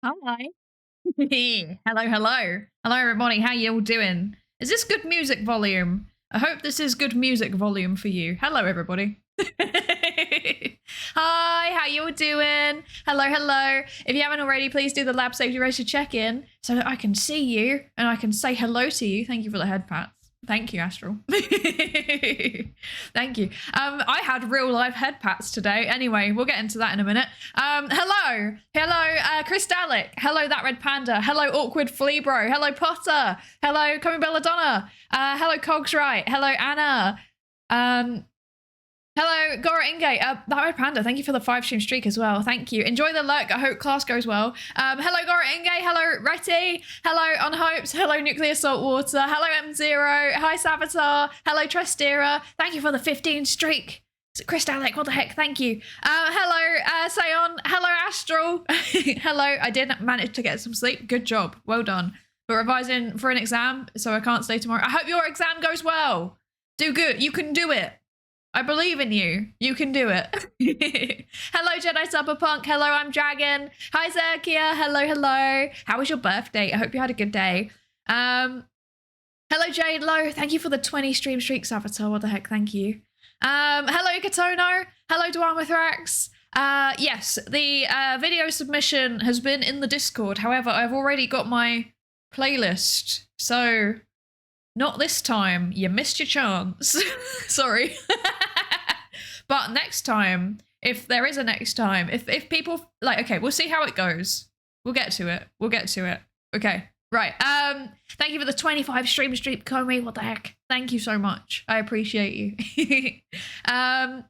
Hi. Hello, hello. Hello, everybody. How you all doing? Is this good music volume? I hope this is good music volume for you. Hello, everybody. Hi, how you all doing? Hello, hello. If you haven't already, please do the lab safety racer check-in so that I can see you and I can say hello to you. Thank you for the head pats. Thank you, Astral. Thank you. I had real life head pats today. Anyway, we'll get into that in a minute. Hello, Crystallic. Hello, That Red Panda. Hello, Awkward Flea Bro. Hello, Potter. Hello, Coming Belladonna. Hello, Cogs Right. Hello, Anna. Hello, Gora Inge. That Red Panda, thank you for the 5-stream streak as well. Thank you. Enjoy the lurk. I hope class goes well. Hello, Gora Inge. Hello, Retty. Hello, Unhopes. Hello, Nuclear Saltwater. Hello, M0. Hi, Savitar. Hello, Trestera. Thank you for the 15 streak. Crystallic, what the heck? Thank you. Hello, Sayon. Hello, Astral. Hello, I did manage to get some sleep. Good job. Well done. But revising for an exam, so I can't stay tomorrow. I hope your exam goes well. Do good. You can do it. I believe in you. You can do it. Hello, Jedi Cyberpunk. Hello, I'm Dragon. Hi, Zerkia. Hello, hello. How was your birthday? I hope you had a good day. Hello, Jade Low. Thank you for the 20 stream streaks, Avatar. What the heck? Thank you. Hello, Katono. Hello, Dwarmithrax. Yes, the video submission has been in the Discord. However, I've already got my playlist. So, not this time. You missed your chance. Sorry. But next time, if there is a next time, if people like, okay, we'll see how it goes. We'll get to it. We'll get to it. Okay. Right. Thank you for the 25 stream, Comey. What the heck? Thank you so much. I appreciate you. Hello,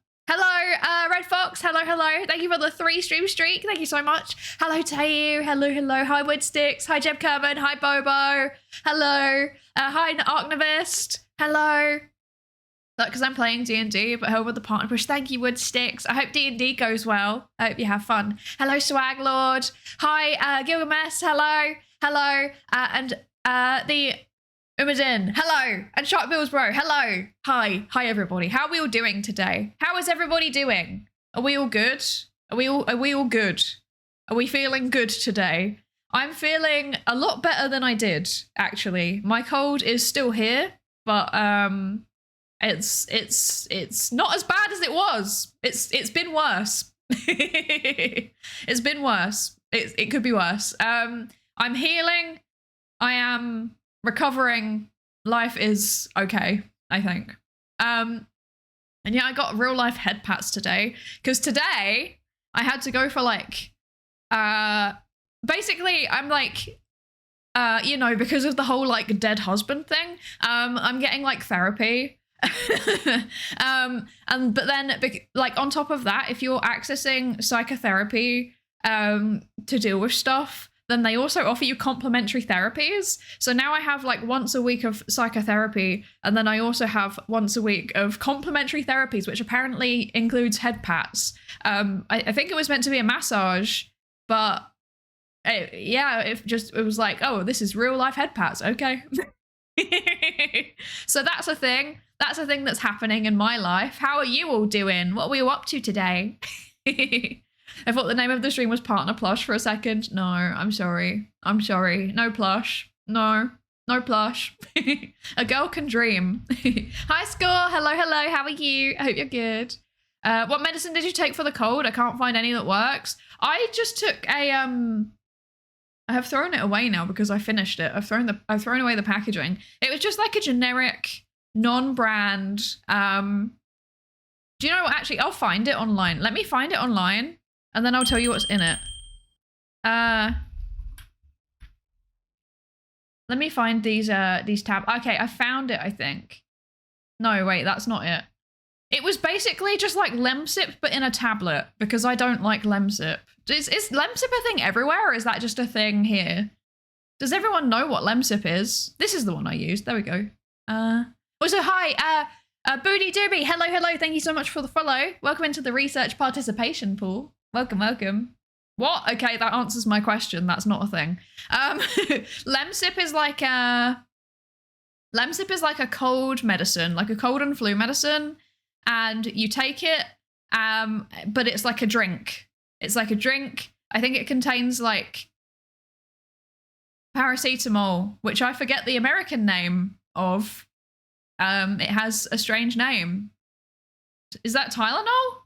Red Fox. Hello, hello. Thank you for the 3 stream streak. Thank you so much. Hello, Tayu. Hello, hello. Hi, Woodsticks. Hi, Jeb Kerman. Hi, Bobo. Hello. Hi, Arcnavist. Hello. Because I'm playing D&D, but help with the partner push. Thank you, Woodsticks. I hope D&D goes well. I hope you have fun. Hello, Swag Lord. Hi, Gilgamesh. Hello. Hello. And the Umadin. Hello. And Shark Bills Bro. Hello. Hi. Hi, everybody. How are we all doing today? How is everybody doing? Are we all good? Are we all good? Are we feeling good today? I'm feeling a lot better than I did, actually. My cold is still here, but it's not as bad as it was. It's been worse. It's been worse. It could be worse. I'm healing. I am recovering. Life is okay, I think. And yeah, I got real life head pats today because today I had to go for like basically I'm like you know, because of the whole like dead husband thing, I'm getting like therapy. But then like on top of that, if you're accessing psychotherapy to deal with stuff, then they also offer you complementary therapies. So now I have like once a week of psychotherapy, and then I also have once a week of complementary therapies, which apparently includes head pats. I think it was meant to be a massage, but it was like, oh, this is real life head pats. Okay. So that's a thing. That's a thing that's happening in my life. How are you all doing? What were you up to today? I thought the name of the stream was Partner Plush for a second. No, I'm sorry. I'm sorry. No plush. No plush. A girl can dream. Hi, Score. Hello, hello. How are you? I hope you're good. What medicine did you take for the cold? I can't find any that works. I just took a I have thrown it away now because I finished it. I've thrown away the packaging. It was just like a generic, non-brand. Do you know what? Actually, I'll find it online. Let me find it online, and then I'll tell you what's in it. Let me find these tabs. Okay, I found it. I think. No, wait, that's not it. It was basically just like Lemsip, but in a tablet, because I don't like Lemsip. Is Lemsip a thing everywhere, or is that just a thing here? Does everyone know what Lemsip is? This is the one I used. There we go. Also, hi, Booty Doobie. Hello, hello. Thank you so much for the follow. Welcome into the research participation pool. Welcome, welcome. What? Okay, that answers my question. That's not a thing. Lemsip is like a cold medicine, like a cold and flu medicine. And you take it, but it's like a drink. It's like a drink. I think it contains like paracetamol, which I forget the American name of. It has a strange name. Is that Tylenol?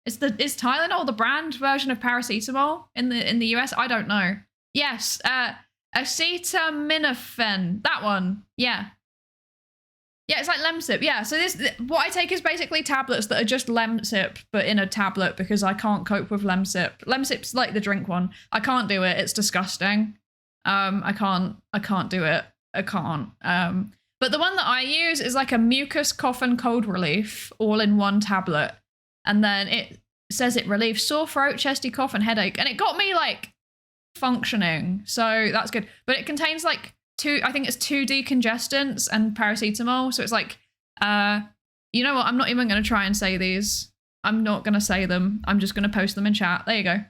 Is Tylenol the brand version of paracetamol in the US? I don't know. Yes, acetaminophen. That one. Yeah. Yeah, it's like Lemsip. Yeah, so what I take is basically tablets that are just Lemsip, but in a tablet because I can't cope with Lemsip. Lemsip's like the drink one. I can't do it. It's disgusting. I can't do it. I can't. But the one that I use is like a mucus, cough, and cold relief all in one tablet. And then it says it relieves sore throat, chesty cough, and headache. And it got me like functioning. So that's good. But it contains like I think it's 2 decongestants and paracetamol. So it's like, you know what? I'm not even going to try and say these. I'm not going to say them. I'm just going to post them in chat. There you go.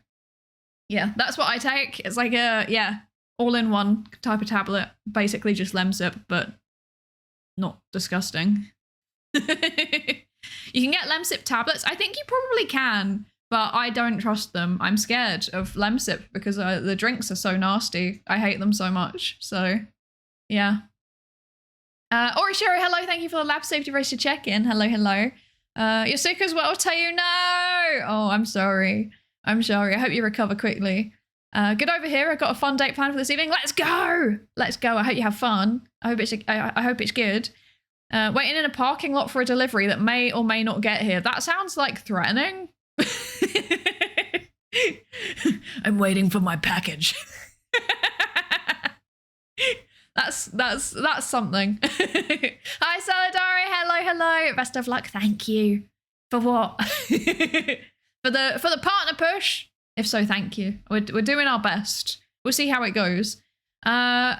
Yeah, that's what I take. It's like all in one type of tablet. Basically just Lemsip, but not disgusting. You can get Lemsip tablets. I think you probably can, but I don't trust them. I'm scared of Lemsip because the drinks are so nasty. I hate them so much. So, yeah. Orishiro, hello. Thank you for the lab safety race to check in. Hello, hello. You're sick as well. I'll tell you no. Oh, I'm sorry. I'm sorry. I hope you recover quickly. Good over here. I've got a fun date planned for this evening. Let's go. Let's go. I hope you have fun. I hope it's good. Waiting in a parking lot for a delivery that may or may not get here. That sounds like threatening. I'm waiting for my package. That's something. Hi, Solidari. Hello. Best of luck. Thank you. For what? for the partner push. If so, thank you. We're doing our best. We'll see how it goes. I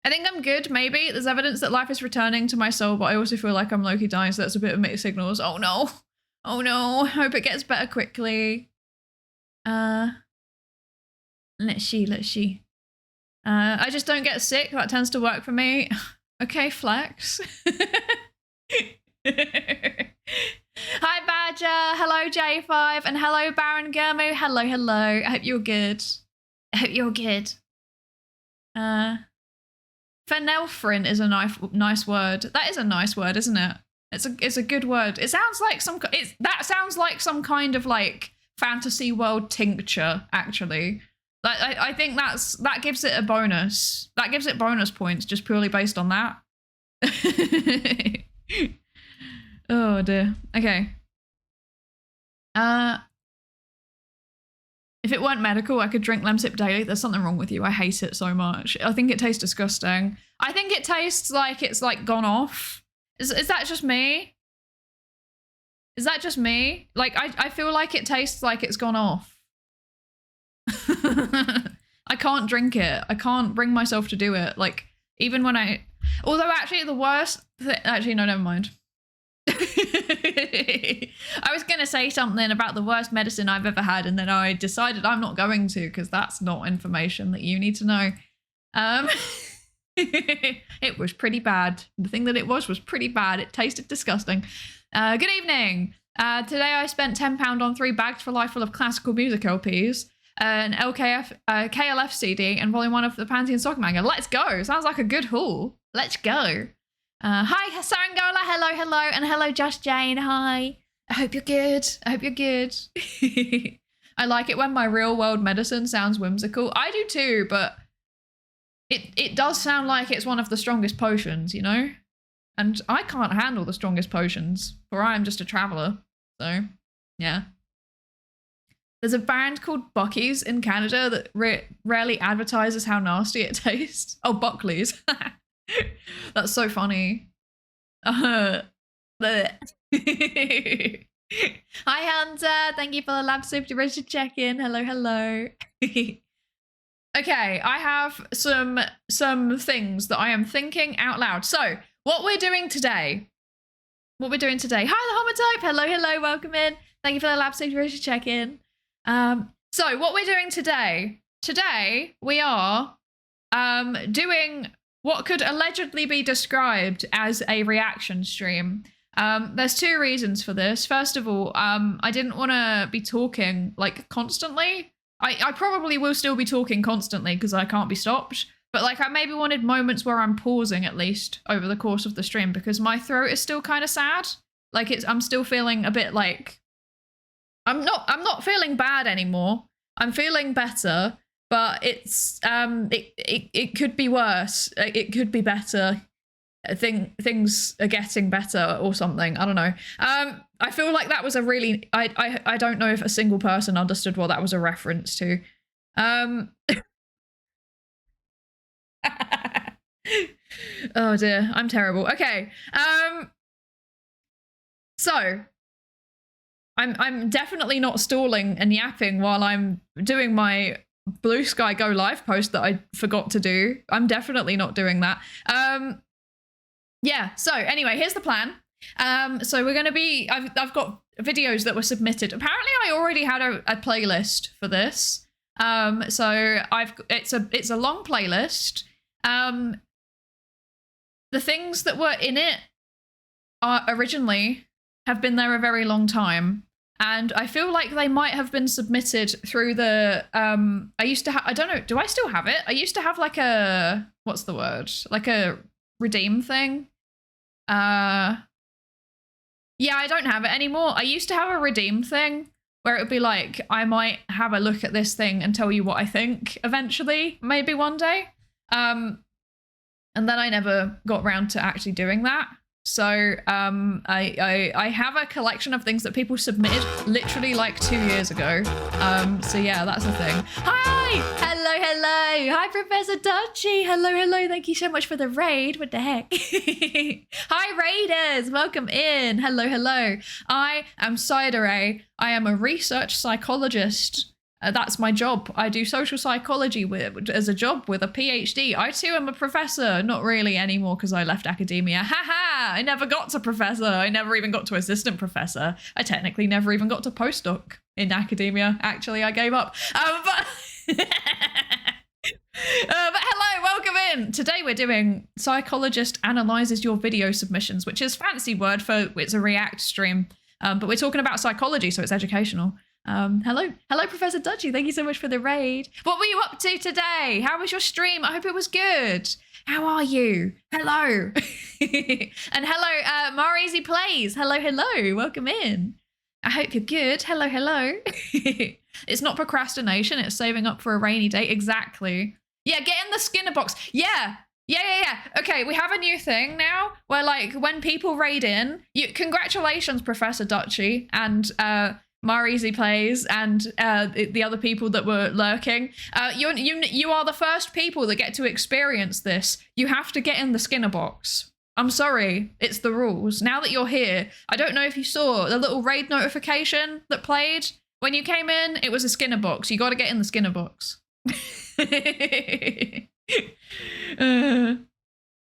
think I'm good, maybe. There's evidence that life is returning to my soul, but I also feel like I'm low-key dying, so that's a bit of mixed signals. Oh no. Oh no. Hope it gets better quickly. Let's see. I just don't get sick. That tends to work for me. Okay, flex. Hi, Badger. Hello, J5. And hello, Baron Germu. Hello. I hope you're good. Phenelphrin is a nice word. That is a nice word, isn't it? It's a good word. It sounds like that sounds like some kind of like fantasy world tincture, actually. I think that gives it a bonus. That gives it bonus points just purely based on that. Oh dear. Okay. If it weren't medical, I could drink Lemsip daily. There's something wrong with you. I hate it so much. I think it tastes disgusting. I think it tastes like it's like gone off. Is that just me? Is that just me? Like I feel like it tastes like it's gone off. I can't drink it. I can't bring myself to do it. Like even when although actually the worst actually no, never mind. I was going to say something about the worst medicine I've ever had, and then I decided I'm not going to because that's not information that you need to know. It was pretty bad. The thing that it was pretty bad. It tasted disgusting. Good evening. Today I spent £10 on 3 bags for life full of classical music LPs, an KLF CD, and volume 1 of the Pantheon Soccer manga. Let's go. Sounds like a good haul. Let's go. Hi, Sarangola. Hello. And hello, Just Jane. Hi. I hope you're good. I like it when my real world medicine sounds whimsical. I do too, but it does sound like it's one of the strongest potions, you know? And I can't handle the strongest potions, for I am just a traveler. So, yeah. There's a brand called Bucky's in Canada that rarely advertises how nasty it tastes. Oh, Buckley's. That's so funny. Hi, Hunter. Thank you for the lab safety register check-in. Hello. Okay, I have some things that I am thinking out loud. So, what we're doing today. Hi, the Homotype. Hello. Welcome in. Thank you for the lab safety register check-in. So, what we're doing today. Today, we are doing what could allegedly be described as a reaction stream. There's 2 reasons for this. First of all, I didn't want to be talking like constantly. I probably will still be talking constantly because I can't be stopped. But like, I maybe wanted moments where I'm pausing at least over the course of the stream because my throat is still kind of sad. Like I'm still feeling a bit like I'm not feeling bad anymore. I'm feeling better, but it's it could be worse. It could be better. Things are getting better or something. I don't know. I feel like that was a really I don't know if a single person understood what that was a reference to. Oh dear, I'm terrible. Okay. So I'm definitely not stalling and yapping while I'm doing my Blue Sky Go live post that I forgot to do. I'm definitely not doing that. Yeah, so anyway, here's the plan. So we're gonna be I've got videos that were submitted. Apparently I already had a playlist for this. So it's a long playlist. The things that were in it are originally have been there a very long time. And I feel like they might have been submitted through the, I used to have, I don't know, do I still have it? I used to have like a, what's the word? Like a redeem thing. Yeah, I don't have it anymore. I used to have a redeem thing where it would be like, I might have a look at this thing and tell you what I think eventually, maybe one day. And then I never got around to actually doing that. So I have a collection of things that people submitted literally like 2 years ago. So yeah, that's the thing. Hi! Hello. Hi, Professor Dutchy. Hello. Thank you so much for the raid. What the heck? Hi, raiders. Welcome in. Hello. I am Psydere. I am a research psychologist. That's my job. I do social psychology as a job with a PhD. I too am a professor. Not really anymore because I left academia. Haha! I never got to professor. I never even got to assistant professor. I technically never even got to postdoc in academia. Actually, I gave up. But hello, welcome in. Today we're doing Psychologist analyzes your video submissions, which is fancy word for it's a React stream. But we're talking about psychology, so it's educational. Hello, Professor Dutchy. Thank you so much for the raid. What were you up to today? How was your stream? I hope it was good. How are you? Hello. And hello, Mareezy Plays. Hello. Welcome in. I hope you're good. Hello. It's not procrastination. It's saving up for a rainy day. Exactly. Yeah, get in the Skinner box. Yeah. Okay, we have a new thing now where like when people raid in, congratulations, Professor Dutchy and Mareezy Plays and the other people that were lurking. You are the first people that get to experience this. You have to get in the Skinner box. I'm sorry, it's the rules. Now that you're here, I don't know if you saw the little raid notification that played when you came in. It was a Skinner box. You got to get in the Skinner box. I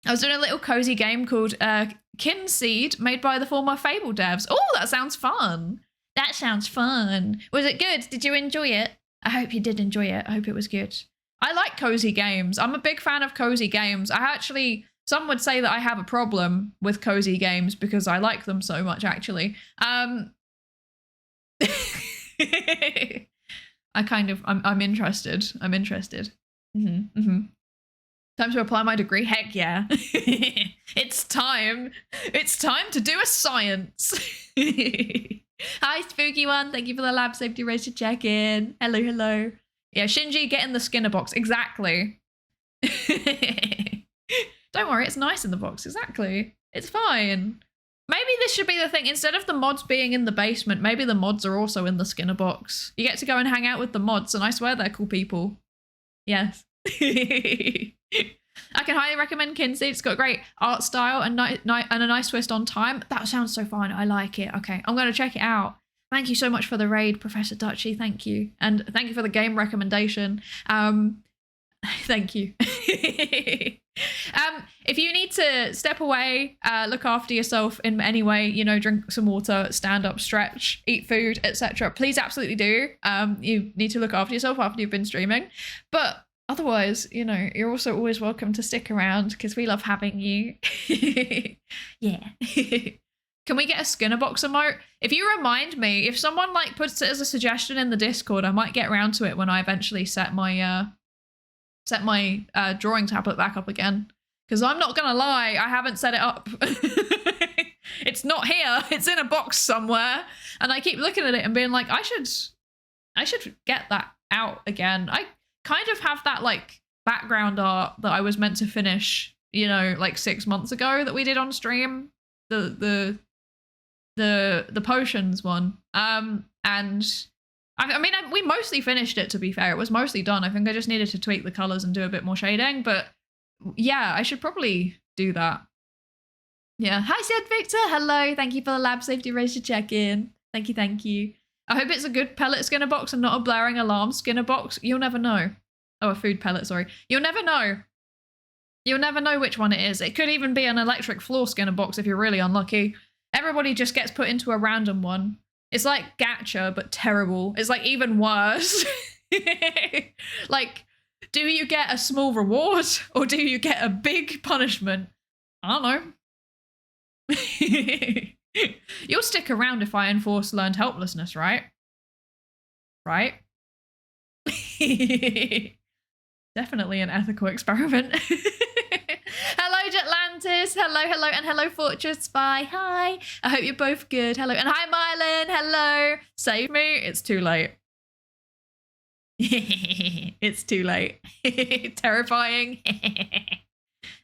was doing a little cozy game called Kinseed, made by the former Fable devs. Oh, that sounds fun. Was it good? Did you enjoy it? I hope you did enjoy it. I hope it was good. I like cozy games. I'm a big fan of cozy games. Some would say that I have a problem with cozy games because I like them so much, actually. I'm interested. Time to apply my degree? Heck yeah. It's time. It's time to do a science. Hi, Spooky One. Thank you for the lab safety race to check in. Hello. Yeah, Shinji, get in the Skinner box. Exactly. Don't worry, it's nice in the box. Exactly. It's fine. Maybe this should be the thing. Instead of the mods being in the basement, maybe the mods are also in the Skinner box. You get to go and hang out with the mods, and I swear they're cool people. Yes. I can highly recommend Kinsey. It's got great art style and a nice twist on time. That sounds so fun. I like it. Okay, I'm going to check it out. Thank you so much for the raid, Professor Dutchy. Thank you. And thank you for the game recommendation. Thank you. If you need to step away, look after yourself in any way, drink some water, stand up, stretch, eat food, etc., please absolutely do. You need to look after yourself after you've been streaming. But otherwise, you're also always welcome to stick around because we love having you. Yeah. Can we get a Skinner box emote? If you remind me, if someone like puts it as a suggestion in the Discord, I might get around to it when I eventually set my drawing tablet back up again. Because I'm not gonna lie, I haven't set it up. It's not here. It's in a box somewhere, and I keep looking at it and being like, I should get that out again. I kind of have that like background art that I was meant to finish, you know, like 6 months ago that we did on stream. The potions one. And I mean, we mostly finished it, to be fair. It was mostly done. I think I just needed to tweak the colors and do a bit more shading, but yeah, I should probably do that. Yeah. Hi, Sid Victor. Hello. Thank you for the lab safety race to check in. Thank you. Thank you. I hope it's a good pellet Skinner box and not a blaring alarm Skinner box. You'll never know. Oh, a food pellet, sorry. You'll never know. You'll never know which one it is. It could even be an electric floor Skinner box if you're really unlucky. Everybody just gets put into a random one. It's like Gacha, but terrible. It's like even worse. Like, do you get a small reward or do you get a big punishment? I don't know. You'll stick around if I enforce learned helplessness, right? Right? Definitely an ethical experiment. Hello, Jetlantis. Hello, hello, and hello, Fortress Spy. Hi. I hope you're both good. Hello, and hi, Mylan. Hello. Save me. It's too late. It's too late. Terrifying.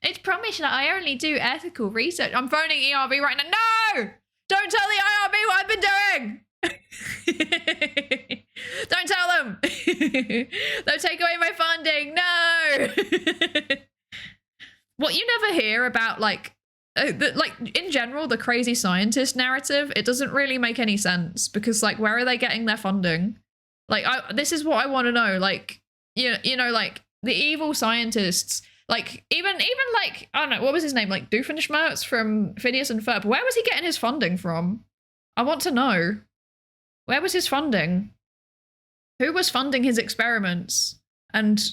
It's promised that I only do ethical research. I'm phoning ERB right now. No! Don't tell the IRB what I've been doing! Don't tell them! They'll take away my funding. No! What you never hear about, like in general, the crazy scientist narrative, it doesn't really make any sense because, like, where are they getting their funding? Like, this is what I want to know. Like, you know, like the evil scientists. Like, even like, I don't know, what was his name? Like, Doofenshmirtz from Phineas and Ferb. Where was he getting his funding from? I want to know. Where was his funding? Who was funding his experiments? And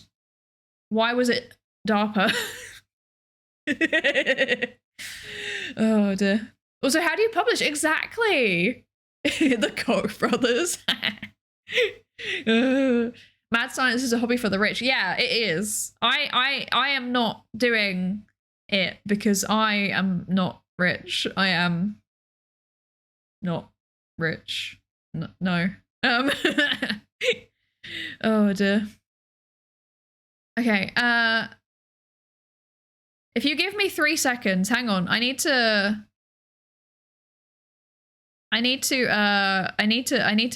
why was it DARPA? Oh, dear. Also, how do you publish? Exactly. The Koch brothers. Mad science is a hobby for the rich. Yeah, it is. I am not doing it because I am not rich. I am not rich. No. Oh dear. Okay. If you give me 3 seconds, hang on. I need to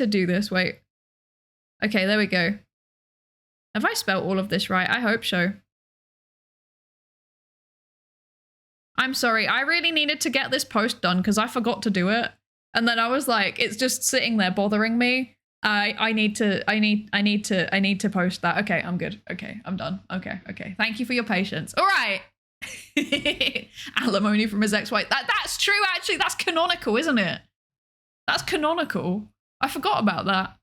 do this. Wait. Okay, there we go. Have I spelled all of this right? I hope so. I'm sorry. I really needed to get this post done because I forgot to do it. And then I was like, it's just sitting there bothering me. I need to post that. Okay, I'm good. Okay, I'm done. Okay. Thank you for your patience. All right. Alimony from his ex-wife. That's true, actually. That's canonical, isn't it? That's canonical. I forgot about that.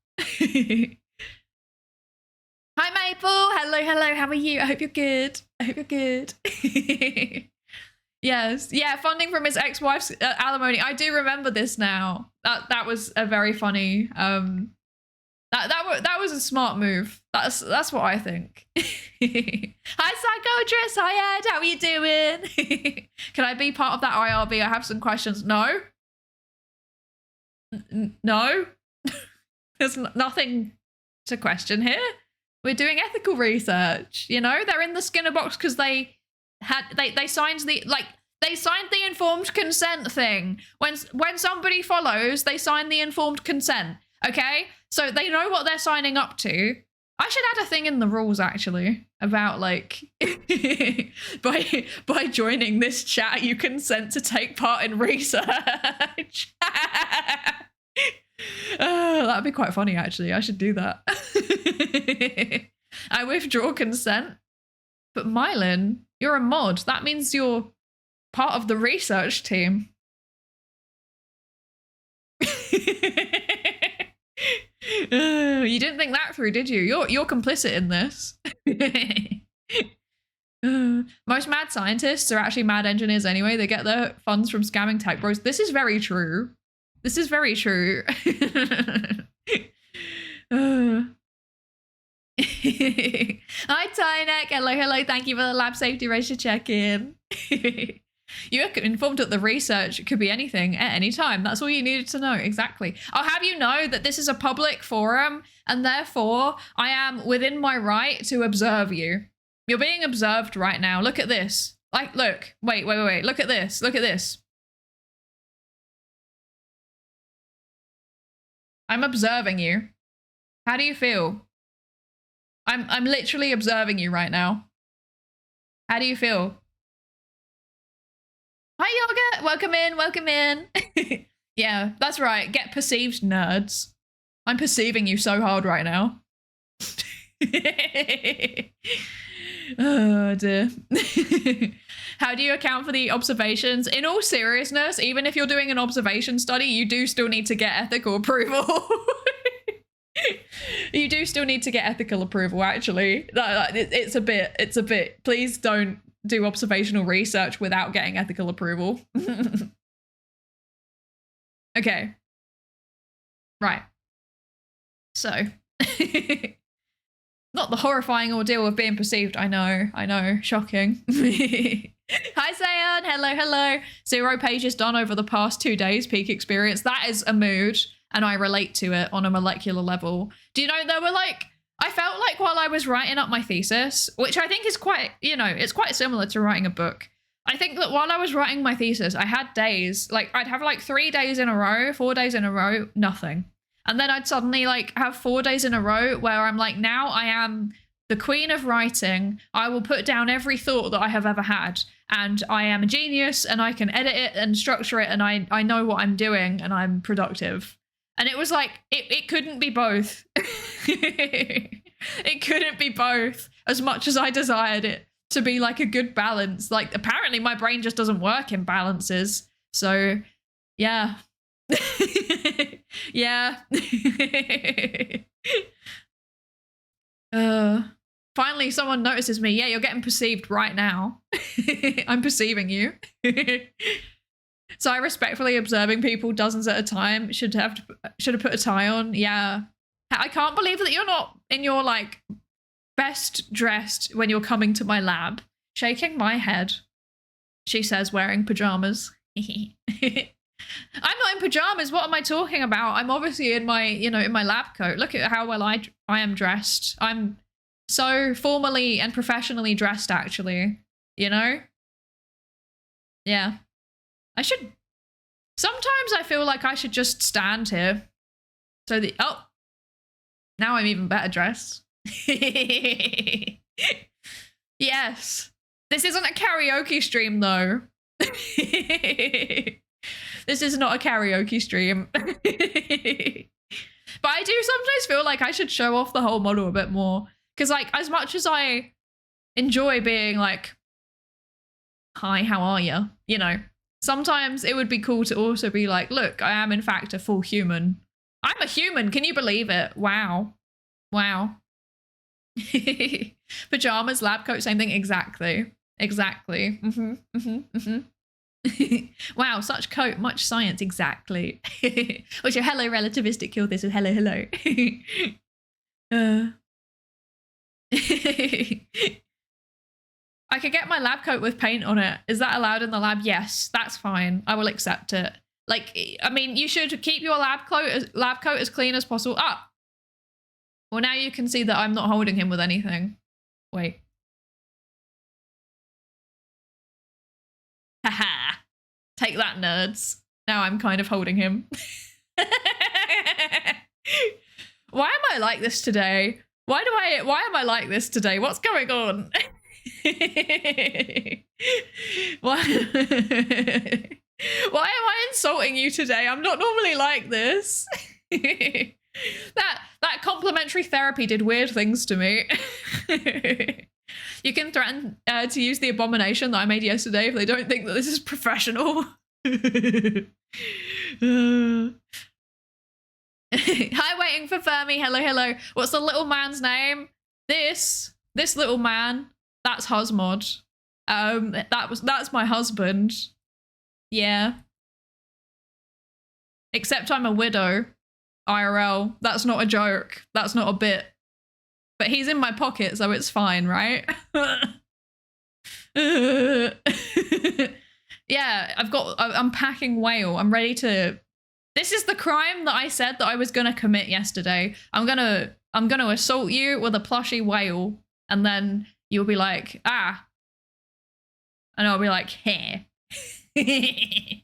Hi, Maple. Hello. How are you? I hope you're good. Yes. Yeah, funding from his ex-wife's alimony. I do remember this now. That was a very funny. That was a smart move. That's what I think. Hi, Psychologist. Hi, Ed. How are you doing? Can I be part of that IRB? I have some questions. No. No. There's nothing to question here. We're doing ethical research. You know, they're in the Skinner box because they signed the informed consent thing. When somebody follows, they sign the informed consent. Okay, so they know what they're signing up to. I should add a thing in the rules actually about like by joining this chat you consent to take part in research. Oh, that'd be quite funny actually. I should do that. I withdraw consent. But Mylan, you're a mod. That means you're part of the research team. You didn't think that through, did you? You're complicit in this. Most mad scientists are actually mad engineers anyway. They get their funds from scamming tech bros. This is very true. This is very true. Hi, Tynek. Hello, hello. Thank you for the lab safety ratio check-in. You are informed that the research could be anything at any time. That's all you needed to know. Exactly. I'll have you know that this is a public forum, and therefore I am within my right to observe you. You're being observed right now. Look at this. Like, look. Wait. Look at this. Look at this. I'm observing you. How do you feel? I'm literally observing you right now. How do you feel? Hi, Yoga. Welcome in. Welcome in. Yeah, that's right. Get perceived, nerds. I'm perceiving you so hard right now. Oh, dear. How do you account for the observations? In all seriousness, even if you're doing an observation study, you do still need to get ethical approval. You do still need to get ethical approval, actually. It's a bit. Please don't do observational research without getting ethical approval. Okay. Right. So, not the horrifying ordeal of being perceived. I know. Shocking. Hi, Zayan. Hello. 0 pages done over the past 2 days. Peak experience. That is a mood, and I relate to it on a molecular level. Do you know, there were like, I felt like while I was writing up my thesis, which I think is quite, it's quite similar to writing a book. I think that while I was writing my thesis, I had days, like I'd have like 3 days in a row, 4 days in a row, nothing. And then I'd suddenly like have 4 days in a row where I'm like, now I am the queen of writing. I will put down every thought that I have ever had. And I am a genius, and I can edit it and structure it, and I know what I'm doing, and I'm productive. And it was like, it couldn't be both. It couldn't be both, as much as I desired it to be like a good balance. Like, apparently my brain just doesn't work in balances. So, yeah. Yeah. Finally, someone notices me. Yeah, you're getting perceived right now. I'm perceiving you. So I respectfully observing people dozens at a time. Should have put a tie on. Yeah. I can't believe that you're not in your like best dressed when you're coming to my lab. Shaking my head. She says, wearing pajamas. I'm not in pajamas. What am I talking about? I'm obviously in my, in my lab coat. Look at how well I am dressed. I'm so formally and professionally dressed, actually. Yeah. Sometimes I feel like I should just stand here. So now I'm even better dressed. Yes. This isn't a karaoke stream, though. This is not a karaoke stream. But I do sometimes feel like I should show off the whole model a bit more. Because, like, as much as I enjoy being like, hi, how are you? Sometimes it would be cool to also be like, look, I am in fact a full human. I'm a human. Can you believe it? Wow. Pajamas, lab coat, same thing. Exactly. Wow, such coat, much science. Exactly. What's your hello relativistic kill this with hello. I could get my lab coat with paint on it. Is that allowed in the lab? Yes, that's fine. I will accept it. Like, I mean, you should keep your lab coat as clean as possible. Well, now you can see that I'm not holding him with anything. Wait. Haha. Take that, nerds. Now I'm kind of holding him. Why am I like this today? Why am I like this today? What's going on? Why am I insulting you today? I'm not normally like this. That complimentary therapy did weird things to me. You can threaten to use the abomination that I made yesterday if they don't think that this is professional. Hi, waiting for Fermi. Hello. What's the little man's name? This little man. That's Husmod. That's my husband. Yeah. Except I'm a widow. IRL. That's not a joke. That's not a bit. But he's in my pocket, so it's fine, right? Yeah, I'm packing whale. I'm ready to. This is the crime that I said that I was gonna commit yesterday. I'm gonna assault you with a plushy whale, and then you'll be like, ah. And I'll be like, hey. I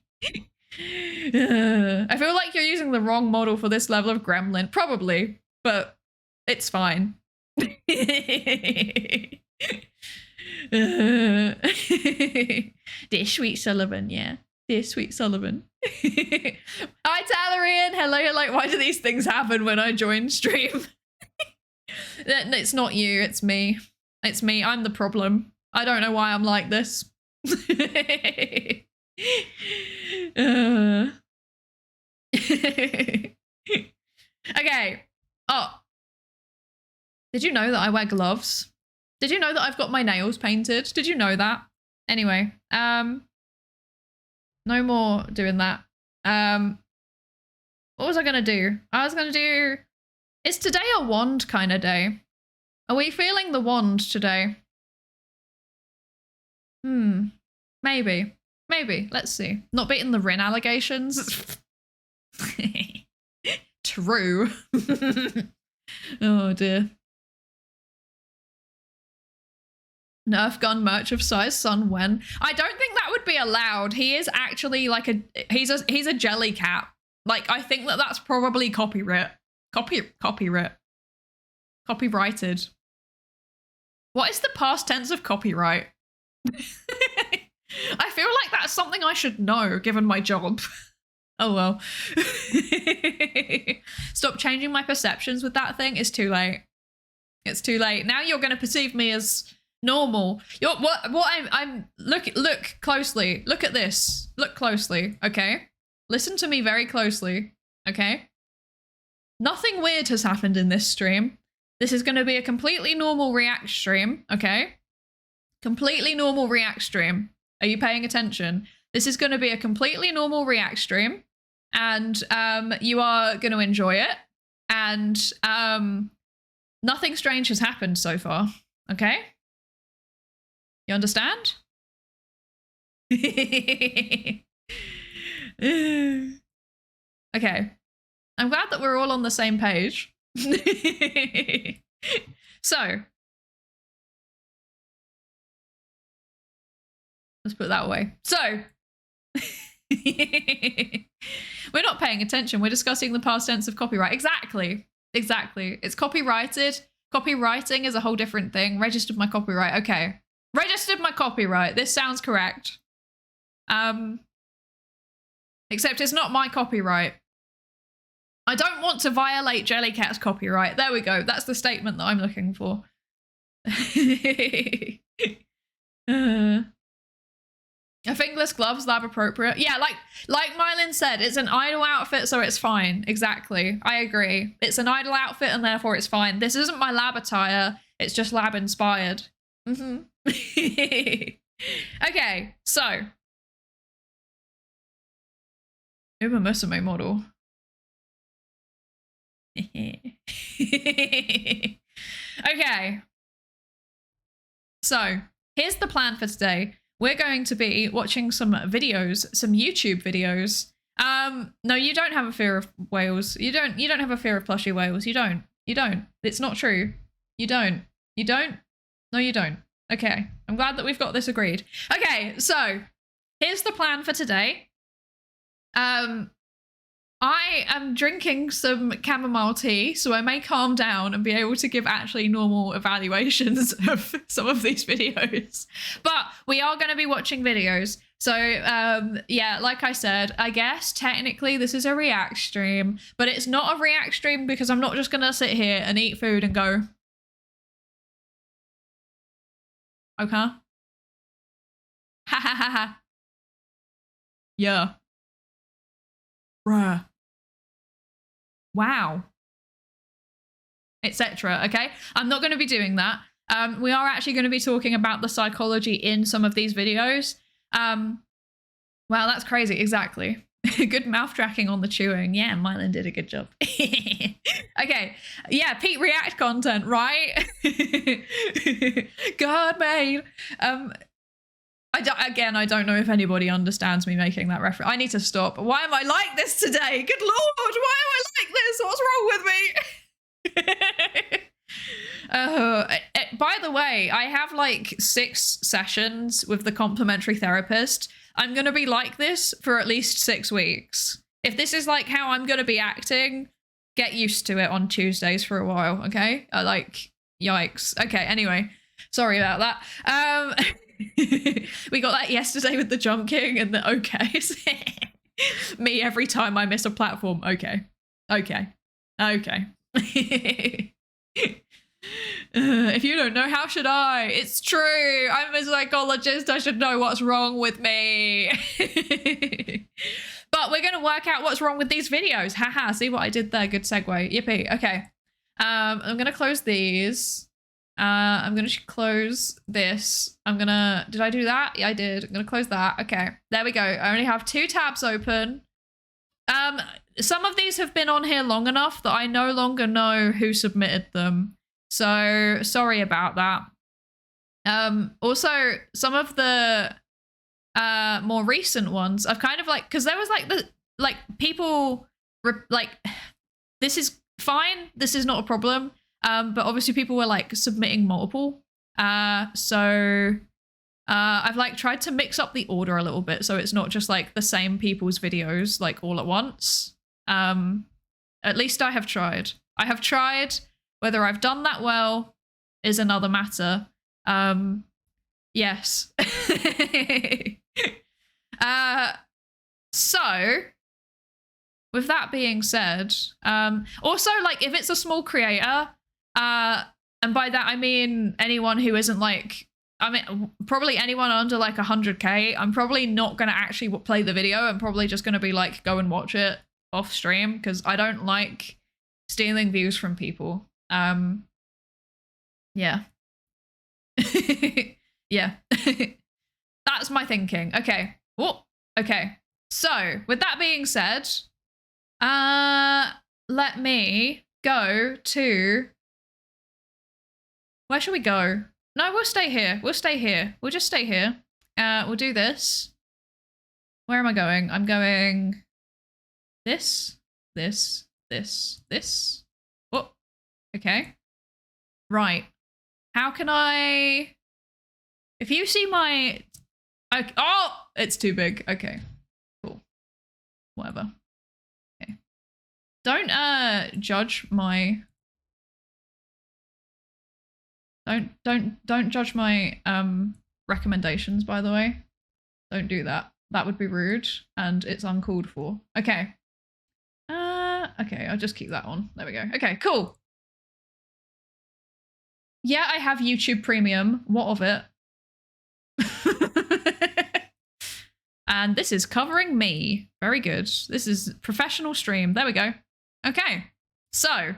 feel like you're using the wrong model for this level of gremlin. Probably, but it's fine. Dear Sweet Sullivan, yeah. Dear Sweet Sullivan. Hi, Talarian. Hello. Why do these things happen when I join stream? It's not you, it's me. It's me. I'm the problem. I don't know why I'm like this. Okay. Oh. Did you know that I wear gloves? Did you know that I've got my nails painted? Did you know that? Anyway, no more doing that. What was I gonna do? I was gonna do... Is today a wand kind of day? Are we feeling the wand today? Maybe. Let's see. Not beating the Rin allegations. True. Oh dear. Nerf gun merch of size son when? I don't think that would be allowed. He is actually like he's a jelly cat. Like I think that's probably copyrighted. Copyrighted. What is the past tense of copyright? I feel like that's something I should know given my job. Oh well. Stop changing my perceptions with that thing. It's too late. It's too late. Now you're going to perceive me as normal. I'm look closely. Look at this. Look closely, okay? Listen to me very closely, okay? Nothing weird has happened in this stream. This is going to be a completely normal react stream, okay? Completely normal react stream. Are you paying attention? This is going to be a completely normal react stream, and you are going to enjoy it. And nothing strange has happened so far, okay? You understand? Okay. I'm glad that we're all on the same page. So, let's put it that way. So, we're not paying attention. We're discussing the past tense of copyright. Exactly. It's copyrighted. Copywriting is a whole different thing. Registered my copyright. Okay. Registered my copyright. This sounds correct. Except it's not my copyright. I don't want to violate Jellycat's copyright. There we go. That's the statement that I'm looking for. A fingerless gloves, lab appropriate. Yeah, like Mylin said, it's an idol outfit, so it's fine. Exactly. I agree. It's an idol outfit and therefore it's fine. This isn't my lab attire. It's just lab inspired. Okay, so. Uma Musume model. Okay. So, here's the plan for today. We're going to be watching some videos, some YouTube videos. No, you don't have a fear of whales. You don't have a fear of plushy whales. You don't. It's not true. You don't. No, you don't. Okay. I'm glad that we've got this agreed. Okay, so here's the plan for today. I am drinking some chamomile tea, so I may calm down and be able to give actually normal evaluations of some of these videos. But we are going to be watching videos. So, yeah, like I said, I guess technically this is a react stream, but it's not a react stream because I'm not just going to sit here and eat food and go, okay. Ha ha ha ha. Yeah. Bruh. Wow. Etc. Okay? I'm not going to be doing that. We are actually going to be talking about the psychology in some of these videos. Wow, that's crazy. Exactly. Good mouth tracking on the chewing. Yeah, Mylan did a good job. Okay. Yeah, Pete React content, right? God made. I don't know if anybody understands me making that reference. I need to stop. Why am I like this today? Good Lord, why am I like this? What's wrong with me? By the way, I have like 6 sessions with the complimentary therapist. I'm going to be like this for at least 6 weeks. If this is like how I'm going to be acting, get used to it on Tuesdays for a while, okay? Like, yikes. Okay, anyway, sorry about that. We got that yesterday with the jump king and the okays. Me every time I miss a platform. Okay. If you don't know, how should I? It's true. I'm a psychologist. I should know what's wrong with me. But we're going to work out what's wrong with these videos. Haha, see what I did there? Good segue. Yippee. Okay. I'm going to close these. I'm going to close this. Did I do that? Yeah, I did. I'm going to close that. Okay. There we go. I only have 2 tabs open. Some of these have been on here long enough that I no longer know who submitted them. So sorry about that. Also, some of the more recent ones, I've kind of like, because there was like people this is fine, this is not a problem. But obviously people were like submitting multiple. So I've like tried to mix up the order a little bit so it's not just like the same people's videos like all at once. At least I have tried. Whether I've done that well is another matter. Yes. So with that being said, also like if it's a small creator, and by that I mean anyone who isn't like, I mean probably anyone under like 100k, I'm probably not going to actually play the video. I'm probably just going to be like, go and watch it off stream because I don't like stealing views from people. Yeah. Yeah. That's my thinking. Okay. Oh, okay. So with that being said, let me go to, where should we go? No, we'll stay here. We'll just stay here. We'll do this. Where am I going? I'm going this. Oh, okay. Right. How can I, if you see my, okay. Oh, it's too big. Okay, cool. Whatever. Okay. Don't judge my, don't judge my recommendations, by the way. Don't do that. That would be rude and it's uncalled for. Okay. Okay, I'll just keep that on. There we go. Okay, cool. Yeah, I have YouTube Premium. What of it? And this is covering me. Very good. This is professional stream. There we go. Okay. So, I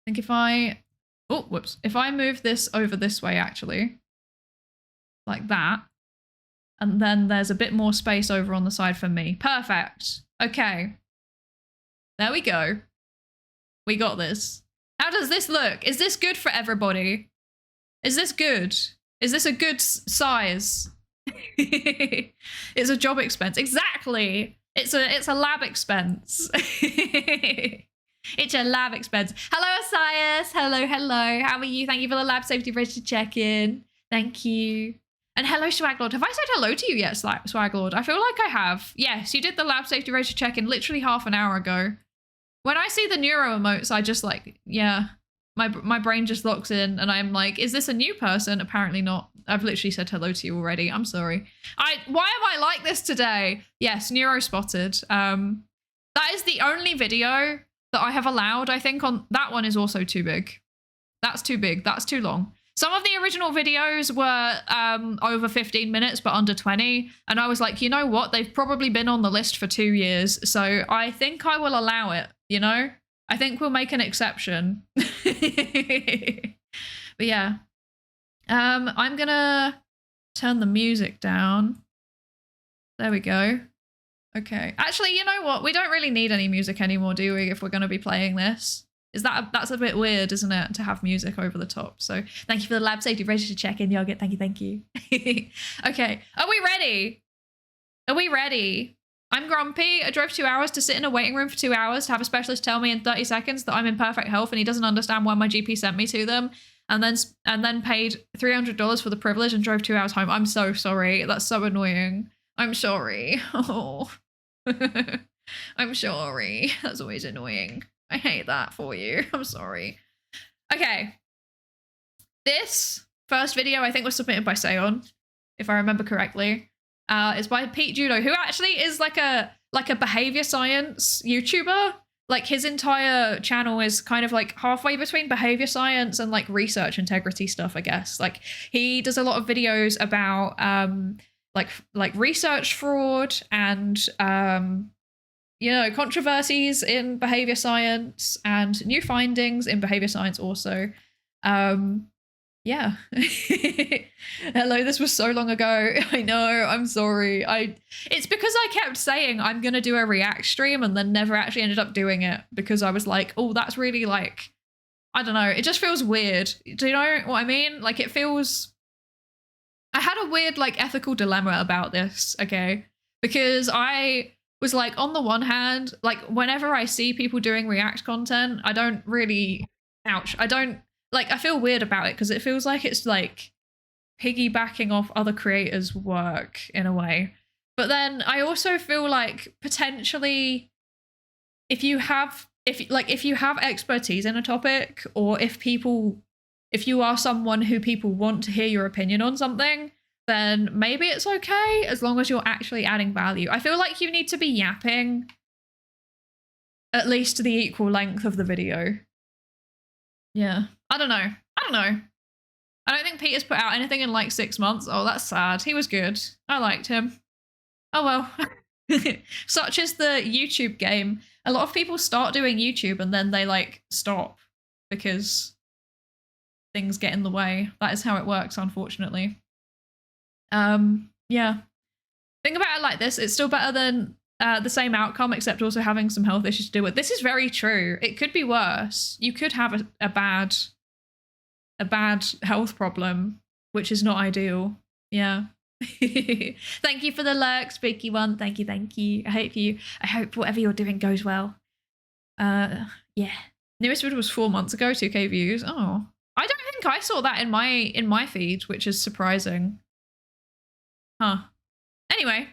think if I, oh, whoops. If I move this over this way, actually, like that, and then there's a bit more space over on the side for me. Perfect. Okay. There we go. We got this. How does this look? Is this good for everybody? Is this good? Is this a good size? It's a job expense. Exactly. It's a lab expense. It's a lab expense. Hello, Asias. Hello. How are you? Thank you for the lab safety register check-in. Thank you. And hello, Swaglord. Have I said hello to you yet, Swaglord? I feel like I have. Yes, you did the lab safety register check-in literally half an hour ago. When I see the neuro emotes, I just like, yeah, my brain just locks in and I'm like, is this a new person? Apparently not. I've literally said hello to you already. I'm sorry. Why am I like this today? Yes, neuro spotted. That is the only video that I have allowed, I think, on that one is also too big. That's too big. That's too long. Some of the original videos were over 15 minutes, but under 20. And I was like, you know what? They've probably been on the list for 2 years. So I think I will allow it, you know? I think we'll make an exception. But But yeah. I'm gonna turn the music down. There we go. Okay. Actually, you know what? We don't really need any music anymore, do we, if we're going to be playing this? That's a bit weird, isn't it, to have music over the top? So thank you for the lab safety ready to check in, Yogurt. Thank you. Okay. Are we ready? Are we ready? I'm grumpy. I drove 2 hours to sit in a waiting room for 2 hours to have a specialist tell me in 30 seconds that I'm in perfect health and he doesn't understand why my GP sent me to them. And then paid $300 for the privilege and drove 2 hours home. I'm so sorry. That's so annoying. I'm sorry. Oh. I'm sorry. That's always annoying. I hate that for you. I'm sorry. Okay. This first video I think was submitted by Seon, if I remember correctly. It's by Pete Judo, who actually is like a behavior science YouTuber. Like his entire channel is kind of like halfway between behavior science and like research integrity stuff, I guess. Like he does a lot of videos about like research fraud and you know, controversies in behavior science and new findings in behavior science also. Yeah. Hello, this was so long ago. I know, I'm sorry. It's because I kept saying I'm gonna do a react stream and then never actually ended up doing it because I was like, oh, that's really like, I don't know, it just feels weird. Do you know what I mean? Like it feels, I had a weird like ethical dilemma about this, okay? Because I was like, on the one hand, like whenever I see people doing react content, I don't really, I don't, like, I feel weird about it because it feels like it's like piggybacking off other creators' work in a way. But then I also feel like potentially if you have expertise in a topic, or if you are someone who people want to hear your opinion on something, then maybe it's okay as long as you're actually adding value. I feel like you need to be yapping at least the equal length of the video. Yeah. I don't know. I don't think Peter's put out anything in like 6 months. Oh, that's sad. He was good. I liked him. Oh well. Such is the YouTube game. A lot of people start doing YouTube and then they like stop because things get in the way. That is how it works, unfortunately. Yeah. Think about it like this. It's still better than the same outcome, except also having some health issues to deal with. This is very true. It could be worse. You could have a bad health problem, which is not ideal. Yeah. Thank you for the lurk, spooky one. Thank you. I hope whatever you're doing goes well. Yeah. Newest video was 4 months ago, 2K views. Oh. I don't think I saw that in my feed, which is surprising. Huh. Anyway.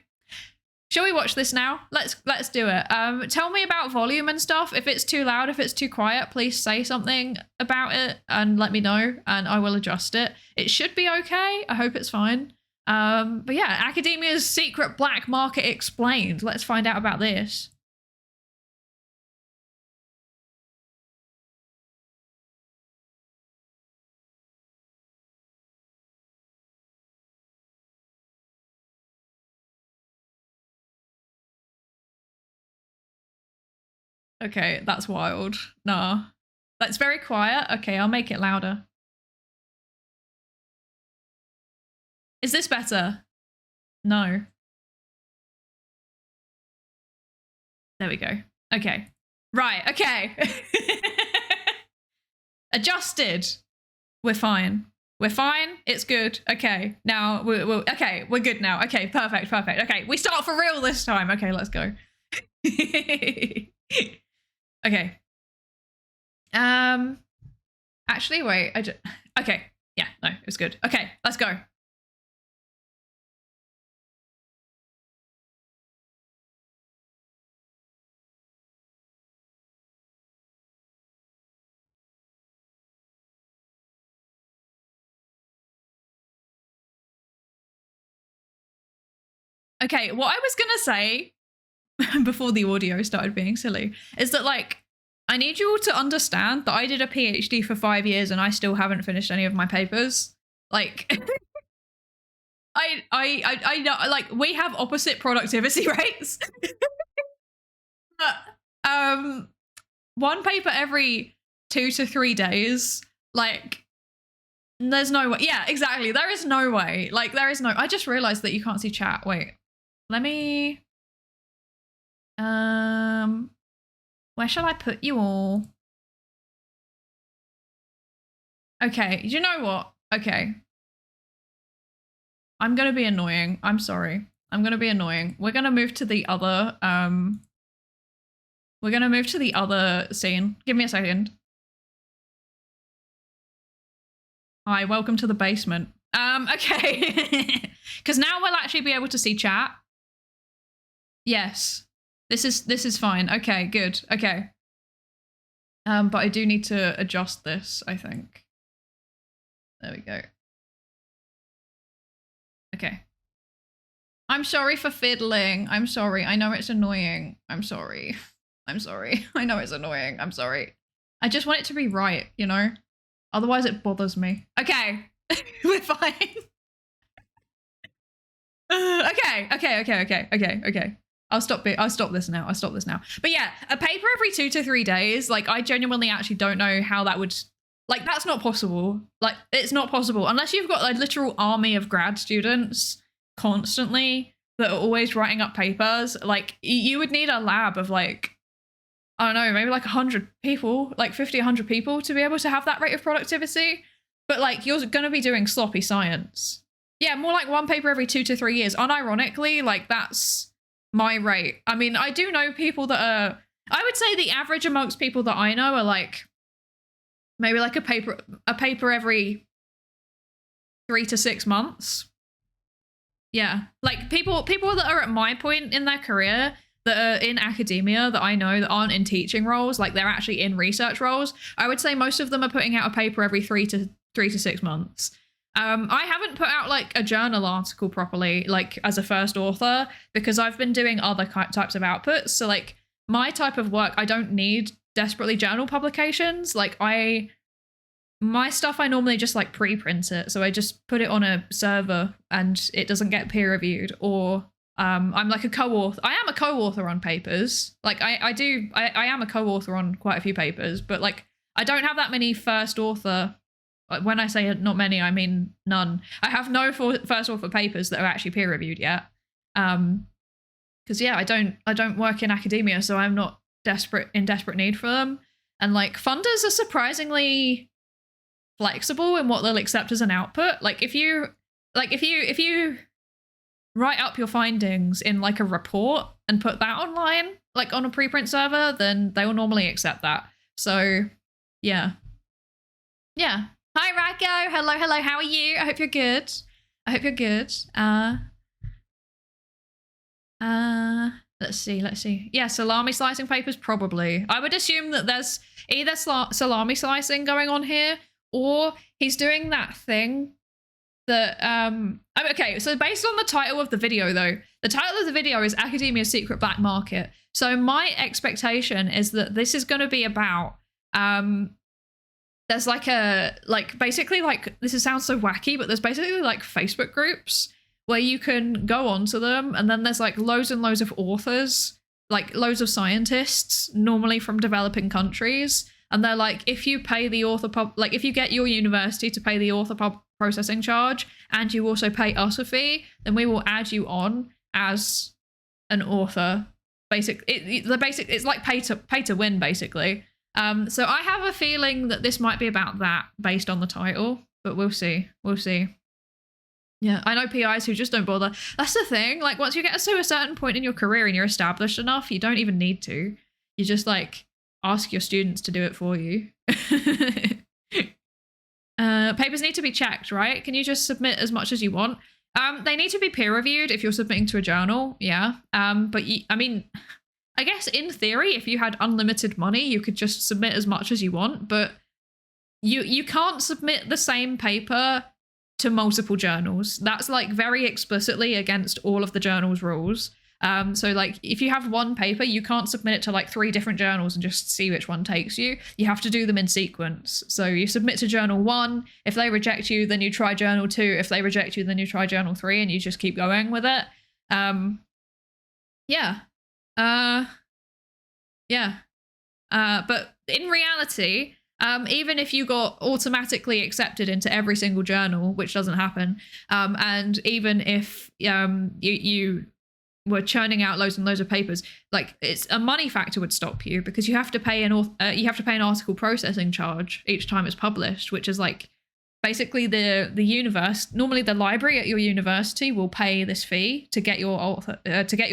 Shall we watch this now? Let's do it. Tell me about volume and stuff. If it's too loud, if it's too quiet, please say something about it and let me know and I will adjust it. It should be okay. I hope it's fine. But yeah, academia's secret black market explained. Let's find out about this. Okay, that's wild. Nah. That's very quiet. Okay, I'll make it louder. Is this better? No. There we go. Okay. Right, okay. Adjusted. We're fine. We're fine. It's good. Okay. Now, okay, we're good now. Okay, perfect. Okay, we start for real this time. Okay, let's go. Okay. Actually, wait. Okay. Yeah, no, it was good. Okay, let's go. Okay, what I was gonna say before the audio started being silly is that, like, I need you all to understand that I did a PhD for 5 years and I still haven't finished any of my papers. Like, I know, like, we have opposite productivity rates. One paper every 2 to 3 days. Like, There's no way. Yeah, exactly. There is no way. Like, there is no. I just realized that you can't see chat. Wait, let me. Where shall I put you all? Okay. You know what? Okay. I'm gonna be annoying. I'm sorry. I'm gonna be annoying. We're gonna move to the other. We're gonna move to the other scene. Give me a second. Hi, welcome to the basement. Okay. Because now we'll actually be able to see chat. Yes. This is fine. Okay, good. Okay. But I do need to adjust this, I think. There we go. Okay. I'm sorry for fiddling. I'm sorry. I know it's annoying. I'm sorry. I'm sorry. I know it's annoying. I'm sorry. I just want it to be right, you know? Otherwise it bothers me. Okay. We're fine. Okay. I'll stop this now. But yeah, a paper every 2 to 3 days, like I genuinely actually don't know how that would, like that's not possible. Like it's not possible unless you've got a literal army of grad students constantly that are always writing up papers. Like you would need a lab of like, I don't know, maybe like 100 people, like 50, 100 people to be able to have that rate of productivity. But like you're going to be doing sloppy science. Yeah, more like one paper every 2 to 3 years. Unironically, like that's my rate. I mean, I do know people that are, I would say the average amongst people that I know are like maybe like a paper every 3 to 6 months. Yeah, like people that are at my point in their career that are in academia that I know that aren't in teaching roles, like they're actually in research roles. I would say most of them are putting out a paper every 3 to 6 months. I haven't put out like a journal article properly, like as a first author, because I've been doing other types of outputs. So like my type of work, I don't need desperately journal publications. Like my stuff, I normally just like pre-print it. So I just put it on a server and it doesn't get peer reviewed, or I'm like a co-author. I am a co-author on papers. Like I am a co-author on quite a few papers, but like I don't have that many first author. When I say not many, I mean none. I have no first author papers that are actually peer reviewed yet. Because yeah, I don't work in academia, so I'm not in desperate need for them. And like funders are surprisingly flexible in what they'll accept as an output. Like if you write up your findings in like a report and put that online, like on a preprint server, then they will normally accept that. So yeah. Hi Racco, hello, how are you? I hope you're good. Let's see. Yeah, salami slicing papers, probably. I would assume that there's either salami slicing going on here, or he's doing that thing that okay, so based on the title of the video though, the title of the video is Academia's Secret Black Market. So my expectation is that this is going to be about there's like basically like, this sounds so wacky, but there's basically like Facebook groups where you can go onto them, and then there's like loads and loads of authors, like loads of scientists, normally from developing countries, and they're like, if you pay the author like if you get your university to pay the author processing charge and you also pay us a fee, then we will add you on as an author. It's like pay to win basically. So I have a feeling that this might be about that based on the title, but we'll see. Yeah, I know PIs who just don't bother. That's the thing. Like once you get to a certain point in your career and you're established enough, you don't even need to. You just like ask your students to do it for you. Papers need to be checked, right? Can you just submit as much as you want? They need to be peer reviewed if you're submitting to a journal. Yeah. But I mean, I guess in theory, if you had unlimited money, you could just submit as much as you want, but you can't submit the same paper to multiple journals. That's like very explicitly against all of the journal's rules. So like if you have one paper, you can't submit it to like 3 different journals and just see which one takes you. You have to do them in sequence. So you submit to journal 1. If they reject you, then you try journal 2. If they reject you, then you try journal 3, and you just keep going with it. Yeah. But in reality, Even if you got automatically accepted into every single journal, which doesn't happen, and even if you were churning out loads and loads of papers, like it's a money factor would stop you because you have to pay an article processing charge each time it's published, which is like basically the universe. Normally, the library at your university will pay this fee to get your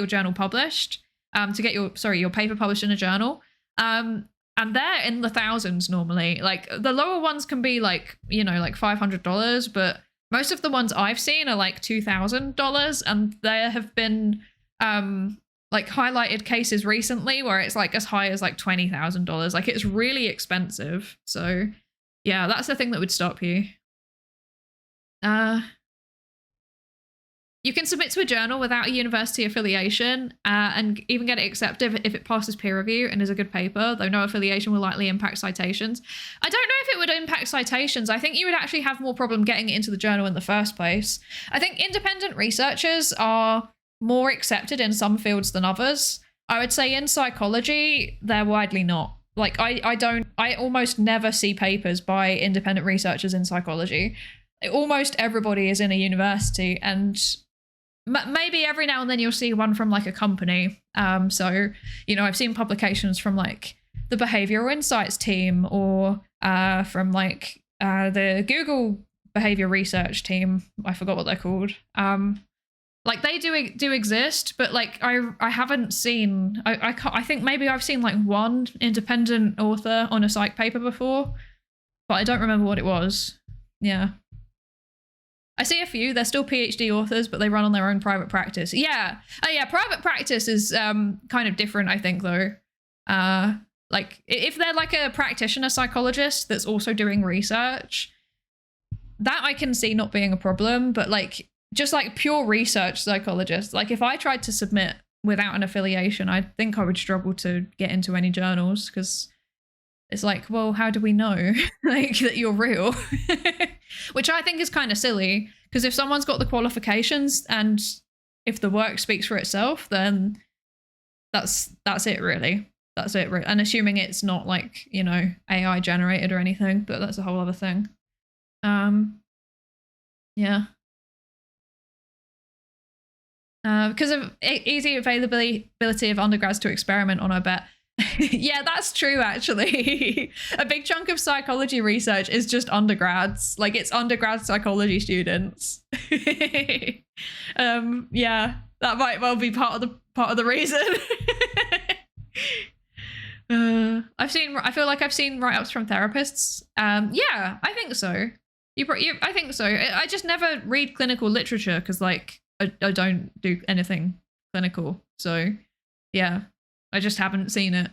journal published, to get your paper published in a journal. And they're in the thousands normally. Like the lower ones can be like, like $500, but most of the ones I've seen are like $2,000, and there have been like highlighted cases recently where it's like as high as like $20,000. Like it's really expensive. So yeah, that's the thing that would stop you. You can submit to a journal without a university affiliation and even get it accepted if it passes peer review and is a good paper, though no affiliation will likely impact citations. I don't know if it would impact citations. I think you would actually have more problem getting it into the journal in the first place. I think independent researchers are more accepted in some fields than others. I would say in psychology, they're widely not. Like I almost never see papers by independent researchers in psychology. Almost everybody is in a university, and maybe every now and then you'll see one from like a company. So, I've seen publications from like the Behavioral Insights team or from like the Google Behavior Research team. I forgot what they're called. Like they do exist, but like I haven't seen. I think maybe I've seen like one independent author on a psych paper before, but I don't remember what it was. Yeah. I see a few. They're still PhD authors, but they run on their own private practice. Yeah. Oh yeah, private practice is kind of different, I think, though. Like if they're like a practitioner psychologist that's also doing research, that I can see not being a problem. But like just like pure research psychologist, like if I tried to submit without an affiliation, I think I would struggle to get into any journals because it's like, well, how do we know like that you're real? Which I think is kind of silly, because if someone's got the qualifications and if the work speaks for itself, then that's it really. That's it. And assuming it's not like, AI generated or anything, but that's a whole other thing. Yeah. Because of easy availability of undergrads to experiment on, I bet. Yeah, that's true, actually. A big chunk of psychology research is just undergrads. Like it's undergrad psychology students. Yeah, that might well be part of the reason. I feel like I've seen write-ups from therapists. Yeah, I think so. I think so. I just never read clinical literature because like I don't do anything clinical. So yeah, I just haven't seen it.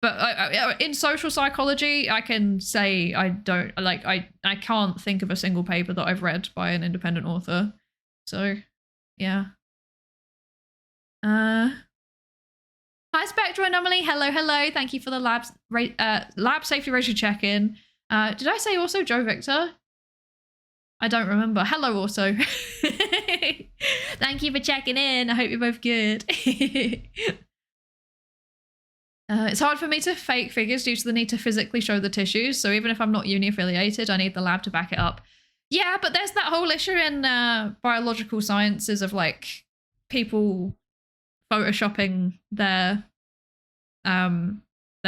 But in social psychology, I can say I don't like. I can't think of a single paper that I've read by an independent author. So yeah. Hi, Spectral Anomaly. Hello. Thank you for the lab safety ratio check-in. Did I say also Joe Victor? I don't remember. Hello, also. Thank you for checking in. I hope you're both good. It's hard for me to fake figures due to the need to physically show the tissues. So even if I'm not uni affiliated, I need the lab to back it up. Yeah, but there's that whole issue in biological sciences of like people photoshopping their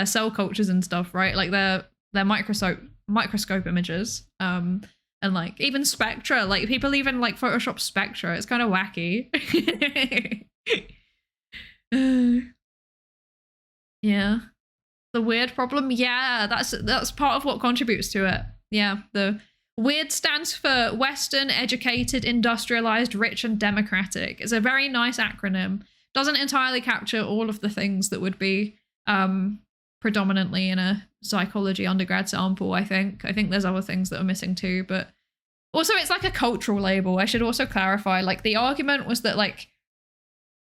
cell cultures and stuff, right? Like their microscope images. And like even spectra, like people even like Photoshop spectra. It's kind of wacky. Yeah. The weird problem. Yeah, that's part of what contributes to it. Yeah. The weird stands for Western, educated, industrialized, rich, and democratic. It's a very nice acronym. Doesn't entirely capture all of the things that would be predominantly in a psychology undergrad sample, I think. I think there's other things that are missing too, but also it's like a cultural label. I should also clarify, like the argument was that like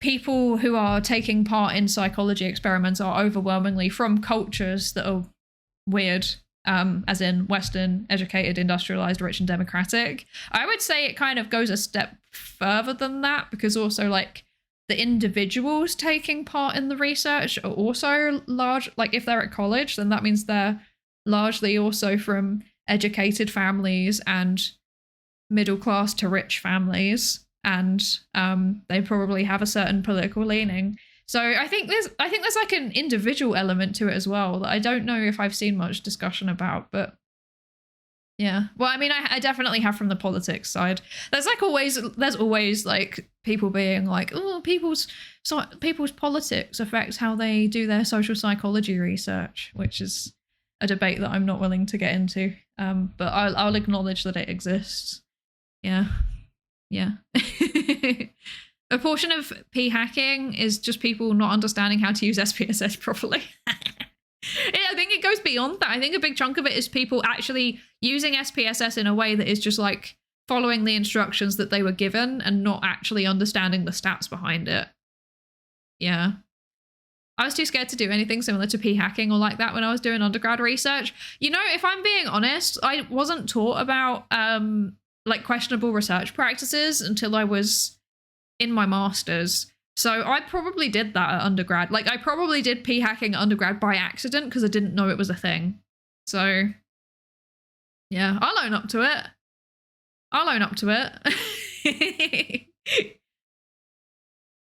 people who are taking part in psychology experiments are overwhelmingly from cultures that are weird, as in Western, educated, industrialized, rich, and democratic. I would say it kind of goes a step further than that, because also like the individuals taking part in the research are also large. Like if they're at college, then that means they're largely also from educated families and middle class to rich families, and they probably have a certain political leaning. So I think there's like an individual element to it as well that I don't know if I've seen much discussion about, but yeah. Well, I mean, I definitely have from the politics side. There's always like people being like, oh, people's politics affect how they do their social psychology research, which is a debate that I'm not willing to get into. But I'll acknowledge that it exists. Yeah. Yeah. A portion of p hacking is just people not understanding how to use SPSS properly. I think it goes beyond that. I think a big chunk of it is people actually using SPSS in a way that is just like following the instructions that they were given and not actually understanding the stats behind it. Yeah. I was too scared to do anything similar to p hacking or like that when I was doing undergrad research. You know, if I'm being honest, I wasn't taught about like questionable research practices until I was in my master's. So I probably did that at undergrad. Like I probably did p hacking at undergrad by accident because I didn't know it was a thing. So yeah, I'll own up to it. I'll own up to it.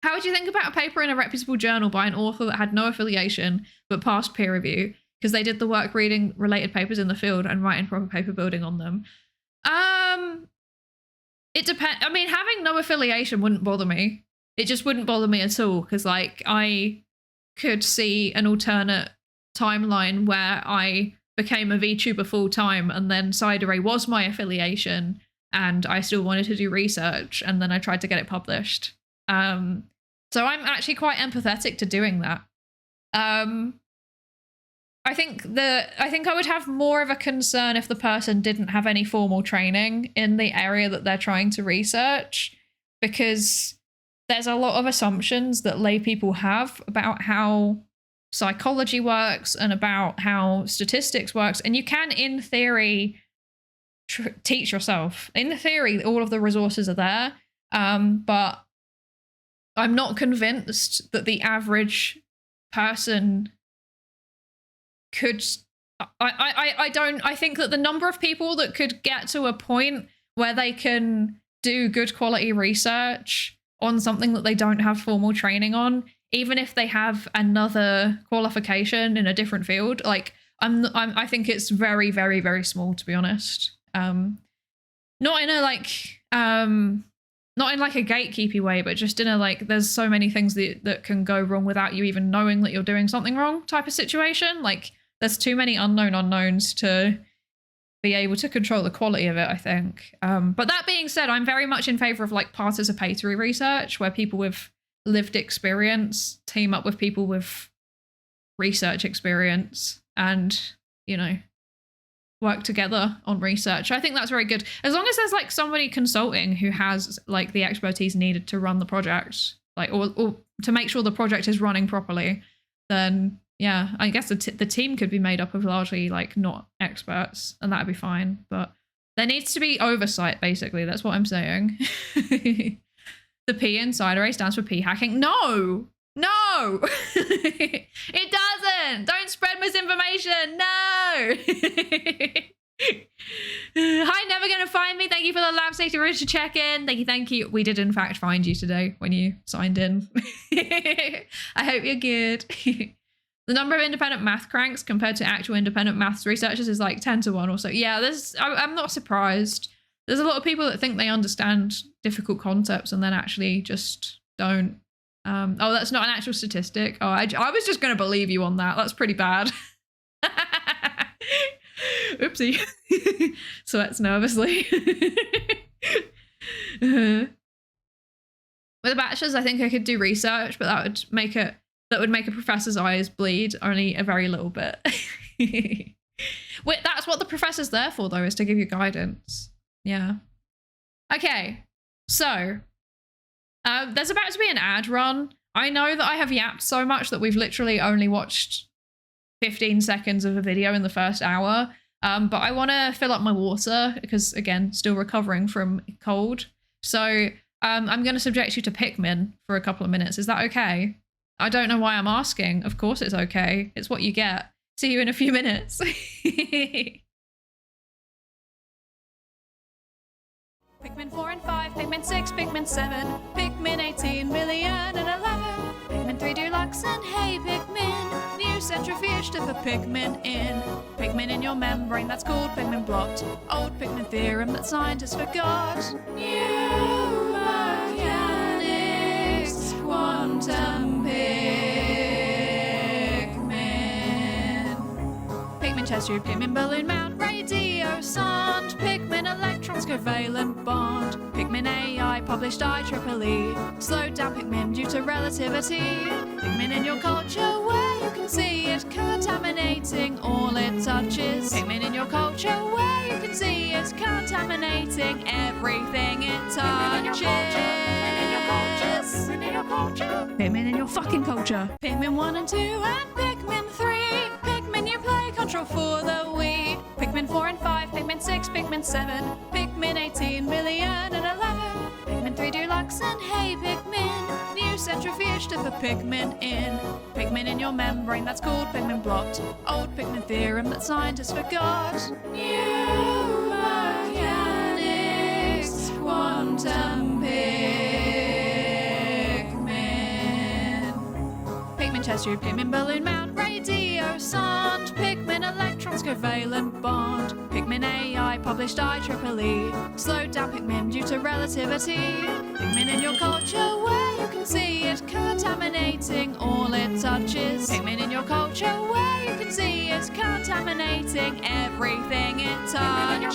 How would you think about a paper in a reputable journal by an author that had no affiliation but passed peer review because they did the work reading related papers in the field and writing proper paper building on them? It depends. I mean, having no affiliation wouldn't bother me. It just wouldn't bother me at all because like I could see an alternate timeline where I became a VTuber full time and then Psydere was my affiliation and I still wanted to do research and then I tried to get it published. So I'm actually quite empathetic to doing that. I think I would have more of a concern if the person didn't have any formal training in the area that they're trying to research, because there's a lot of assumptions that lay people have about how psychology works and about how statistics works. And you can, in theory, teach yourself. In theory, all of the resources are there. But I'm not convinced that the average person could. I think that the number of people that could get to a point where they can do good quality research on something that they don't have formal training on, even if they have another qualification in a different field, like I think it's very, very, very small, to be honest. Not in a gatekeepy way, but just in a like, there's so many things that can go wrong without you even knowing that you're doing something wrong type of situation. Like there's too many unknown unknowns to be able to control the quality of it, I think. But that being said, I'm very much in favor of like participatory research where people with lived experience team up with people with research experience and, you know, work together on research. I think that's very good. As long as there's like somebody consulting who has like the expertise needed to run the project, like or to make sure the project is running properly, then yeah, I guess the team could be made up of largely like not experts and that'd be fine. But there needs to be oversight, basically. That's what I'm saying. The P in Psydere stands for p hacking. No, it doesn't. Don't spread misinformation. No. Hi, never gonna find me. Thank you for the lab safety Richard check-in. Thank you. We did in fact find you today when you signed in. I hope you're good. The number of independent math cranks compared to actual independent maths researchers is like 10 to 1 or so. Yeah, I'm not surprised. There's a lot of people that think they understand difficult concepts and then actually just don't. Oh, that's not an actual statistic. Oh, I was just going to believe you on that. That's pretty bad. Oopsie. Sweats nervously. With a bachelor's, I think I could do research, but that would make a professor's eyes bleed only a very little bit. Wait, that's what the professor's there for, though, is to give you guidance. Yeah. Okay, so there's about to be an ad run. I know that I have yapped so much that we've literally only watched 15 seconds of a video in the first hour. But I want to fill up my water because, again, still recovering from cold. So I'm going to subject you to Pikmin for a couple of minutes. Is that okay? I don't know why I'm asking. Of course it's okay. It's what you get. See you in a few minutes. Pikmin 4 and 5, Pikmin 6, Pikmin 7, Pikmin 18 million and 11, Pikmin 3 Deluxe and hey Pikmin, new centrifuge to put Pikmin in. Pikmin in your membrane, that's called Pikmin blot. Old Pikmin theorem that scientists forgot. New mechanics, quantum Pikmin. Pikmin chest tube, Pikmin balloon mount, radio sonde, Pikmin electrons covalent bond, Pikmin AI published IEEE, slowed down Pikmin due to relativity. Pikmin in your culture where you can see it contaminating all it touches. Pikmin in your culture where you can see it contaminating everything it touches. Pikmin in your culture. Pikmin in your fucking culture. Pikmin 1 and 2 and Pikmin 3. Pikmin you play control for the Wii. Pikmin 4 and 5, Pikmin 6, Pikmin 7, Pikmin 18 million and 11, Pikmin 3 Deluxe and hey Pikmin, new centrifuge to put Pikmin in. Pikmin in your membrane, that's called Pikmin blot. Old Pikmin theorem that scientists forgot. New mechanics, quantum Pikmin. Pikmin chest tube, Pikmin balloon mount, radio sonde, Pikmin electrons covalent bond, Pikmin AI published IEEE, slowed down Pikmin due to relativity. Pikmin in your culture where you can see it contaminating all it touches. Pikmin in your culture where you can see it contaminating everything it touches.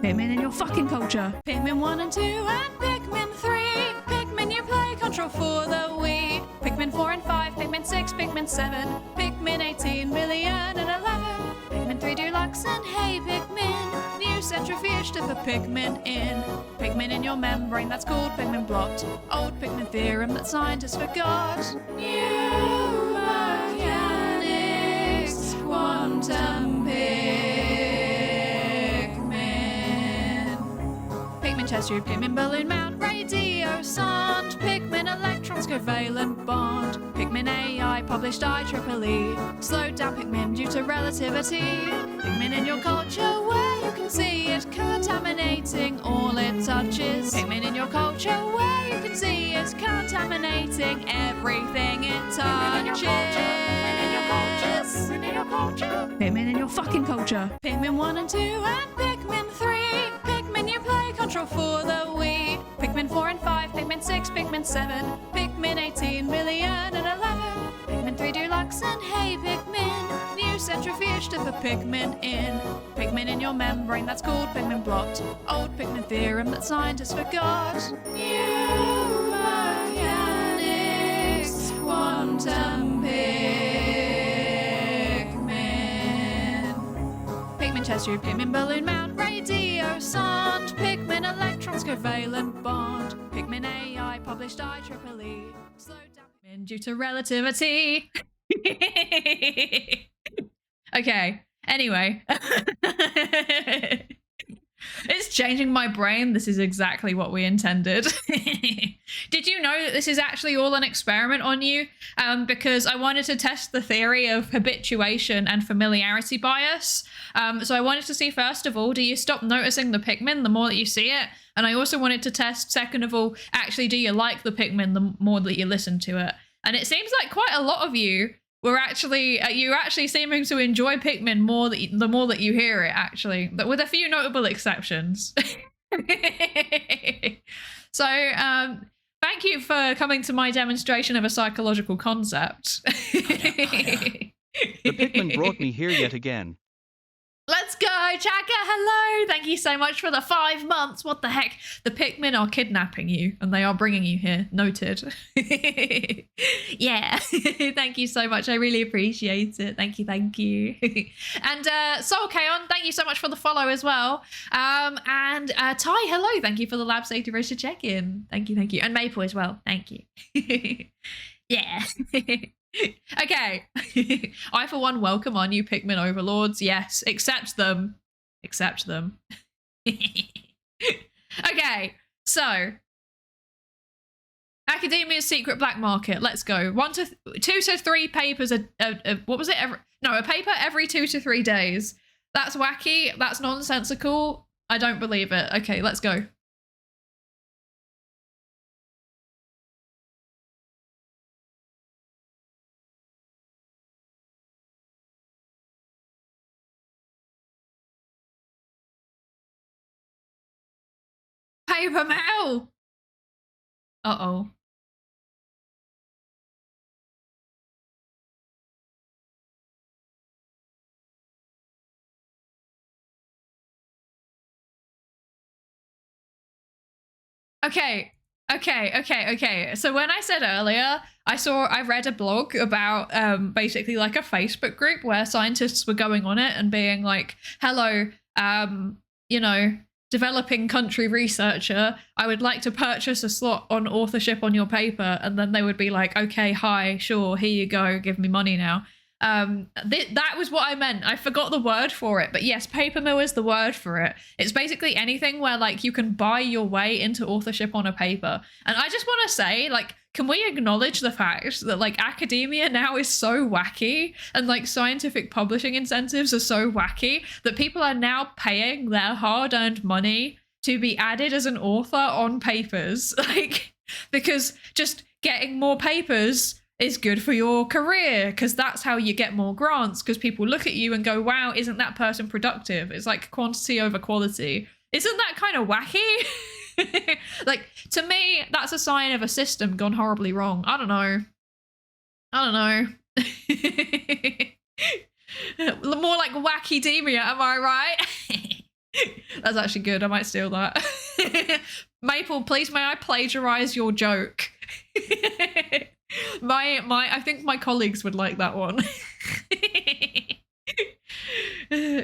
Pikmin in your fucking culture. Pikmin 1 and 2 and Pikmin 3. Pikmin you play control for the Wii. Pikmin 4 and 5, Pikmin 6, Pikmin 7, Pikmin 18 million and 11, Pikmin 3 Deluxe and hey Pikmin, new centrifuge to put Pikmin in. Pikmin in your membrane, that's called Pikmin blot. Old Pikmin theorem that scientists forgot. New mechanics, quantum Pikmin. Pikmin chest tube, Pikmin balloon mount, radio sonde, Pikmin electrons covalent bond, Pikmin AI published IEEE, slowed down Pikmin due to relativity. Pikmin in your culture where you can see it contaminating all it touches. Pikmin in your culture where you can see it contaminating everything it touches. Pikmin in your fucking culture. Pikmin 1 and 2 and Pikmin 3. Pikmin you play control for the Wii. Pikmin 4 and 5, Pikmin 6, Pikmin 7, Pikmin 18 million and 11, Pikmin 3 Deluxe and hey Pikmin, new centrifuge to put Pikmin in. Pikmin in your membrane, that's called Pikmin blot. Old Pikmin theorem that scientists forgot. New mechanics, quantum Pikmin. Pikmin chest tube, Pikmin balloon mount, radio sonde, Pikmin electrons covalent bond, Pikmin AI published IEEE, slowed down Pikmin due to relativity. Okay, anyway. It's changing my brain. This is exactly what we intended. Did you know that this is actually all an experiment on you? Because I wanted to test the theory of habituation and familiarity bias. So I wanted to see, first of all, do you stop noticing the Pikmin the more that you see it? And I also wanted to test, second of all, actually, do you like the Pikmin the more that you listen to it? And it seems like quite a lot of you were actually, you're actually seeming to enjoy Pikmin more the more that you hear it, actually, but with a few notable exceptions. So, thank you for coming to my demonstration of a psychological concept. The Pikmin brought me here yet again. Let's go, Chaka, hello! Thank you so much for the 5 months. What the heck? The Pikmin are kidnapping you and they are bringing you here. Noted. Yeah, thank you so much. I really appreciate it. Thank you, thank you. And Soul Kaon, thank you so much for the follow as well. And Ty, hello. Thank you for the Lab Safety Register check-in. Thank you, thank you. And Maple as well. Thank you. Yeah. Okay. I, for one, welcome our new Pikmin overlords. Yes, accept them. Accept them. Okay, so Academia's secret black market. Let's go. 2 to 3 papers. What was it? A paper every 2 to 3 days. That's wacky. That's nonsensical. I don't believe it. Okay, let's go. Paper mail. Uh-oh. Okay. So when I said earlier, I read a blog about basically like a Facebook group where scientists were going on it and being like, hello, you know, developing country researcher, I would like to purchase a slot on authorship on your paper. And then they would be like, okay, hi, sure, here you go, give me money now. That was what I meant. I forgot the word for it, but yes, paper mill is the word for it. It's basically anything where like you can buy your way into authorship on a paper. And I just want to say, like, can we acknowledge the fact that like academia now is so wacky and like scientific publishing incentives are so wacky that people are now paying their hard-earned money to be added as an author on papers, like, because just getting more papers is good for your career, because that's how you get more grants, because people look at you and go, wow, isn't that person productive? It's like quantity over quality. Isn't that kind of wacky? Like, to me, that's a sign of a system gone horribly wrong. I don't know. More like wacky-demia, am I right? That's actually good. I might steal that. Maple, please may I plagiarize your joke? I think my colleagues would like that one.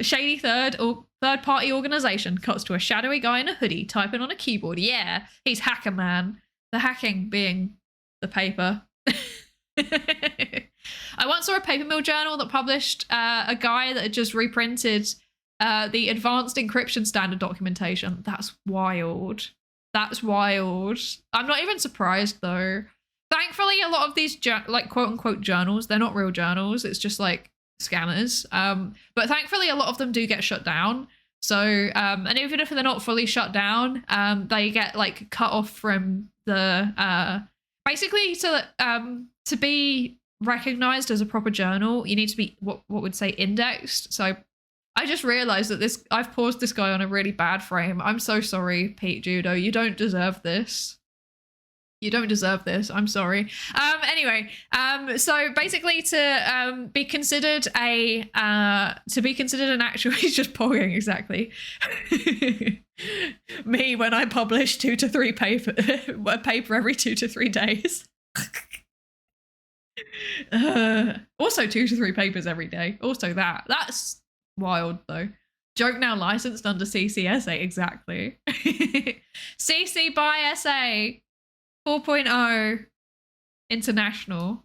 Shady third-party organization cuts to a shadowy guy in a hoodie typing on a keyboard. Yeah, he's Hacker Man. The hacking being the paper. I once saw a paper mill journal that published a guy that had just reprinted the advanced encryption standard documentation. That's wild. That's wild. I'm not even surprised though. Thankfully, a lot of these like quote unquote journals, they're not real journals. It's just like scanners. But thankfully, a lot of them do get shut down. So, and even if they're not fully shut down, they get like cut off from the basically to be recognized as a proper journal, you need to be what would say indexed. So I just realized that I've paused this guy on a really bad frame. I'm so sorry, Pete Judo. You don't deserve this. You don't deserve this. I'm sorry. Anyway, so basically to be considered an actual, he's just pogging exactly. Me when I publish 2 to 3 a paper every 2 to 3 days. Also 2 to 3 papers every day. Also that's wild though. Joke now licensed under CCSA, exactly. CC by SA 4.0 international.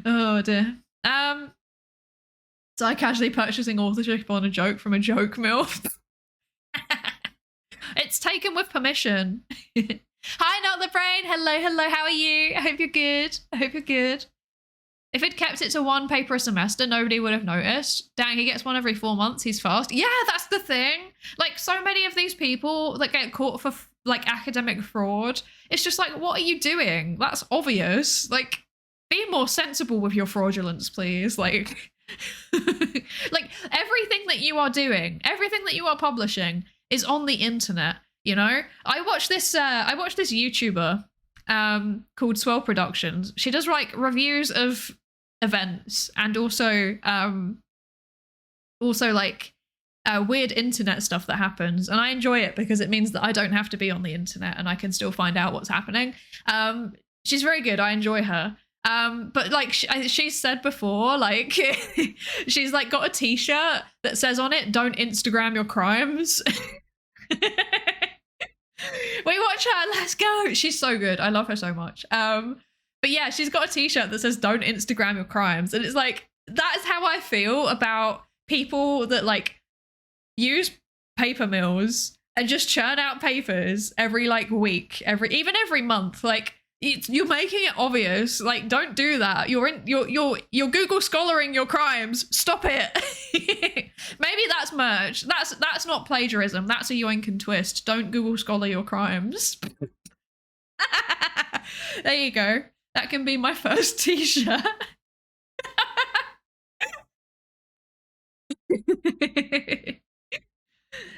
Oh dear. So I casually purchasing authorship on a joke from a joke mill. It's taken with permission. Hi, not the brain. Hello, how are you? I hope you're good. If it kept it to 1 paper a semester, nobody would have noticed. Dang, he gets 1 every 4 months. He's fast. Yeah, that's the thing. Like, so many of these people that get caught for like academic fraud, it's just like, what are you doing? That's obvious. Like, be more sensible with your fraudulence, please. Like, like everything that you are doing, everything that you are publishing is on the internet. You know, I watched this YouTuber called Swell Productions. She does like reviews of events and also like weird internet stuff that happens, and I enjoy it because it means that I don't have to be on the internet and I can still find out what's happening. She's very good. I enjoy her. But like she's said before, like she's like got a t-shirt that says on it, "Don't Instagram your crimes." We watch her, let's go. She's so good. I love her so much. But yeah, she's got a t-shirt that says "Don't Instagram your crimes," and it's like, that is how I feel about people that like use paper mills and just churn out papers every like week, even every month. Like you're making it obvious. Like don't do that. You're Google scholaring your crimes. Stop it. Maybe that's merch. That's not plagiarism. That's a yoink and twist. Don't Google scholar your crimes. There you go. That can be my first t-shirt.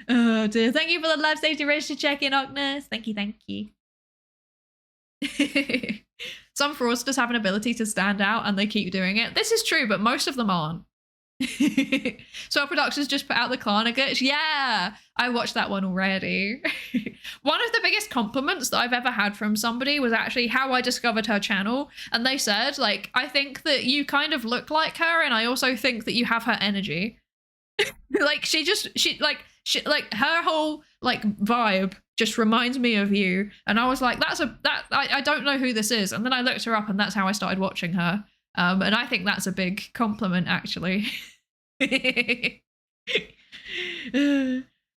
Oh dear. Thank you for the live safety register check-in, Ognes. Thank you. Some fraudsters have an ability to stand out and they keep doing it. This is true, but most of them aren't. So Productions just put out the Klarna glitch. Yeah, I watched that one already. One of the biggest compliments that I've ever had from somebody was actually how I discovered her channel. And they said, like, I think that you kind of look like her, and I also think that you have her energy. Like her whole like vibe just reminds me of you. And I was like, I don't know who this is. And then I looked her up, and that's how I started watching her. And I think that's a big compliment, actually.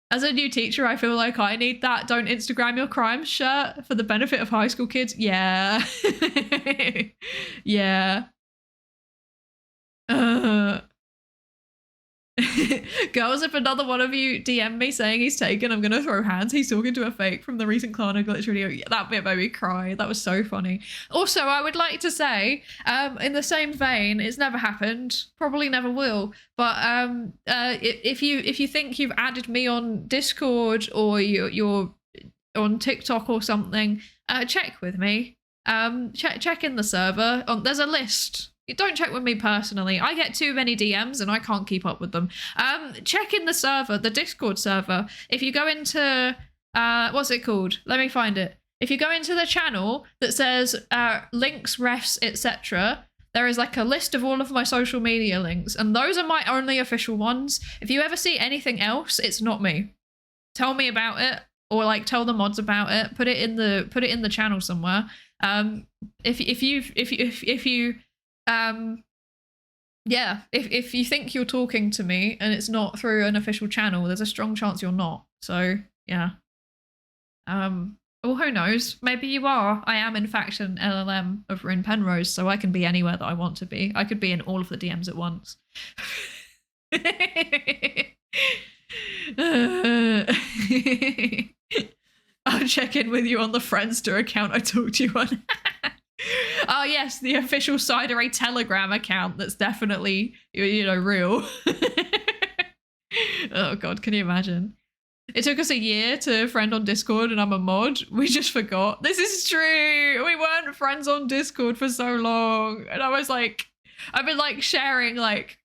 As a new teacher, I feel like I need that "Don't Instagram your crimes" shirt for the benefit of high school kids. Yeah. Yeah. Girls, if another one of you DM me saying he's taken, I'm gonna throw hands. He's talking to a fake from the recent Klarna glitch video. Yeah, that bit made me cry. That was so funny. Also, I would like to say, in the same vein, it's never happened, probably never will. But if you think you've added me on Discord or you're on TikTok or something, check with me. Check in the server. There's a list. Don't check with me personally. I get too many DMs and I can't keep up with them. Check in the server, the Discord server. If you go into, what's it called? Let me find it. If you go into the channel that says links, refs, etc., there is like a list of all of my social media links, and those are my only official ones. If you ever see anything else, it's not me. Tell me about it, or like tell the mods about it. Put it in the channel somewhere. If you think you're talking to me and it's not through an official channel, there's a strong chance you're not. So yeah. Well, who knows? Maybe you are. I am in fact an LLM of Rune Penrose, so I can be anywhere that I want to be. I could be in all of the DMs at once. I'll check in with you on the Friendster account I talked to you on. Oh yes, the official Psydere Telegram account that's definitely, real. Oh god, can you imagine? It took us a year to friend on Discord and I'm a mod. We just forgot. This is true. We weren't friends on Discord for so long. And I was like, I've been like sharing like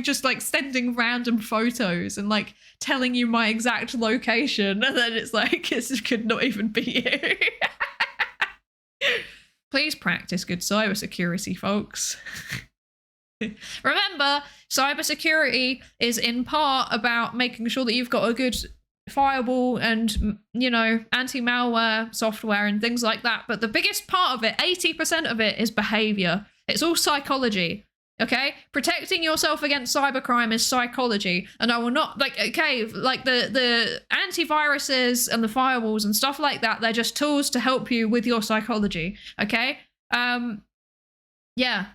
just like sending random photos and like telling you my exact location. And then it's like, this could not even be you. Please practice good cybersecurity, folks. Remember, cybersecurity is in part about making sure that you've got a good firewall and, anti-malware software and things like that. But the biggest part of it, 80% of it, is behavior. It's all psychology. Okay, protecting yourself against cybercrime is psychology, and I will not the antiviruses and the firewalls and stuff like that. They're just tools to help you with your psychology. Okay, yeah.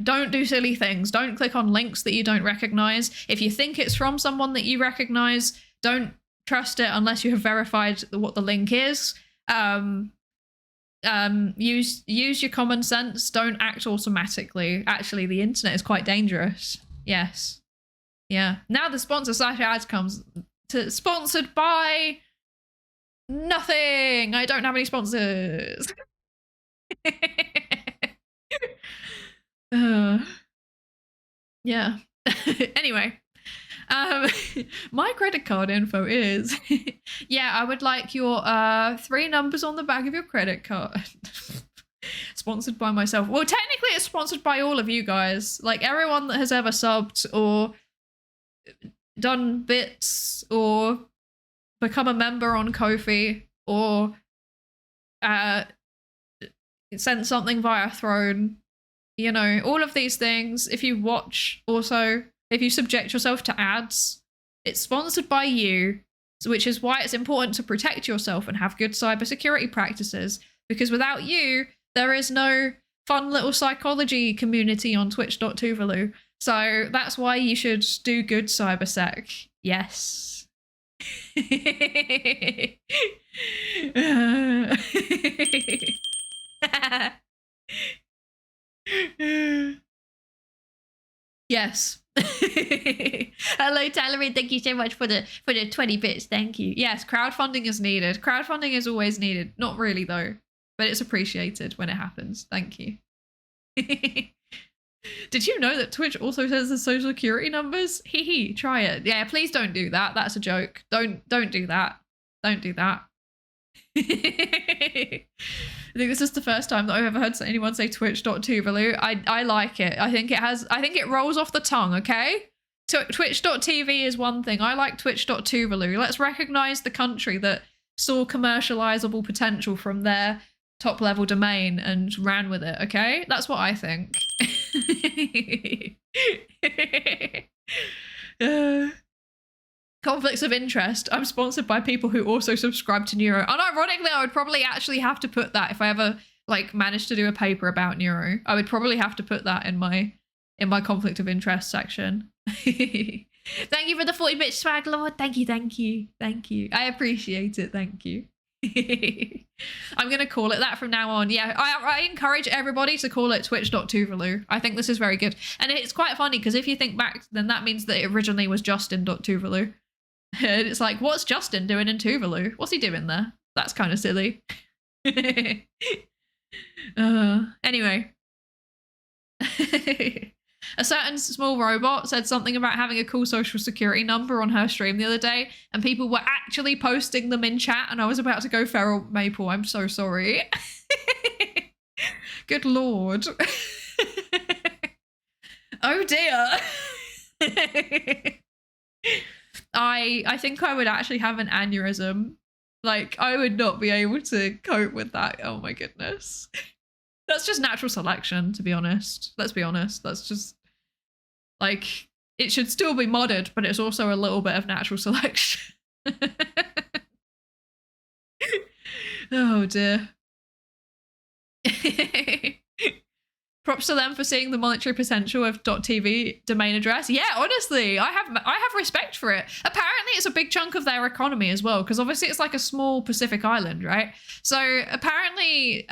Don't do silly things. Don't click on links that you don't recognize. If you think it's from someone that you recognize, don't trust it unless you have verified what the link is. Use your common sense. Don't act automatically. Actually, the internet is quite dangerous. Yes. Yeah. Now the sponsor slash ads comes to sponsored by nothing. I don't have any sponsors. Yeah. Anyway. My credit card info is yeah, I would like your 3 numbers on the back of your credit card. Sponsored by myself. Well, technically it's sponsored by all of you guys, like everyone that has ever subbed or done bits or become a member on Ko-fi or sent something via Throne, all of these things. If you watch, also if you subject yourself to ads, It's sponsored by you, which is why it's important to protect yourself and have good cybersecurity practices. Because without you, there is no fun little psychology community on twitch.tuvalu. So that's why you should do good cybersec. Yes. Yes. Hello, Tyler. Thank you so much for the 20 bits. Thank you. Yes, crowdfunding is needed. Crowdfunding is always needed. Not really though, but it's appreciated when it happens. Thank you. Did you know that Twitch also says the social security numbers? Hee, try it. Yeah, please don't do that. That's a joke. Don't do that. Don't do that. I think this is the first time that I've ever heard anyone say twitch.tuvalu. I like it. I think it rolls off the tongue, okay? Twitch.tv is one thing. I like twitch.tuvalu. Let's recognize the country that saw commercializable potential from their top level domain and ran with it, okay? That's what I think. Conflicts of interest. I'm sponsored by people who also subscribe to Neuro. And ironically, I would probably actually have to put that if I ever like managed to do a paper about Neuro. I would probably have to put that in my conflict of interest section. Thank you for the 40 bit swag, Lord. Thank you. I appreciate it. Thank you. I'm going to call it that from now on. Yeah, I encourage everybody to call it twitch.tuvalu. I think this is very good. And it's quite funny because if you think back, then that means that it originally was justin.tuvalu. And it's like, what's Justin doing in Tuvalu? What's he doing there? That's kind of silly. Anyway. A certain small robot said something about having a cool social security number on her stream the other day, and people were actually posting them in chat, and I was about to go feral maple. I'm so sorry. Good Lord. Oh dear. I think I would actually have an aneurysm. Like, I would not be able to cope with that. Oh my goodness. That's just natural selection, to be honest. Let's be honest. That's just, like, it should still be modded, but it's also a little bit of natural selection. Oh dear. Props to them for seeing the monetary potential of .tv domain address. Yeah, honestly, I have respect for it. Apparently, it's a big chunk of their economy as well, because obviously it's like a small Pacific island, right? So apparently,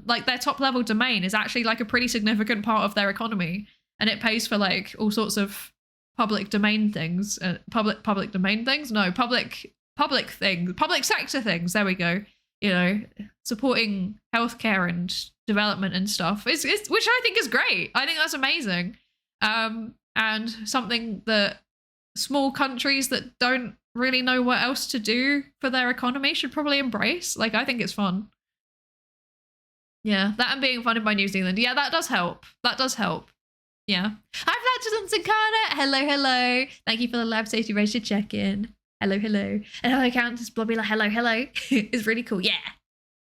like their top level domain is actually like a pretty significant part of their economy, and it pays for like all sorts of public domain things. Public domain things? No, public things, public sector things. There we go. You know, supporting healthcare and development and stuff, which I think is great. I think that's amazing. And something that small countries that don't really know what else to do for their economy should probably embrace. Like, I think it's fun. Yeah, that and being funded by New Zealand. Yeah, that does help. That does help. Yeah. Hi, Flatches and Sakana. Hello. Thank you for the lab safety register check-in. Hello. And hello, Countess Blobby. Hello. It's really cool. Yeah.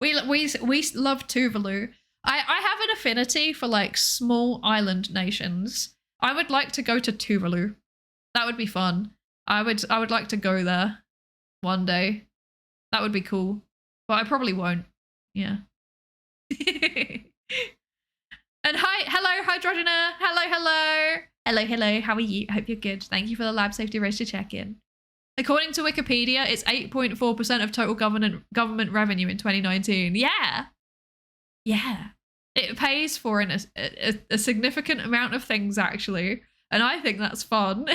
We love Tuvalu. I have an affinity for like small island nations. I would like to go to Tuvalu. That would be fun. I would like to go there one day. That would be cool. But I probably won't. Yeah. And hello, Hydrogena. Hello. How are you? I hope you're good. Thank you for the lab safety register check-in. According to Wikipedia, it's 8.4% of total government revenue in 2019. Yeah. It pays for a significant amount of things, actually. And I think that's fun.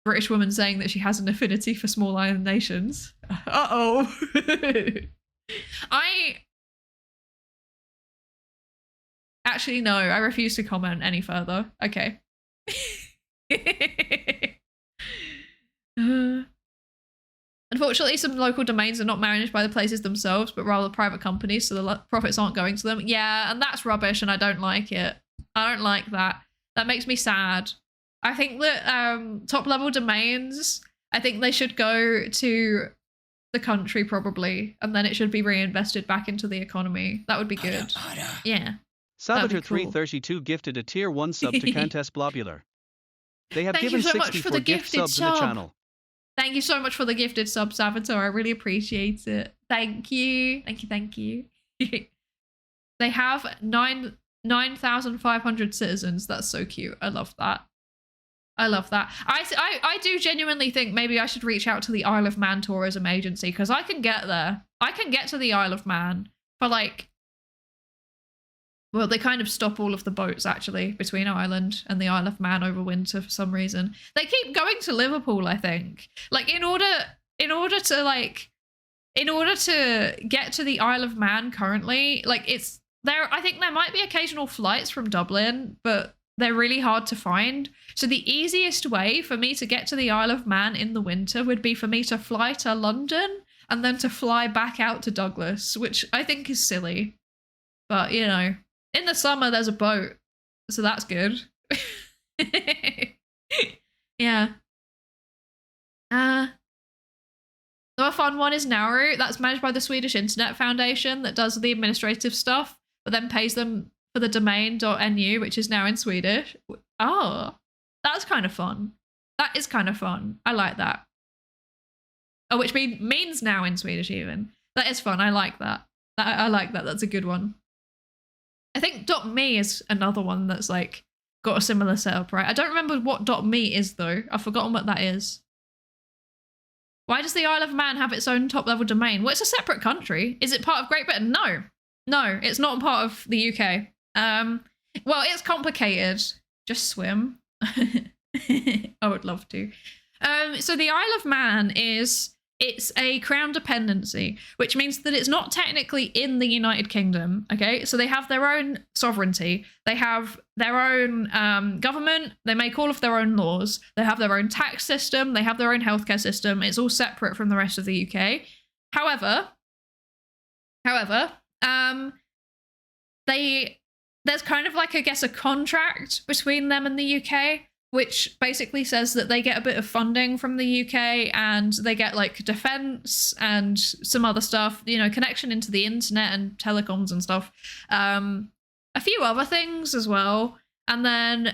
British woman saying that she has an affinity for small island nations. Uh-oh. Actually, no, I refuse to comment any further. Okay. Unfortunately, some local domains are not managed by the places themselves, but rather private companies, so the profits aren't going to them. Yeah, and that's rubbish, and I don't like it. I don't like that. That makes me sad. I think that top-level domains, I think they should go to the country, probably, and then it should be reinvested back into the economy. That would be good. Yeah. Saboteur 332 gifted a tier 1 sub to Countess Blobular. They have Thank given you so 60 much for the gift gifted subs in the sub. channel. Thank you so much for the gifted sub, Saboteur. I really appreciate it. Thank you. Thank you, thank you. They have 9,500 citizens. That's so cute. I love that. I love that. I do genuinely think maybe I should reach out to the Isle of Man Tourism Agency, because I can get there. I can get to the Isle of Man for like... Well, they kind of stop all of the boats, actually, between Ireland and the Isle of Man over winter for some reason. They keep going to Liverpool, I think. Like, in order to get to the Isle of Man currently, like, it's there. I think there might be occasional flights from Dublin, but they're really hard to find. So the easiest way for me to get to the Isle of Man in the winter would be for me to fly to London and then to fly back out to Douglas, which I think is silly. But, you know, in the summer there's a boat, so that's good. Yeah. The other fun one is Nauru. That's managed by the Swedish Internet Foundation that does the administrative stuff, but then pays them for the domain.nu, which is now in Swedish. Oh, that's kind of fun. That is kind of fun. I like that. Oh, which means now in Swedish even. That is fun. I like that. I like that. That's a good one. I think .me is another one that's like got a similar setup, right? I don't remember what .me is though. I've forgotten what that is. Why does the Isle of Man have its own top-level domain? Well, it's a separate country. Is it part of Great Britain? No. No, it's not part of the UK. Well, it's complicated. Just swim. I would love to. So the Isle of Man it's a crown dependency, which means that it's not technically in the United Kingdom, okay? So they have their own sovereignty. They have their own government. They make all of their own laws. They have their own tax system. They have their own healthcare system. It's all separate from the rest of the UK. However, there's kind of like, I guess, a contract between them and the UK, which basically says that they get a bit of funding from the UK and they get like defense and some other stuff, you know, connection into the internet and telecoms and stuff. A few other things as well. And then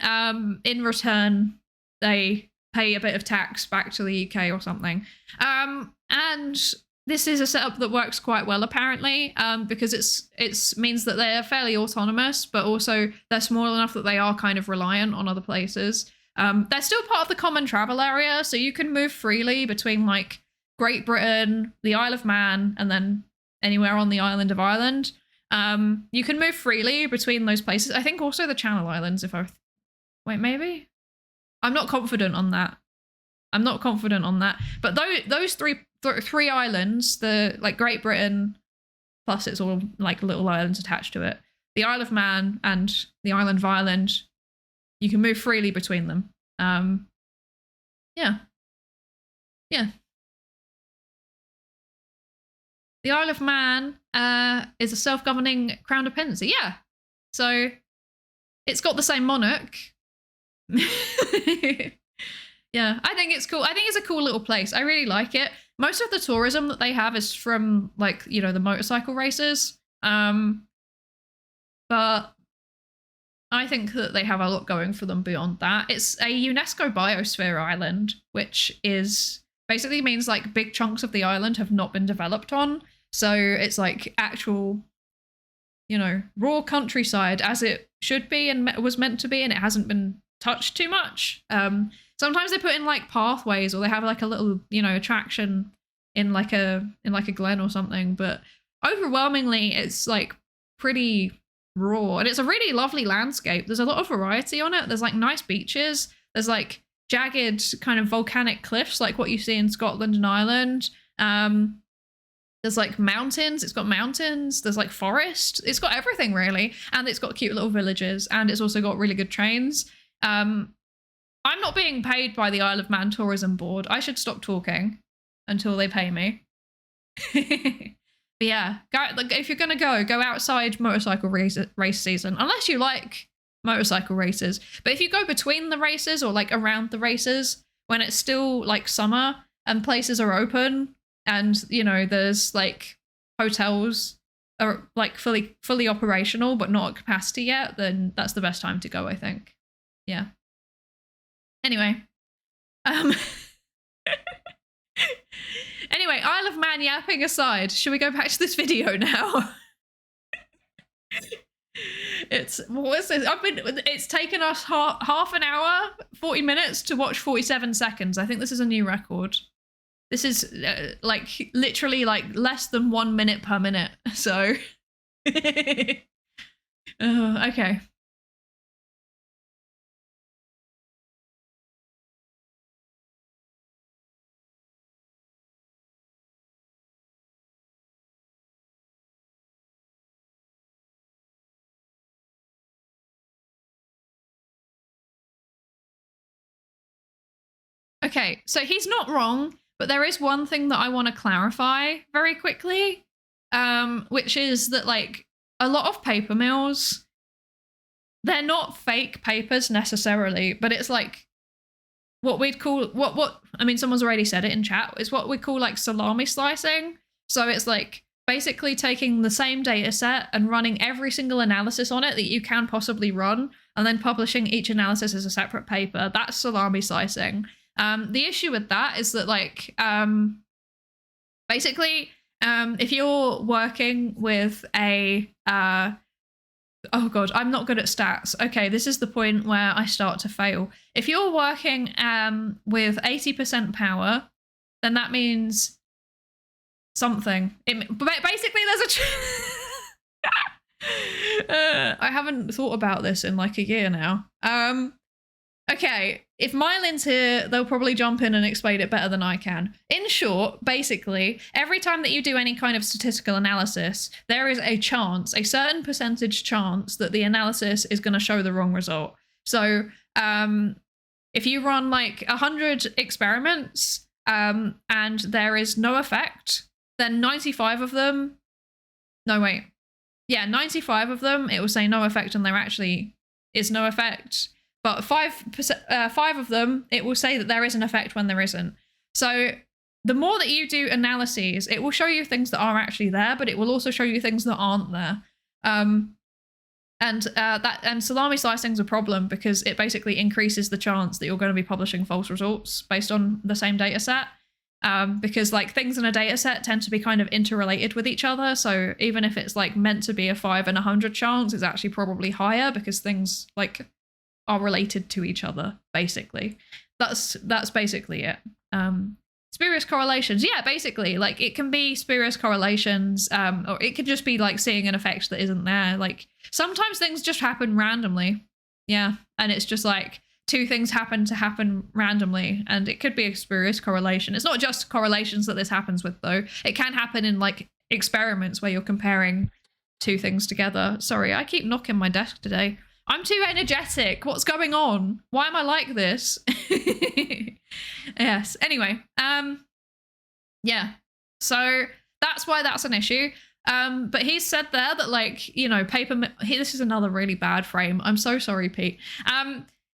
in return, they pay a bit of tax back to the UK or something. And this is a setup that works quite well, apparently, because it means that they're fairly autonomous, but also they're small enough that they are kind of reliant on other places. They're still part of the common travel area, so you can move freely between like Great Britain, the Isle of Man, and then anywhere on the island of Ireland. You can move freely between those places. I think also the Channel Islands, wait, maybe? I'm not confident on that. But those three islands, the like Great Britain, plus it's all like little islands attached to it, the Isle of Man and the island of Ireland, you can move freely between them. Yeah. The Isle of Man is a self-governing crown dependency. Yeah. So it's got the same monarch. Yeah, I think it's cool. I think it's a cool little place. I really like it. Most of the tourism that they have is from like, you know, the motorcycle races. But I think that they have a lot going for them beyond that. It's a UNESCO biosphere island, which is basically means like big chunks of the island have not been developed on. So it's like actual, you know, raw countryside as it should be and was meant to be, and it hasn't been touched too much. Sometimes they put in like pathways, or they have like a little, you know, attraction in like a glen or something, but overwhelmingly it's like pretty raw, and it's a really lovely landscape. There's a lot of variety on it. There's like nice beaches. There's like jagged kind of volcanic cliffs like what you see in Scotland and Ireland. There's like mountains. It's got mountains. There's like forest. It's got everything really, and it's got cute little villages, and it's also got really good trains. I'm not being paid by the Isle of Man Tourism Board. I should stop talking until they pay me. But yeah, if you're going to go outside motorcycle race season, unless you like motorcycle races. But if you go between the races or like around the races, when it's still like summer and places are open and, you know, there's like hotels are like fully operational but not at capacity yet, then that's the best time to go, I think. Yeah. Anyway. Um, anyway, Isle of Man yapping aside, should we go back to this video now? It's taken us half an hour, 40 minutes to watch 47 seconds. I think this is a new record. This is like literally like less than 1 minute per minute. So, okay. Okay, so he's not wrong, but there is one thing that I want to clarify very quickly, which is that like a lot of paper mills, they're not fake papers necessarily, but it's like what we'd call what I mean, someone's already said it in chat, is what we call like salami slicing. So it's like basically taking the same data set and running every single analysis on it that you can possibly run, and then publishing each analysis as a separate paper. That's salami slicing. The issue with that is that like basically if you're working with a oh god, I'm not good at stats. Okay, this is the point where I start to fail. If you're working with 80% power, then that means something. Basically there's a I haven't thought about this in like a year now. Okay, if Mylin's here, they'll probably jump in and explain it better than I can. In short, basically, every time that you do any kind of statistical analysis, there is a chance, a certain percentage chance that the analysis is going to show the wrong result. So if you run like 100 experiments and there is no effect, then 95 of them, no wait, yeah, 95 of them, it will say no effect and there actually is no effect. But 5 of them, it will say that there is an effect when there isn't. So the more that you do analyses, it will show you things that are actually there, but it will also show you things that aren't there. And salami slicing is a problem because it basically increases the chance that you're going to be publishing false results based on the same data set. Because like things in a data set tend to be kind of interrelated with each other. So even if it's like meant to be a 5 in 100 chance, it's actually probably higher because things like are related to each other, basically. That's basically it. Spurious correlations, yeah, basically, like it can be spurious correlations, or it could just be like seeing an effect that isn't there. Like sometimes things just happen randomly, yeah, and it's just like two things happen randomly, and it could be a spurious correlation. It's not just correlations that this happens with, though. It can happen in like experiments where you're comparing two things together. Sorry, I keep knocking my desk today. I'm too energetic. What's going on? Why am I like this? Yes. Anyway, yeah. So that's why that's an issue. But he said there that like, you know, this is another really bad frame. I'm so sorry, Pete.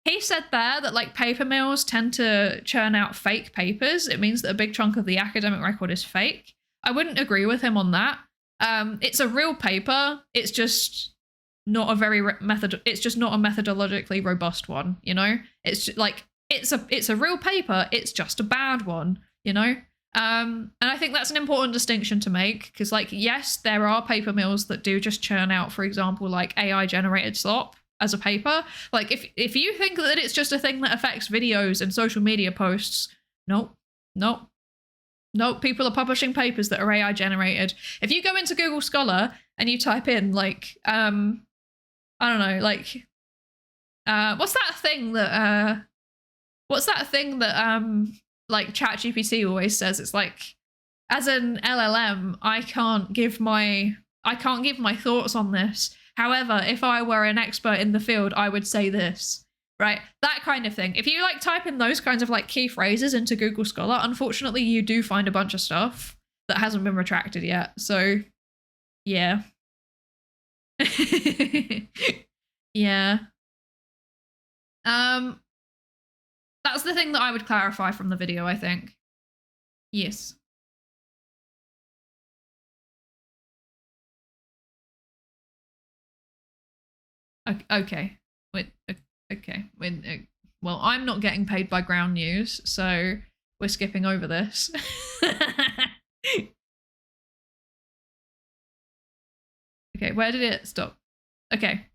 He said there that like paper mills tend to churn out fake papers. It means that a big chunk of the academic record is fake. I wouldn't agree with him on that. It's a real paper. It's just not a very it's just not a methodologically robust one, you know? It's just, like it's a real paper, it's just a bad one, you know? And I think that's an important distinction to make because like yes, there are paper mills that do just churn out, for example, like AI generated slop as a paper. Like if you think that it's just a thing that affects videos and social media posts, nope, people are publishing papers that are AI generated. If you go into Google Scholar and you type in like I don't know, like what's that thing that like ChatGPT always says? It's like, as an LLM, I can't give my thoughts on this. However, if I were an expert in the field, I would say this, right? That kind of thing. If you like type in those kinds of like key phrases into Google Scholar, unfortunately you do find a bunch of stuff that hasn't been retracted yet. So yeah. Yeah. That's the thing that I would clarify from the video, I think. Yes. Okay. Wait. Okay. Wait. Well, I'm not getting paid by Ground News, so we're skipping over this. Okay, where did it stop? Okay.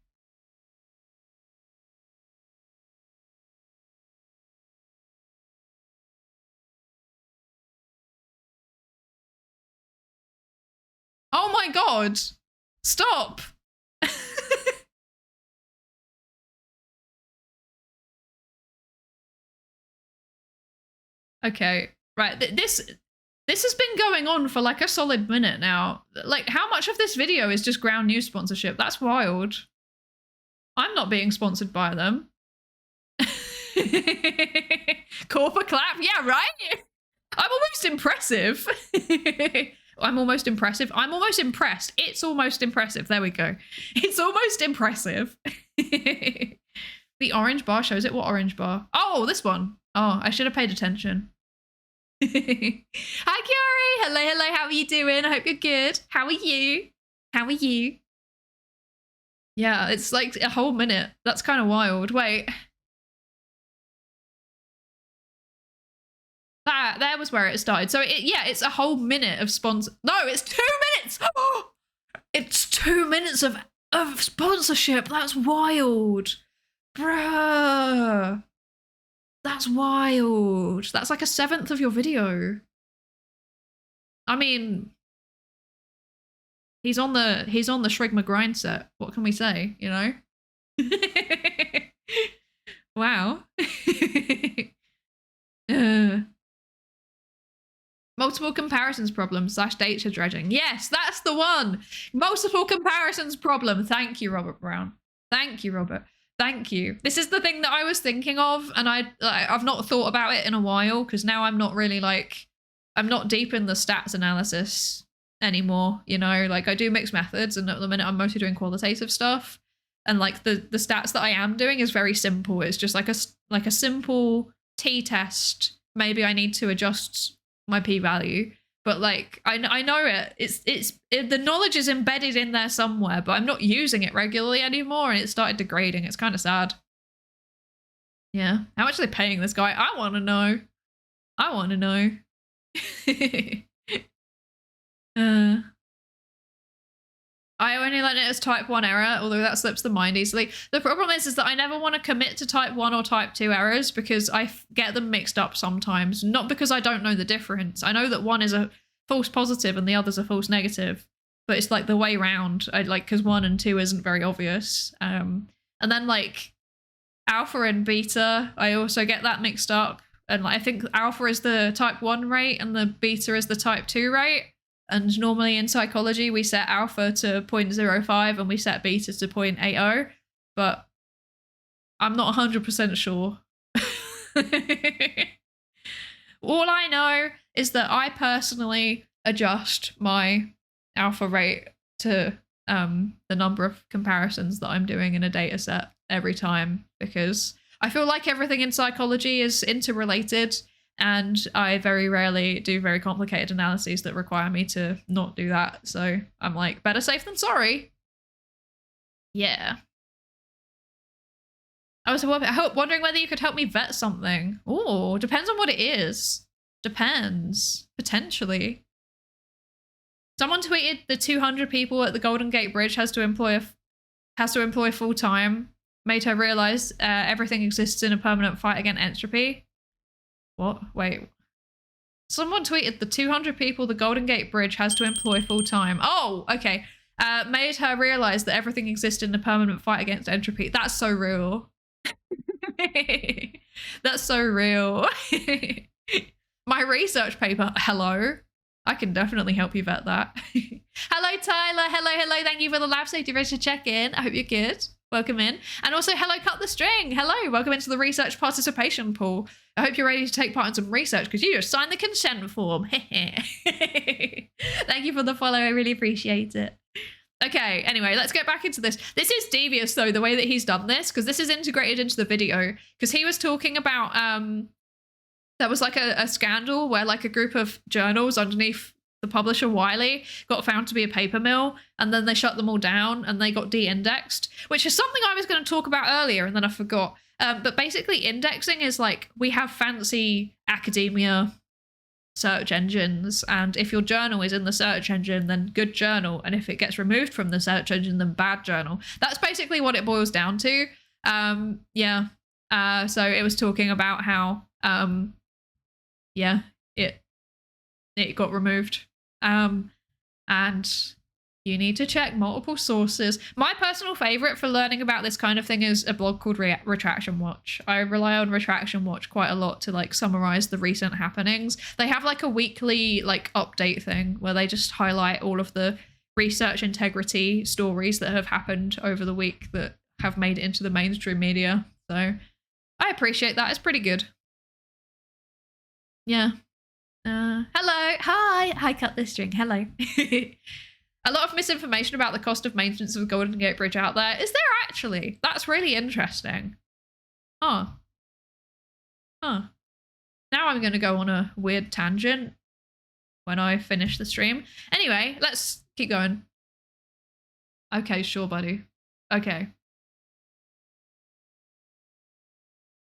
Oh my god! Stop! Okay, right. This has been going on for like a solid minute now. Like, how much of this video is just Ground News sponsorship? That's wild. I'm not being sponsored by them. Corporate clap? Yeah, right? I'm almost impressive. I'm almost impressive. I'm almost impressed. It's almost impressive. There we go. It's almost impressive. The orange bar shows it. What orange bar? Oh, this one. Oh, I should have paid attention. Hi, Kiari. Hello, hello. How are you doing? I hope you're good. How are you? How are you? Yeah, it's like a whole minute. That's kind of wild. Wait. There was where it started. So yeah, it's a whole minute of sponsor. No, it's 2 minutes. Oh, it's 2 minutes of sponsorship. That's wild, bruh. That's wild. That's like 1/7 of your video. I mean, he's on the Shrigma grind set. What can we say? You know. Wow. Multiple comparisons problem / data dredging. Yes, that's the one. Multiple comparisons problem. Thank you, Robert Brown. Thank you, Robert. Thank you. This is the thing that I was thinking of, and I've not thought about it in a while because now I'm not really like, I'm not deep in the stats analysis anymore. You know, like I do mixed methods, and at the minute I'm mostly doing qualitative stuff. And like the stats that I am doing is very simple. It's just like a simple t-test. Maybe I need to adjust my p-value, but like I know it. It's the knowledge is embedded in there somewhere, but I'm not using it regularly anymore, and it started degrading. It's kind of sad. Yeah, how much are they paying this guy? I want to know. I want to know. I only learned it as type 1 error, although that slips the mind easily. The problem is that I never want to commit to type 1 or type 2 errors because I get them mixed up sometimes. Not because I don't know the difference. I know that one is a false positive and the other's a false negative, but it's like the way round. I like because 1 and 2 isn't very obvious. And then like alpha and beta, I also get that mixed up. And like, I think alpha is the type 1 rate and the beta is the type 2 rate. And normally in psychology, we set alpha to 0.05 and we set beta to 0.80, but I'm not 100% sure. All I know is that I personally adjust my alpha rate to the number of comparisons that I'm doing in a data set every time, because I feel like everything in psychology is interrelated. And I very rarely do very complicated analyses that require me to not do that. So I'm like, better safe than sorry. Yeah. I was wondering whether you could help me vet something. Oh, depends on what it is. Depends. Potentially. Someone tweeted the 200 people at the Golden Gate Bridge has to employ full time. Made her realize everything exists in a permanent fight against entropy. What? Wait. Someone tweeted the 200 people the Golden Gate Bridge has to employ full time. Oh, okay. Made her realize that everything exists in a permanent fight against entropy. That's so real. That's so real. My research paper. Hello. I can definitely help you vet that. Hello, Tyler. Hello, hello. Thank you for the lab safety ready to check in. I hope you're good. Welcome in. And also, hello, Cut the String. Hello, welcome into the research participation pool. I hope you're ready to take part in some research because you just signed the consent form. Thank you for the follow. I really appreciate it. Okay, anyway, let's get back into this. This is devious, though, the way that he's done this, because this is integrated into the video. Because he was talking about, there was like a scandal where like a group of journals underneath the publisher Wiley got found to be a paper mill, and then they shut them all down and they got de-indexed, which is something I was going to talk about earlier and then I forgot. But basically indexing is like, we have fancy academia search engines, and if your journal is in the search engine, then good journal, and if it gets removed from the search engine, then bad journal. That's basically what it boils down to. So it was talking about how it got removed, and you need to check multiple sources. My personal favorite for learning about this kind of thing is a blog called Retraction Watch. I rely on Retraction Watch quite a lot to like summarize the recent happenings. They have like a weekly like update thing where they just highlight all of the research integrity stories that have happened over the week that have made it into the mainstream media. So I appreciate that. It's pretty good. Yeah. Hello. Hi, cut this string. Hello. A lot of misinformation about the cost of maintenance of the Golden Gate Bridge out there. Is there actually? That's really interesting. Now I'm going to go on a weird tangent when I finish the stream. Anyway, let's keep going. Okay, sure, buddy. Okay.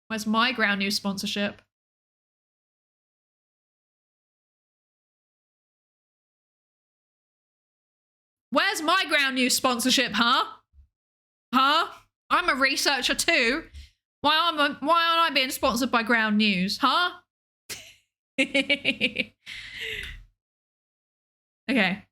Where's my Ground News sponsorship? Where's my Ground News sponsorship, huh? I'm a researcher too. Why aren't I being sponsored by Ground News, huh? Okay.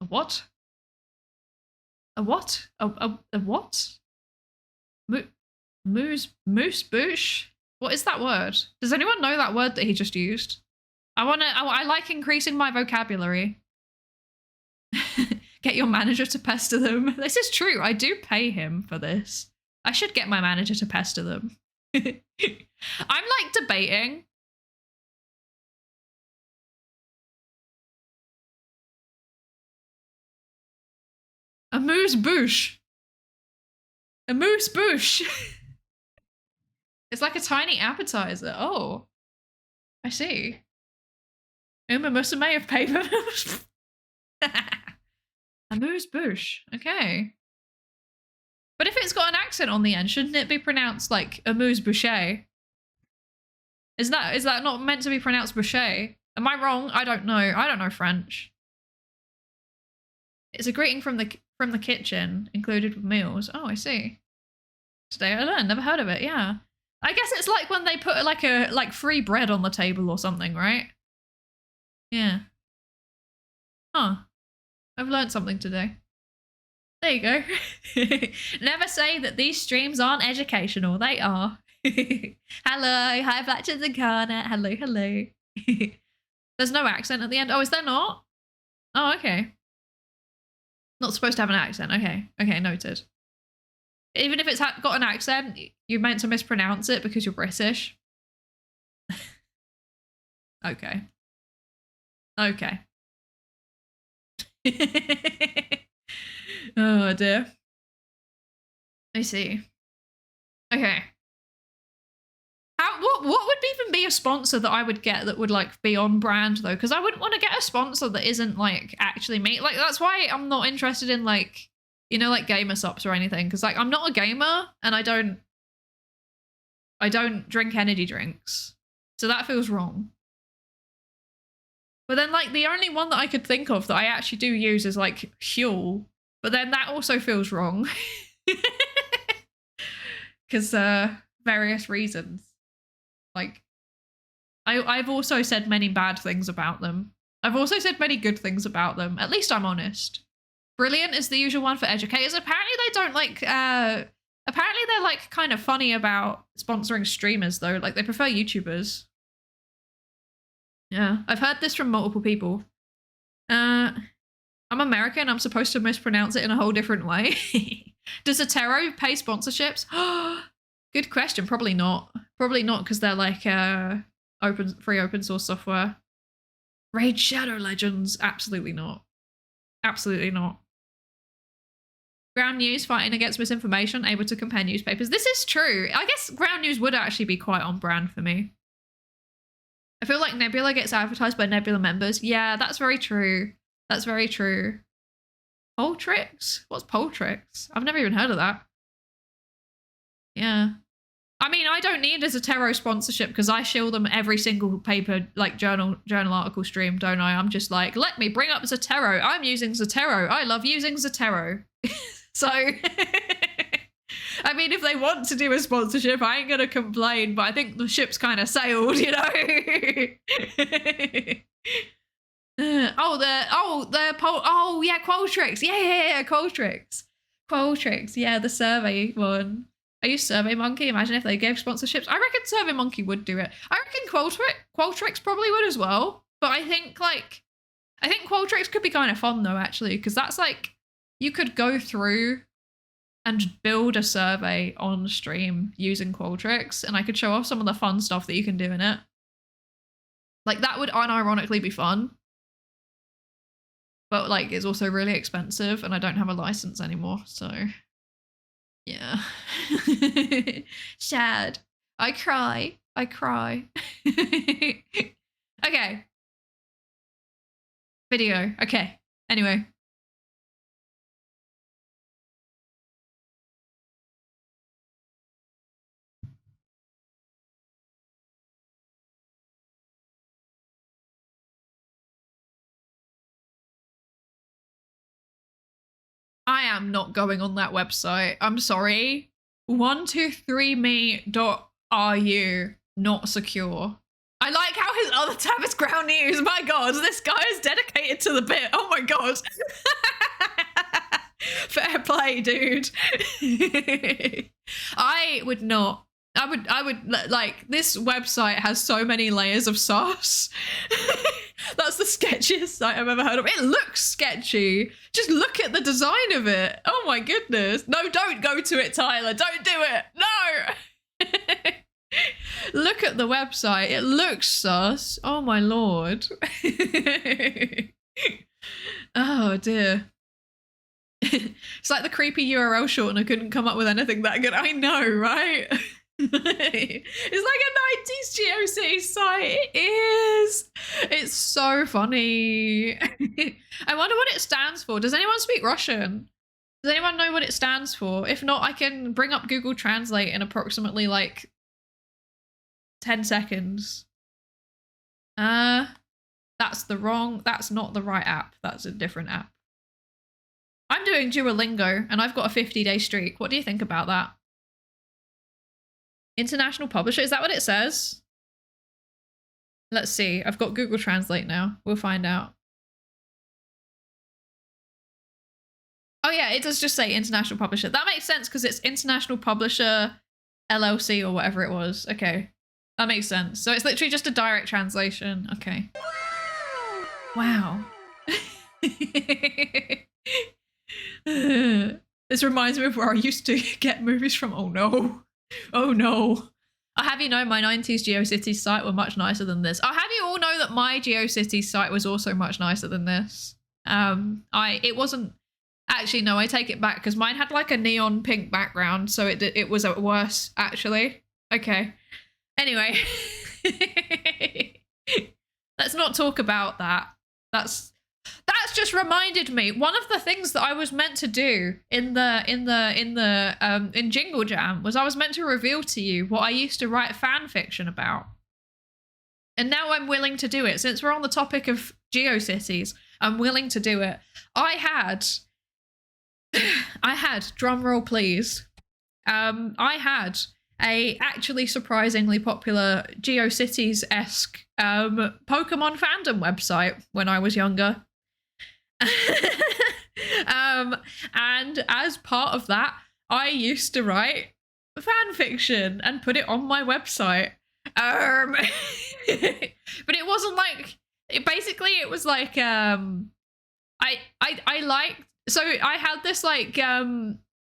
A what? A what? A what? Moose boosh? What is that word? Does anyone know that word that he just used? I like increasing my vocabulary. Get your manager to pester them. This is true. I do pay him for this. I should get my manager to pester them. I'm like debating. A moose boosh. A moose boosh. It's like a tiny appetizer. Oh, I see. Uma musume of paper. A moose boosh. Okay. But if it's got an accent on the end, shouldn't it be pronounced like a moose boucher? Is that not meant to be pronounced boucher? Am I wrong? I don't know. I don't know French. It's a greeting from the kitchen, included with meals. Oh, I see. Today I learned. Never heard of it. Yeah. I guess it's like when they put like free bread on the table or something, right? Yeah. Huh. I've learned something today. There you go. Never say that these streams aren't educational. They are. Hello. Hi, Black to the corner. Hello, hello. There's no accent at the end. Oh, is there not? Oh, okay. Not supposed to have an accent. Okay. Okay, noted. Even if it's got an accent, you're meant to mispronounce it because you're British. Okay. Okay. Oh dear. I see. Okay. What would even be a sponsor that I would get that would like be on brand though? Because I wouldn't want to get a sponsor that isn't like actually me. Like that's why I'm not interested in like, you know, like gamer subs or anything. Because like I'm not a gamer and I don't drink energy drinks. So that feels wrong. But then like the only one that I could think of that I actually do use is like Huel. But then that also feels wrong. Because various reasons. Like, I've also said many bad things about them. I've also said many good things about them. At least I'm honest. Brilliant is the usual one for educators. Apparently they don't like, apparently they're like kind of funny about sponsoring streamers though. Like they prefer YouTubers. Yeah, I've heard this from multiple people. I'm American. I'm supposed to mispronounce it in a whole different way. Does Atero pay sponsorships? Good question. Probably not. Probably not because they're like free open source software. Raid Shadow Legends. Absolutely not. Absolutely not. Ground News fighting against misinformation, able to compare newspapers. This is true. I guess Ground News would actually be quite on brand for me. I feel like Nebula gets advertised by Nebula members. Yeah, that's very true. That's very true. Poltrix? What's Poltrix? I've never even heard of that. Yeah. I mean, I don't need a Zatero sponsorship because I shill them every single paper, like journal article stream, don't I? I'm just like, let me bring up Zatero. I'm using Zatero. I love using Zatero. So, I mean, if they want to do a sponsorship, I ain't gonna complain, but I think the ship's kind of sailed, you know? Yeah, Qualtrics. Yeah, Qualtrics. Qualtrics, yeah, the survey one. I use SurveyMonkey. Imagine if they gave sponsorships. I reckon SurveyMonkey would do it. I reckon Qualtrics probably would as well. But I think Qualtrics could be kind of fun though, actually, because that's like, you could go through and build a survey on stream using Qualtrics, and I could show off some of the fun stuff that you can do in it. Like, that would unironically be fun. But like, it's also really expensive, and I don't have a license anymore, so yeah. Sad. I cry. Okay. Video. Okay. Anyway. I am not going on that website. I'm sorry. 123me.ru not secure. I like how his other tab is ground news. My god, this guy is dedicated to the bit. Oh my god. Fair play, dude. I would not. I would like, this website has so many layers of sauce. That's the sketchiest site I've ever heard of. It looks sketchy. Just look at the design of it. Oh my goodness. No, don't go to it, Tyler. Don't do it. No. Look at the website. It looks sus. Oh my lord. Oh dear. It's like the creepy URL shortener couldn't come up with anything that good. I know, right? It's like a 90s GeoCities site. It is. It's so funny. I wonder what it stands for. Does anyone speak Russian? Does anyone know what it stands for? If not, I can bring up Google Translate in approximately like 10 seconds. That's not the right app. That's a different app. I'm doing Duolingo and I've got a 50-day streak. What do you think about that? International publisher, is that what it says? Let's see. I've got Google Translate now. We'll find out. Oh yeah, it does just say international publisher. That makes sense because it's International Publisher LLC or whatever it was. Okay, that makes sense. So it's literally just a direct translation. Okay. Wow. This reminds me of where I used to get movies from. Oh no. Oh no. I'll have you know my 90s GeoCities site were much nicer than this. I'll have you all know that my GeoCities site was also much nicer than this. It wasn't, actually no, I take it back because mine had like a neon pink background, so it was worse actually. Okay. Anyway. Let's not talk about that. That's just reminded me. One of the things that I was meant to do in Jingle Jam was I was meant to reveal to you what I used to write fan fiction about. And now I'm willing to do it. Since we're on the topic of GeoCities, I'm willing to do it. I had, drum roll please. I had a actually surprisingly popular GeoCities-esque Pokemon fandom website when I was younger. And as part of that, I used to write fan fiction and put it on my website. But it wasn't like, basically it was like I liked, so I had this like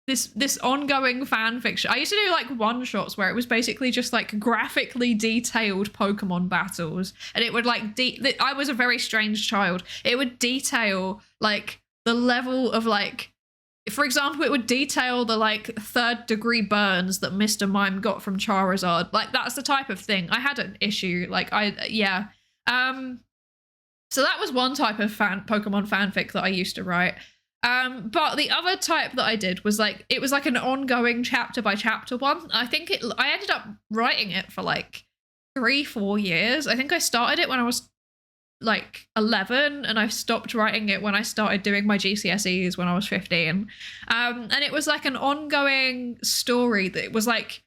this ongoing fan fiction. I used to do like one shots where it was basically just like graphically detailed Pokemon battles, and it would like I was a very strange child. It would detail like the level of like for example, it would detail the like 3rd degree burns that Mr. Mime got from Charizard. Like that's the type of thing. I had an issue. Like yeah. So that was one type of Pokemon fanfic that I used to write. But the other type that I did was like, it was like an ongoing chapter by chapter one. I ended up writing it for like 3-4 years. I think I started it when I was like 11 and I stopped writing it when I started doing my GCSEs when I was 15. And it was like an ongoing story that was like,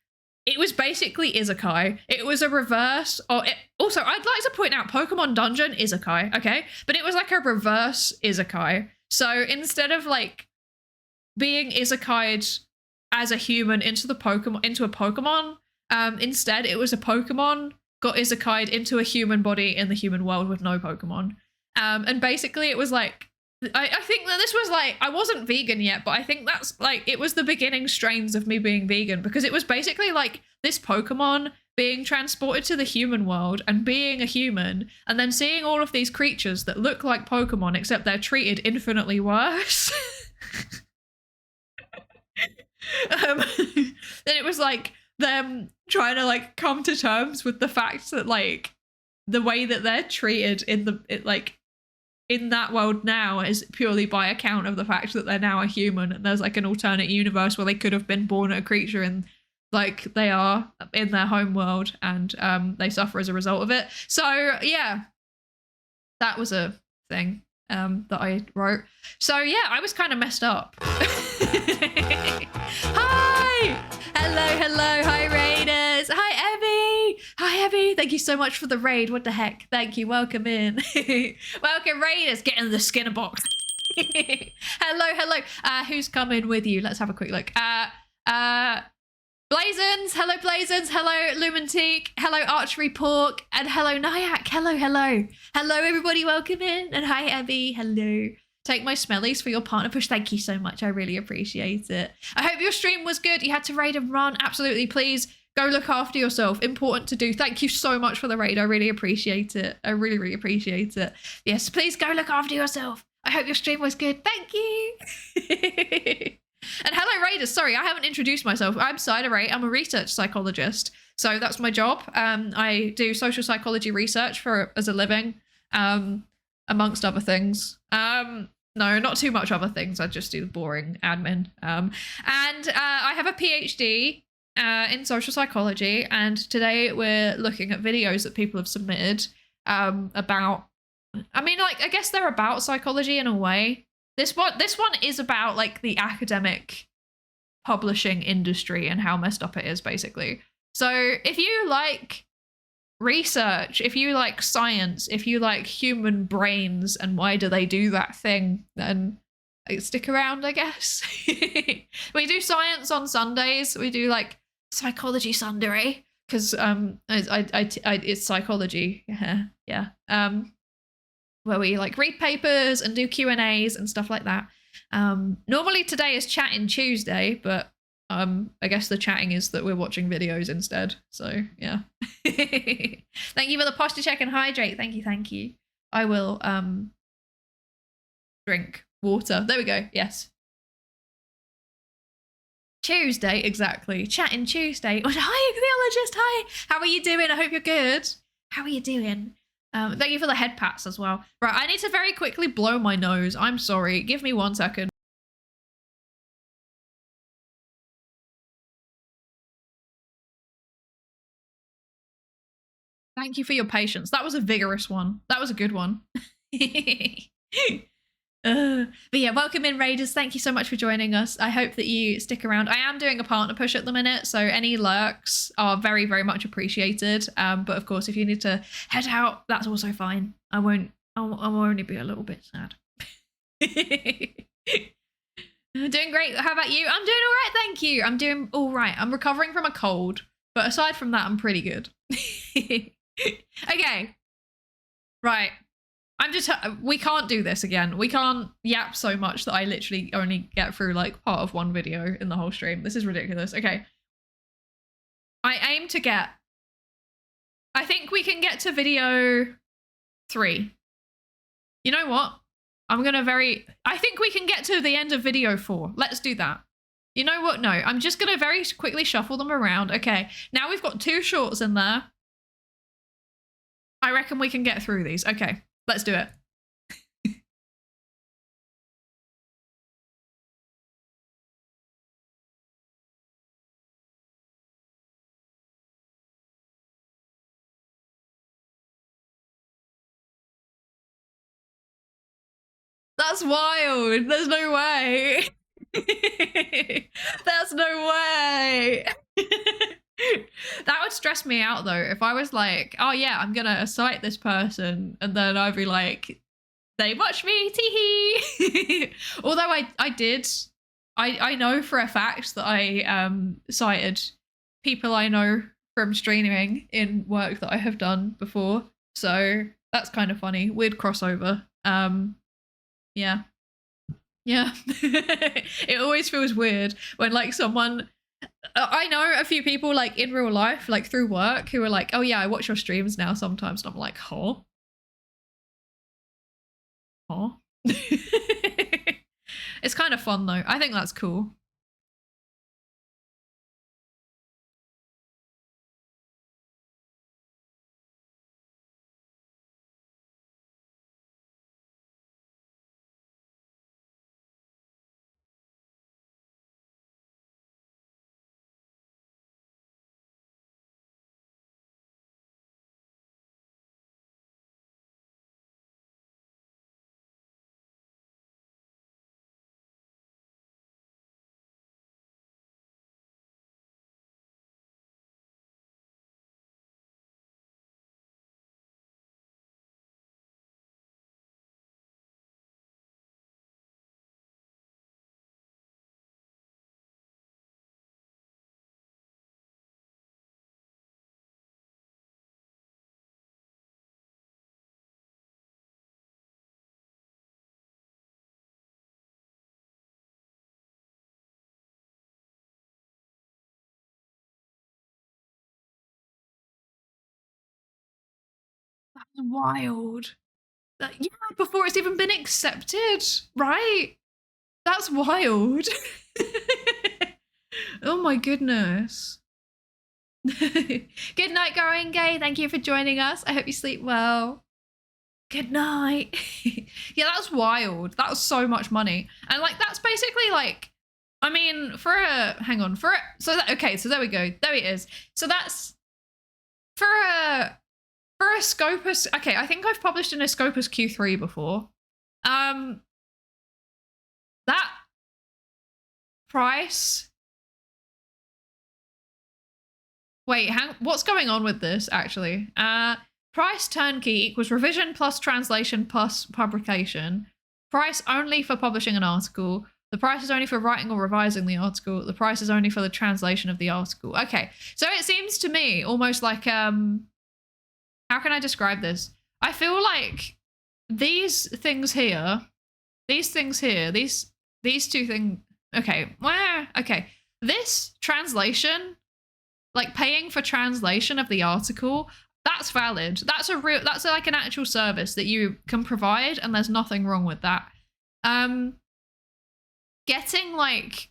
it was basically isekai. It was a reverse. Also, I'd like to point out Pokemon Dungeon isekai, okay? But it was like a reverse isekai. So instead of like being isekai'd as a human into a Pokemon, instead it was a Pokemon got isekai'd into a human body in the human world with no Pokemon. And basically it was like, I think that this was like, I wasn't vegan yet, but I think that's like, it was the beginning strains of me being vegan, because it was basically like this Pokemon being transported to the human world and being a human, and then seeing all of these creatures that look like Pokemon, except they're treated infinitely worse. Then it was like them trying to like come to terms with the fact that like the way that they're treated in that world now is purely by account of the fact that they're now a human, and there's like an alternate universe where they could have been born a creature and like they are in their home world, and they suffer as a result of it. So yeah, that was a thing that I wrote. So yeah, I was kind of messed up. Hi! Hello, hi Raiders. Hi Evie. Hi Evie. Thank you so much for the raid. What the heck? Thank you. Welcome in. Welcome Raiders. Get in the Skinner box. Hello. Who's coming with you? Let's have a quick look. Blazons. Hello Blazons. Hello Lumentique. Hello Archery Pork. And hello Nyack. Hello everybody. Welcome in. And hi Evie. Hello. Take my smellies for your partner push. Thank you so much. I really appreciate it. I hope your stream was good. You had to raid and run. Absolutely. Please go look after yourself. Important to do. Thank you so much for the raid. I really appreciate it. I really appreciate it. Yes, please go look after yourself. I hope your stream was good. Thank you. And hello Raiders. Sorry, I haven't introduced myself. I'm Psydere. I'm a research psychologist. So that's my job. I do social psychology research as a living. Amongst other things. No, not too much other things. I just do the boring admin. And I have a PhD in social psychology, and today we're looking at videos that people have submitted about, I mean, like, I guess they're about psychology in a way. This one is about like the academic publishing industry and how messed up it is, basically. So if you like research, if you like science, if you like human brains and why do they do that thing, then stick around, I guess. We do science on Sundays. We do like psychology Sunday because it's psychology. Yeah. Where we like read papers and do Q&As and stuff like that. Normally today is chatting Tuesday, but I guess the chatting is that we're watching videos instead. So yeah. Thank you for the posture check and hydrate. Thank you. I will drink water. There we go. Yes. Tuesday, exactly. Chatting Tuesday. Hi, Psychologist. Hi. How are you doing? I hope you're good. How are you doing? Thank you for the head pats as well. Right, I need to very quickly blow my nose. I'm sorry. Give me 1 second. Thank you for your patience. That was a vigorous one. That was a good one. But yeah, welcome in Raiders. Thank you so much for joining us. I hope that you stick around. I am doing a partner push at the minute, so any lurks are very, very much appreciated. But of course, if you need to head out, that's also fine. I'll only be a little bit sad. I'm doing great. How about you? I'm doing all right, thank you. I'm doing all right. I'm recovering from a cold, but aside from that, I'm pretty good. Okay. Right. We can't do this again. We can't yap so much that I literally only get through like part of one video in the whole stream. This is ridiculous. Okay. I aim to get, I think we can get to video 3. You know what? I think we can get to the end of video 4. Let's do that. You know what? No, I'm just going to very quickly shuffle them around. Okay, now we've got 2 shorts in there. I reckon we can get through these. Okay, let's do it. That's wild. There's no way. There's no way. That would stress me out though if I was like, oh yeah, I'm gonna cite this person, and then I'd be like, they watch me, teehee. Although I know for a fact that I cited people I know from streaming in work that I have done before, so that's kind of funny. Weird crossover. Yeah. It always feels weird when like someone, I know a few people like in real life, like through work, who are like, oh yeah, I watch your streams now sometimes, and I'm like, huh? It's kind of fun though. I think that's cool. That's wild. Yeah, before it's even been accepted, right? That's wild. Oh my goodness. Good night, Going Gay. Thank you for joining us. I hope you sleep well. Good night. Yeah, that's wild. That was so much money. And like, that's basically like, I mean, okay, so there we go. There it is. So that's for a Scopus. Okay, I think I've published in a Scopus Q3 before. That price. Wait, what's going on with this actually? Price turnkey equals revision plus translation plus publication. Price only for publishing an article. The price is only for writing or revising the article. The price is only for the translation of the article. Okay, so it seems to me almost like, how can I describe this? I feel like these things here, these two things, okay, okay. This translation, like paying for translation of the article, that's valid. That's like an actual service that you can provide, and there's nothing wrong with that. Getting like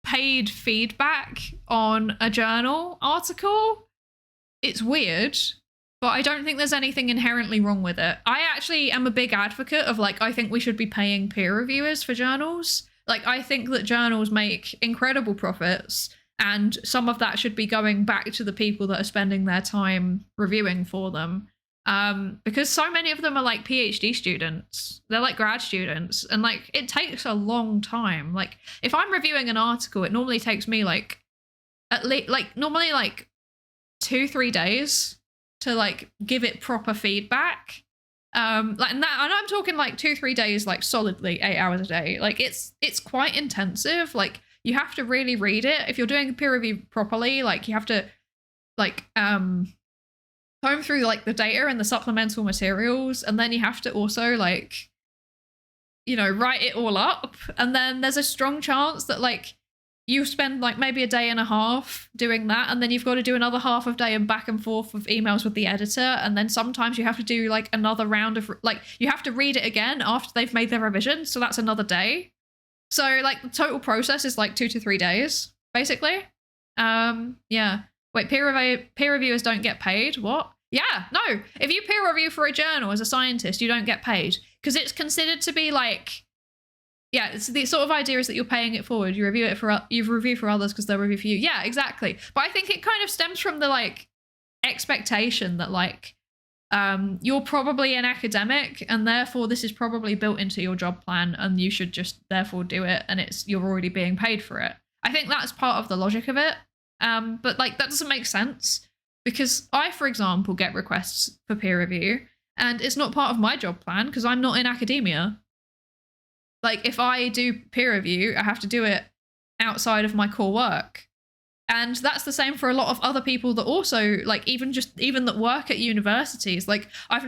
paid feedback on a journal article, it's weird, but I don't think there's anything inherently wrong with it. I actually am a big advocate of like, I think we should be paying peer reviewers for journals. Like, I think that journals make incredible profits, and some of that should be going back to the people that are spending their time reviewing for them. Because so many of them are like PhD students. They're like grad students, and like it takes a long time. Like if I'm reviewing an article, it normally takes me like at least normally 2-3 days to like give it proper feedback. And I'm talking like 2-3 days, like solidly 8 hours a day. Like it's quite intensive. Like you have to really read it. If you're doing peer review properly, like you have to like comb through like the data and the supplemental materials, and then you have to also like, you know, write it all up. And then there's a strong chance that like you spend like maybe a day and a half doing that, and then you've got to do another half of day and back and forth of emails with the editor, and then sometimes you have to do like another round of like you have to read it again after they've made their revision, so that's another day. So like the total process is like 2 to 3 days basically. Yeah. Wait, peer reviewers don't get paid? What? Yeah, no. If you peer review for a journal as a scientist, you don't get paid because it's considered to be like, yeah, it's the sort of idea is that you're paying it forward. You review for others because they'll review for you. Yeah, exactly. But I think it kind of stems from the like expectation that like you're probably an academic and therefore this is probably built into your job plan and you should just therefore do it and you're already being paid for it. I think that's part of the logic of it. But like that doesn't make sense because I, for example, get requests for peer review and it's not part of my job plan because I'm not in academia. Like if I do peer review, I have to do it outside of my core work. And that's the same for a lot of other people that also like even that work at universities. Like I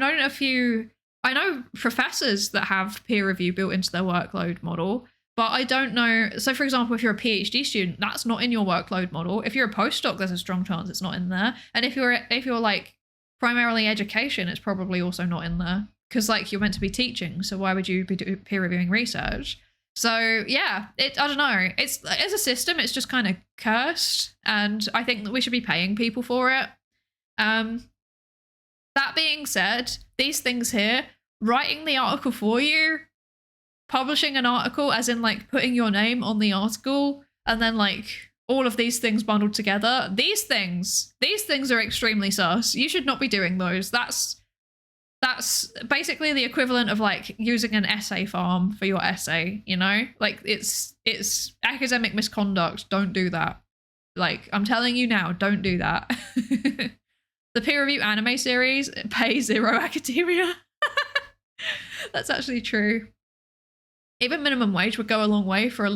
know professors that have peer review built into their workload model. But I don't know. So, for example, if you're a PhD student, that's not in your workload model. If you're a postdoc, there's a strong chance it's not in there. And if you're like primarily education, it's probably also not in there because like you're meant to be teaching. So why would you be peer reviewing research? So yeah, I don't know. It's as a system, it's just kind of cursed, and I think that we should be paying people for it. That being said, these things here, writing the article for you. Publishing an article as in like putting your name on the article and then like all of these things bundled together. These things are extremely sus. You should not be doing those. That's basically the equivalent of like using an essay farm for your essay, you know? Like it's academic misconduct. Don't do that. Like I'm telling you now, don't do that. The peer review anime series pay zero academia. That's actually true. Even minimum wage would go a long way for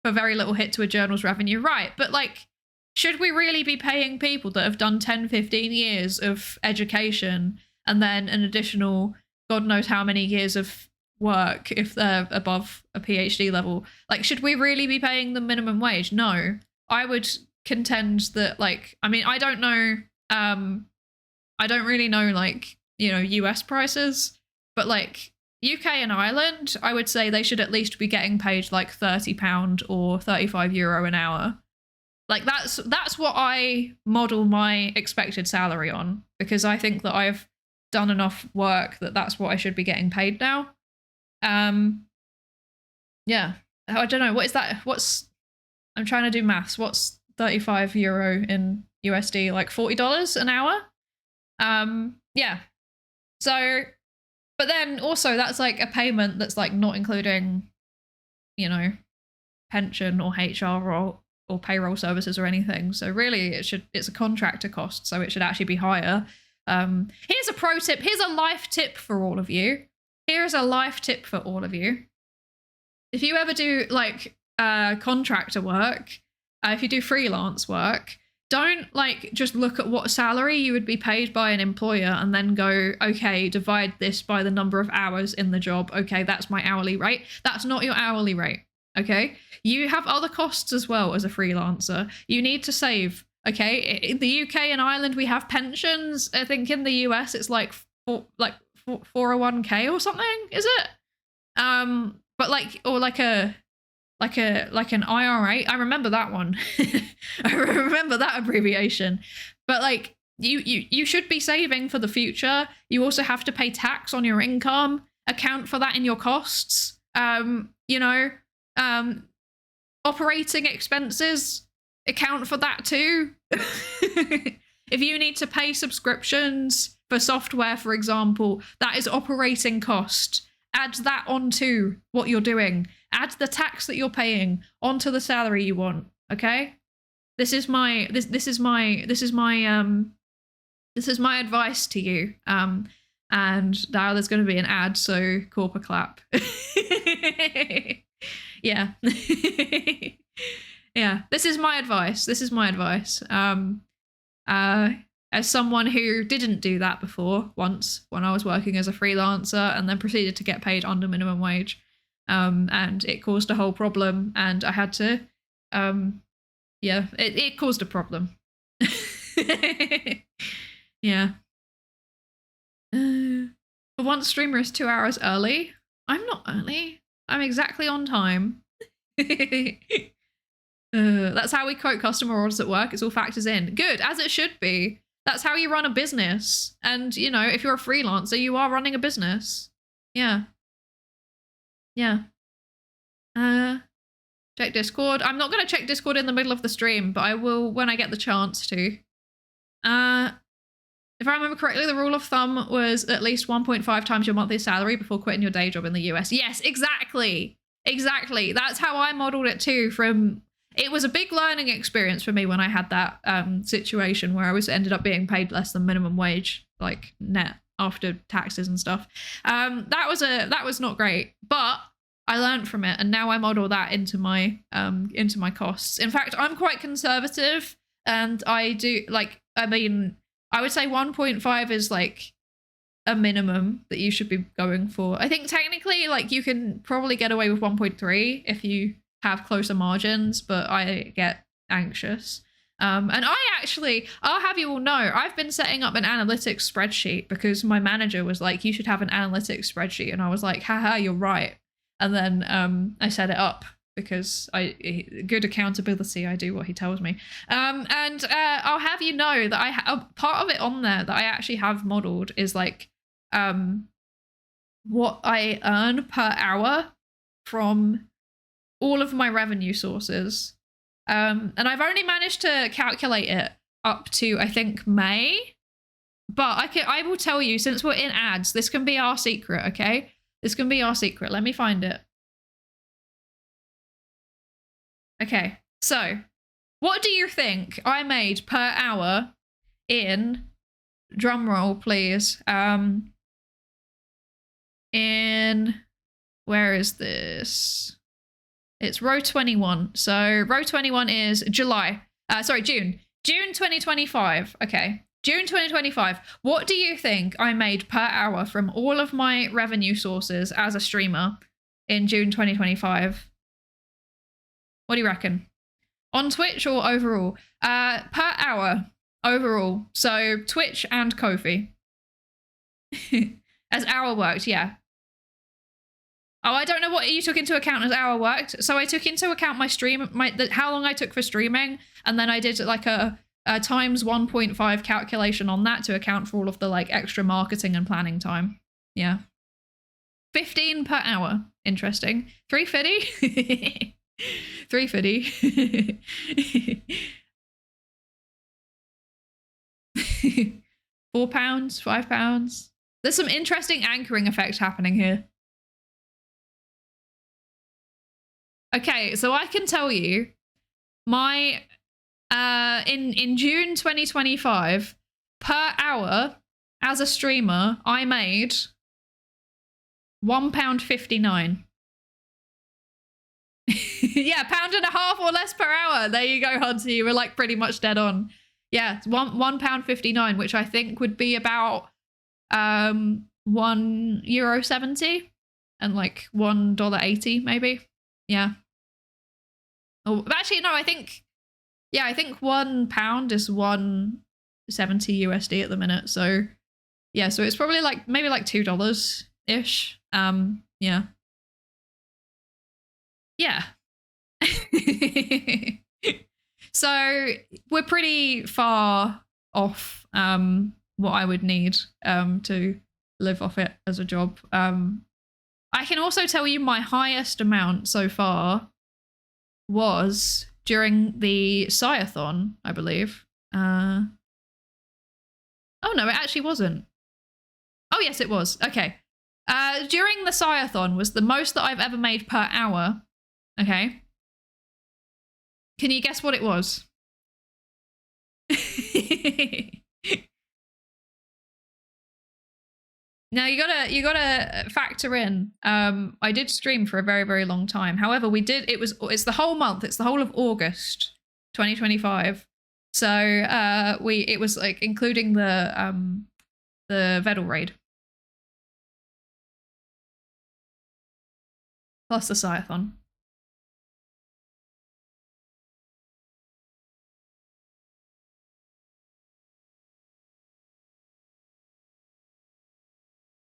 very little hit to a journal's revenue. Right, but like, should we really be paying people that have done 10, 15 years of education and then an additional God knows how many years of work if they're above a PhD level? Like, should we really be paying them minimum wage? No. I would contend that like, I mean, I don't know, I don't really know like, you know, US prices, but like, UK and Ireland, I would say they should at least be getting paid like £30 or €35 an hour. Like that's what I model my expected salary on because I think that I've done enough work that that's what I should be getting paid now. Yeah, I don't know. What is that? I'm trying to do maths. What's €35 in USD? Like $40 an hour? Yeah. So... But then also that's like a payment that's like not including, you know, pension or HR or payroll services or anything. So really it's a contractor cost. So it should actually be higher. Here's a pro tip. Here's a life tip for all of you. Here's a life tip for all of you. If you ever do like contractor work, if you do freelance work, don't like just look at what salary you would be paid by an employer and then go, okay, divide this by the number of hours in the job. Okay, that's my hourly rate. That's not your hourly rate. Okay, you have other costs as well as a freelancer. You need to save. Okay, in the UK and Ireland we have pensions. I think in the US it's like 401k or something. Is it? But like or like an IRA. I remember that one. I remember that abbreviation. But like you should be saving for the future. You also have to pay tax on your income, account for that in your costs. You know, operating expenses, account for that too. If you need to pay subscriptions for software, for example, that is operating cost. Add that onto what you're doing. Add the tax that you're paying onto the salary you want. Okay, this is my advice to you. And now there's going to be an ad, so corporate clap. Yeah. Yeah, this is my advice. As someone who didn't do that before, once when I was working as a freelancer and then proceeded to get paid under minimum wage, and it caused a whole problem, and I had to Yeah, it caused a problem. Yeah. But one streamer is 2 hours early. I'm not early. I'm exactly on time. That's how we quote customer orders at work. It's all factors in. Good, as it should be. That's how you run a business. And, you know, if you're a freelancer, you are running a business. Yeah. Yeah. Check Discord. I'm not going to check Discord in the middle of the stream, but I will when I get the chance to. If I remember correctly, the rule of thumb was at least 1.5 times your monthly salary before quitting your day job in the US. Yes, exactly. Exactly. That's how I modeled it too. It was a big learning experience for me when I had that situation where I ended up being paid less than minimum wage, like net after taxes and stuff. That was not great, but I learned from it, and now I model that into my costs. In fact, I'm quite conservative, and I would say 1.5 is like a minimum that you should be going for. I think technically, like, you can probably get away with 1.3 if you have closer margins, but I get anxious. And I'll have you all know, I've been setting up an analytics spreadsheet because my manager was like, you should have an analytics spreadsheet. And I was like, haha, you're right. And then I set it up because good accountability, I do what he tells me. And I'll have you know that part of it on there that I actually have modeled is like what I earn per hour from all of my revenue sources. And I've only managed to calculate it up to, I think, May. But I will tell you, since we're in ads, this can be our secret, okay? This can be our secret. Let me find it. Okay, so what do you think I made per hour in, drum roll please, in, where is this? It's row 21. So row 21 is June 2025. Okay, June 2025. What do you think I made per hour from all of my revenue sources as a streamer in June 2025? What do you reckon? On Twitch or overall? Per hour overall. So Twitch and Ko-fi. As hour worked, yeah. Oh, I don't know what you took into account as hour worked. So I took into account my stream, how long I took for streaming, and then I did like a times 1.5 calculation on that to account for all of the like extra marketing and planning time. Yeah. 15 per hour. Interesting. 350. 350. £4, £5. There's some interesting anchoring effects happening here. Okay, so I can tell you my in June 2025 per hour as a streamer I made £1.59. Yeah, £1.50 or less per hour. There you go, Hunter. You were like pretty much dead on. Yeah, it's £1.59, which I think would be about €1.70 and like $1.80 maybe. Yeah. Oh, actually, no, I think £1 is 170 USD at the minute. So yeah, so it's probably like maybe like $2 ish. Yeah. Yeah. So we're pretty far off what I would need to live off it as a job. I can also tell you my highest amount so far was during the Psyathon, I believe. Oh no, it actually wasn't. Oh yes, it was. Okay. During the Psyathon was the most that I've ever made per hour. Okay. Can you guess what it was? Now you gotta factor in. I did stream for a very, very long time. However, it's the whole month. It's the whole of August 2025. So it was like including the Vedal raid plus the Psyathon.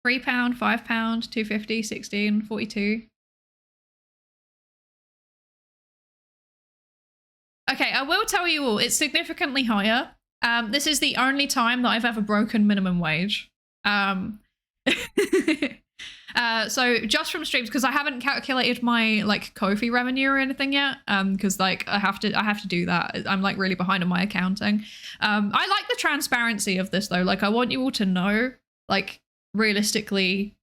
£3, £5, 250, 16, 42. Okay, I will tell you all, it's significantly higher. This is the only time that I've ever broken minimum wage. So just from streams, because I haven't calculated my like Ko-fi revenue or anything yet, because like I have to do that. I'm like really behind on my accounting. I like the transparency of this though. Like I want you all to know, like realistically,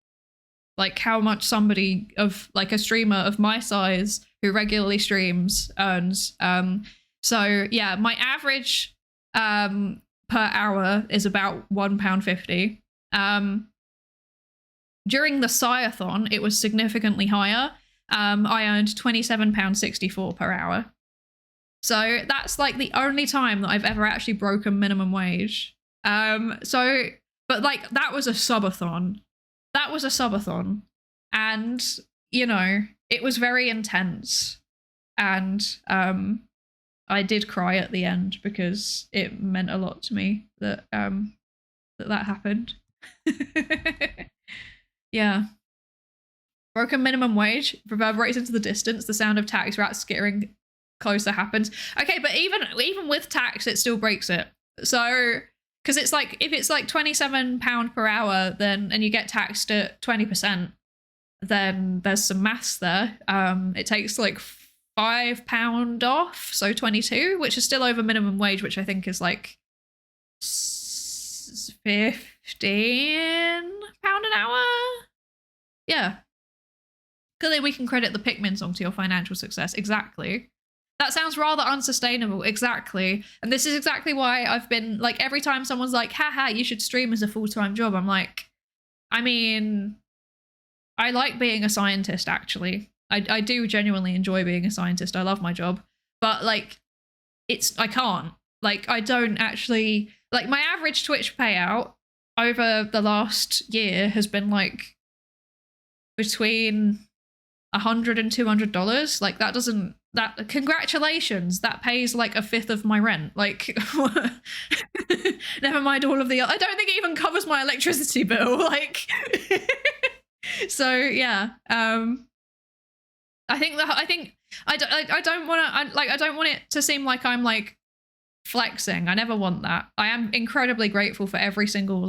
like how much somebody of like a streamer of my size who regularly streams earns. So yeah, my average per hour is about £1.50. During the Sciathon, it was significantly higher. I earned £27.64 per hour. So that's like the only time that I've ever actually broken minimum wage. But like that was a subathon. That was a subathon. And, you know, it was very intense. And I did cry at the end because it meant a lot to me that that happened. Yeah. Broken minimum wage reverberates into the distance. The sound of tax rats skittering closer happens. Okay, but even with tax, it still breaks it. So, because it's like, if it's like £27 per hour, then, and you get taxed at 20%, then there's some maths there. It takes like £5 off, so 22, which is still over minimum wage, which I think is like £15 an hour. Yeah. Clearly we can credit the Pikmin song to your financial success. Exactly. That sounds rather unsustainable. Exactly. And this is exactly why I've been like, every time someone's like, haha, you should stream as a full-time job, I'm like, I mean, I like being a scientist, actually. I do genuinely enjoy being a scientist. I love my job. But like, I can't. Like, I don't actually, like my average Twitch payout over the last year has been like between $100 and $200. Like that congratulations, that pays like a fifth of my rent. Like never mind all of the, I don't think it even covers my electricity bill. Like so yeah. I don't want it to seem like I'm like flexing. I never want that. I am incredibly grateful for every single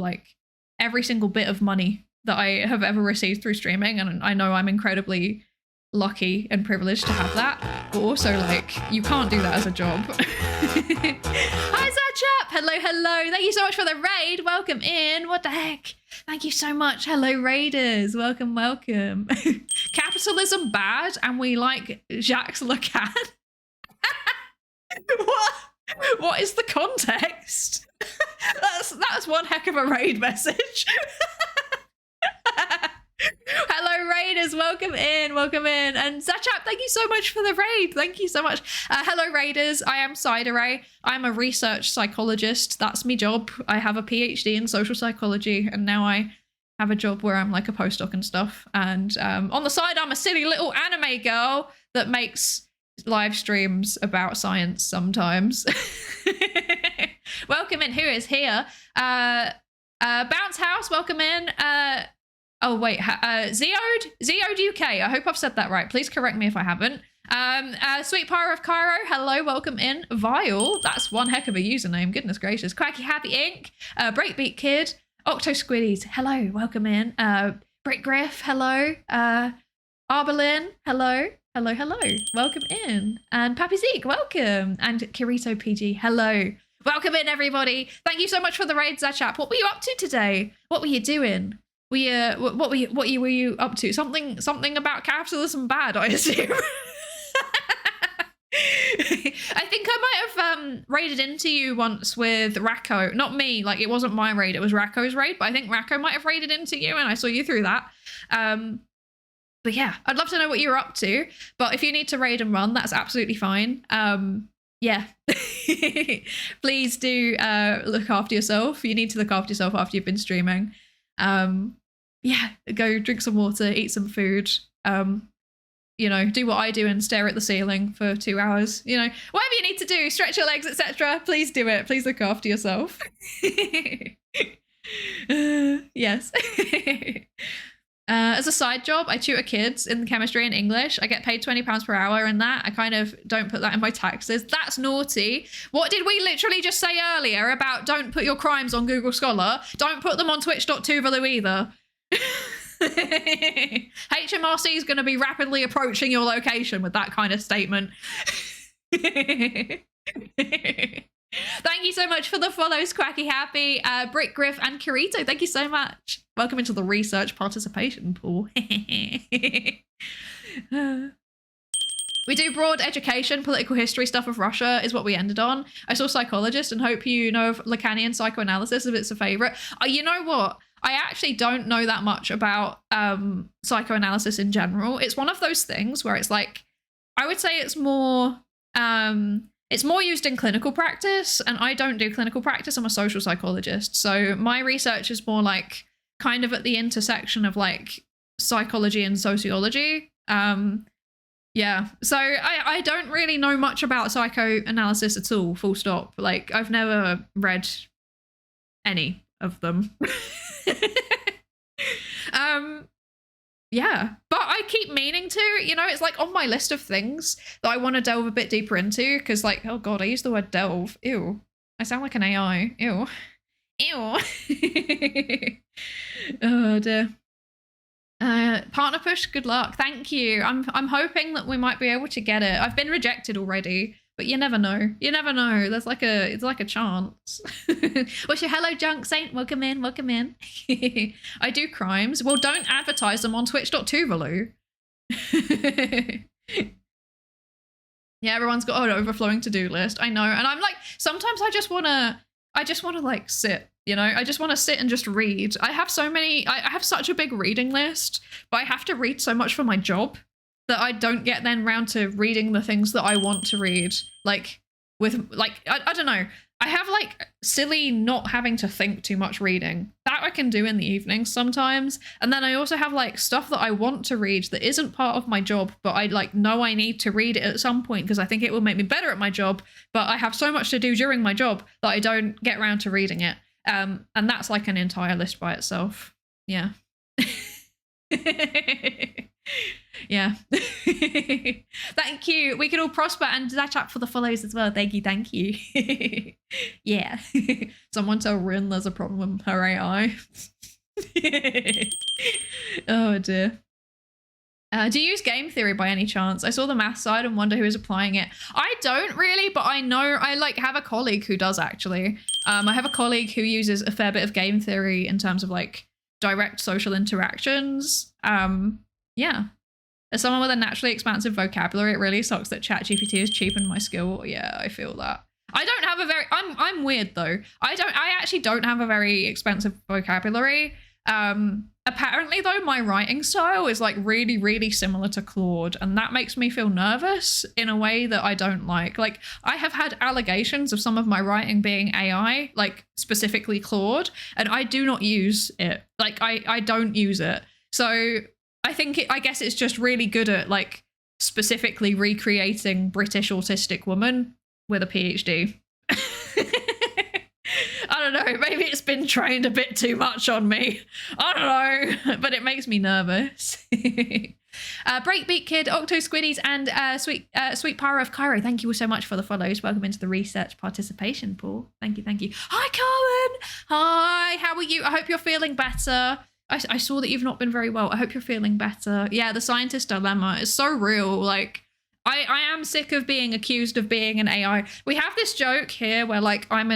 bit of money that I have ever received through streaming, and I know I'm incredibly lucky and privileged to have that, but also like you can't do that as a job. Hi Zatchap! Hello, thank you so much for the raid. Welcome in. What the heck? Thank you so much. Hello raiders, welcome. Capitalism bad and we like Jacques Lacan. What is the context? That's one heck of a raid message. Hello raiders, welcome in. And Zachap, thank you so much for the raid. Thank you so much. Hello raiders, I am Psydere. I'm a research psychologist. That's my job. I have a PhD in social psychology, and now I have a job where I'm like a postdoc and stuff. And on the side, I'm a silly little anime girl that makes live streams about science sometimes. Welcome in. Who is here? Bounce House, welcome in. Oh wait, Zeode UK. I hope I've said that right. Please correct me if I haven't. Sweet Pyro of Cairo, hello, welcome in. Vile, that's one heck of a username. Goodness gracious. Quacky Happy Inc. Breakbeat Kid. Octo Squiddies, hello, welcome in. Brick Griff, hello. Arbalin, hello. Welcome in. And Pappy Zeke, welcome. And Kirito PG, hello. Welcome in, everybody. Thank you so much for the raid, Zachap. What were you up to today? What were you doing? What were you up to? Something about capitalism bad, I assume. I think I might have raided into you once with Racco. Not me, like it wasn't my raid, it was Racco's raid, but I think Racco might have raided into you and I saw you through that. But yeah, I'd love to know what you're up to. But if you need to raid and run, that's absolutely fine. Yeah. Please do look after yourself. You need to look after yourself after you've been streaming. Yeah, go drink some water, eat some food, you know, do what I do and stare at the ceiling for 2 hours, you know, whatever you need to do, stretch your legs, etc. Please do it. Please look after yourself. Yes. As a side job, I tutor kids in chemistry and English. I get paid £20 per hour in that. I kind of don't put that in my taxes. That's naughty. What did we literally just say earlier about don't put your crimes on Google Scholar? Don't put them on twitch.tuvelu either. HMRC is going to be rapidly approaching your location with that kind of statement. Thank you so much for the follows, Quacky Happy, Brick Griff, and Kirito. Thank you so much. Welcome into the research participation pool. We do broad education, political history stuff of Russia is what we ended on. I saw Psychologist and hope you know of Lacanian psychoanalysis if it's a favorite. You know what? I actually don't know that much about psychoanalysis in general. It's one of those things where it's like, I would say it's more used in clinical practice, and I don't do clinical practice. I'm a social psychologist. So my research is more like kind of at the intersection of like psychology and sociology. Yeah. So I don't really know much about psychoanalysis at all, full stop. Like I've never read any of them. Yeah, but I keep meaning to, you know, it's like on my list of things that I want to delve a bit deeper into, because like, oh god, I used the word delve. Ew. I sound like an AI. Ew. Ew. Oh dear. Partner push, good luck. Thank you. I'm hoping that we might be able to get it. I've been rejected already, but you never know. You never know. It's like a chance. What's your hello, Junk Saint? Welcome in, welcome in. I do crimes. Well, don't advertise them on twitch.tuvelu. Yeah, everyone's got an overflowing to-do list. I know. And I'm like, sometimes I just wanna like sit, you know? I just want to sit and just read. I have such a big reading list, but I have to read so much for my job that I don't get then round to reading the things that I want to read. Like with like, I don't know. I have like silly not having to think too much reading. That I can do in the evenings sometimes. And then I also have like stuff that I want to read that isn't part of my job, but I like know I need to read it at some point because I think it will make me better at my job. But I have so much to do during my job that I don't get around to reading it. And that's like an entire list by itself. Yeah. Yeah. Thank you. We can all prosper, and that up for the follows as well. Thank you. Yeah. Someone tell Rin there's a problem with her AI. Oh dear. Do you use game theory by any chance? I saw the math side and wonder who is applying it. I don't really, but I know I like have a colleague who does actually. I have a colleague who uses a fair bit of game theory in terms of like direct social interactions. Yeah. As someone with a naturally expansive vocabulary, it really sucks that ChatGPT has cheapened my skill. Yeah, I feel that. I don't have a very, I'm weird though. I actually don't have a very expensive vocabulary. Apparently though, my writing style is like really, really similar to Claude, and that makes me feel nervous in a way that I don't like. Like I have had allegations of some of my writing being AI, like specifically Claude, and I do not use it. Like I don't use it. So I guess it's just really good at like specifically recreating British autistic woman with a PhD. I don't know, maybe it's been trained a bit too much on me. I don't know, but it makes me nervous. Breakbeat Kid, Octo Squiddies, and Sweet Pyro of Cairo, thank you all so much for the follows. Welcome into the research participation pool. Thank you. Hi, Carmen. Hi, how are you? I hope you're feeling better. I saw that you've not been very well. I hope you're feeling better. Yeah, the scientist dilemma is so real. Like, I am sick of being accused of being an AI. We have this joke here where like I'm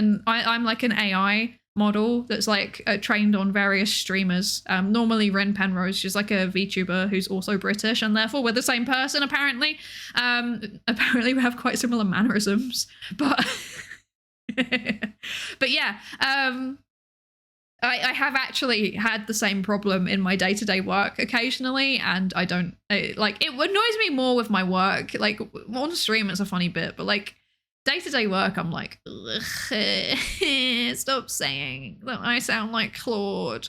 like an AI model that's like trained on various streamers. Normally Rin Penrose, she's like a VTuber who's also British, and therefore we're the same person apparently. Apparently we have quite similar mannerisms, but but yeah. I have actually had the same problem in my day-to-day work occasionally, and I don't like it annoys me more with my work. Like on stream it's a funny bit, but like day-to-day work I'm like, stop saying that I sound like Claude.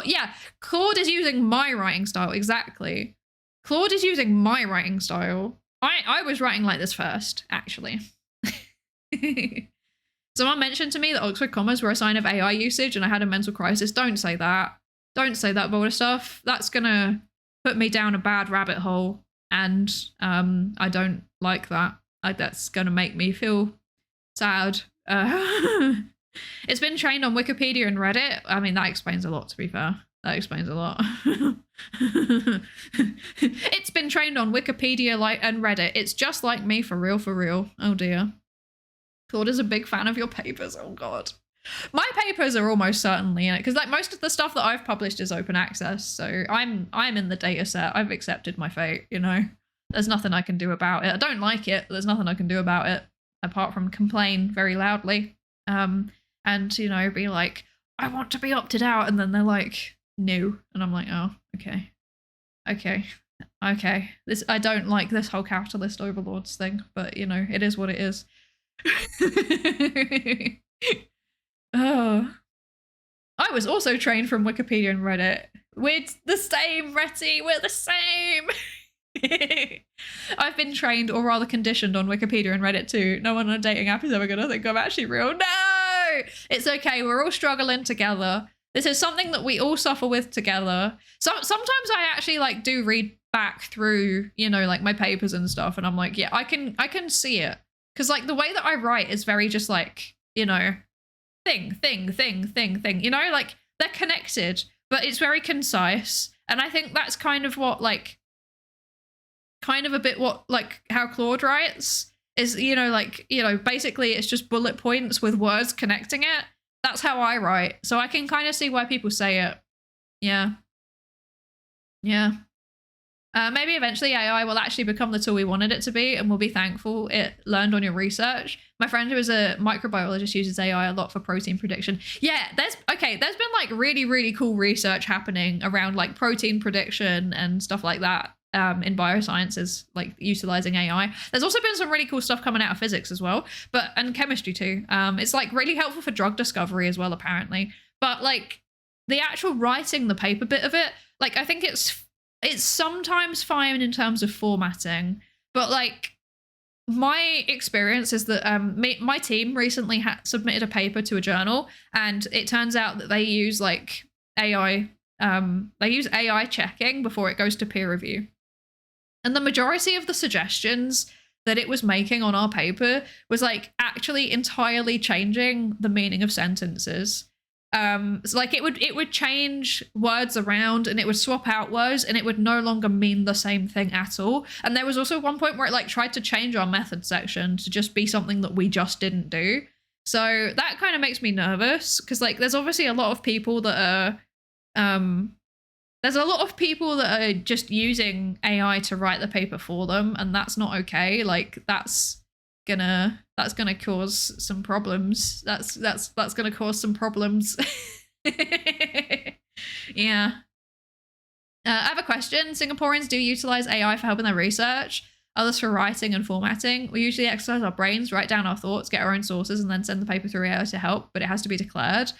Yeah, Claude is using my writing style. Exactly. Claude is using my writing style. I was writing like this first, actually. Someone mentioned to me that Oxford commas were a sign of AI usage, and I had a mental crisis. Don't say that. Don't say that bold stuff. That's gonna put me down a bad rabbit hole, and I don't like that. That's gonna make me feel sad. It's been trained on Wikipedia and Reddit. I mean, that explains a lot, to be fair. That explains a lot. It's been trained on Wikipedia and Reddit. It's just like me, for real, for real. Oh dear. Claude is a big fan of your papers. Oh god. My papers are almost certainly in it, because like most of the stuff that I've published is open access, so I'm in the data set. I've accepted my fate, you know. There's nothing I can do about it. I don't like it, but there's nothing I can do about it apart from complain very loudly. And you know, be like, I want to be opted out, and then they're like, no, and I'm like, oh, okay. This, I don't like this whole capitalist overlords thing, but you know, it is what it is. Oh, I was also trained from Wikipedia and Reddit. We're the same, Retty. We're the same. I've been trained, or rather conditioned, on Wikipedia and Reddit too. No one on a dating app is ever gonna think I'm actually real. No, it's okay. We're all struggling together. This is something that we all suffer with together. So sometimes I actually like do read back through, you know, like my papers and stuff, and I'm like, yeah, I can see it, because like the way that I write is very just like, you know, thing. You know, like they're connected, but it's very concise, and I think that's kind of what like. Kind of a bit what like how Claude writes is, you know, like, you know, basically it's just bullet points with words connecting it. That's how I write, so I can kind of see why people say it. Yeah. Maybe eventually AI will actually become the tool we wanted it to be, and we'll be thankful it learned on your research. My friend who is a microbiologist uses AI a lot for protein prediction. Yeah, there's been like really cool research happening around like protein prediction and stuff like that. In biosciences, like utilizing AI. There's also been some really cool stuff coming out of physics as well, and chemistry too. It's like really helpful for drug discovery as well, apparently. But like the actual writing the paper bit of it, like I think it's sometimes fine in terms of formatting, but like my experience is that my team recently submitted a paper to a journal, and it turns out that they use like AI. They use AI checking before it goes to peer review. And the majority of the suggestions that it was making on our paper was like actually entirely changing the meaning of sentences. So like it would change words around, and it would swap out words, and it would no longer mean the same thing at all. And there was also one point where it like tried to change our method section to just be something that we just didn't do. So that kind of makes me nervous, because like there's obviously a lot of people that are just using AI to write the paper for them, and that's not okay. Like that's gonna cause some problems. That's gonna cause some problems. Yeah. I have a question. Singaporeans do utilize AI for helping their research, others for writing and formatting. We usually exercise our brains, write down our thoughts, get our own sources, and then send the paper through AI to help, but it has to be declared.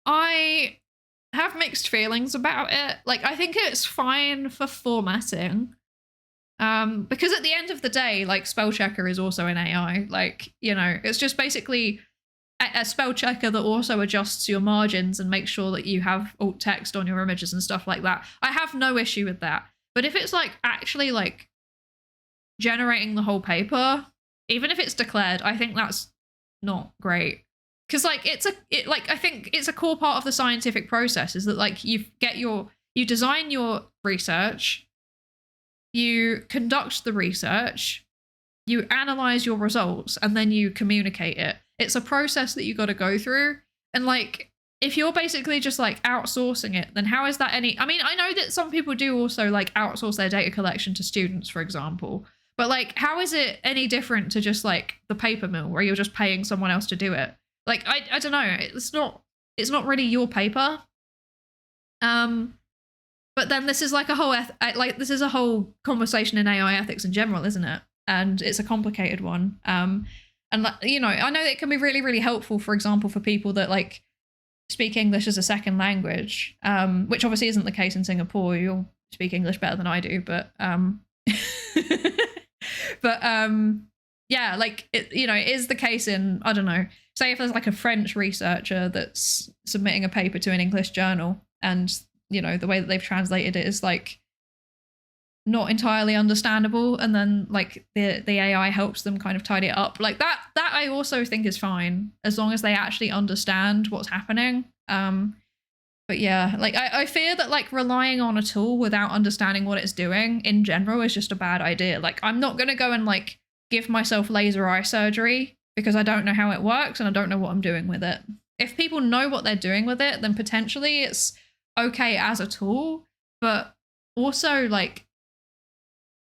I have mixed feelings about it. Like, I think it's fine for formatting. Because at the end of the day, like, spell checker is also an AI. Like, you know, it's just basically a spell checker that also adjusts your margins and makes sure that you have alt text on your images and stuff like that. I have no issue with that. But if it's like actually like generating the whole paper, even if it's declared, I think that's not great. Because like I think it's a core part of the scientific process is that like you design your research, you conduct the research, you analyze your results, and then you communicate it. It's a process that you got to go through. And like if you're basically just like outsourcing it, then how is that any? I mean, I know that some people do also like outsource their data collection to students, for example. But like, how is it any different to just like the paper mill where you're just paying someone else to do it? Like, I don't know. It's not really your paper. But then this is like a whole this is a whole conversation in AI ethics in general, isn't it? And it's a complicated one. And you know, I know it can be really, really helpful, for example, for people that like speak English as a second language, which obviously isn't the case in Singapore. You'll speak English better than I do, but But yeah, like it, you know, it is the case in, I don't know, say if there's like a French researcher that's submitting a paper to an English journal, and you know the way that they've translated it is like not entirely understandable, and then like the AI helps them kind of tidy it up, like that I also think is fine as long as they actually understand what's happening. But yeah, like I fear that like relying on a tool without understanding what it's doing in general is just a bad idea. Like I'm not going to go and like give myself laser eye surgery because I don't know how it works and I don't know what I'm doing with it. If people know what they're doing with it, then potentially it's okay as a tool, but also like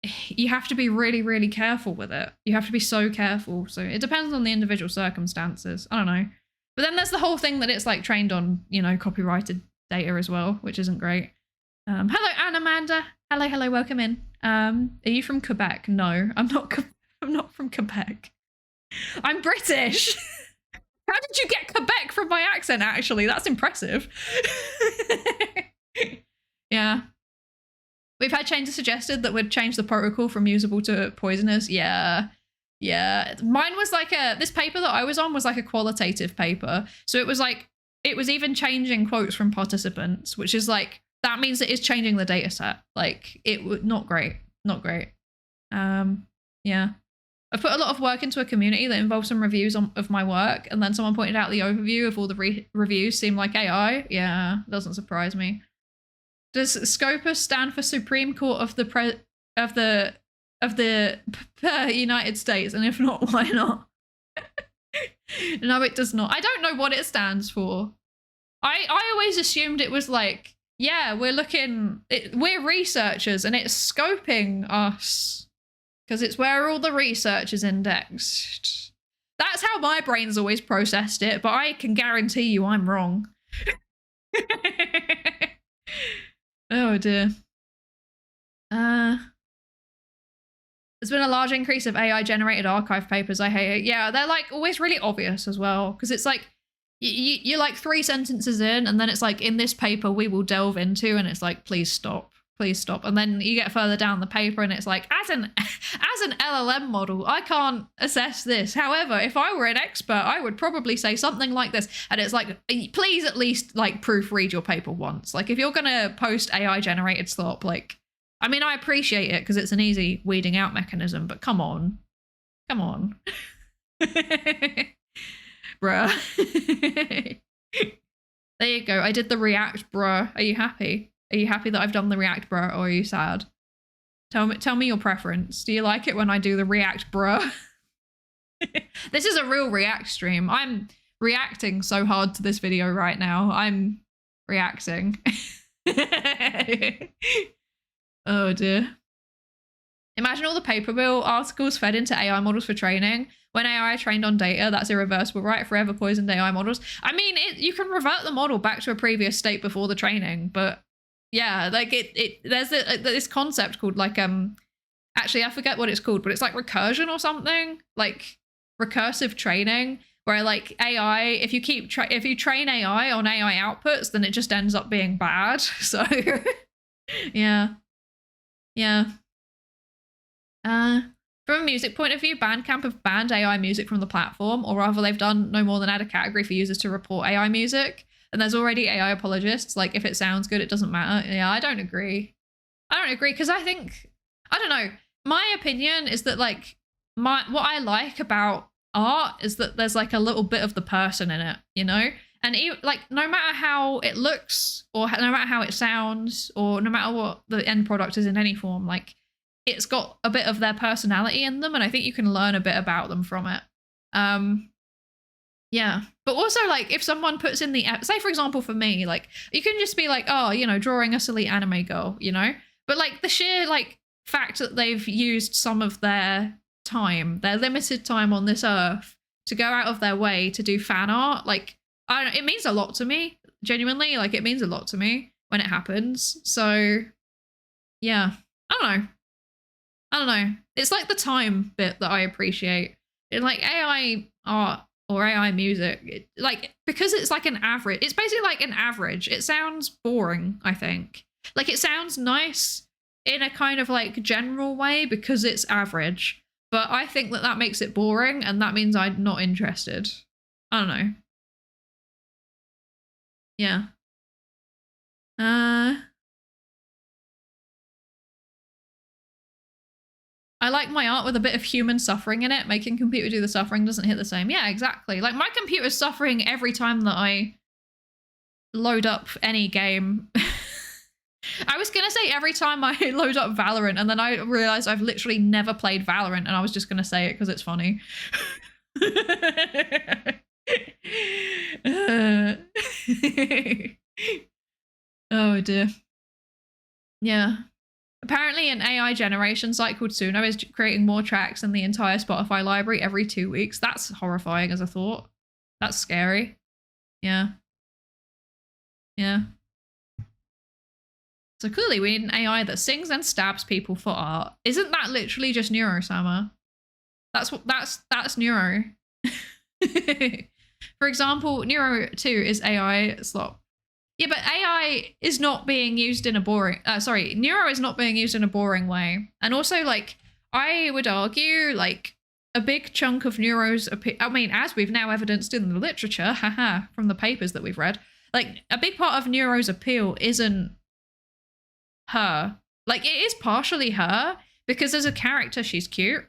you have to be really, really careful with it. You have to be so careful. So it depends on the individual circumstances. I don't know. But then there's the whole thing that it's like trained on, you know, copyrighted data as well, which isn't great. Hello, Anamanda. Hello, welcome in. Are you from Quebec? No, I'm not. I'm not from Quebec. I'm British. How did you get Quebec from my accent, actually? That's impressive. Yeah. We've had changes suggested that would change the protocol from usable to poisonous. Yeah. Mine was like this paper that I was on was like a qualitative paper. So it was like, it was even changing quotes from participants, which is like, that means it is changing the data set. Like it would, not great. Yeah. I've put a lot of work into a community that involves some reviews of my work. And then someone pointed out the overview of all the reviews seem like AI. Yeah, doesn't surprise me. Does SCOPUS stand for Supreme Court of the United States? And if not, why not? No, it does not. I don't know what it stands for. I always assumed it was like, yeah, we're researchers and it's scoping us because it's where all the research is indexed. That's how my brain's always processed it, but I can guarantee you I'm wrong. Oh dear. There's been a large increase of AI generated archive papers. I hate it. Yeah, they're like always really obvious as well, because it's like you're like 3 sentences in and then it's like, in this paper we will delve into, and it's like, please stop, and then you get further down the paper and it's like, as an LLM model I can't assess this, however if I were an expert I would probably say something like this, and it's like, please at least like proofread your paper once. Like if you're gonna post AI generated slop, like, I mean I appreciate it because it's an easy weeding out mechanism, but come on bruh. There you go, I did the react, bruh. Are you happy that I've done the react, bruh, or are you sad? Tell me your preference. Do you like it when I do the react, bruh? This is a real react stream. I'm reacting so hard to this video right now. I'm reacting. Oh dear. Imagine all the paper mill articles fed into AI models for training. When AI trained on data, that's irreversible, right? Forever poisoned AI models. I mean, you can revert the model back to a previous state before the training, but yeah, like there's this concept called like, actually I forget what it's called, but it's like recursion or something, like recursive training, where like AI, if you train AI on AI outputs, then it just ends up being bad. So yeah. From a music point of view, Bandcamp have banned AI music from the platform, or rather they've done no more than add a category for users to report AI music. And there's already AI apologists, like if it sounds good, it doesn't matter. Yeah, I don't agree because I think, I don't know, my opinion is that like what I like about art is that there's like a little bit of the person in it, you know? And like no matter how it looks, or no matter how it sounds, or no matter what the end product is in any form, like it's got a bit of their personality in them, and I think you can learn a bit about them from it. Yeah, but also like if someone puts in the, say for example for me, like you can just be like, oh, you know, drawing a silly anime girl, you know, but like the sheer like fact that they've used some of their time, their limited time on this earth, to go out of their way to do fan art, like I don't know, it means a lot to me, genuinely. Like it means a lot to me when it happens. So yeah, I don't know, it's like the time bit that I appreciate in like AI art or AI music, like because it's like an average, it's basically like an average. It sounds boring, I think. Like it sounds nice in a kind of like general way because it's average, but I think that makes it boring, and that means I'm not interested. I don't know. Yeah. I like my art with a bit of human suffering in it. Making computer do the suffering doesn't hit the same. Yeah, exactly. Like, my computer's suffering every time that I load up any game. I was gonna say every time I load up Valorant, and then I realized I've literally never played Valorant, and I was just gonna say it because it's funny. Oh dear. Yeah. Apparently an AI generation site called Suno is creating more tracks than the entire Spotify library every 2 weeks. That's horrifying as a thought. That's scary. Yeah. Yeah. So clearly we need an AI that sings and stabs people for art. Isn't that literally just neuro-sama? That's neuro. For example, Neuro 2 is AI slop. Yeah, but AI is not being used in a boring... Neuro is not being used in a boring way. And also, like, I would argue, like, a big chunk of Neuro's... I mean, as we've now evidenced in the literature, haha, from the papers that we've read, like, a big part of Neuro's appeal isn't her. Like, it is partially her, because as a character, she's cute.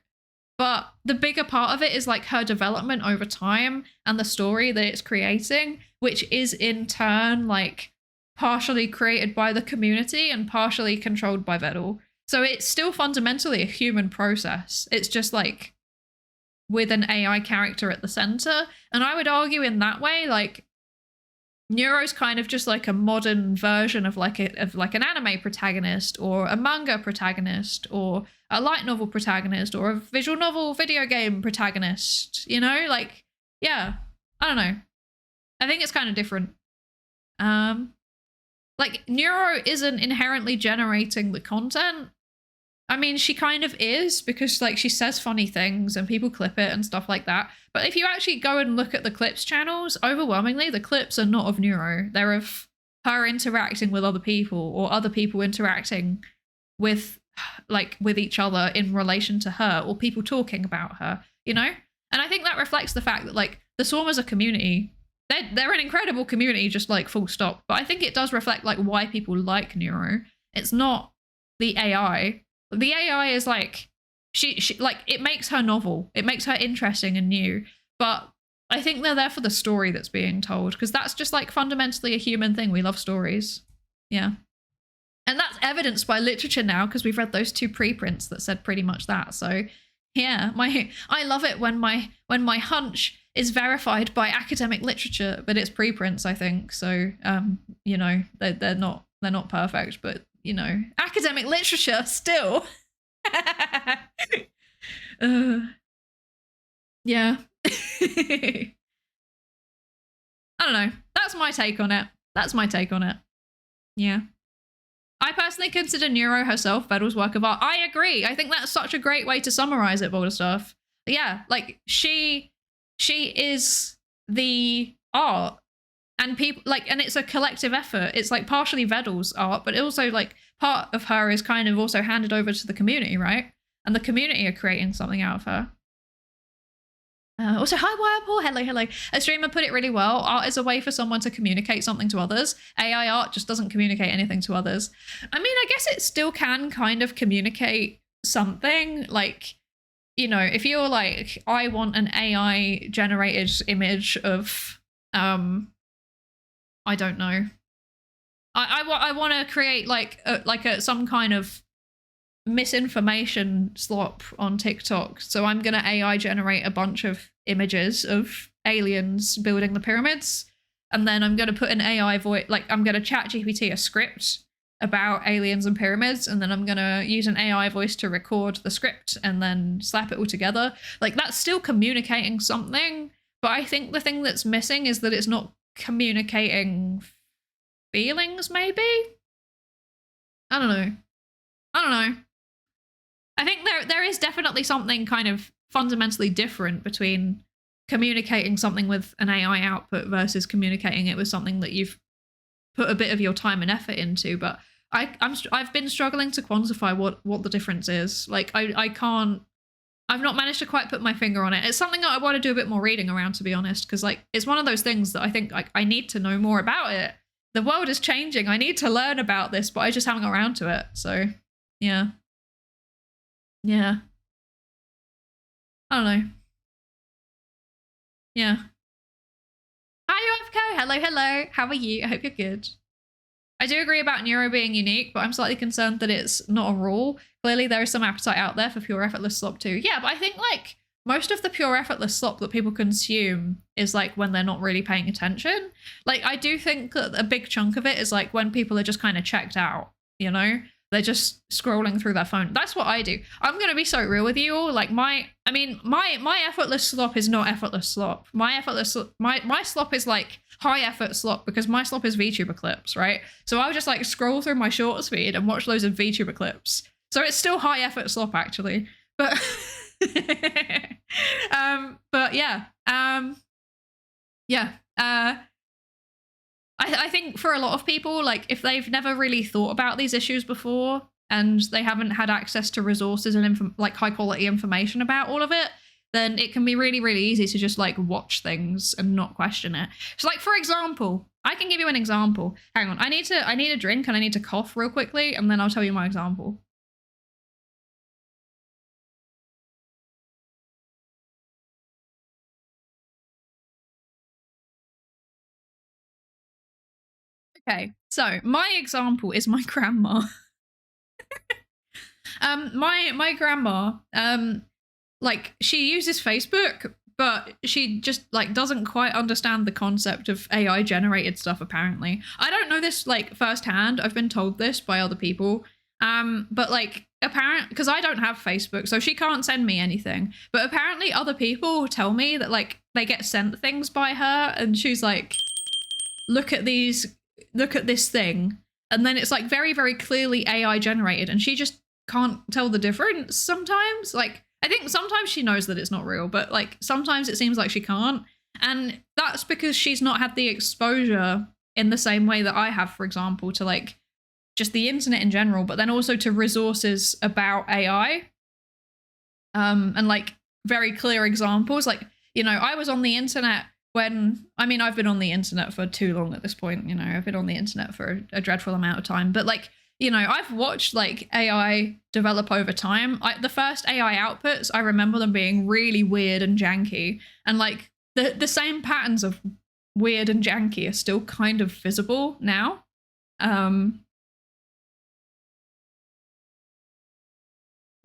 But the bigger part of it is, like, her development over time and the story that it's creating, which is in turn, like, partially created by the community and partially controlled by Vedal. So it's still fundamentally a human process. It's just, like, with an AI character at the center. And I would argue in that way, like, Neuro's kind of just like a modern version of like an anime protagonist or a manga protagonist or a light novel protagonist or a visual novel video game protagonist, you know? Like, yeah, I don't know. I think it's kind of different. Like, Neuro isn't inherently generating the content. I mean, she kind of is, because like she says funny things and people clip it and stuff like that. But if you actually go and look at the clips channels, overwhelmingly the clips are not of Neuro. They're of her interacting with other people or other people interacting with each other in relation to her, or people talking about her, you know? And I think that reflects the fact that, like, the Swarmers are community. They're an incredible community, just like full stop. But I think it does reflect like why people like Neuro. It's not the AI. The AI is like, she like, it makes her novel. It makes her interesting and new. But I think they're there for the story that's being told, because that's just like fundamentally a human thing. We love stories. Yeah. And that's evidenced by literature now, because we've read those 2 preprints that said pretty much that. So yeah, I love it when my hunch is verified by academic literature, but it's preprints, I think. So you know, they're not perfect, but you know, academic literature still. Yeah. I don't know. That's my take on it. Yeah. I personally consider Neuro herself Vedal's work of art. I agree. I think that's such a great way to summarize it, Boulder Stuff. Yeah, like she is the art. And people like, and it's a collective effort. It's like partially Vedal's art, but also like part of her is kind of also handed over to the community, right? And the community are creating something out of her. Also, hi Wirepool, hello. A streamer put it really well. Art is a way for someone to communicate something to others. AI art just doesn't communicate anything to others. I mean, I guess it still can kind of communicate something. Like, you know, if you're like, I want an AI generated image of, I don't know. I want to create like some kind of misinformation slop on TikTok. So I'm going to AI generate a bunch of images of aliens building the pyramids. And then I'm going to put an AI voice, like I'm going to chat GPT a script about aliens and pyramids. And then I'm going to use an AI voice to record the script and then slap it all together. Like that's still communicating something. But I think the thing that's missing is that it's not communicating feelings, maybe? I don't know. I think there is definitely something kind of fundamentally different between communicating something with an AI output versus communicating it with something that you've put a bit of your time and effort into. But I've been struggling to quantify what the difference is. Like I can't I've not managed to quite put my finger on it. It's something that I want to do a bit more reading around, to be honest, because like it's one of those things that I think like I need to know more about it. The world is changing. I need to learn about this, but I just haven't got around to it. So yeah. Yeah. I don't know. Yeah. Hi, Yoavco. Hello, hello. How are you? I hope you're good. I do agree about neuro being unique, but I'm slightly concerned that it's not a rule. Clearly, there is some appetite out there for pure effortless slop too. Yeah, but I think like most of the pure effortless slop that people consume is like when they're not really paying attention. Like I do think that a big chunk of it is like when people are just kind of checked out, you know? They're just scrolling through their phone. That's what I do. I'm going to be so real with you all. Like my effortless slop is not effortless slop. My slop is like high effort slop because my slop is VTuber clips, right? So I'll just like scroll through my shorts feed and watch loads of VTuber clips. So it's still high effort slop actually. But, but yeah. Yeah. I think for a lot of people, like if they've never really thought about these issues before and they haven't had access to resources and like high quality information about all of it, then it can be really, really easy to just like watch things and not question it. So like, for example, I can give you an example. Hang on, I need a drink and I need to cough real quickly and then I'll tell you my example. Okay, so my example is my grandma. My grandma, like she uses Facebook, but she just like doesn't quite understand the concept of AI generated stuff. Apparently, I don't know this like firsthand. I've been told this by other people. But like because I don't have Facebook, so she can't send me anything. But apparently, other people tell me that like they get sent things by her, and she's like, look at this thing, and then it's like very, very clearly AI generated, and she just can't tell the difference sometimes. Like I think sometimes she knows that it's not real, but like sometimes it seems like she can't, and that's because she's not had the exposure in the same way that I have, for example, to like just the internet in general, but then also to resources about AI, and like very clear examples. Like, you know, I was on the internet when, I mean, I've been on the internet for too long at this point, you know, I've been on the internet for a dreadful amount of time, but like, you know, I've watched like AI develop over time. The first AI outputs, I remember them being really weird and janky, and like the same patterns of weird and janky are still kind of visible now.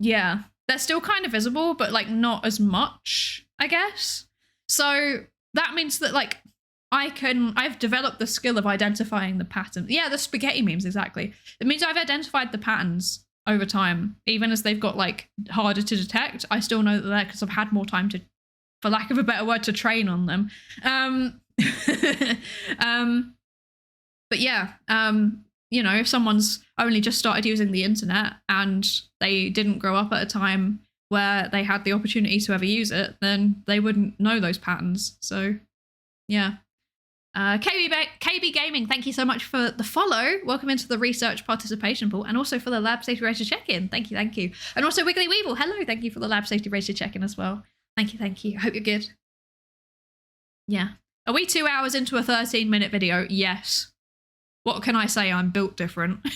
Yeah, they're still kind of visible, but like not as much, I guess. So that means that like I've developed the skill of identifying the pattern. Yeah, the spaghetti memes, exactly. It means I've identified the patterns over time, even as they've got like harder to detect. I still know that they're because I've had more time to, for lack of a better word, to train on them. But yeah, you know, if someone's only just started using the internet and they didn't grow up at a time where they had the opportunity to ever use it, then they wouldn't know those patterns. So yeah. KB Gaming, thank you so much for the follow. Welcome into the research participation pool, and also for the lab safety register check-in. Thank you, thank you. And also Wiggly Weevil, hello, thank you for the lab safety register check-in as well. Thank you, thank you. I hope you're good. Yeah. Are we 2 hours into a 13-minute video? Yes. What can I say? I'm built different.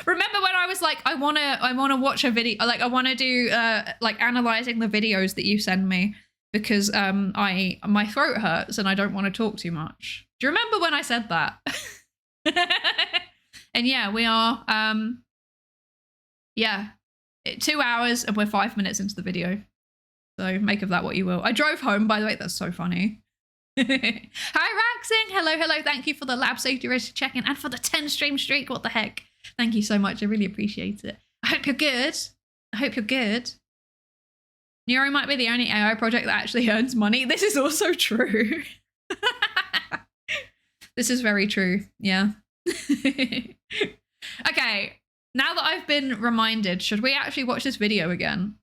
Remember when I was like, I wanna watch a video, like I wanna do like analyzing the videos that you send me, because my throat hurts and I don't want to talk too much. Do you remember when I said that? And yeah, we are yeah, 2 hours and we're 5 minutes into the video. So make of that what you will. I drove home, by the way. That's so funny. Hi, Raxing. Hello, hello. Thank you for the lab safety register check-in and for the 10 stream streak. What the heck? Thank you so much. I really appreciate it. I hope you're good. I hope you're good. Neuro might be the only AI project that actually earns money. This is also true. This is very true. Yeah. Okay. Now that I've been reminded, should we actually watch this video again?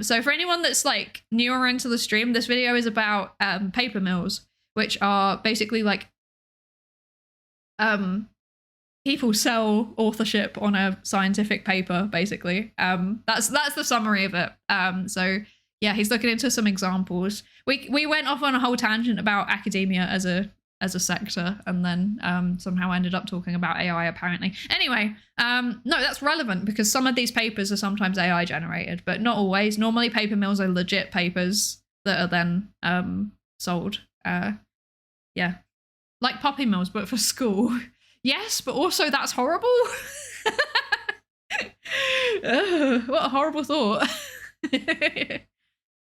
So for anyone that's like newer into the stream, this video is about paper mills, which are basically like people sell authorship on a scientific paper, basically. That's the summary of it. So yeah, he's looking into some examples. We went off on a whole tangent about academia as a sector, and then somehow ended up talking about AI apparently. Anyway, no, that's relevant because some of these papers are sometimes AI generated, but not always. Normally paper mills are legit papers that are then sold. Yeah, like puppy mills, but for school. Yes, but also that's horrible. Ugh, what a horrible thought.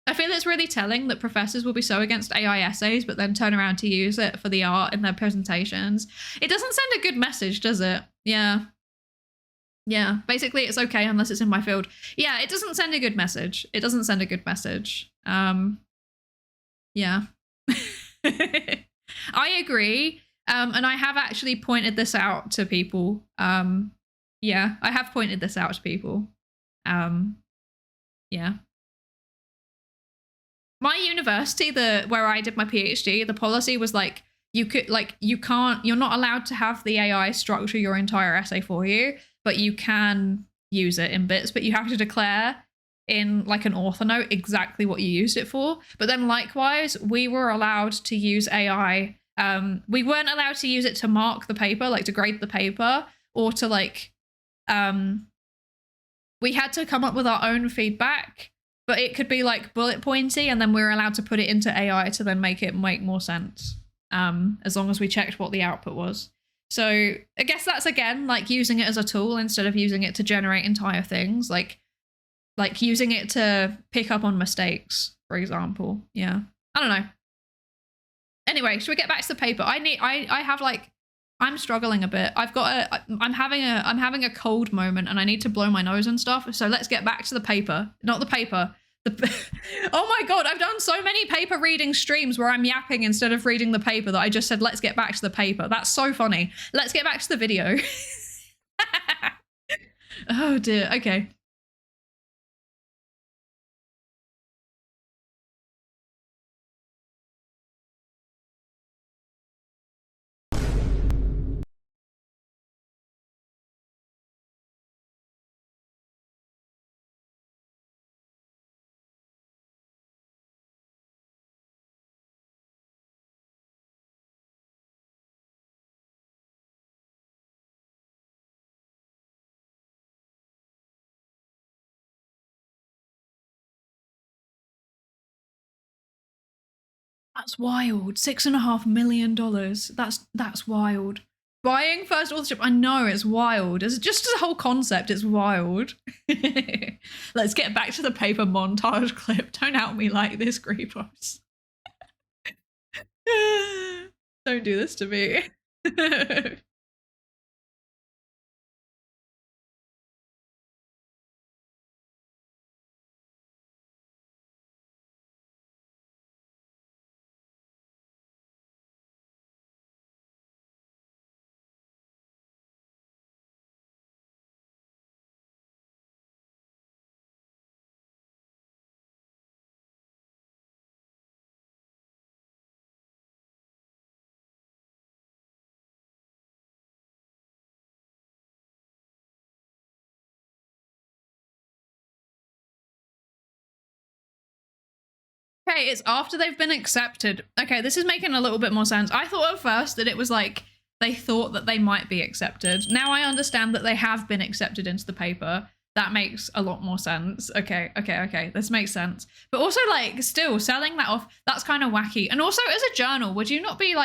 I feel it's really telling that professors will be so against AI essays, but then turn around to use it for the art in their presentations. It doesn't send a good message, does it? Yeah. Yeah, basically it's okay unless it's in my field. Yeah, it doesn't send a good message. It doesn't send a good message. Yeah. I agree. And I have actually pointed this out to people. Yeah, I have pointed this out to people. Yeah. My university, where I did my PhD, the policy was like, you're not allowed to have the AI structure your entire essay for you, but you can use it in bits, but you have to declare in like an author note exactly what you used it for. But then likewise, we were allowed to use AI. We weren't allowed to use it to mark the paper, like to grade the paper, or to like, we had to come up with our own feedback, but it could be like bullet pointy, and then we were allowed to put it into AI to then make it make more sense, as long as we checked what the output was. So I guess that's again like using it as a tool instead of using it to generate entire things, like using it to pick up on mistakes, for example. Yeah, I don't know. Anyway, should we get back to the paper? I'm struggling a bit. I'm having a cold moment and I need to blow my nose and stuff. So let's get back to the paper. Not the paper. Oh my God, I've done so many paper reading streams where I'm yapping instead of reading the paper that I just said, let's get back to the paper. That's so funny. Let's get back to the video. Oh dear, okay. That's wild. $6.5 million. That's wild. Buying first authorship, I know it's wild. It's just a whole concept, it's wild. Let's get back to the paper montage clip. Don't out me like this, Creepos. Don't do this to me. Okay, it's after they've been accepted. Okay, this is making a little bit more sense. I thought at first that it was like they thought that they might be accepted. Now I understand that they have been accepted into the paper. That makes a lot more sense. Okay. This makes sense. But also like still selling that off, that's kind of wacky. And also as a journal, would you not be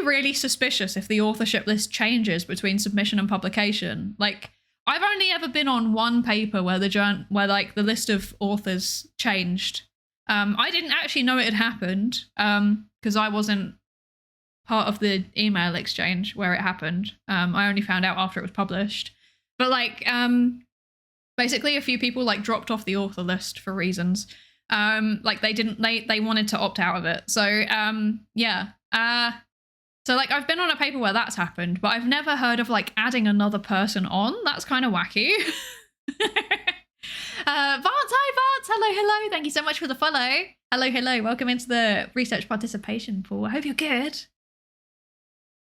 really suspicious if the authorship list changes between submission and publication? Like, I've only ever been on one paper where the list of authors changed. I didn't actually know it had happened because I wasn't part of the email exchange where it happened. I only found out after it was published. But like, basically a few people like dropped off the author list for reasons. Like they wanted to opt out of it. So yeah. So like I've been on a paper where that's happened, but I've never heard of like adding another person on. That's kind of wacky. Vance, hi Vance. Hello. Thank you so much for the follow. Hello. Welcome into the research participation pool. I hope you're good.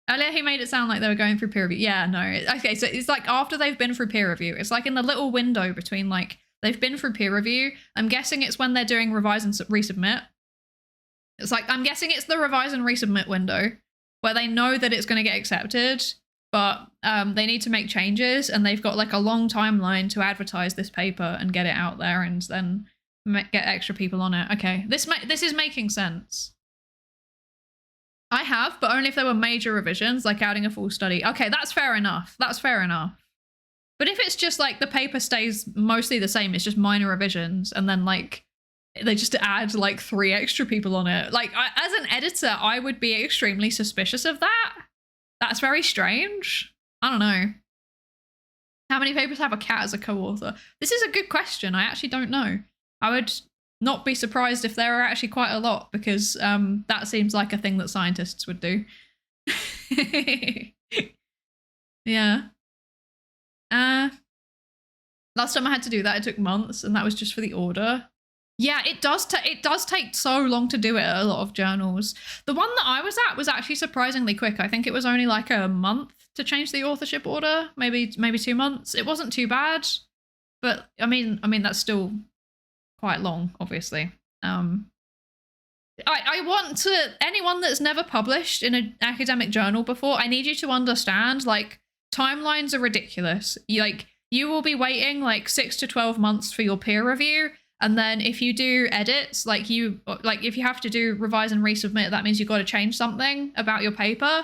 Earlier he made it sound like they were going through peer review. Yeah, no. Okay, so it's like after they've been through peer review. It's like in the little window between like they've been through peer review. I'm guessing it's when they're doing revise and resubmit. It's like, I'm guessing it's the revise and resubmit window where they know that it's going to get accepted, but they need to make changes and they've got like a long timeline to advertise this paper and get it out there and then get extra people on it. Okay, this is making sense. I have, but only if there were major revisions, like adding a full study. Okay, that's fair enough. That's fair enough. But if it's just like the paper stays mostly the same, it's just minor revisions, and then like they just add like 3 extra people on it. Like as an editor, I would be extremely suspicious of that. That's very strange. I don't know. How many papers have a cat as a co-author? This is a good question. I actually don't know. I would not be surprised if there are actually quite a lot, because that seems like a thing that scientists would do. Yeah. Last time I had to do that, it took months, and that was just for the order. Yeah, it does take so long to do it at a lot of journals. The one that I was at was actually surprisingly quick. I think it was only like a month to change the authorship order, maybe 2 months. It wasn't too bad, but I mean that's still quite long, obviously. I want to, anyone that's never published in an academic journal before, I need you to understand, like, timelines are ridiculous. You will be waiting like 6 to 12 months for your peer review. And then if you do edits, like if you have to do revise and resubmit, that means you've got to change something about your paper.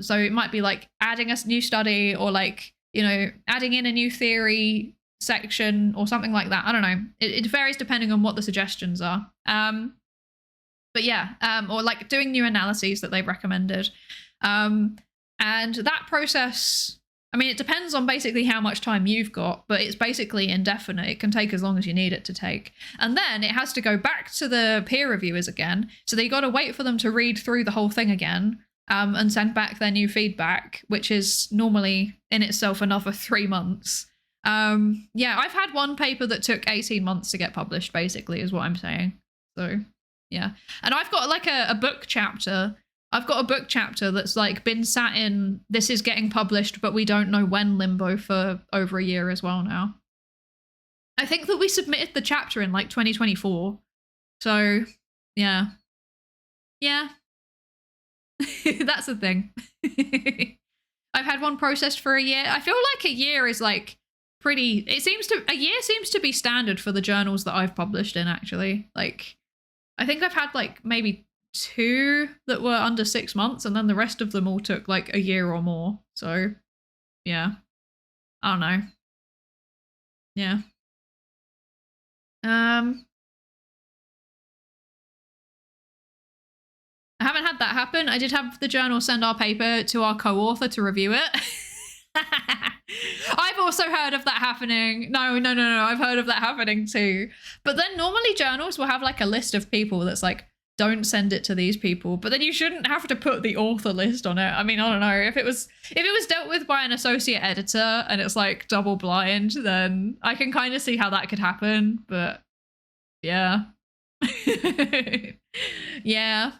So it might be like adding a new study, or like, you know, adding in a new theory section or something like that. I don't know. It varies depending on what the suggestions are. But yeah, or like doing new analyses that they've recommended. And that process, I mean, it depends on basically how much time you've got, but it's basically indefinite. It can take as long as you need it to take. And then it has to go back to the peer reviewers again. So they got to wait for them to read through the whole thing again, and send back their new feedback, which is normally in itself another 3 months. Yeah, I've had one paper that took 18 months to get published, basically, is what I'm saying. So yeah. And I've got like a book chapter. I've got a book chapter that's like been sat in, this is getting published, but we don't know when limbo for over a year as well now. I think that we submitted the chapter in like 2024. So yeah. Yeah. That's the thing. I've had one processed for a year. I feel like a year is like pretty, a year seems to be standard for the journals that I've published in, actually. Like, I think I've had like maybe 2 that were under 6 months, and then the rest of them all took like a year or more. So yeah, I don't know. Yeah. I haven't had that happen. I did have the journal send our paper to our co-author to review it. I've also heard of that happening. No, I've heard of that happening too. But then normally journals will have like a list of people that's like, don't send it to these people. But then you shouldn't have to put the author list on it. I mean, I don't know. If it was dealt with by an associate editor and it's like double blind, then I can kind of see how that could happen. But yeah. Yeah.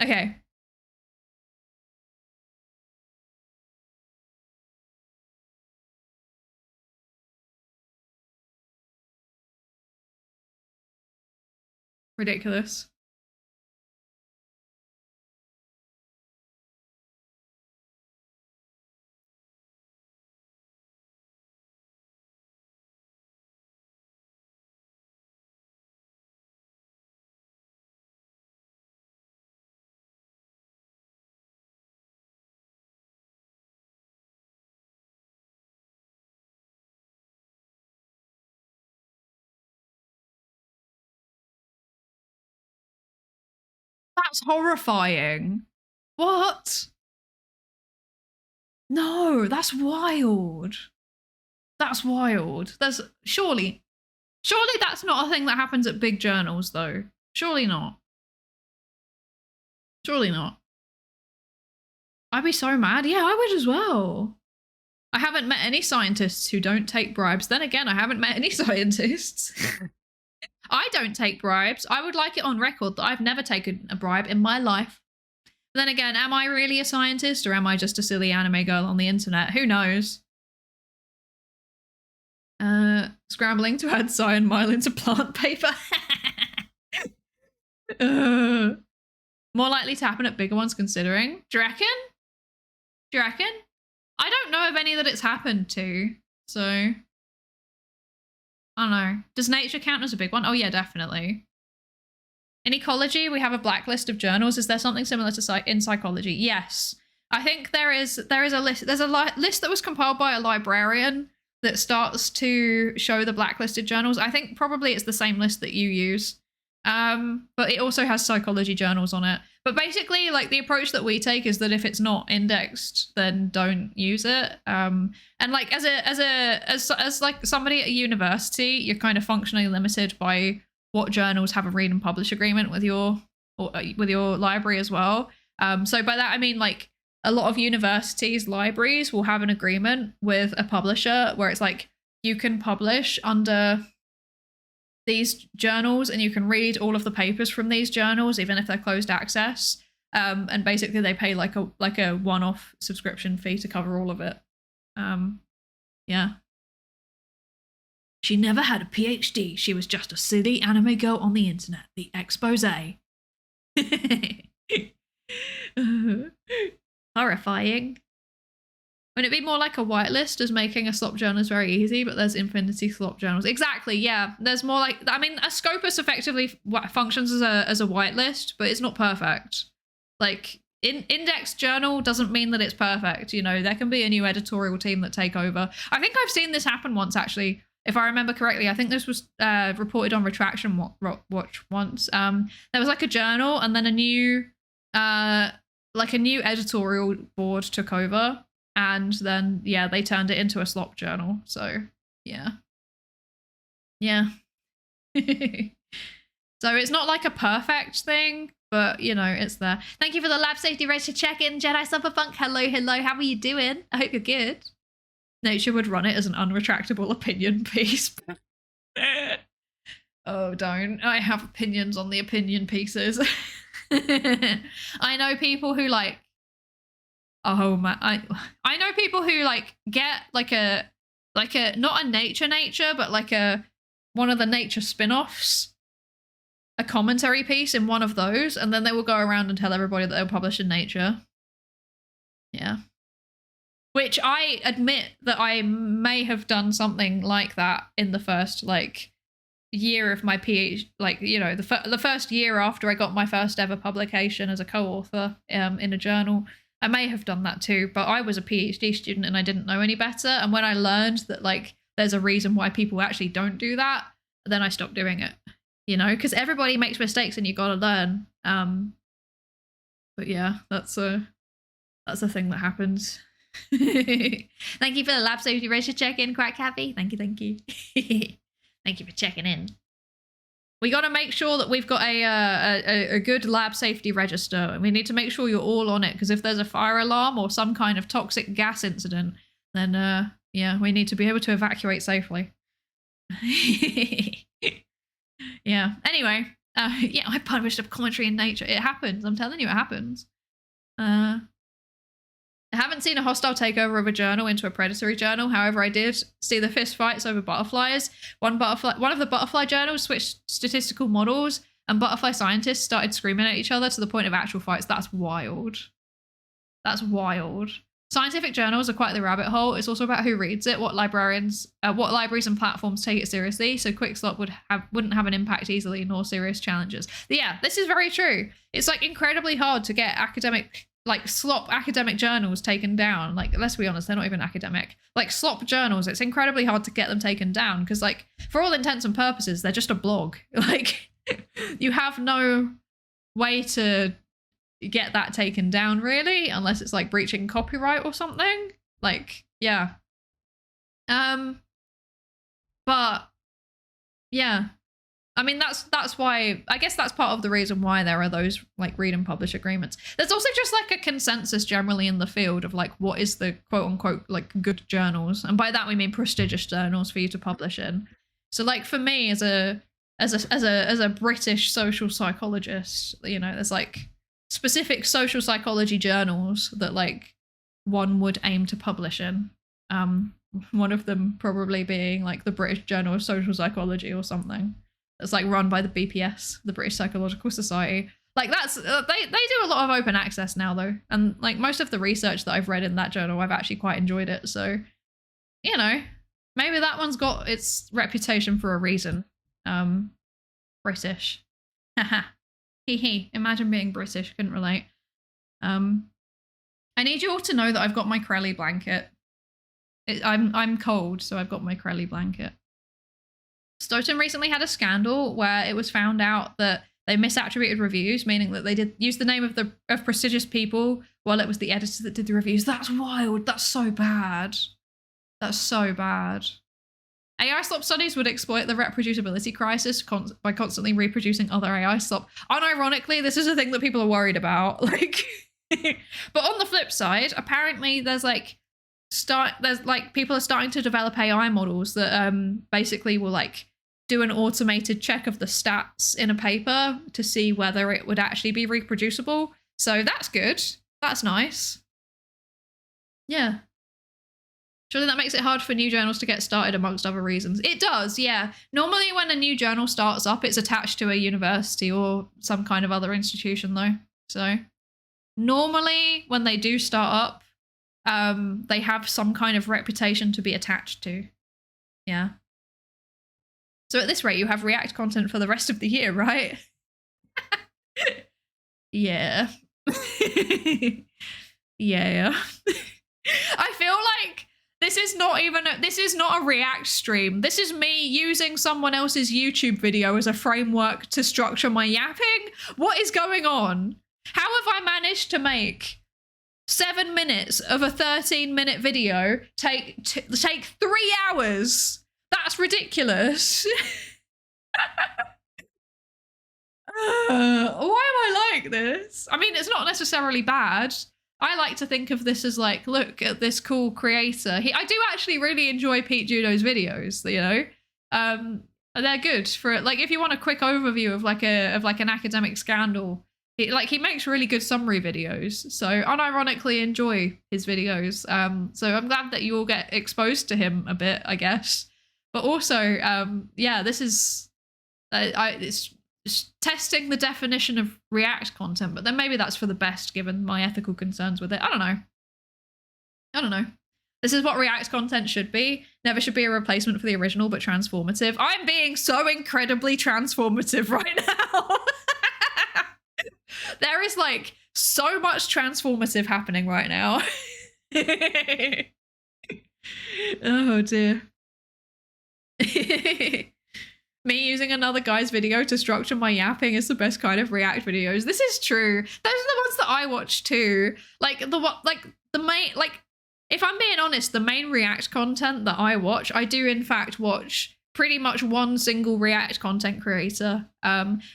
Okay. Ridiculous. That's horrifying. What? No, that's wild. That's wild. There's surely that's not a thing that happens at big journals, though. Surely not. Surely not. I'd be so mad. Yeah, I would as well. I haven't met any scientists who don't take bribes. Then again, I haven't met any scientists. I don't take bribes. I would like it on record that I've never taken a bribe in my life. Then again, am I really a scientist or am I just a silly anime girl on the internet? Who knows? Scrambling to add cyan mile into plant paper. More likely to happen at bigger ones considering. Do you reckon? Do you reckon? I don't know of any that it's happened to, so I don't know. Does nature count as a big one? Oh yeah, definitely. In ecology, we have a blacklist of journals. Is there something similar to in psychology? Yes. I think there is a list. There's a list that was compiled by a librarian that starts to show the blacklisted journals. I think probably it's the same list that you use. But it also has psychology journals on it. But basically, like, the approach that we take is that if it's not indexed, then don't use it. And like as like somebody at a university, you're kind of functionally limited by what journals have a read and publish agreement with your library as well. So by that I mean, like, a lot of universities' libraries will have an agreement with a publisher where it's like you can publish under these journals and you can read all of the papers from these journals even if they're closed access. And basically they pay like a one-off subscription fee to cover all of it. Yeah. She never had a PhD. She was just a silly anime girl on the internet. The expose. Horrifying. Wouldn't it be more like a whitelist, as making a slop journal is very easy, but there's infinity slop journals? Exactly, yeah. There's more like, I mean, a Scopus effectively functions as a whitelist, but it's not perfect. Like, index journal doesn't mean that it's perfect, you know. There can be a new editorial team that take over. I think I've seen this happen once, actually. If I remember correctly, I think this was reported on Retraction Watch once. There was like a journal, and then a new editorial board took over, and then yeah, they turned it into a slop journal. So yeah. So it's not like a perfect thing, but you know, it's there. Thank you for the lab safety register check-in, Jedi Cyberpunk. Hello, how are you doing? I hope you're good. Nature would run it as an unretractable opinion piece. Oh, don't. I have opinions on the opinion pieces. I know people who like, oh man, I know people who like get like a not a nature, but like one of the nature spin-offs, a commentary piece in one of those, and then they will go around and tell everybody that they'll publish in Nature. Yeah. Which I admit that I may have done something like that in the first like year of my PhD, like, you know, the first year after I got my first ever publication as a co-author in a journal. I may have done that too, but I was a PhD student and I didn't know any better. And when I learned that like there's a reason why people actually don't do that, then I stopped doing it, you know, because everybody makes mistakes and you got to learn. But yeah, that's a thing that happens. Thank you for the lab safety ratio check-in, Quack Happy. Thank you. Thank you for checking in. We got to make sure that we've got a good lab safety register, and we need to make sure you're all on it, because if there's a fire alarm or some kind of toxic gas incident, then yeah, we need to be able to evacuate safely. Yeah. Anyway, yeah, I published a commentary in Nature. It happens. I'm telling you, it happens. I haven't seen a hostile takeover of a journal into a predatory journal. However, I did see the fist fights over butterflies. One of the butterfly journals switched statistical models, and butterfly scientists started screaming at each other to the point of actual fights. That's wild. That's wild. Scientific journals are quite the rabbit hole. It's also about who reads it, what libraries and platforms take it seriously. So quick slop wouldn't have an impact easily, nor serious challenges. But yeah, this is very true. It's like incredibly hard to get slop academic journals taken down. Like, let's be honest, they're not even academic. Like, slop journals, it's incredibly hard to get them taken down because, like, for all intents and purposes, they're just a blog. Like, you have no way to get that taken down, really, unless it's, like, breaching copyright or something. Like, yeah. But, yeah. I mean, that's why, I guess that's part of the reason why there are those like read and publish agreements. There's also just like a consensus generally in the field of like what is the quote unquote like good journals, and by that we mean prestigious journals for you to publish in. So like for me as a British social psychologist, you know, there's like specific social psychology journals that like one would aim to publish in. One of them probably being like the British Journal of Social Psychology or something. That's like run by the BPS, the British Psychological Society. Like that's they do a lot of open access now though, and like most of the research that I've read in that journal, I've actually quite enjoyed it. So, you know, maybe that one's got its reputation for a reason. British. Haha. Hee. Imagine being British. Couldn't relate. I need you all to know that I've got my Crelly blanket. I'm cold, so I've got my Crelly blanket. Stoughton recently had a scandal where it was found out that they misattributed reviews, meaning that they did use the name of prestigious people while it was the editor that did the reviews. That's wild. That's so bad. That's so bad. AI slop studies would exploit the reproducibility crisis by constantly reproducing other AI slop. Unironically, this is a thing that people are worried about. Like, but on the flip side, apparently there's people are starting to develop AI models that basically will like do an automated check of the stats in a paper to see whether it would actually be reproducible. So that's good. That's nice. Yeah. Surely that makes it hard for new journals to get started, amongst other reasons. It does, yeah. Normally when a new journal starts up, it's attached to a university or some kind of other institution though. So normally when they do start up, they have some kind of reputation to be attached to. Yeah. So at this rate, you have React content for the rest of the year, right? Yeah. Yeah. I feel like this is not a React stream. This is me using someone else's YouTube video as a framework to structure my yapping. What is going on? How have I managed to make 7 minutes of a 13-minute video take 3 hours? That's ridiculous. Why am I like this? I mean, it's not necessarily bad. I like to think of this as like, look at this cool creator. I do actually really enjoy Pete Judo's videos, you know. They're good for like if you want a quick overview of like an academic scandal. He makes really good summary videos. So unironically enjoy his videos. So I'm glad that you all get exposed to him a bit, I guess. But also, yeah, this is it's testing the definition of React content, but then maybe that's for the best given my ethical concerns with it. I don't know. This is what React content should be. Never should be a replacement for the original, but transformative. I'm being so incredibly transformative right now. There is like so much transformative happening right now. Oh dear. Me using another guy's video to structure my yapping is the best kind of React videos. This is true. Those are the ones that I watch too. If I'm being honest, the main React content that I watch, I do in fact watch pretty much one single React content creator,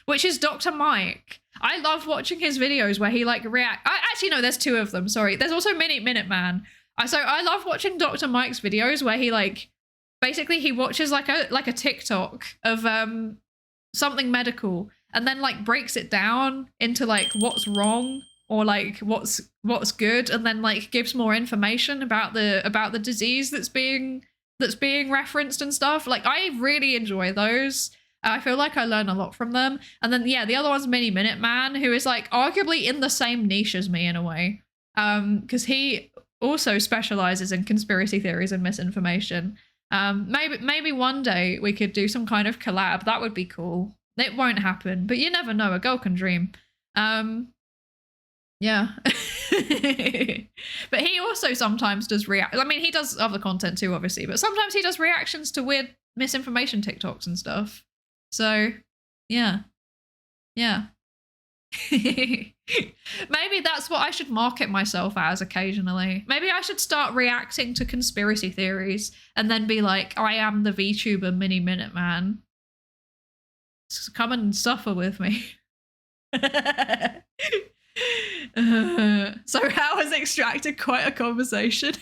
which is Dr. Mike. I love watching his videos where he like actually no, there's 2 of them. Sorry. There's also Minute Man. So I love watching Dr. Mike's videos where he like basically he watches like a TikTok of something medical and then like breaks it down into like what's wrong or like what's good, and then like gives more information about the disease that's being referenced and stuff. Like I really enjoy those. I feel like I learn a lot from them. And then yeah, the other one's Minute Man, who is like arguably in the same niche as me in a way, because he also specializes in conspiracy theories and misinformation. Maybe one day we could do some kind of collab. That would be cool. It won't happen, but you never know. A girl can dream. Yeah. But he also sometimes does react. I mean, he does other content too, obviously, but sometimes he does reactions to weird misinformation TikToks and stuff. So, yeah. Yeah. Maybe that's what I should market myself as occasionally. Maybe I should start reacting to conspiracy theories and then be like, I am the VTuber Minute Man. So come and suffer with me. So how has extracted quite a conversation.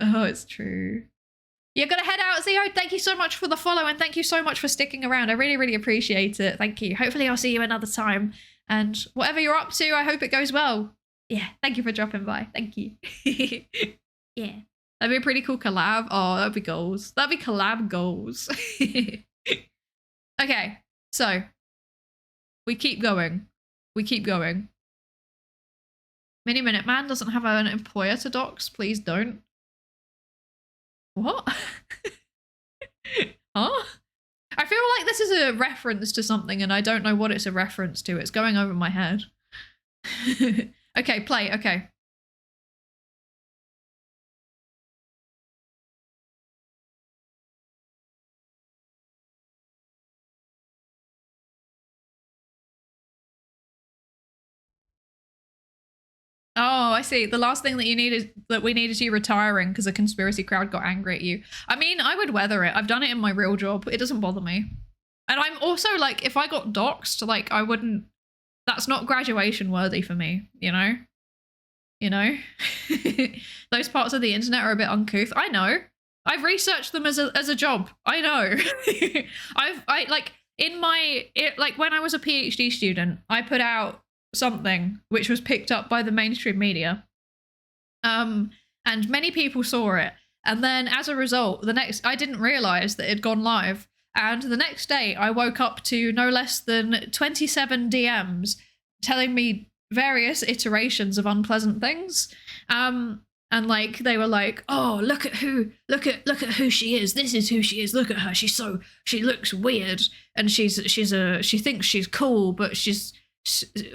Oh, it's true. You're gonna head out, Zio. Thank you so much for the follow and thank you so much for sticking around. I really, really appreciate it. Thank you. Hopefully I'll see you another time. And whatever you're up to, I hope it goes well. Yeah, thank you for dropping by. Thank you. Yeah. That'd be a pretty cool collab. Oh, that'd be goals. That'd be collab goals. Okay, so we keep going. We keep going. Mini Minute Man doesn't have an employer to dox. Please don't. What? Huh? I feel like this is a reference to something and I don't know what it's a reference to. It's going over my head. Okay, play. Okay. Oh, I see. The last thing that you needed, that we needed you retiring because a conspiracy crowd got angry at you. I mean, I would weather it. I've done it in my real job. It doesn't bother me. And I'm also like, if I got doxxed, like I wouldn't, that's not graduation worthy for me, you know? You know? Those parts of the internet are a bit uncouth. I know. I've researched them as a job. I know. I like in my, like when I was a PhD student, I put out something which was picked up by the mainstream media. And many people saw it. And then as a result, I didn't realize that it had gone live. And the next day I woke up to no less than 27 DMs telling me various iterations of unpleasant things. And like they were like, "Oh, look at who she is. This is who she is. Look at her. She looks weird, and she thinks she's cool, but she's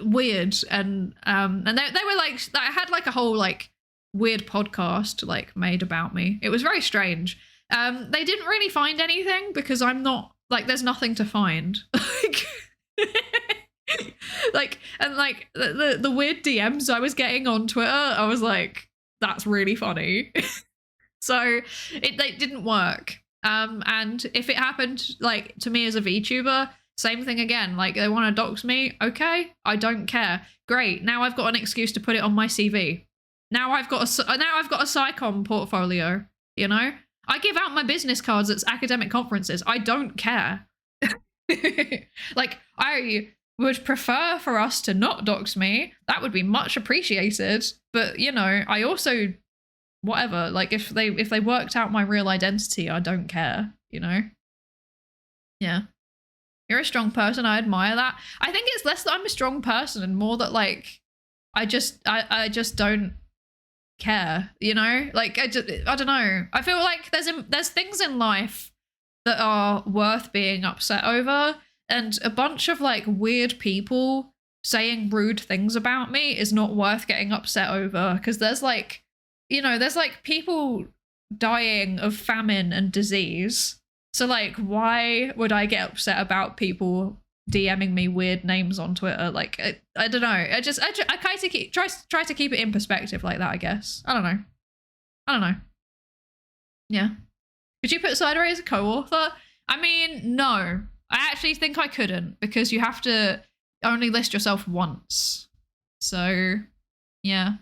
weird." And they were like, I had like a whole like weird podcast like made about me. It was very strange. They didn't really find anything because I'm not like, there's nothing to find. Like, and like the weird DMs I was getting on Twitter, I was like, that's really funny. So they didn't work. And if it happened like to me as a VTuber, same thing again. Like they want to dox me, okay, I don't care. Great, now I've got an excuse to put it on my CV. Now I've got a Psycom portfolio. You know, I give out my business cards at academic conferences. I don't care. Like I would prefer for us to not dox me. That would be much appreciated. But you know, I also, whatever. Like if they worked out my real identity, I don't care. You know. Yeah. You're a strong person. I admire that. I think it's less that I'm a strong person and more that like I just don't care, you know? Like I don't know. I feel like there's things in life that are worth being upset over, and a bunch of like weird people saying rude things about me is not worth getting upset over, because there's like, you know, there's like people dying of famine and disease. So like, why would I get upset about people DMing me weird names on Twitter? Like, I don't know. I kind of try to keep it in perspective like that, I guess. I don't know. Yeah. Could you put Psydere as a co-author? I mean, no. I actually think I couldn't, because you have to only list yourself once. So, yeah.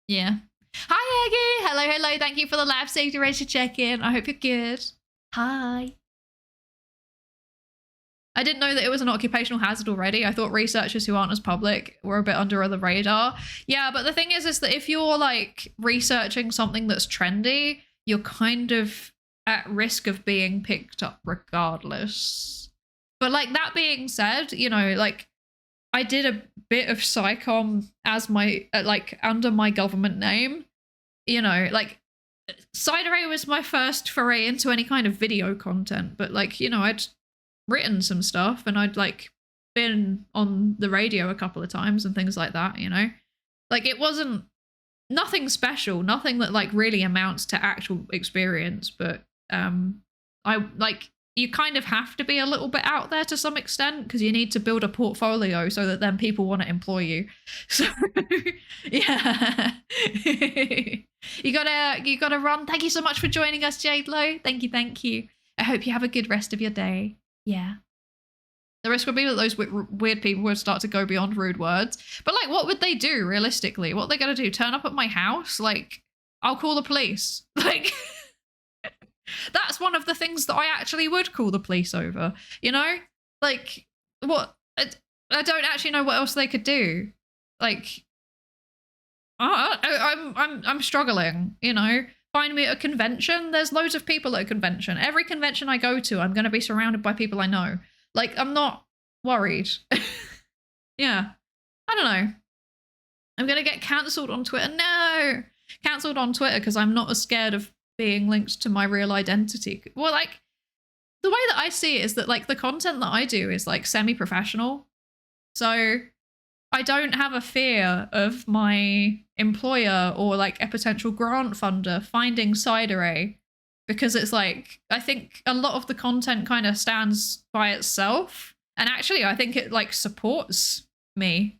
Yeah. Hi, Eggy. Hello. Thank you for the lab safety race to check in. I hope you're good. Hi. I didn't know that it was an occupational hazard already. I thought researchers who aren't as public were a bit under the radar. Yeah, but the thing is that if you're like researching something that's trendy, you're kind of at risk of being picked up regardless. But like, that being said, you know, like I did a bit of Psycom as my like under my government name, you know, like Psydere was my first foray into any kind of video content, but like, you know, I'd written some stuff and I'd like been on the radio a couple of times and things like that, you know, like it wasn't nothing special, nothing that like really amounts to actual experience, but I like, you kind of have to be a little bit out there to some extent, because you need to build a portfolio so that then people want to employ you. So yeah. you gotta run. Thank you so much for joining us, Jade Low. Thank you. I hope you have a good rest of your day. Yeah. The risk would be that those weird people would start to go beyond rude words. But like, what would they do realistically? What are they gonna do? Turn up at my house? Like, I'll call the police. Like, that's one of the things that I actually would call the police over, you know? Like, what? I don't actually know what else they could do. Like, I'm struggling, you know? Find me at a convention. There's loads of people at a convention. Every convention I go to, I'm going to be surrounded by people I know. Like, I'm not worried. Yeah. I don't know. I'm going to get cancelled on Twitter. No! Cancelled on Twitter because I'm not as scared of being linked to my real identity. Well, like, the way that I see it is that, like, the content that I do is, like, semi-professional. So I don't have a fear of my employer or like a potential grant funder finding Psydere, because it's like, I think a lot of the content kind of stands by itself. And actually, I think it like supports me,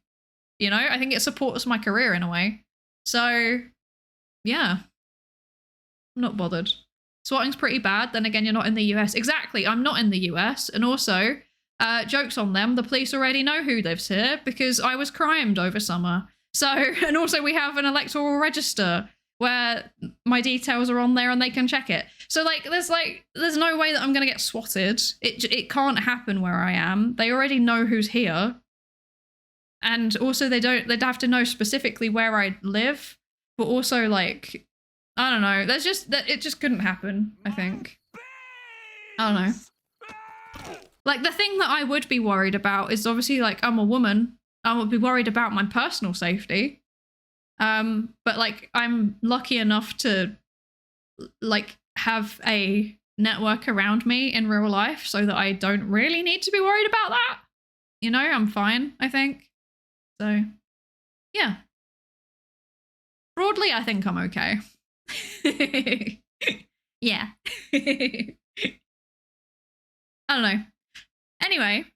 you know? I think it supports my career in a way. So yeah, I'm not bothered. Swatting's pretty bad. Then again, you're not in the US. Exactly, I'm not in the US. And also, joke's on them, the police already know who lives here because I was crimed over summer. So, and also we have an electoral register where my details are on there and they can check it. So there's no way that I'm going to get swatted. It can't happen where I am. They already know who's here. And also they'd have to know specifically where I live, but also like, I don't know. It just couldn't happen, I think. I don't know. Like, the thing that I would be worried about is obviously, like, I'm a woman. I would be worried about my personal safety. But, like, I'm lucky enough to, like, have a network around me in real life so that I don't really need to be worried about that. You know, I'm fine, I think. So, yeah. Broadly, I think I'm okay. Yeah. I don't know. Anyway,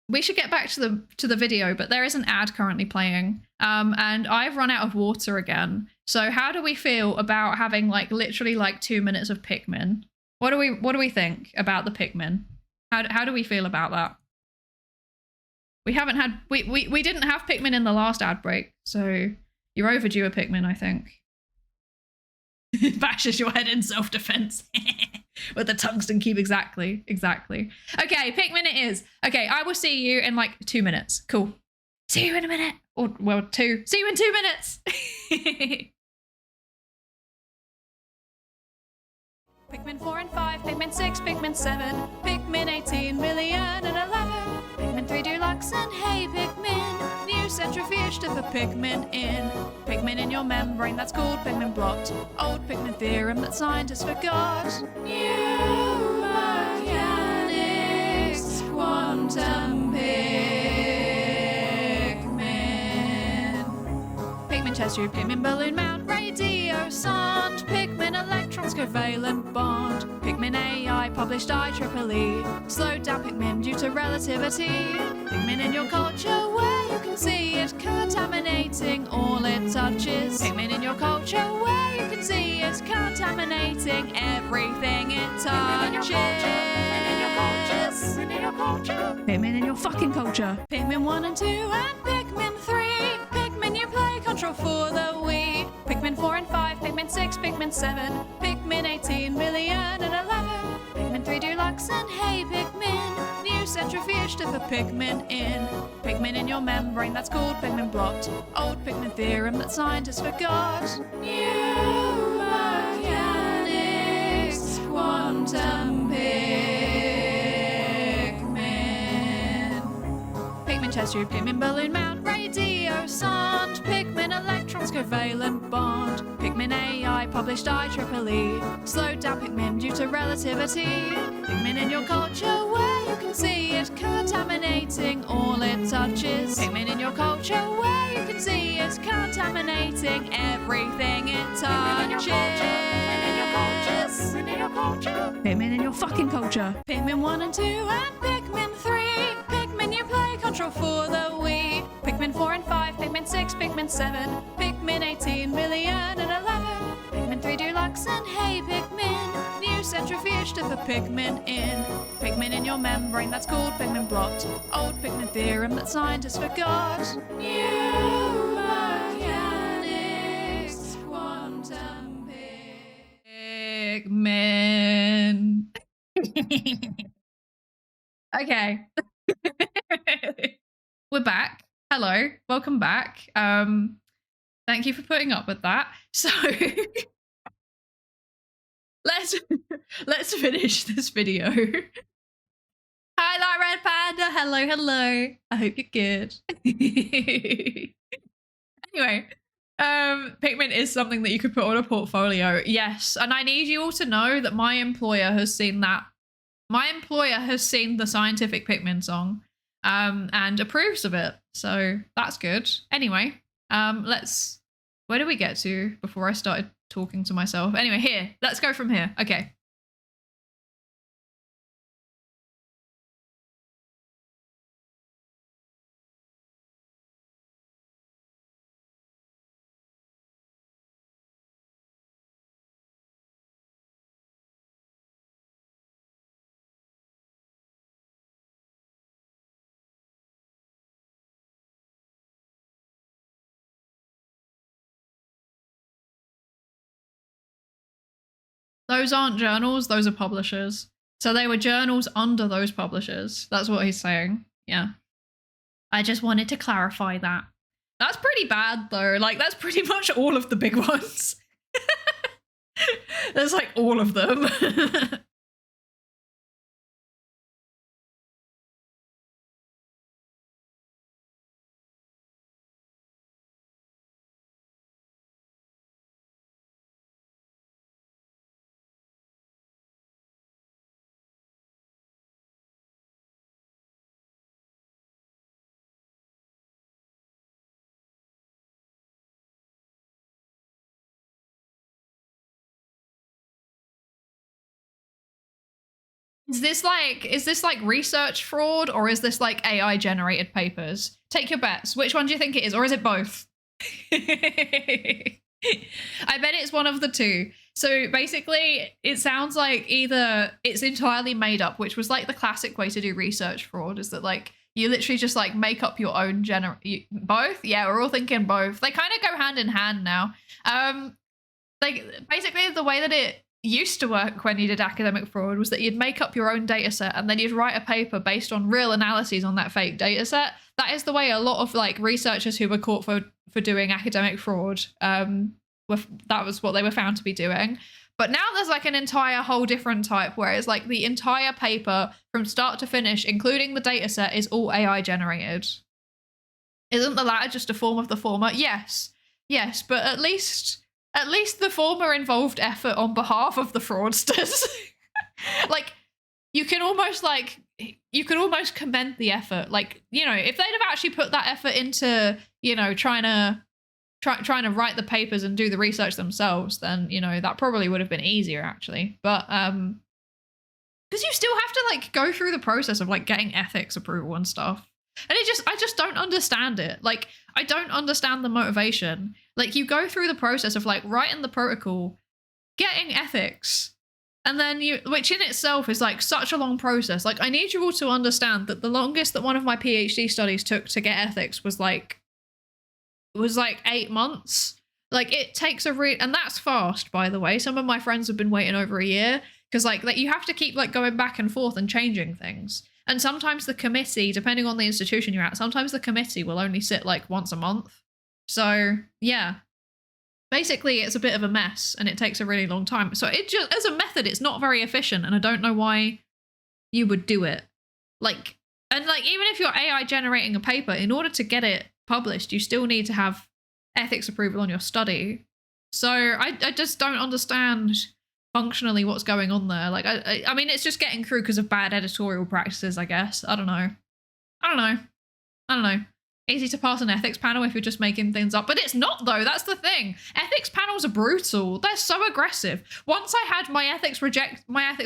we should get back to the video, but there is an ad currently playing, and I've run out of water again. So how do we feel about having like literally like 2 minutes of Pikmin? What do we think about the Pikmin? How do we feel about that? We haven't had we didn't have Pikmin in the last ad break, so you're overdue a Pikmin, I think. Bashes your head in self-defense. With the tungsten cube, exactly. Okay, Pikmin it is. Okay, I will see you in like 2 minutes. Cool. See you in a minute. Or, well, 2. See you in 2 minutes. Pikmin 4 and 5, Pikmin 6, Pikmin 7, Pikmin 18 million and 11, Pikmin 3 Deluxe and hey Pikmin, new centrifuge to put Pikmin in. Pikmin in your membrane, that's called Pikmin blot. Old Pikmin theorem that scientists forgot. New mechanics, quantum Pikmin. Pikmin chest tube, Pikmin balloon mount, radio sound, Pikmin electrons covalent bond, Pikmin AI published IEEE, slowed down Pikmin due to relativity. Pikmin in your culture where you can see it contaminating all it touches. Pikmin in your culture where you can see it contaminating everything it touches. Pikmin in your culture. Pikmin in your fucking culture. Pikmin 1 and 2 and Pikmin 3. Pikmin you play control for the Wii. Pikmin 4 and 5, Pikmin 6, Pikmin 7, Pikmin 18 million and 11, Pikmin 3 Deluxe and hey Pikmin, new centrifuge to put Pikmin in. Pikmin in your membrane, that's called Pikmin blot. Old Pikmin theorem that scientists forgot. New mechanics, quantum Pikmin. Pikmin chest tube, Pikmin balloon mount, radio sound, Pikmin electrons covalent bond, Pikmin AI published IEEE, slowed down Pikmin due to relativity. Pikmin in your culture where you can see it contaminating all it touches. Pikmin in your culture where you can see it contaminating everything it touches. Pikmin in your culture. Pikmin in your fucking culture. Pikmin 1 and 2 and Pikmin 3. Pikmin you play control for the Wii. Pikmin 4 and 5, Pikmin 6, Pikmin 7, Pikmin 18 million and 11, Pikmin 3 Deluxe and hey Pikmin, new centrifuge to put Pikmin in. Pikmin in your membrane, that's called Pikmin blot. Old Pikmin theorem that scientists forgot. New mechanics, quantum Pikmin. Okay. We're back. Hello, welcome back. Thank you for putting up with that. So let's finish this video. Hi, that red panda. Hello. I hope you're good. Anyway, pigment is something that you could put on a portfolio. Yes, and I need you all to know that my employer has seen that. My employer has seen the scientific Pikmin song and approves of it. So that's good. Anyway, where do we get to before I started talking to myself? Anyway, here, let's go from here. Okay. Those aren't journals, those are publishers. So they were journals under those publishers. That's what he's saying. Yeah. I just wanted to clarify that. That's pretty bad though. Like that's pretty much all of the big ones. There's like all of them. Is this like research fraud or is this like AI generated papers? Take your bets. Which one do you think it is, or is it both? I bet it's one of the two. So basically, it sounds like either it's entirely made up, which was like the classic way to do research fraud, is that like you literally just like make up your own both. Yeah, we're all thinking both. They kind of go hand in hand now. Like basically the way that it used to work when you did academic fraud was that you'd make up your own data set and then you'd write a paper based on real analyses on that fake data set. That is the way a lot of like researchers who were caught for doing academic fraud, that was what they were found to be doing. But now there's like an entire whole different type where it's like the entire paper from start to finish, including the data set, is all AI generated. Isn't the latter just a form of the former? Yes, but at least the former involved effort on behalf of the fraudsters. Like you can almost commend the effort. Like, you know, if they'd have actually put that effort into, you know, trying to write the papers and do the research themselves, then, you know, that probably would have been easier actually. But because you still have to like go through the process of like getting ethics approval and stuff. And I just don't understand it. Like, I don't understand the motivation. Like, you go through the process of like writing the protocol, getting ethics, and then which in itself is like such a long process. Like, I need you all to understand that the longest that one of my PhD studies took to get ethics was like 8 months. Like, it takes and that's fast, by the way. Some of my friends have been waiting over a year because like you have to keep like going back and forth and changing things. And sometimes the committee, depending on the institution you're at, sometimes the committee will only sit like once a month. So yeah, basically it's a bit of a mess and it takes a really long time. So it just, as a method, it's not very efficient. And I don't know why you would do it. Like, and like, even if you're AI generating a paper, in order to get it published, you still need to have ethics approval on your study. So I just don't understand functionally what's going on there. Like, I mean, it's just getting through because of bad editorial practices, I guess. I don't know. Easy to pass an ethics panel if you're just making things up. But it's not, though. That's the thing. Ethics panels are brutal. They're so aggressive. Once I had my ethics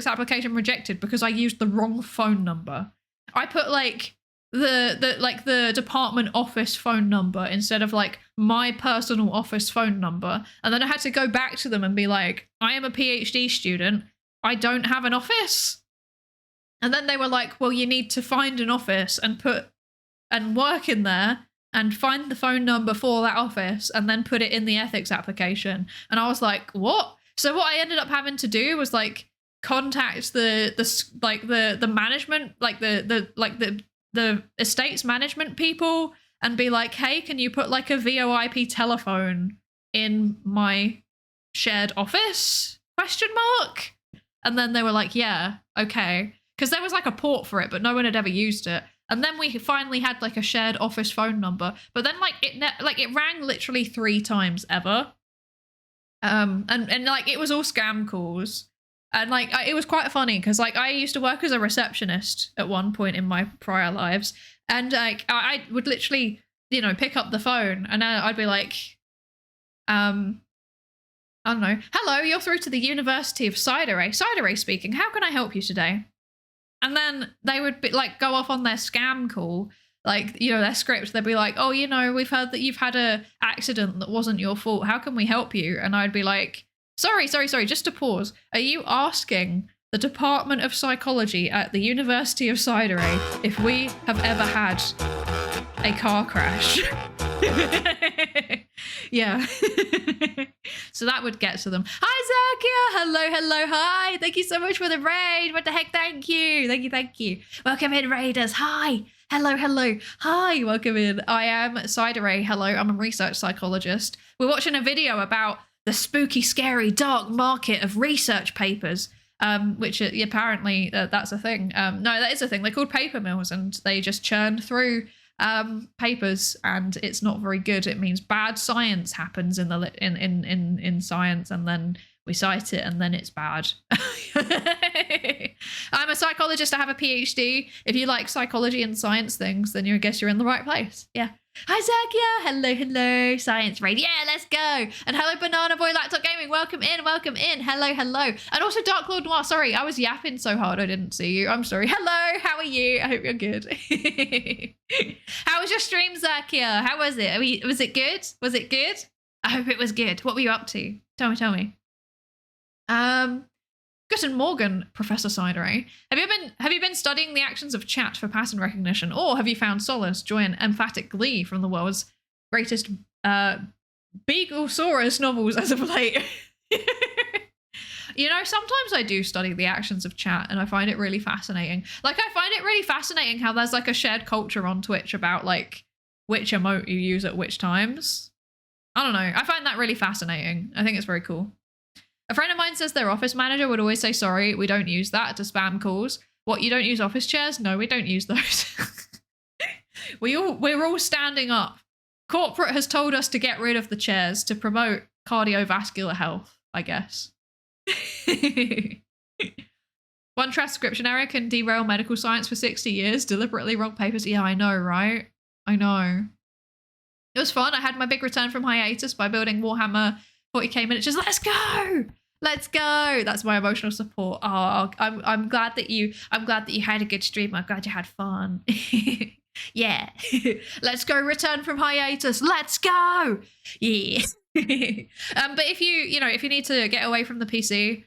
application rejected because I used the wrong phone number. I put like the department office phone number instead of like my personal office phone number. And then I had to go back to them and be like, I am a PhD student. I don't have an office. And then they were like, well, you need to find an office and work in there and find the phone number for that office and then put it in the ethics application. And I was like, what? So what I ended up having to do was like contact the management, like the the estates management people and be like, hey, can you put like a VoIP telephone in my shared office? ? And then they were like, yeah, okay. Because there was like a port for it, but no one had ever used it. And then we finally had like a shared office phone number, but then like it rang literally 3 times ever. And like it was all scam calls. And like it was quite funny because like I used to work as a receptionist at one point in my prior lives, and like I would literally, you know, pick up the phone and I'd be like, I don't know, hello, you're through to the University of Psydere. Psydere speaking. How can I help you today? And then they would be like go off on their scam call, like, you know, their script. They'd be like, oh, you know, we've heard that you've had a accident that wasn't your fault. How can we help you? And I'd be like, sorry, just to pause. Are you asking the Department of Psychology at the University of Psydere if we have ever had a car crash? Yeah. So that would get to them. Hi, Zakia. Hello, hi. Thank you so much for the raid. What the heck? Thank you. Welcome in, raiders. Hi. Hello. Hi, welcome in. I am Psydere. Hello, I'm a research psychologist. We're watching a video about the spooky, scary, dark market of research papers, which apparently that's a thing. No, that is a thing. They're called paper mills, and they just churn through papers, and it's not very good. It means bad science happens in the in science, and then we cite it, and then it's bad. I'm a psychologist. I have a PhD. If you like psychology and science things, then I guess you're in the right place. Yeah. Hi, Zakia. Hello. Science raid. Yeah, let's go. And hello, Banana Boy Laptop Gaming. Welcome in. Hello. And also Dark Lord Noir. Sorry, I was yapping so hard I didn't see you. I'm sorry. Hello, how are you? I hope you're good. How was your stream, Zakia? How was it? Was it good? I hope it was good. What were you up to? Tell me. Guten Morgen, Professor Psydere. Have you been studying the actions of chat for pattern recognition, or have you found solace, joy, and emphatic glee from the world's greatest Beaglesaurus novels as of late? You know, sometimes I do study the actions of chat, and I find it really fascinating. Like, I find it really fascinating how there's like a shared culture on Twitch about like which emote you use at which times. I don't know. I find that really fascinating. I think it's very cool. A friend of mine says their office manager would always say, sorry, we don't use that to spam calls. What, you don't use office chairs? No, we don't use those. We're all standing up. Corporate has told us to get rid of the chairs to promote cardiovascular health, I guess. One transcription error can derail medical science for 60 years. Deliberately wrong papers. Yeah, I know, right? I know. It was fun. I had my big return from hiatus by building Warhammer 40k miniatures. Let's go. That's my emotional support. Oh, I'm glad that you had a good stream. I'm glad you had fun. Yeah. Let's go. Return from hiatus. Let's go. Yeah. But if you need to get away from the PC,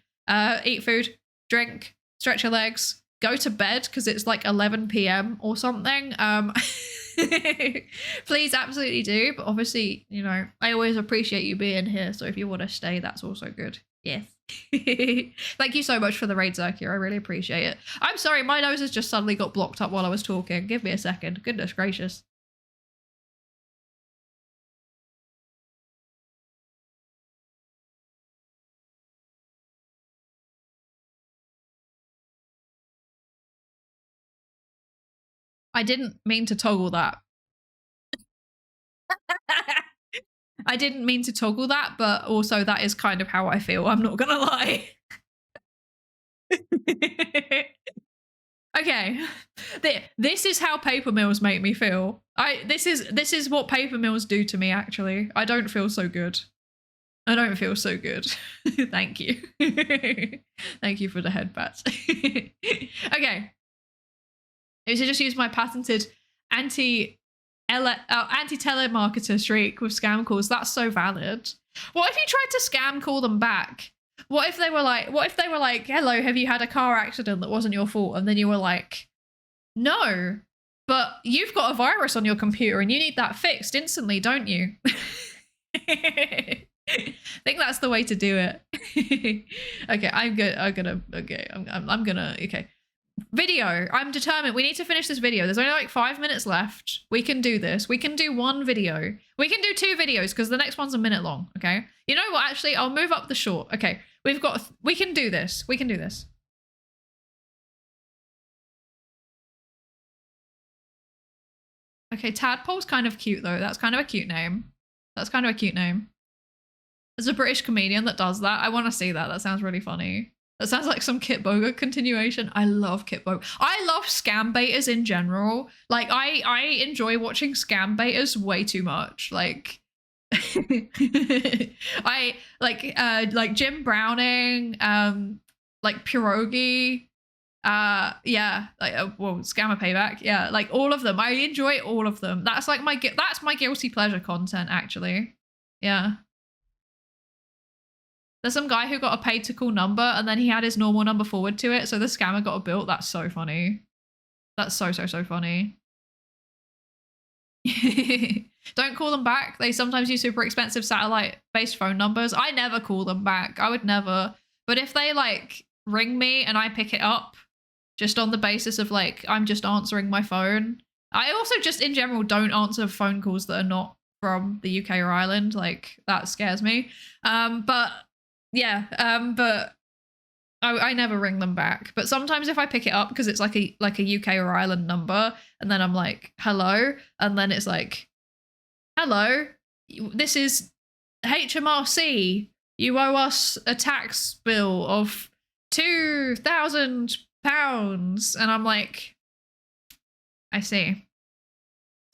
eat food, drink, stretch your legs, go to bed because it's like 11 p.m. or something. Please, absolutely do. But obviously, I always appreciate you being here. So if you want to stay, that's also good. Yes. Thank you so much for the raid, Zakia. I really appreciate it. I'm sorry, my nose has just suddenly got blocked up while I was talking. Give me a second. Goodness gracious. I didn't mean to toggle that. I didn't mean to toggle that, but also that is kind of how I feel. I'm not gonna lie. Okay, this is how paper mills make me feel. This is what paper mills do to me. Actually, I don't feel so good. Thank you. Thank you for the headbats. Okay, I should just use my patented anti-telemarketer streak with scam calls. That's so valid. What if you tried to scam call them back? What if they were like, hello, have you had a car accident that wasn't your fault? And then you were like, no, but you've got a virus on your computer and you need that fixed instantly, don't you? I think that's the way to do it. Okay, I'm good. Okay. Video. I'm determined. We need to finish this video. There's only like 5 minutes left. We can do this. We can do one video. We can do 2 videos because the next one's a minute long. Okay. You know what? Actually, I'll move up the short. Okay. We can do this. We can do this. Okay. Tadpole's kind of cute though. That's kind of a cute name. That's kind of a cute name. There's a British comedian that does that. I want to see that. That sounds really funny. That sounds like some Kit Boga continuation. I love Kit Boga. I love scam baiters in general. Like I enjoy watching scam baiters way too much. Like I like Jim Browning, like Pierogi, yeah, like well, Scammer Payback, yeah, like all of them. I enjoy all of them. That's like my guilty pleasure content actually. Yeah. There's some guy who got a paid to call number and then he had his normal number forward to it. So the scammer got a bill. That's so funny. That's so funny. Don't call them back. They sometimes use super expensive satellite-based phone numbers. I never call them back. I would never. But if they like ring me and I pick it up just on the basis of like, I'm just answering my phone. I also just in general don't answer phone calls that are not from the UK or Ireland. Like that scares me. But I never ring them back. But sometimes if I pick it up because it's like a UK or Ireland number, and then I'm like, hello, and then it's like, hello, this is HMRC. You owe us a tax bill of £2,000, and I'm like, I see.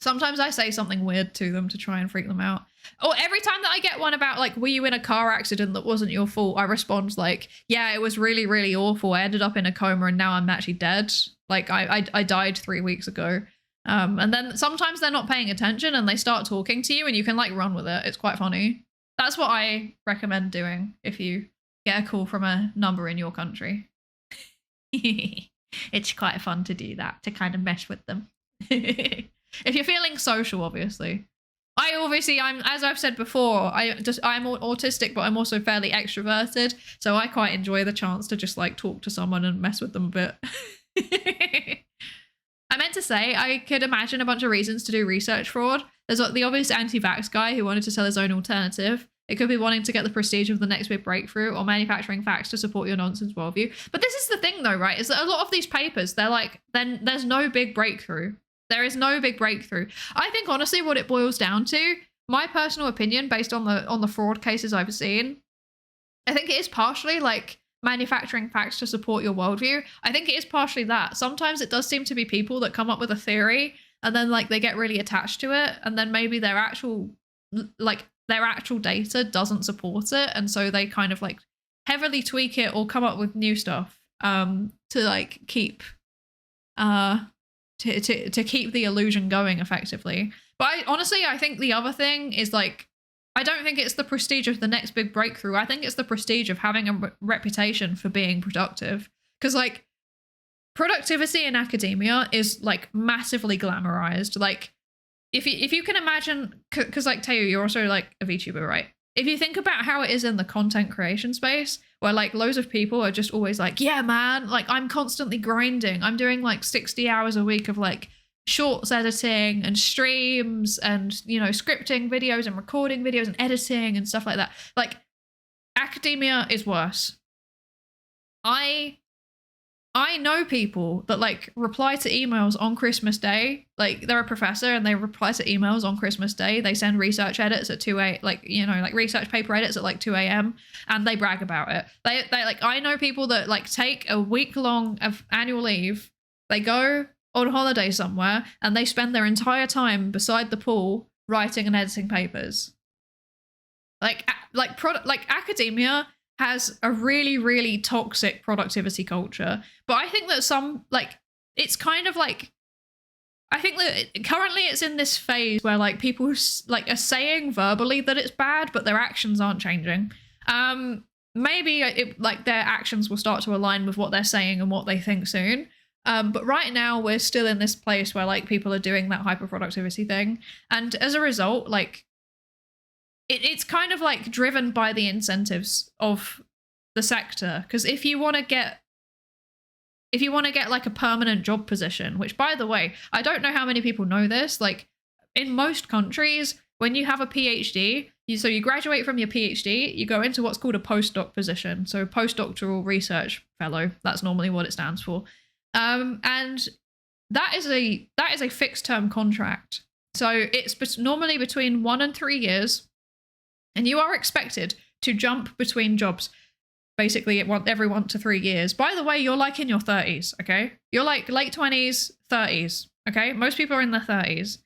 Sometimes I say something weird to them to try and freak them out. Or every time that I get one about like, were you in a car accident that wasn't your fault? I respond like, yeah, it was really, really awful. I ended up in a coma and now I'm actually dead. Like I died 3 weeks ago. And then sometimes they're not paying attention and they start talking to you and you can like run with it. It's quite funny. That's what I recommend doing if you get a call from a number in your country. It's quite fun to do that, to kind of mess with them. If you're feeling social, obviously. I'm, as I've said before, I'm autistic, but I'm also fairly extroverted. So I quite enjoy the chance to just like talk to someone and mess with them a bit. I meant to say, I could imagine a bunch of reasons to do research fraud. There's the obvious anti-vax guy who wanted to sell his own alternative. It could be wanting to get the prestige of the next big breakthrough or manufacturing facts to support your nonsense worldview. But this is the thing though, right? Is that a lot of these papers, they're like, then there's no big breakthrough. There is no big breakthrough. I think honestly what it boils down to, my personal opinion based on the fraud cases I've seen, I think it is partially like manufacturing facts to support your worldview. I think it is partially that. Sometimes it does seem to be people that come up with a theory and then like they get really attached to it and then maybe their actual data doesn't support it and so they kind of like heavily tweak it or come up with new stuff to like keep to keep the illusion going effectively. But I think the other thing is like, I don't think it's the prestige of the next big breakthrough. I think it's the prestige of having a reputation for being productive. Because like productivity in academia is like massively glamorized. Like if you can imagine, because like Teo, you're also like a VTuber, right? If you think about how it is in the content creation space, where like loads of people are just always like, yeah, man, like I'm constantly grinding. I'm doing like 60 hours a week of like shorts editing and streams and, you know, scripting videos and recording videos and editing and stuff like that. Like academia is worse. I know people that like reply to emails on Christmas Day. Like they're a professor and they reply to emails on Christmas Day. They send research edits at 2 a.m. like, you know, like research paper edits at like 2 a.m. and they brag about it. They like, I know people that like take a week long of annual leave. They go on holiday somewhere and they spend their entire time beside the pool writing and editing papers. Like academia has a really, really toxic productivity culture. But I think that it's kind of like, I think that currently it's in this phase where like people like are saying verbally that it's bad, but their actions aren't changing. Maybe like their actions will start to align with what they're saying and what they think soon. But right now we're still in this place where like people are doing that hyper productivity thing. And as a result, like, it's kind of like driven by the incentives of the sector. Because if you want to get if you want to get like a permanent job position, which by the way, I don't know how many people know this, like in most countries, when you have a PhD, you graduate from your PhD, you go into what's called a postdoc position. So postdoctoral research fellow, that's normally what it stands for. And that is a fixed term contract. So it's normally between 1 and 3 years, and you are expected to jump between jobs basically every 1 to 3 years. By the way, you're like in your 30s, okay? You're like late 20s, 30s, okay? Most people are in their 30s.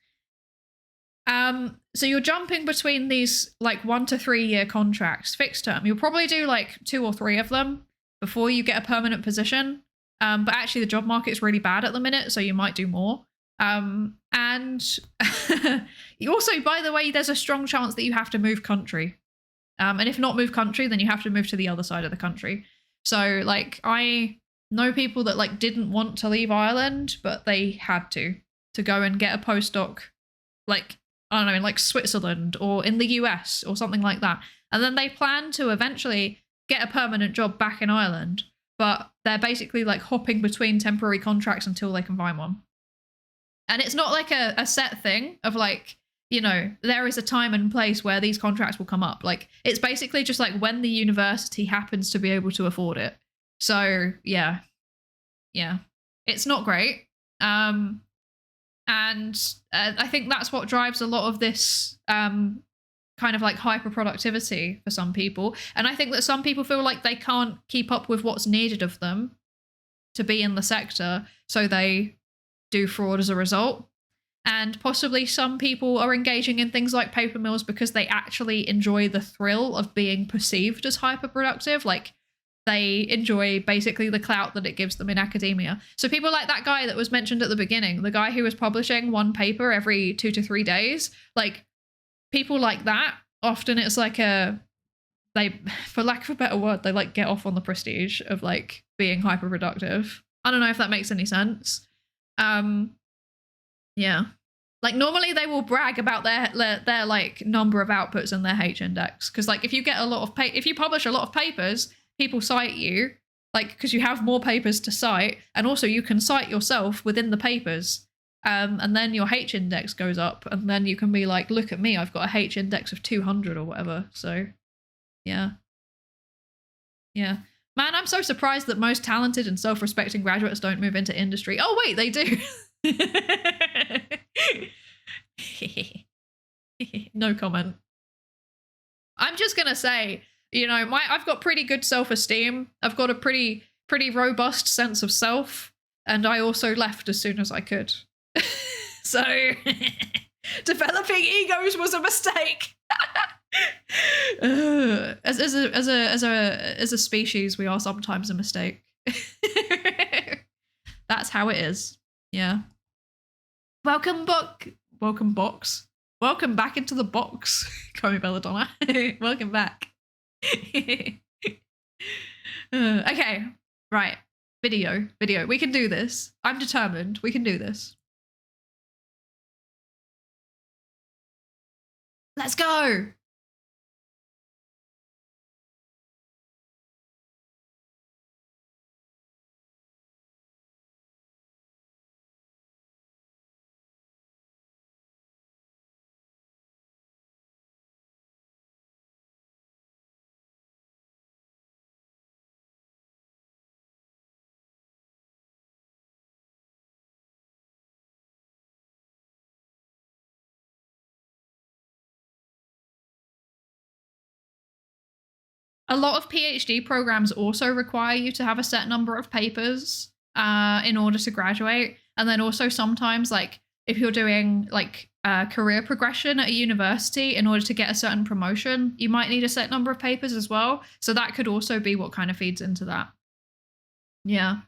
So you're jumping between these like 1 to 3 year contracts, fixed term. You'll probably do like 2 or 3 of them before you get a permanent position. But actually the job market is really bad at the minute, so you might do more. And you also, by the way, there's a strong chance that you have to move country. And if not move country, then you have to move to the other side of the country. So like I know people that like didn't want to leave Ireland, but they had to go and get a postdoc, like, I don't know, in like Switzerland or in the US or something like that. And then they plan to eventually get a permanent job back in Ireland, but they're basically like hopping between temporary contracts until they can find one. And it's not like a set thing of like, you know, there is a time and place where these contracts will come up. Like it's basically just like when the university happens to be able to afford it. So yeah, it's not great. And I think that's what drives a lot of this kind of like hyper productivity for some people. And I think that some people feel like they can't keep up with what's needed of them to be in the sector, so they do fraud as a result. And possibly some people are engaging in things like paper mills because they actually enjoy the thrill of being perceived as hyper productive. Like they enjoy basically the clout that it gives them in academia. So people like that guy that was mentioned at the beginning, the guy who was publishing one paper every 2 to 3 days, like people like that, often it's like they, for lack of a better word, they like get off on the prestige of like being hyper productive. I don't know if that makes any sense. Yeah. Like normally they will brag about their like number of outputs and their H index. Cause like if you get a lot of if you publish a lot of papers, people cite you, like, because you have more papers to cite, and also you can cite yourself within the papers, and then your H index goes up, and then you can be like, look at me, I've got a H index of 200 or whatever. So yeah, man, I'm so surprised that most talented and self-respecting graduates don't move into industry. Oh wait, they do. No comment. I'm just gonna say, you know, I've got pretty good self-esteem. I've got a pretty robust sense of self, and I also left as soon as I could. So developing egos was a mistake. As a species, we are sometimes a mistake. That's how it is. Yeah. Welcome back into the box. Call me Belladonna. Welcome back. Okay, right. Video. We can do this. I'm determined. We can do this. Let's go. A lot of PhD programs also require you to have a set number of papers in order to graduate. And then also sometimes, like, if you're doing like career progression at a university, in order to get a certain promotion, you might need a set number of papers as well. So that could also be what kind of feeds into that. Yeah.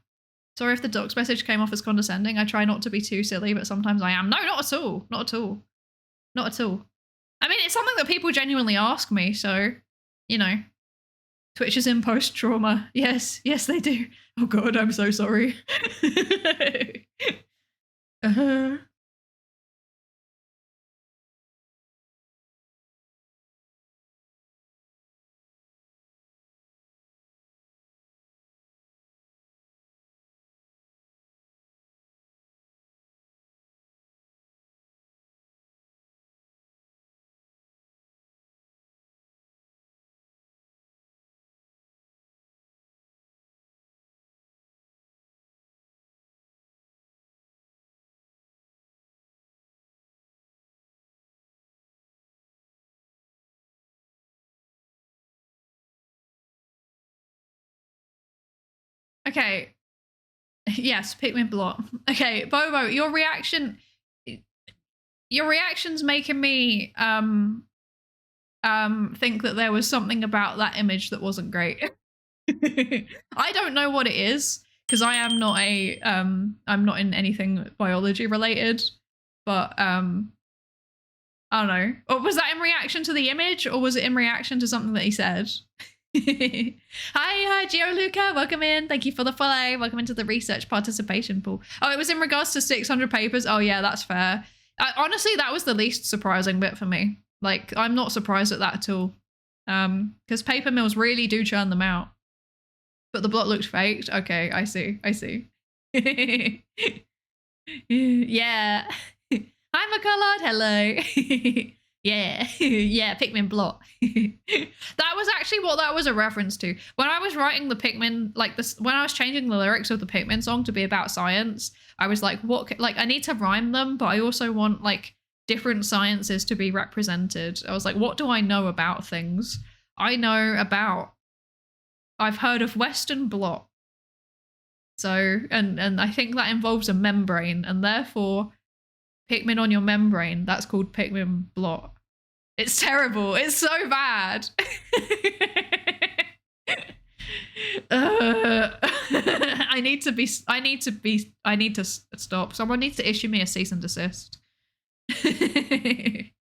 Sorry if the docs message came off as condescending. I try not to be too silly, but sometimes I am. No, not at all. Not at all. Not at all. I mean, it's something that people genuinely ask me. So, you know. Twitch is in post-trauma. Yes, they do. Oh God, I'm so sorry. Okay. Yes, Pikmin blot. Okay, Bobo, your reaction's making me think that there was something about that image that wasn't great. I don't know what it is because I am not a I'm not in anything biology related, but I don't know. Or was that in reaction to the image, or was it in reaction to something that he said? Hi, Gianluca, welcome in. Thank you for the follow. Welcome into the research participation pool. Oh, it was in regards to 600 papers. Oh yeah, that's fair. Honestly, that was the least surprising bit for me. Like, I'm not surprised at that at all. Because paper mills really do churn them out. But the blot looked faked. Okay, I see. Yeah. Hi, McCullard. Hello. Yeah, Pikmin blot. That was actually what that was a reference to. When I was writing the Pikmin, like this, when I was changing the lyrics of the Pikmin song to be about science, I was like, I need to rhyme them, but I also want like different sciences to be represented. I was like, what do I know about things? I've heard of Western blot. So, and I think that involves a membrane, and therefore Pikmin on your membrane, that's called Pikmin blot. It's terrible. It's so bad. I need to stop. Someone needs to issue me a cease and desist. They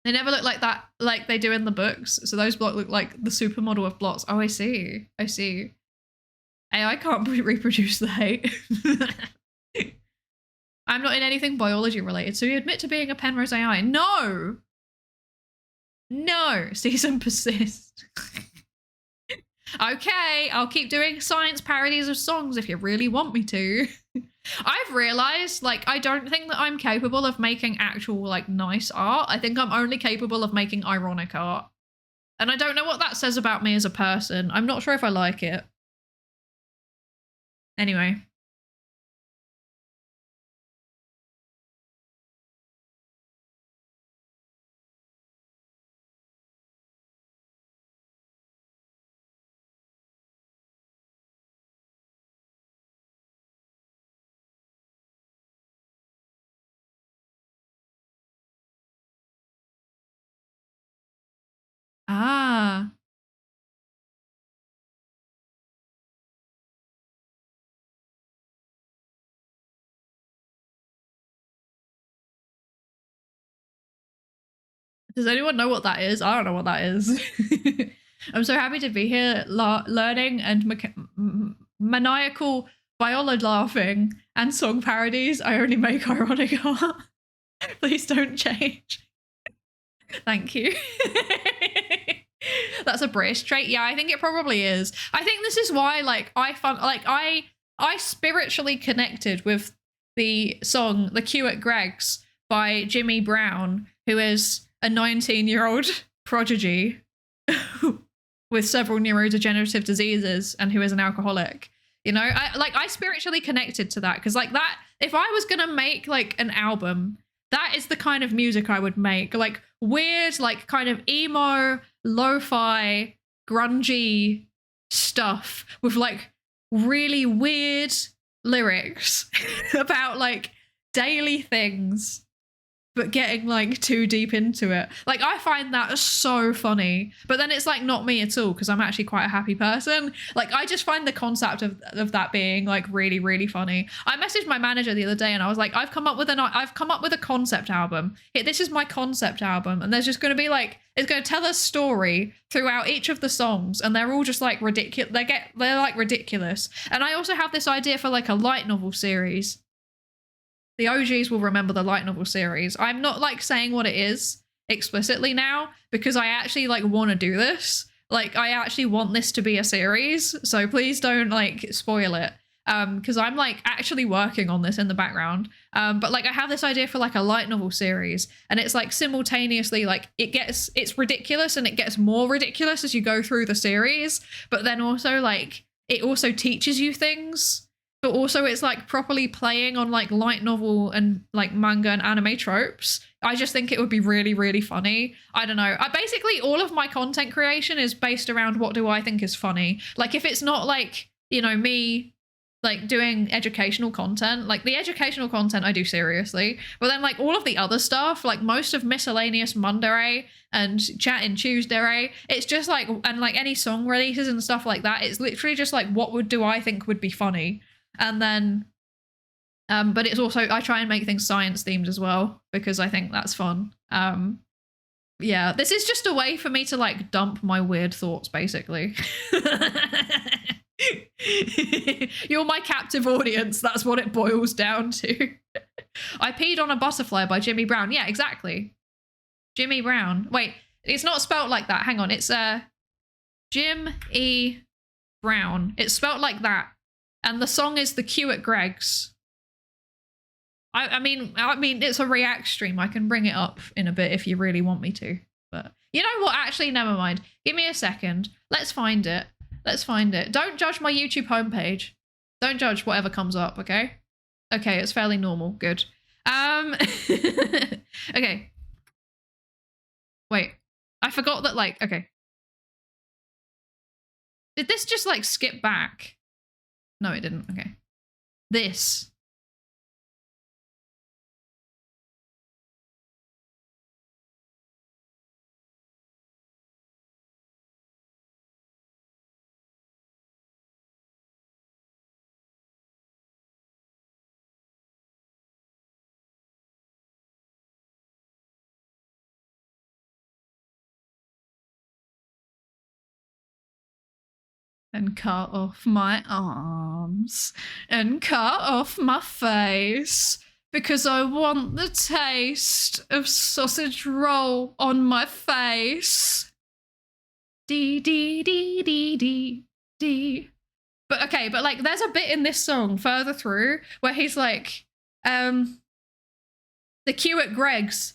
never look like that, like they do in the books. So those blocks look like the supermodel of blots. Oh, I see. AI can't reproduce the hate. I'm not in anything biology related, so you admit to being a Penrose AI. No! Cease and persist. Okay, I'll keep doing science parodies of songs if you really want me to. I've realized, like, I don't think that I'm capable of making actual, like, nice art. I think I'm only capable of making ironic art. And I don't know what that says about me as a person. I'm not sure if I like it. Anyway. Ah. Does anyone know what that is? I don't know what that is. I'm so happy to be here learning and maniacal biology laughing and song parodies. I only make ironic art. Please don't change. Thank you. That's a British trait. Yeah, I think it probably is. I think this is why, like, I spiritually connected with the song "The Queue at Greg's" by Jimmy Brown, who is a 19-year-old prodigy with several neurodegenerative diseases and who is an alcoholic. You know, I spiritually connected to that because, like, that, if I was gonna make like an album, that is the kind of music I would make. Like weird, like kind of emo, lo-fi, grungy stuff with like really weird lyrics about like daily things, but getting like too deep into it. Like I find that so funny, but then it's like not me at all because I'm actually quite a happy person. Like I just find the concept of that being like really, really funny. I messaged my manager the other day and I was like, I've come up with a concept album. This is my concept album, and there's just going to be like, it's going to tell a story throughout each of the songs, and they're all just like ridiculous. They're like ridiculous. And I also have this idea for like a light novel series. The OGs will remember the light novel series. I'm not like saying what it is explicitly now because I actually like want to do this. Like I actually want this to be a series. So please don't like spoil it. Because I'm like actually working on this in the background. But like I have this idea for like a light novel series, and it's like simultaneously like it's ridiculous and it gets more ridiculous as you go through the series. But then also like it also teaches you things. But also it's like properly playing on like light novel and like manga and anime tropes. I just think it would be really, really funny. I don't know. Basically, all of my content creation is based around what do I think is funny. Like, if it's not like, you know, me like doing educational content, like the educational content I do seriously, but then like all of the other stuff, like most of miscellaneous Monday and chatting Tuesday, it's just like, and like any song releases and stuff like that, it's literally just like do I think would be funny. And then but it's also, I try and make things science themed as well because I think that's fun. Yeah, this is just a way for me to like dump my weird thoughts, basically. You're my captive audience. That's what it boils down to. I peed on a butterfly by Jimmy Brown. Yeah, exactly. Jimmy Brown. Wait, it's not spelt like that. Hang on. It's Jim E. Brown. It's spelt like that. And the song is The Q at Greg's. I mean, it's a React stream. I can bring it up in a bit if you really want me to. But you know what? Actually, never mind. Give me a second. Let's find it. Let's find it. Don't judge my YouTube homepage. Don't judge whatever comes up, okay? Okay, it's fairly normal. Good. Okay. Wait. I forgot that, like, okay. Did this just, like, skip back? No, it didn't. Okay. This. And cut off my arms and cut off my face because I want the taste of sausage roll on my face. Dee dee dee dee dee dee. But okay, but like there's a bit in this song further through where he's like, the Q at Greg's.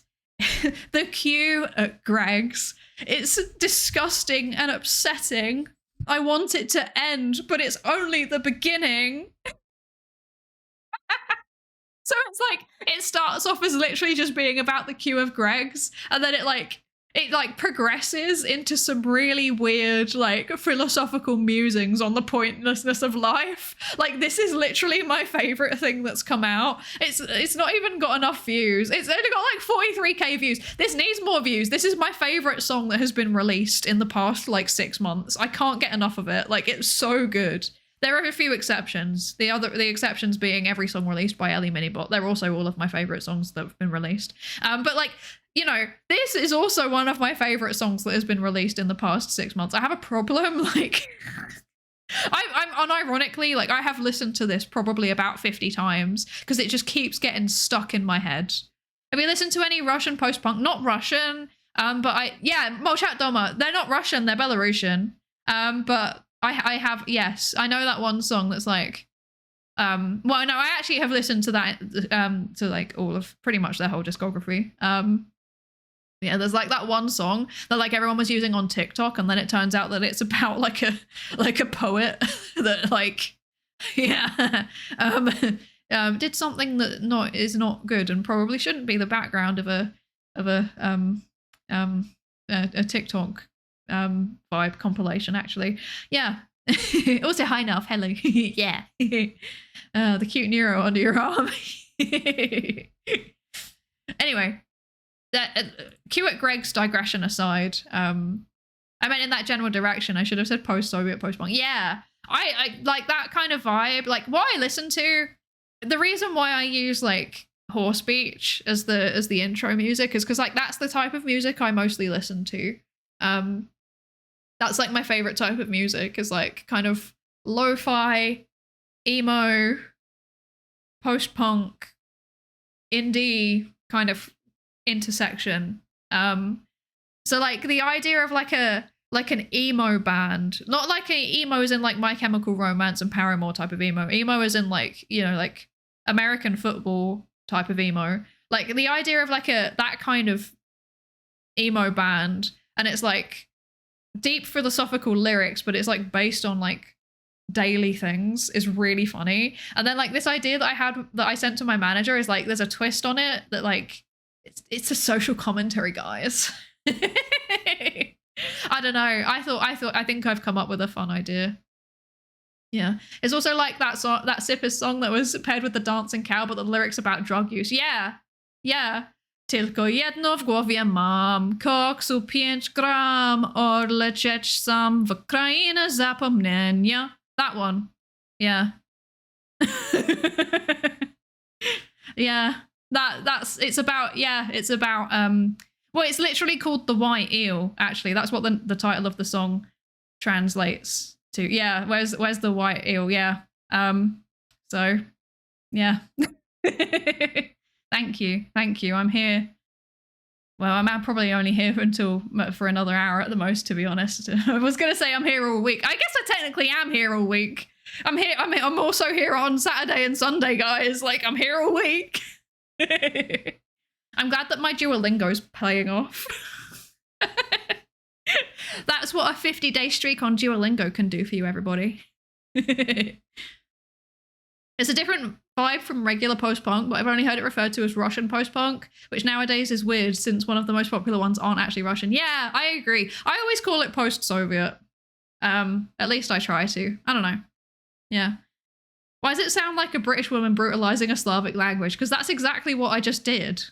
The Q at Greg's. It's disgusting and upsetting. I want it to end, but it's only the beginning. So it's like, it starts off as literally just being about the Q of Greg's, and then it progresses into some really weird, like, philosophical musings on the pointlessness of life. Like, this is literally my favorite thing that's come out. It's not even got enough views. It's only got like 43k views. This needs more views. This is my favorite song that has been released in the past like 6 months. I can't get enough of it. Like, it's so good. There are a few exceptions. The exceptions being every song released by Ellie Minibot. They're also all of my favorite songs that have been released. But like, you know, this is also one of my favorite songs that has been released in the past 6 months. I have a problem, like, I'm unironically, like, I have listened to this probably about 50 times because it just keeps getting stuck in my head. Have you listened to any Russian post-punk? Not Russian, but Molchat Doma. They're not Russian, they're Belarusian. But I have, yes, I know that one song that's like, well, no, I actually have listened to that, to like all of pretty much their whole discography. Yeah, there's like that one song that like everyone was using on TikTok, and then it turns out that it's about like a poet that like, yeah, did something that is not good and probably shouldn't be the background of a TikTok vibe compilation, actually. Yeah. Also, hi Nalf, hello. Yeah. The cute Nero under your arm. Anyway, that Q at Greg's digression aside, I meant in that general direction, I should have said post-Soviet, post-punk. Yeah, I like that kind of vibe. Like, what I listen to, the reason why I use like Horse Speech as the intro music is because like that's the type of music I mostly listen to. That's like my favorite type of music, is like kind of lo-fi, emo, post-punk, indie kind of intersection. So like the idea of like an emo band, not like emo as in like My Chemical Romance and Paramore type of emo. Emo as in like, you know, like American football type of emo. Like the idea of like that kind of emo band, and it's like deep philosophical lyrics, but it's like based on like daily things, is really funny. And then like this idea that I sent to my manager is like there's a twist on it that like It's a social commentary, guys. I don't know. I think I've come up with a fun idea. Yeah. It's also like that song, that Sippers song that was paired with the dancing cow, but the lyrics about drug use. Yeah. Yeah. Tylko jedno w głowie mam, koksu 5 gram, odlecieć sam w krainę zapomnienia. That one. Yeah. Yeah. It's about well, it's literally called The White Eel, actually. That's what the title of the song translates to. Yeah, where's the white eel? Yeah. So yeah. Thank you. I'm here. Well, I'm probably only here for another hour at the most, to be honest. I was gonna say I'm here all week. I guess I technically am here all week. I'm also here on Saturday and Sunday, guys. Like, I'm here all week. I'm glad that my Duolingo's paying off. That's what a 50-day streak on Duolingo can do for you, everybody. It's a different vibe from regular post-punk, but I've only heard it referred to as Russian post-punk, which nowadays is weird since one of the most popular ones aren't actually Russian. Yeah, I agree. I always call it post-Soviet. At least I try to. I don't know. Yeah. Why does it sound like a British woman brutalizing a Slavic language? Because that's exactly what I just did.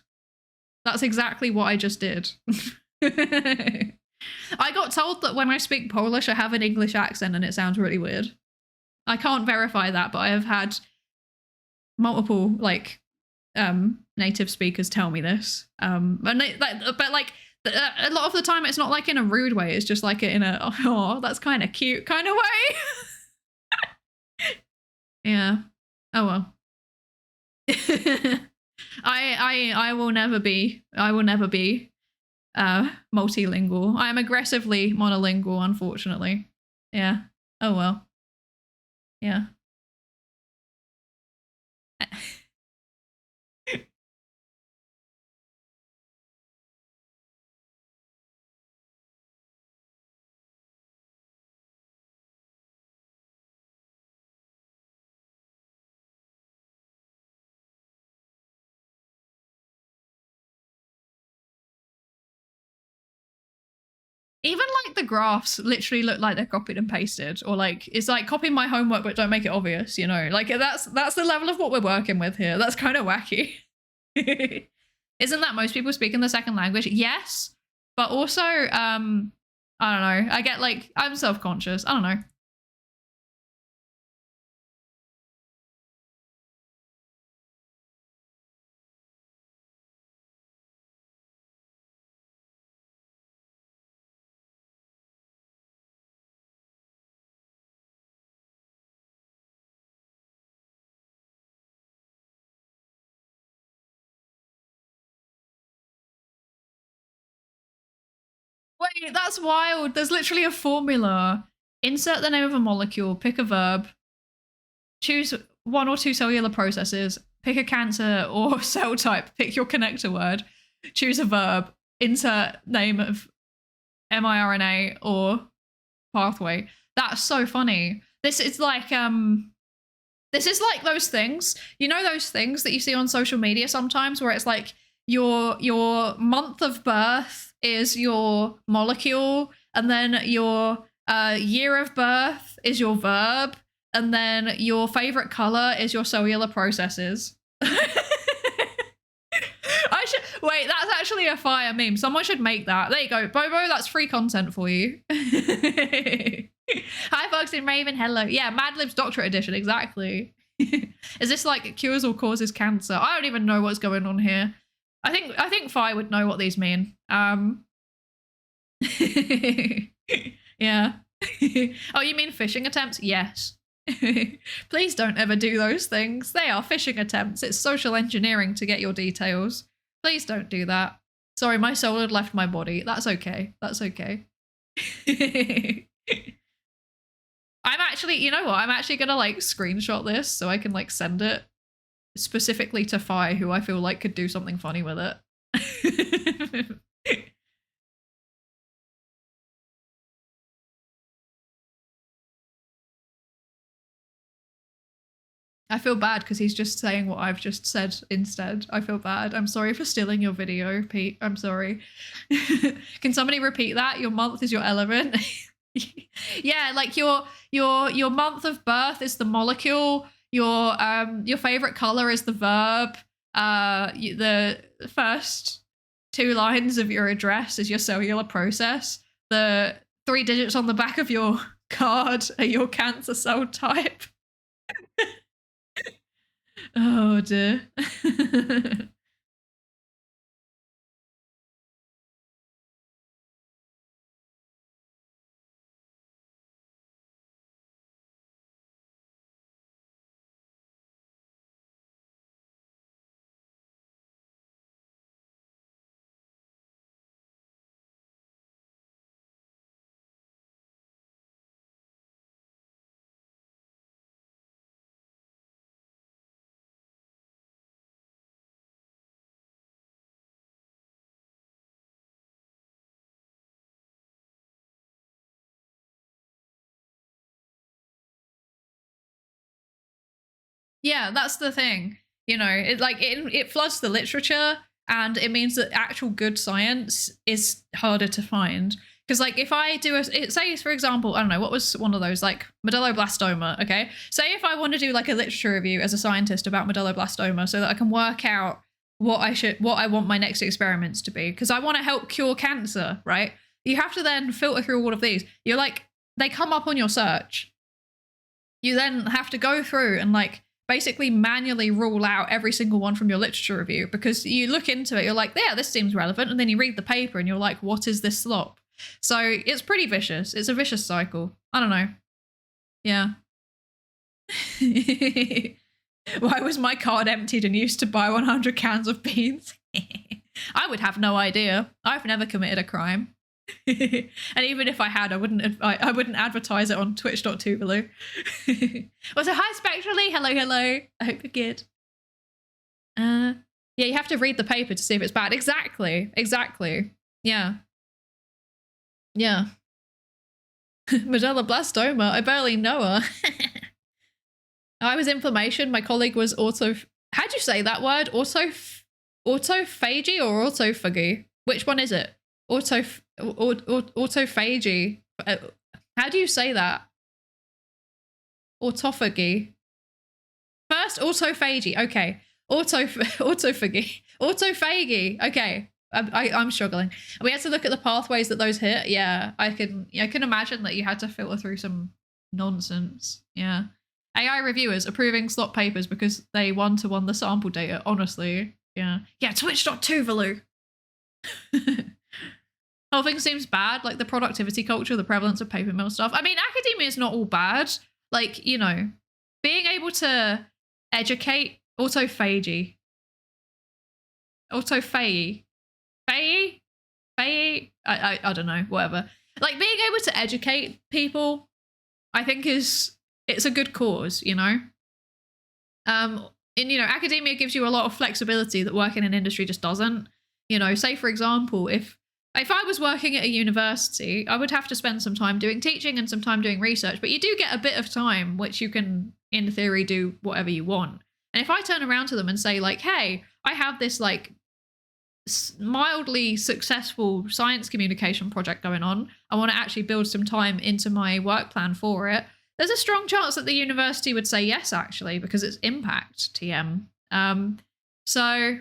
That's exactly what I just did. I got told that when I speak Polish, I have an English accent and it sounds really weird. I can't verify that, but I have had multiple native speakers tell me this. But a lot of the time it's not like in a rude way. It's just like in a, oh, that's kind of cute kind of way. Yeah. Oh well. I will never be multilingual. I am aggressively monolingual, unfortunately. Yeah. Oh well. Yeah. Even like the graphs literally look like they're copied and pasted, or like it's like copying my homework but don't make it obvious, you know? Like that's the level of what we're working with here. That's kind of wacky. Isn't that most people speak in the second language? Yes, but also I don't know. I get like I'm self-conscious. I don't know. Wait, that's wild. There's literally a formula. Insert the name of a molecule, pick a verb, choose one or two cellular processes, pick a cancer or cell type, pick your connector word, choose a verb, insert name of miRNA or pathway. That's so funny. This is like those things, you know, those things that you see on social media sometimes where it's like your month of birth is your molecule, and then your year of birth is your verb, and then your favorite color is your cellular processes. Wait, that's actually a fire meme. Someone should make that. There you go. Bobo, that's free content for you. Hi, Bugs and Raven. Hello. Yeah, Mad Libs Doctorate Edition. Exactly. Is this like cures or causes cancer? I don't even know what's going on here. I think Fi would know what these mean. Yeah. Oh, you mean phishing attempts? Yes. Please don't ever do those things. They are phishing attempts. It's social engineering to get your details. Please don't do that. Sorry, my soul had left my body. That's okay. That's okay. I'm actually, you know what? I'm actually gonna like screenshot this so I can like send it specifically to Fi, who I feel like could do something funny with it. I feel bad because he's just saying what I've just said instead. I feel bad. I'm sorry for stealing your video, Pete. I'm sorry. Can somebody repeat that? Your month is your element. Yeah, like your month of birth is the molecule. Your favorite color is the verb. The first 2 lines of your address is your cellular process. The 3 digits on the back of your card are your cancer cell type. Oh dear. Yeah, that's the thing. You know, it floods the literature, and it means that actual good science is harder to find. Because like if I do say for example, I don't know, what was one of those, like medulloblastoma, okay? Say if I want to do like a literature review as a scientist about medulloblastoma so that I can work out what I want my next experiments to be, because I want to help cure cancer, right? You have to then filter through all of these. You're like, they come up on your search. You then have to go through and like basically manually rule out every single one from your literature review, because you look into it, you're like, yeah, this seems relevant. And then you read the paper and you're like, what is this slop? So it's pretty vicious. It's a vicious cycle. I don't know. Yeah. Why was my card emptied and used to buy 100 cans of beans? I would have no idea. I've never committed a crime. And even if I had, I wouldn't advertise it on twitch.tuvalu. Also, hi Spectrally, hello. I hope you're good. Yeah, you have to read the paper to see if it's bad. Exactly. Yeah. Medulloblastoma, I barely know her. I was inflammation. My colleague was how'd you say that word? Autophagy or autophagy? Which one is it? Autophagy. How do you say that? Autophagy. First, autophagy. Okay. Autophagy. Autophagy. Okay. I'm struggling. We had to look at the pathways that those hit. Yeah, I can imagine that you had to filter through some nonsense. Yeah. AI reviewers approving slot papers because they one-to-one the sample data. Honestly. Yeah. Yeah, twitch.tuvalu. Whole thing seems bad, like the productivity culture, the prevalence of paper mill stuff. I mean, academia is not all bad. Like, you know, being able to educate autophagy. I don't know, whatever. Like being able to educate people, I think it's a good cause, you know? And you know, academia gives you a lot of flexibility that working in industry just doesn't. You know, say for example, if I was working at a university, I would have to spend some time doing teaching and some time doing research, but you do get a bit of time which you can, in theory, do whatever you want. And if I turn around to them and say like, hey, I have this like mildly successful science communication project going on, I want to actually build some time into my work plan for it, there's a strong chance that the university would say yes, actually, because it's impact TM. So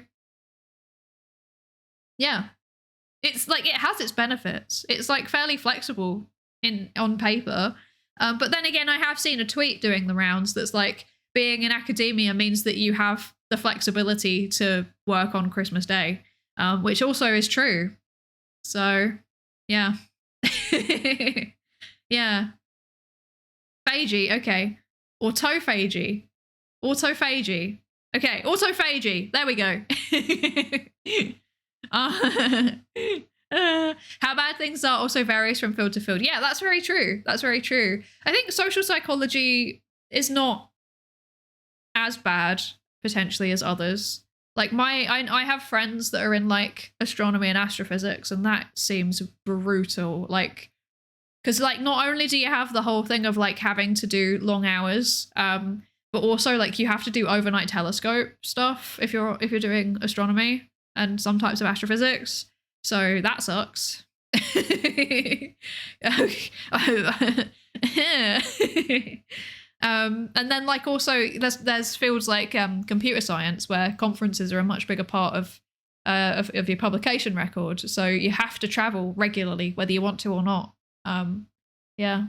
yeah. It's like, it has its benefits. It's like fairly flexible on paper. But then again, I have seen a tweet doing the rounds that's like, being in academia means that you have the flexibility to work on Christmas Day, which also is true. So yeah. Yeah. Phagy, okay. Autophagy. Okay, autophagy. There we go. How bad things are also varies from field to field. Yeah, that's very true. I think social psychology is not as bad potentially as others. Like I have friends that are in like astronomy and astrophysics, and that seems brutal. Like, because like not only do you have the whole thing of like having to do long hours, but also like you have to do overnight telescope stuff if you're doing astronomy and some types of astrophysics. So that sucks. And then like also there's fields like computer science where conferences are a much bigger part of your publication record. So you have to travel regularly whether you want to or not. Yeah.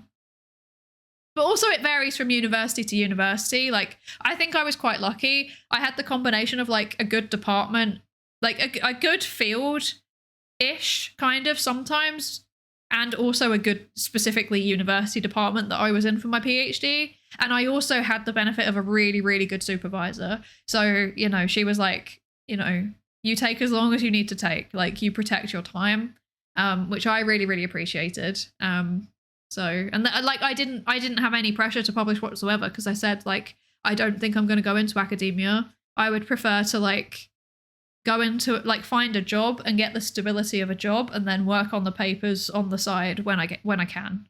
But also it varies from university to university. Like I think I was quite lucky. I had the combination of like a good department, like a good field-ish kind of sometimes, and also a good specifically university department that I was in for my PhD. And I also had the benefit of a really, really good supervisor. So, you know, she was like, you know, you take as long as you need to take, like you protect your time, which I really, really appreciated. Like I didn't have any pressure to publish whatsoever because I said like, I don't think I'm going to go into academia. I would prefer to like go into like find a job and get the stability of a job and then work on the papers on the side when I can.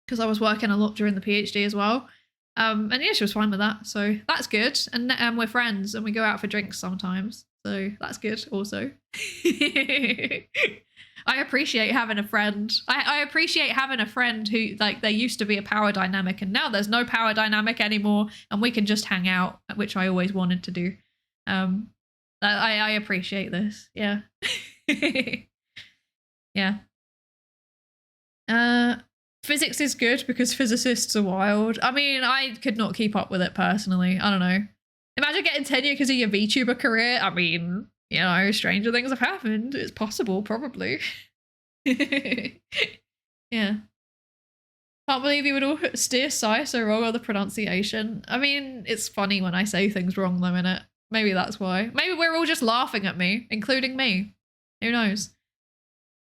Because I was working a lot during the PhD as well. And yeah, she was fine with that. So that's good. And we're friends and we go out for drinks sometimes. So that's good also. I appreciate having a friend. I appreciate having a friend who like there used to be a power dynamic and now there's no power dynamic anymore and we can just hang out, which I always wanted to do. I appreciate this. Yeah. Yeah. Physics is good because physicists are wild. I mean, I could not keep up with it personally. I don't know. Imagine getting tenure because of your VTuber career. I mean, you know, stranger things have happened. It's possible, probably. Yeah. Can't believe you would all steer Psy so wrong on the pronunciation. I mean, it's funny when I say things wrong though, innit? Maybe that's why. Maybe we're all just laughing at me, including me. Who knows?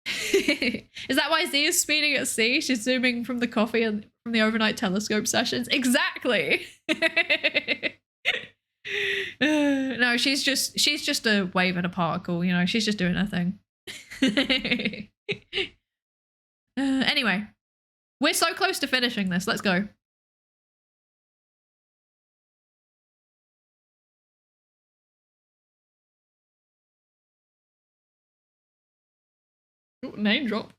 Is that why Z is speeding at C? She's zooming from the coffee and from the overnight telescope sessions. Exactly. No, she's just a wave and a particle. You know, she's just doing her thing. Anyway, we're so close to finishing this. Let's go. Ooh, name drop.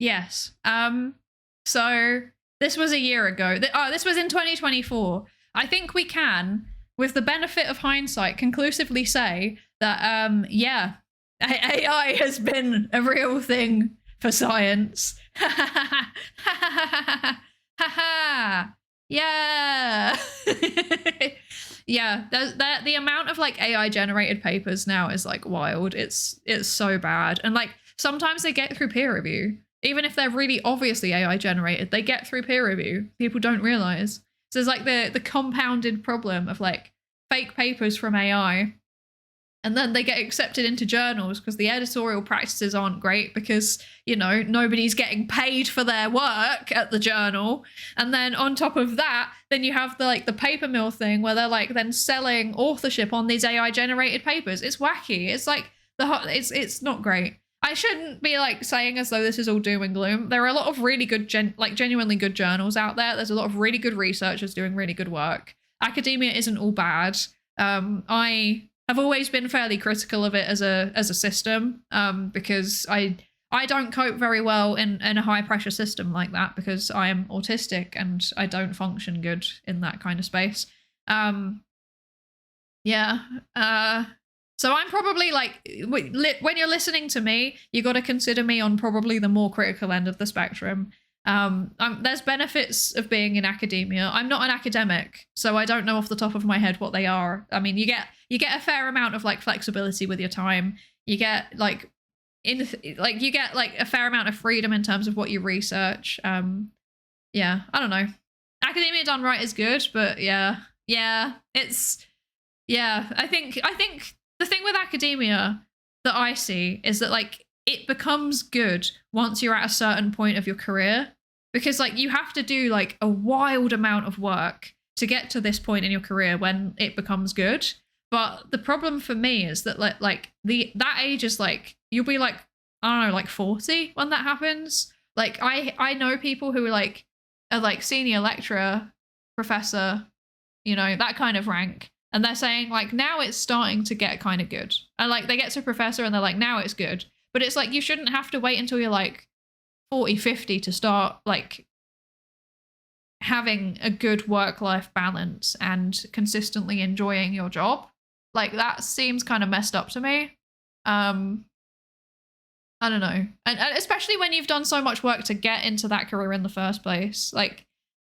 Yes. So this was a year ago. This was in 2024. I think we can, with the benefit of hindsight, conclusively say that yeah, AI has been a real thing for science. Yeah. Yeah, the amount of like AI generated papers now is like wild. It's so bad. And like sometimes they get through peer review. Even if they're really obviously AI generated, they get through peer review. People don't realize. So there's like the compounded problem of like fake papers from AI. And then they get accepted into journals because the editorial practices aren't great because, you know, nobody's getting paid for their work at the journal. And then on top of that, then you have the paper mill thing where they're like then selling authorship on these AI generated papers. It's wacky. It's like it's not great. I shouldn't be like saying as though this is all doom and gloom. There are a lot of really good, genuinely good journals out there. There's a lot of really good researchers doing really good work. Academia isn't all bad. I have always been fairly critical of it as a system because I I don't cope very well in a high pressure system like that because I am autistic and I don't function good in that kind of space. Yeah. So I'm probably like, when you're listening to me, you got to consider me on probably the more critical end of the spectrum. There's benefits of being in academia. I'm not an academic, so I don't know off the top of my head what they are. I mean, you get a fair amount of like flexibility with your time. You get like you get like a fair amount of freedom in terms of what you research. Yeah, I don't know. Academia done right is good, but yeah, it's I think the thing with academia that I see is that like it becomes good once you're at a certain point of your career, because like you have to do like a wild amount of work to get to this point in your career when it becomes good. But the problem for me is that like that age is like, you'll be like, I don't know, like 40 when that happens. Like I know people who are like senior lecturer, professor, you know, that kind of rank. And they're saying like, now it's starting to get kind of good. And like they get to professor and they're like, now it's good. But it's like, you shouldn't have to wait until you're like 40, 50 to start like having a good work-life balance and consistently enjoying your job. Like that seems kind of messed up to me. I don't know. And especially when you've done so much work to get into that career in the first place. Like,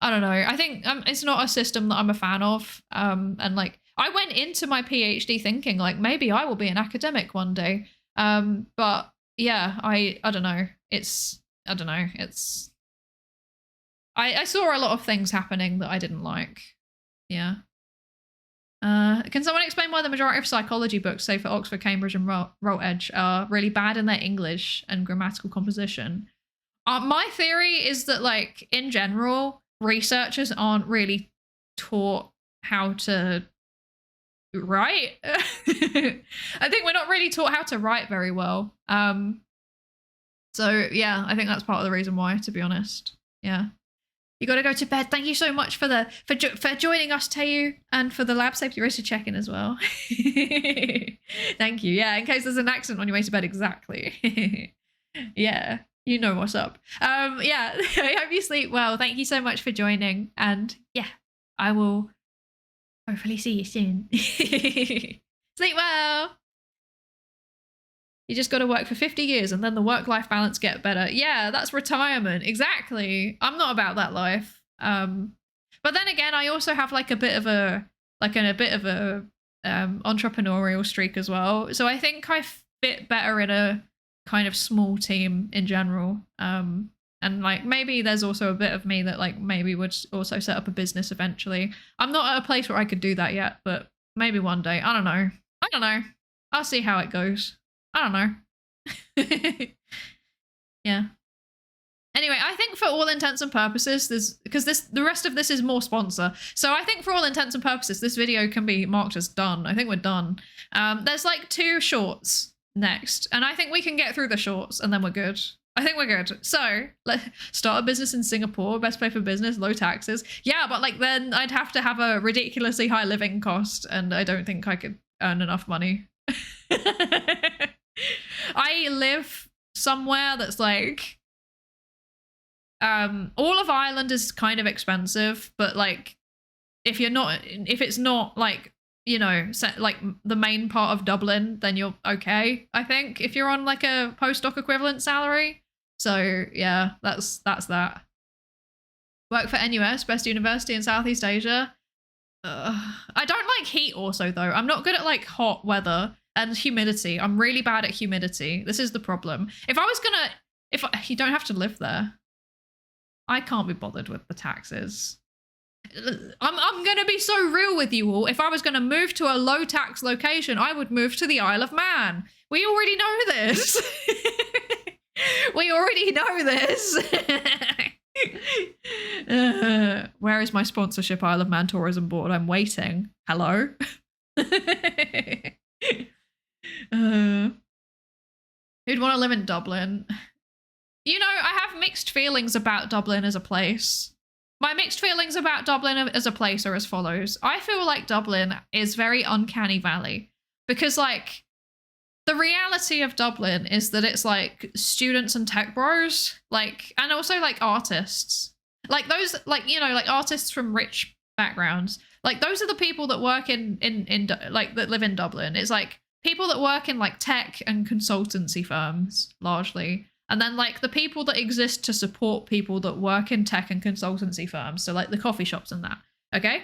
I don't know. I think it's not a system that I'm a fan of. And like, I went into my PhD thinking like, maybe I will be an academic one day. But yeah, I don't know. I saw a lot of things happening that I didn't like. Yeah. Can someone explain why the majority of psychology books, say for Oxford, Cambridge, and Routledge, are really bad in their English and grammatical composition? My theory is that, like, in general, researchers aren't really taught how to write. I think we're not really taught how to write very well. So yeah, I think that's part of the reason why, to be honest. Yeah. You got to go to bed. Thank you so much for joining us, Tayu, and for the lab safety racer check-in as well. Thank you. Yeah, in case there's an accident on your way to bed, exactly. Yeah, you know what's up. Yeah, I hope you sleep well. Thank you so much for joining, and yeah, I will hopefully see you soon. Sleep well. You just got to work for 50 years and then the work-life balance get better. Yeah, that's retirement. Exactly. I'm not about that life. But then again, I also have like a bit of a entrepreneurial streak as well. So I think I fit better in a kind of small team in general. And like maybe there's also a bit of me that like maybe would also set up a business eventually. I'm not at a place where I could do that yet, but maybe one day. I don't know. I'll see how it goes. I don't know. Yeah. Anyway, I think for all intents and purposes, the rest of this is more sponsor. So I think for all intents and purposes, this video can be marked as done. I think we're done. There's like 2 shorts next, and I think we can get through the shorts and then we're good. I think we're good. So let's start a business in Singapore, best place for business, low taxes. Yeah, but like then I'd have to have a ridiculously high living cost, and I don't think I could earn enough money. I live somewhere that's like all of Ireland is kind of expensive, but like if it's not like, you know, like the main part of Dublin, then you're okay, I think, if you're on like a postdoc equivalent salary. So yeah, that's that. Work for NUS, best university in Southeast Asia. I don't like heat also though. I'm not good at like hot weather. And humidity. I'm really bad at humidity. This is the problem. You don't have to live there. I can't be bothered with the taxes. I'm going to be so real with you all. If I was going to move to a low tax location, I would move to the Isle of Man. We already know this. We already know this. Where is my sponsorship, Isle of Man Tourism Board? I'm waiting. Hello? Who'd want to live in Dublin? You know, I have mixed feelings about Dublin as a place. My mixed feelings about Dublin as a place are as follows. I feel like Dublin is very uncanny valley because like the reality of Dublin is that it's like students and tech bros, like, and also like artists, like those, like, you know, like artists from rich backgrounds. Like those are the people that work in like that live in Dublin. It's like people that work in like tech and consultancy firms largely. And then like the people that exist to support people that work in tech and consultancy firms. So like the coffee shops and that. Okay.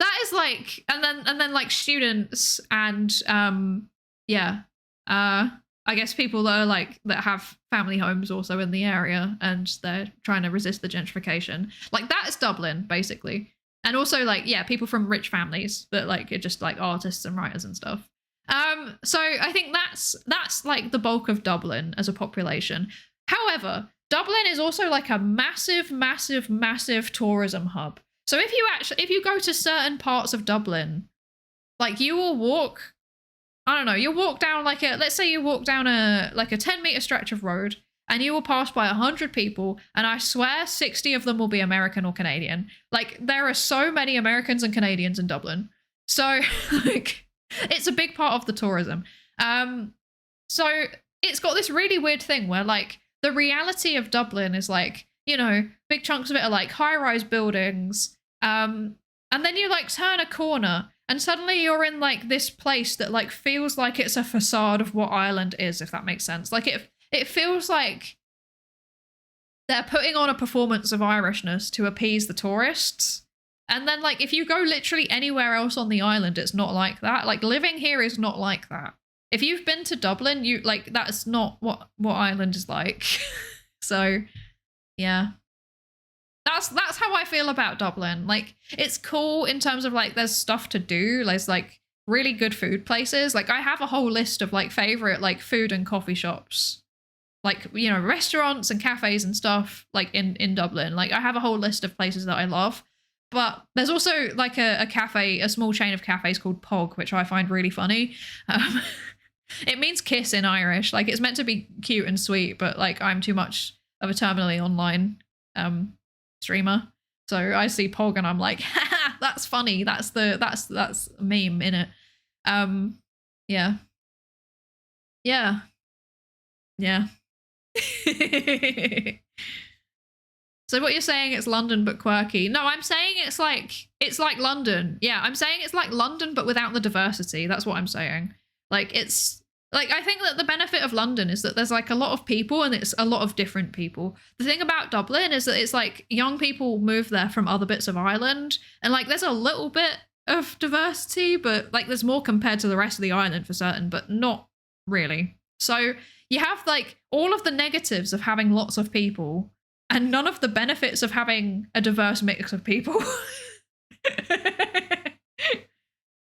That is like, and then like students and I guess people that are like that have family homes also in the area and they're trying to resist the gentrification. Like that is Dublin basically. And also like, yeah, people from rich families that like are just like artists and writers and stuff. So I think that's like the bulk of Dublin as a population. However, Dublin is also like a massive tourism hub. So if you go to certain parts of Dublin, like you will walk, I don't know, you'll walk down like let's say you walk down a 10-meter stretch of road and you will pass by 100 people and I swear 60 of them will be American or Canadian. Like there are so many Americans and Canadians in Dublin. So like it's a big part of the tourism. So it's got this really weird thing where like the reality of Dublin is like, you know, big chunks of it are like high-rise buildings. And then you like turn a corner and suddenly you're in like this place that like feels like it's a facade of what Ireland is, if that makes sense. Like it feels like they're putting on a performance of Irishness to appease the tourists. And then like if you go literally anywhere else on the island, it's not like that. Like living here is not like that. If you've been to Dublin, you like that's not what Ireland is like. So yeah. That's how I feel about Dublin. Like it's cool in terms of like there's stuff to do. There's like really good food places. Like I have a whole list of like favorite like food and coffee shops. Like, you know, restaurants and cafes and stuff like in Dublin. Like I have a whole list of places that I love. But there's also like a cafe, a small chain of cafes called Pog, which I find really funny. It means kiss in Irish. Like it's meant to be cute and sweet, but like I'm too much of a terminally online streamer. So I see Pog and I'm like, haha, that's funny. That's a meme in it. Yeah. Yeah. Yeah. So what you're saying, it's London but quirky. No, I'm saying it's like London. Yeah, I'm saying it's like London but without the diversity. That's what I'm saying. Like it's like I think that the benefit of London is that there's like a lot of people and it's a lot of different people. The thing about Dublin is that it's like young people move there from other bits of Ireland and like there's a little bit of diversity, but like there's more compared to the rest of the island for certain, but not really. So you have like all of the negatives of having lots of people and none of the benefits of having a diverse mix of people.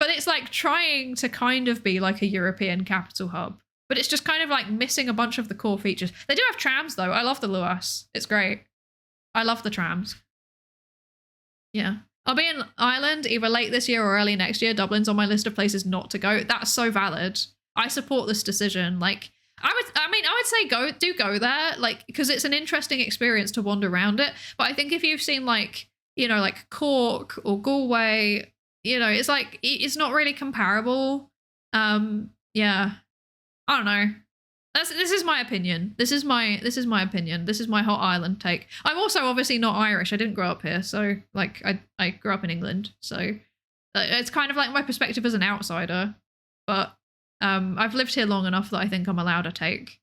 But it's like trying to kind of be like a European capital hub. But it's just kind of like missing a bunch of the core features. They do have trams though. I love the Luas. It's great. I love the trams. Yeah. I'll be in Ireland either late this year or early next year. Dublin's on my list of places not to go. That's so valid. I support this decision. Like, I would say go there, like, because it's an interesting experience to wander around it. But I think if you've seen like, you know, like Cork or Galway, you know, it's like it's not really comparable. Yeah, I don't know. This is my opinion. This is my opinion. This is my hot Ireland take. I'm also obviously not Irish. I didn't grow up here, so like I grew up in England, so it's kind of like my perspective as an outsider. But I've lived here long enough that I think I'm allowed a take.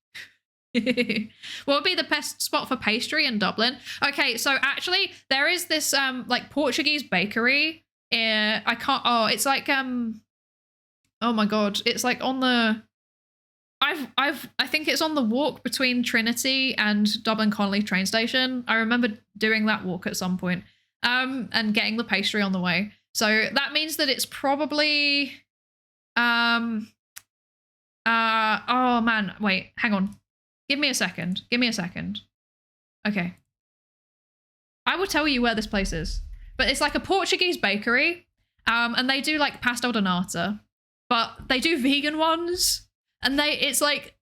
What would be the best spot for pastry in Dublin? Okay, so actually there is this like Portuguese bakery. It's like oh my god, it's like on the I think it's on the walk between Trinity and Dublin Connolly train station. I remember doing that walk at some point and getting the pastry on the way. So that means that it's probably oh man, wait, hang on. Give me a second. Okay. I will tell you where this place is. But it's like a Portuguese bakery. And they do like pastel de nata. But they do vegan ones. And it's like,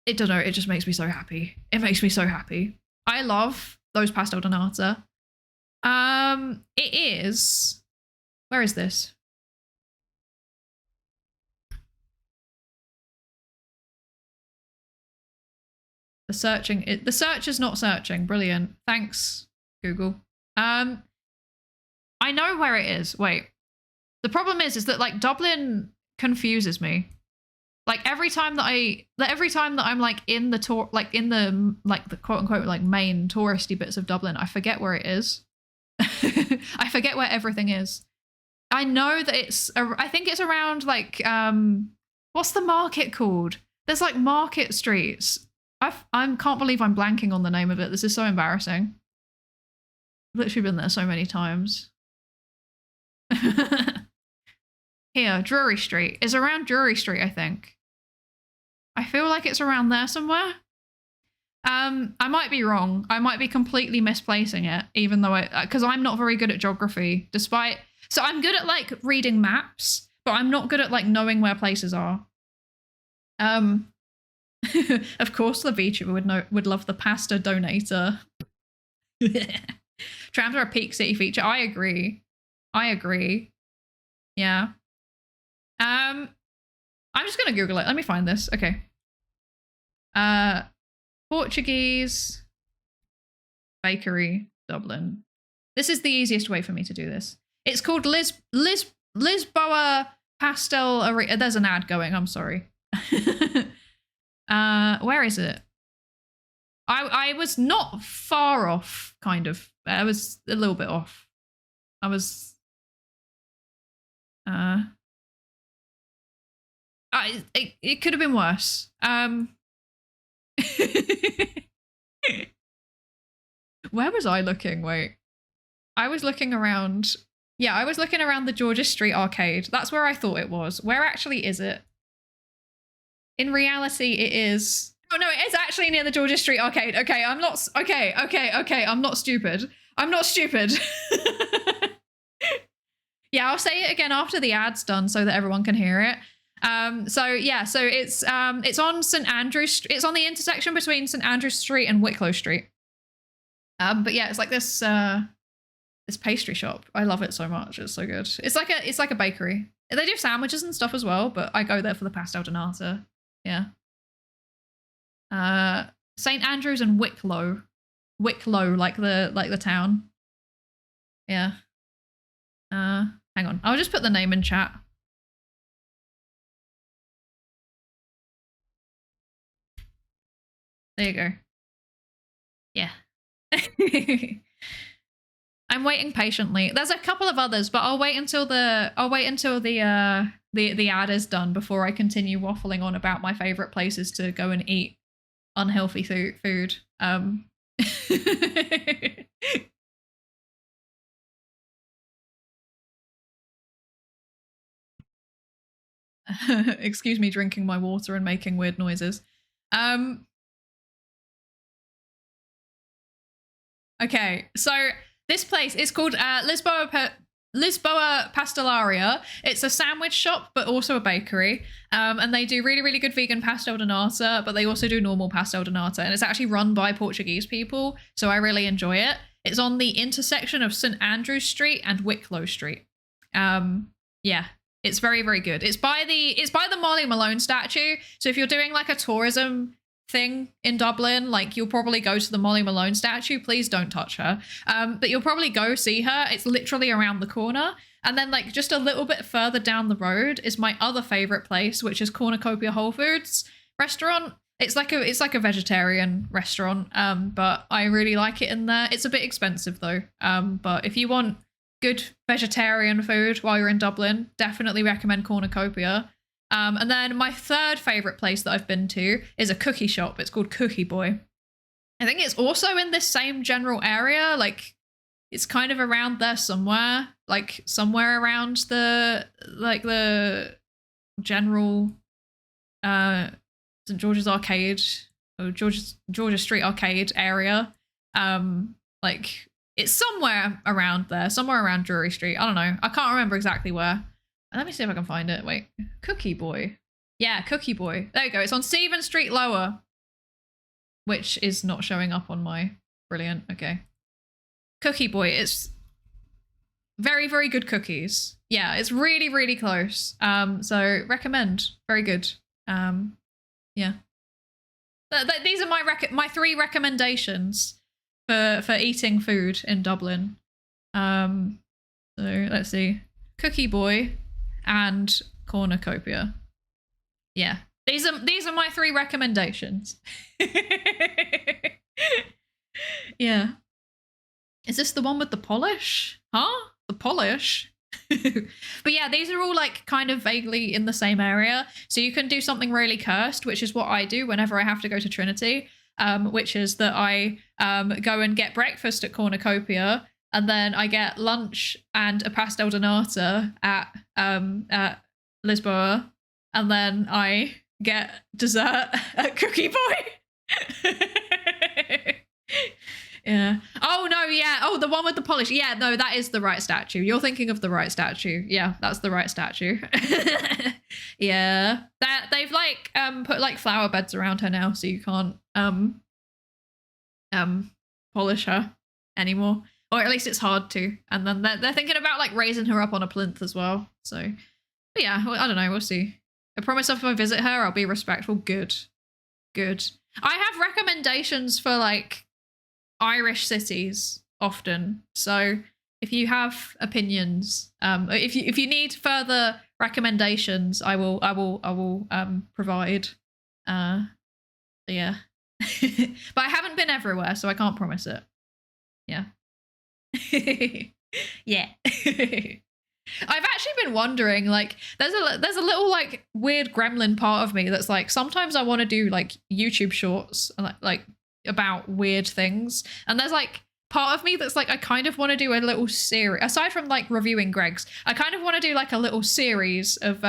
I don't know, it just makes me so happy. It makes me so happy. I love those pastel de nata. It is, where is this? The search is not searching. Brilliant. Thanks, Google. I know where it is. Wait. The problem is that like Dublin confuses me. Like every time that I'm like in the tour, like in the like the quote unquote like main touristy bits of Dublin, I forget where it is. I forget where everything is. I know that I think it's around like what's the market called? There's like market streets. I can't believe I'm blanking on the name of it. This is so embarrassing. I've literally been there so many times. Here, Drury Street. It's around Drury Street, I think. I feel like it's around there somewhere. I might be wrong. I might be completely misplacing it, even though because I'm not very good at geography, so I'm good at like reading maps, but I'm not good at like knowing where places are. Of course, the VTuber would love the pasta donator. Trams are a peak city feature. I agree. Yeah. I'm just gonna Google it. Let me find this. Okay. Portuguese bakery, Dublin. This is the easiest way for me to do this. It's called Lisboa Pastel. There's an ad going. I'm sorry. Where is it? I was not far off, kind of. I was a little bit off. I was. It could have been worse. Where was I looking? Wait. I was looking around. Yeah, I was looking around the Georgia Street arcade. That's where I thought it was. Where actually is it? In reality, it is. Oh no, it is actually near the Georgia Street arcade. Okay, I'm not. Okay. I'm not stupid. Yeah, I'll say it again after the ad's done so that everyone can hear it. So it's on St. Andrews. It's on the intersection between St. Andrews Street and Wicklow Street. But yeah, it's like this pastry shop. I love it so much. It's so good. It's like a bakery. They do sandwiches and stuff as well, but I go there for the pastel de nata. Yeah. St. Andrews and Wicklow. Wicklow, like the town. Yeah. Hang on. I'll just put the name in chat. There you go. Yeah. I'm waiting patiently. There's a couple of others, but I'll wait until the ad is done before I continue waffling on about my favorite places to go and eat unhealthy food. Excuse me drinking my water and making weird noises. Okay, so this place is called Lisboa Pastelaria. It's a sandwich shop, but also a bakery. And they do really, really good vegan pastel de nata, but they also do normal pastel de nata. And it's actually run by Portuguese people, so I really enjoy it. It's on the intersection of St. Andrews Street and Wicklow Street. Yeah, it's very, very good. It's by the Molly Malone statue. So if you're doing like a tourism thing in Dublin, like you'll probably go to the Molly Malone statue. Please don't touch her. But you'll probably go see her. It's literally around the corner. And then like just a little bit further down the road is my other favorite place, which is Cornucopia Whole Foods restaurant. It's like a vegetarian restaurant, but I really like it in there. It's a bit expensive though. But if you want good vegetarian food while you're in Dublin, definitely recommend Cornucopia. And then my third favorite place that I've been to is a cookie shop. It's called Cookie Boy. I think it's also in this same general area. Like it's kind of around there somewhere, like somewhere around the general St. George's Arcade or Georgia Street Arcade area. Like it's somewhere around there, somewhere around Drury Street. I don't know. I can't remember exactly where. Let me see if I can find it. Wait, Cookie Boy. Yeah, Cookie Boy. There you go. It's on Stephen Street Lower, which is not showing up on my brilliant. Okay. Cookie Boy. It's very, very good cookies. Yeah, it's really, really close. So recommend. Very good. Yeah. These are my 3 recommendations for eating food in Dublin. So let's see, Cookie Boy and Cornucopia. Yeah, these are my 3 recommendations. Yeah. Is this the one with the polish? Huh? The polish? But yeah, these are all like kind of vaguely in the same area. So you can do something really cursed, which is what I do whenever I have to go to Trinity, which is that I go and get breakfast at Cornucopia, and then I get lunch and a pastel de nata at Lisboa, and then I get dessert at Cookie Boy. Yeah. Oh no, yeah. Oh, the one with the polish. Yeah, no, that is the right statue. You're thinking of the right statue. Yeah, that's the right statue. Yeah. That they've like put like flower beds around her now, so you can't polish her anymore. Or at least it's hard to. And then they're thinking about like raising her up on a plinth as well. So but yeah, well, I don't know, we'll see. I promise if I visit her, I'll be respectful. Good. I have recommendations for like Irish cities often, so if you have opinions, if you need further recommendations, I will provide. Yeah. But I haven't been everywhere, so I can't promise it. Yeah. Yeah. I've actually been wondering, like, there's a little like weird gremlin part of me that's like, sometimes I want to do like YouTube shorts and like about weird things, and there's like part of me that's like, I kind of want to do a little series aside from like reviewing Greg's. I kind of want to do like a little series of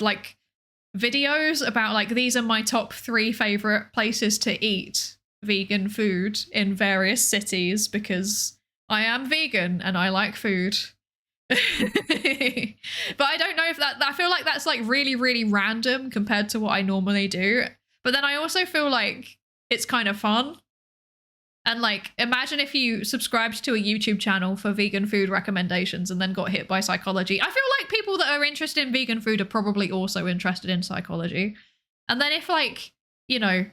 like videos about like, these are my top 3 favorite places to eat vegan food in various cities, because I am vegan and I like food. But I don't know if I feel like that's like really, really random compared to what I normally do. But then I also feel like it's kind of fun. And like, imagine if you subscribed to a YouTube channel for vegan food recommendations and then got hit by psychology. I feel like people that are interested in vegan food are probably also interested in psychology. And then if like, you know,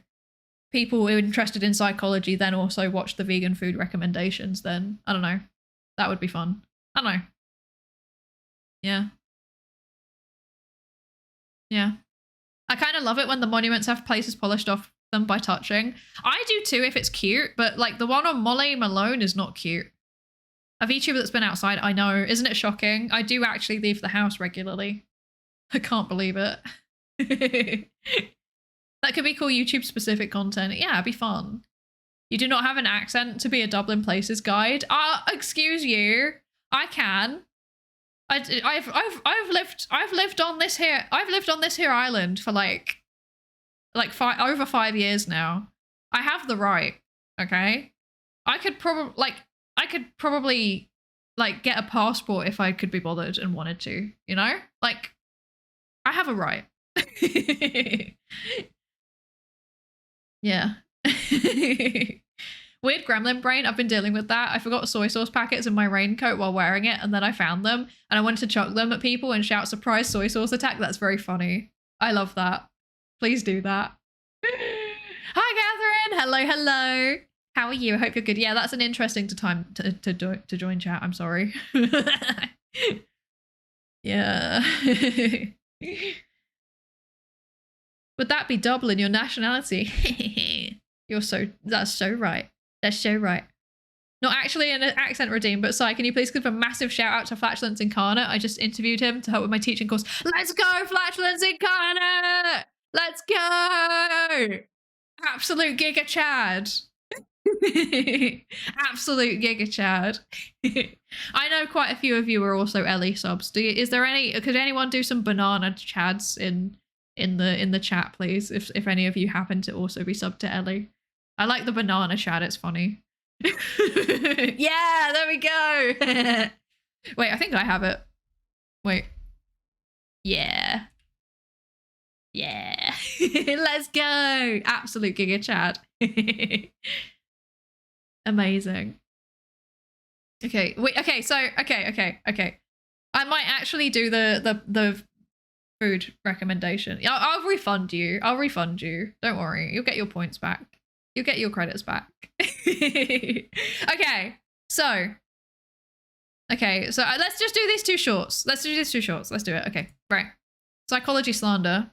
people who are interested in psychology then also watch the vegan food recommendations, then I don't know. That would be fun. I don't know. Yeah. Yeah. I kind of love it when the monuments have places polished off them by touching. I do too if it's cute, but like the one on Molly Malone is not cute. A VTuber that's been outside, I know. Isn't it shocking? I do actually leave the house regularly. I can't believe it. That could be cool YouTube specific content. Yeah, it'd be fun. You do not have an accent to be a Dublin Places guide. Excuse you. I can. I've lived on this here island for like over 5 years now. I have the right, okay? I could probably get a passport if I could be bothered and wanted to, you know? Like, I have a right. Yeah. Weird gremlin brain. I've been dealing with that. I forgot soy sauce packets in my raincoat while wearing it, and then I found them and I wanted to chuck them at people and shout surprise soy sauce attack. That's very funny. I love that. Please do that. Hi, Catherine. Hello. How are you? I hope you're good. Yeah, that's an interesting time to join chat. I'm sorry. Yeah. Would that be Dublin, your nationality? That's so right. That's so right. Not actually an accent redeem, but Sai, can you please give a massive shout out to Flatulence Incarnate? I just interviewed him to help with my teaching course. Let's go, Flatulence Incarnate! Let's go! Absolute Giga Chad. Absolute Giga Chad. I know quite a few of you are also Ellie subs. Could anyone do some banana chads in the chat, please? If any of you happen to also be subbed to Ellie. I like the banana chat, it's funny. Yeah, there we go. Wait, I think I have it. Wait. Yeah. Let's go. Absolute Giga Chad. Amazing. Okay, wait, okay, so okay. I might actually do the food recommendation. I'll refund you. I'll refund you. Don't worry. You'll get your points back. You'll get your credits back. Okay, so let's just do these two shorts. Let's do these two shorts. Let's do it. Okay, right. Psychology slander.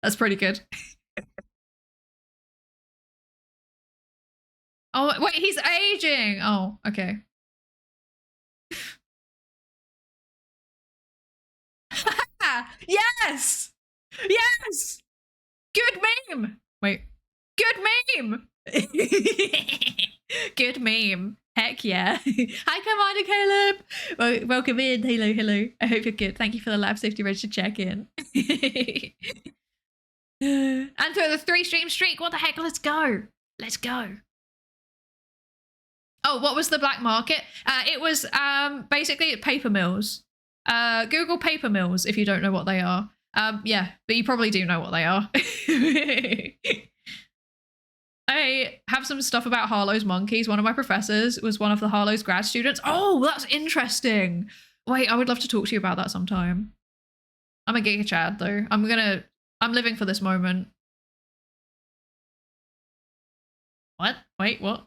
That's pretty good. Oh, wait, he's aging. Oh, okay. Yes! Yes! Good meme! Wait. Good meme! Good meme. Heck yeah. Hi, Commander Caleb. Well, welcome in. Hello, hello. I hope you're good. Thank you for the lab safety register check-in. And for the 3-stream streak. What the heck? Let's go. Let's go. Oh, what was the black market? It was basically paper mills. Google paper mills if you don't know what they are. Yeah, but you probably do know what they are. I have some stuff about Harlow's monkeys. One of my professors was one of the Harlow's grad students. Oh, that's interesting. Wait, I would love to talk to you about that sometime. I'm a Giga Chad though. I'm living for this moment. What? Wait, what?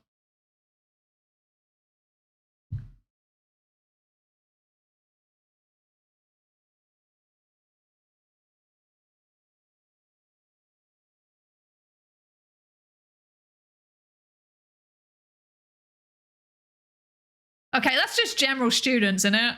Okay, that's just general students, isn't it?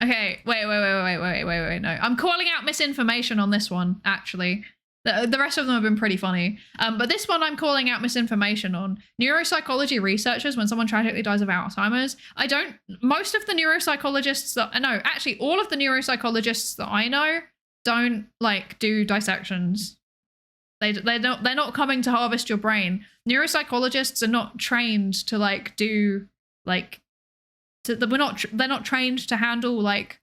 Okay, wait, no. I'm calling out misinformation on this one, actually. The rest of them have been pretty funny. But this one I'm calling out misinformation on. Neuropsychology researchers, when someone tragically dies of Alzheimer's, most of the neuropsychologists actually all of the neuropsychologists that I know don't like do dissections. They're not coming to harvest your brain. Neuropsychologists are not trained to like do like, they're not trained to handle like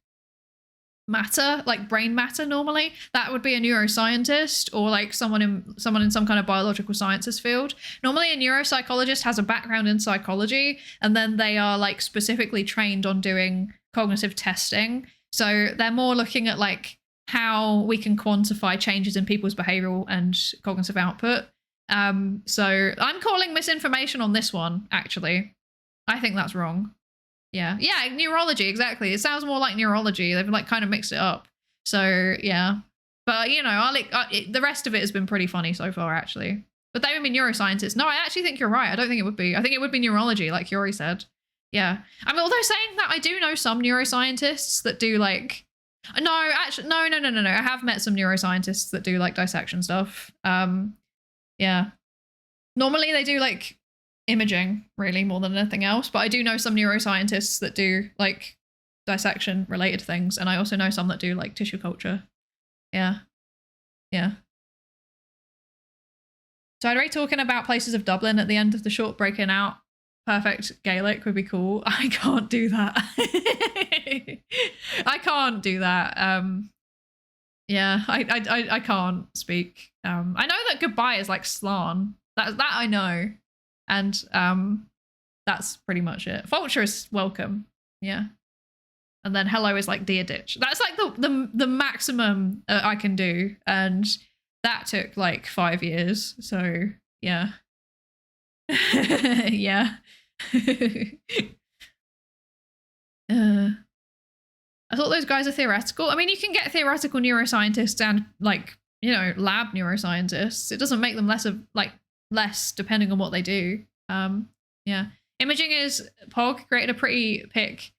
matter, like brain matter normally. That would be a neuroscientist or like someone in some kind of biological sciences field. Normally a neuropsychologist has a background in psychology and then they are like specifically trained on doing cognitive testing. So they're more looking at like how we can quantify changes in people's behavioral and cognitive output. So I'm calling misinformation on this one, actually. I think that's wrong. Yeah, neurology, exactly. It sounds more like neurology. They've like kind of mixed it up. So yeah, but you know, the rest of it has been pretty funny so far, actually. But they would be neuroscientists. No, I actually think you're right. I don't think it would be. I think it would be neurology, like Yuri said. Yeah, I mean, although saying that, I do know some neuroscientists that do like. No, actually, no. I have met some neuroscientists that do like dissection stuff. Yeah, normally they do like imaging really more than anything else, but I do know some neuroscientists that do like dissection related things, and I also know some that do like tissue culture. Yeah. So I'd rate talking about places of Dublin at the end of the short breaking out perfect Gaelic would be cool. I can't do that. I can't do that. Yeah, I can't speak. I know that goodbye is like slan. That I know. And that's pretty much it. Vulture is welcome. Yeah. And then hello is like dear ditch. That's like the maximum I can do. And that took like 5 years. So yeah. Yeah. I thought those guys are theoretical. I mean, you can get theoretical neuroscientists and like, you know, lab neuroscientists. It doesn't make them less depending on what they do. Yeah. Imaging is Pog created a pretty pic.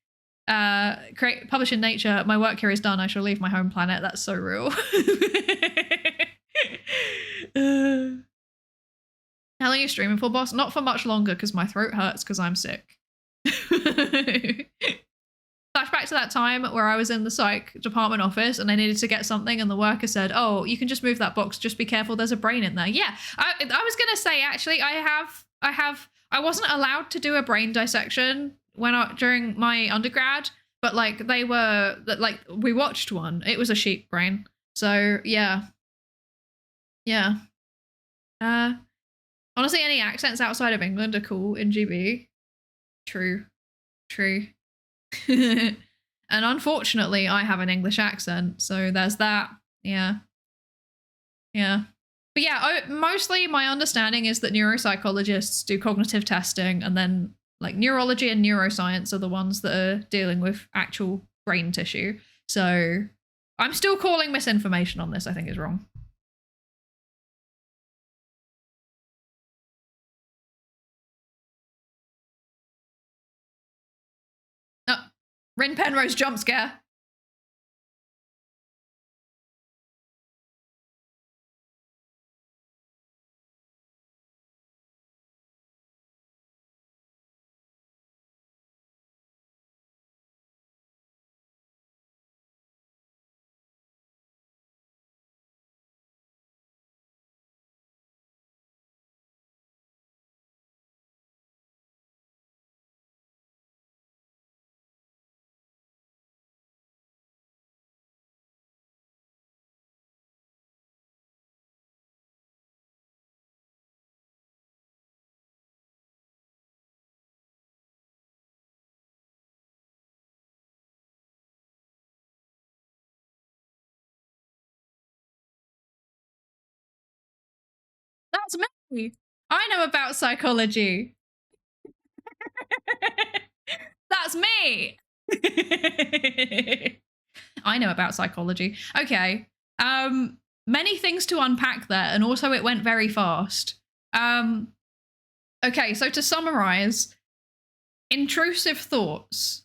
Publish in Nature. My work here is done. I shall leave my home planet. That's so real. How long are you streaming for, boss? Not for much longer because my throat hurts because I'm sick. Flashback to that time where I was in the psych department office and I needed to get something and the worker said, oh, you can just move that box. Just be careful. There's a brain in there. Yeah, I was going to say, actually, I wasn't allowed to do a brain dissection during my undergrad but like they were like we watched one. It was a sheep brain. So yeah. Honestly, any accents outside of England are cool in GB. True. And unfortunately, I have an English accent, so there's that. Yeah. But yeah, mostly my understanding is that neuropsychologists do cognitive testing, and then like neurology and neuroscience are the ones that are dealing with actual brain tissue. So I'm still calling misinformation on this. I think is wrong. Oh, Rin Penrose jump scare. That's me. I know about psychology. That's me. I know about psychology. Okay. Many things to unpack there, and also it went very fast. Okay, so to summarize, intrusive thoughts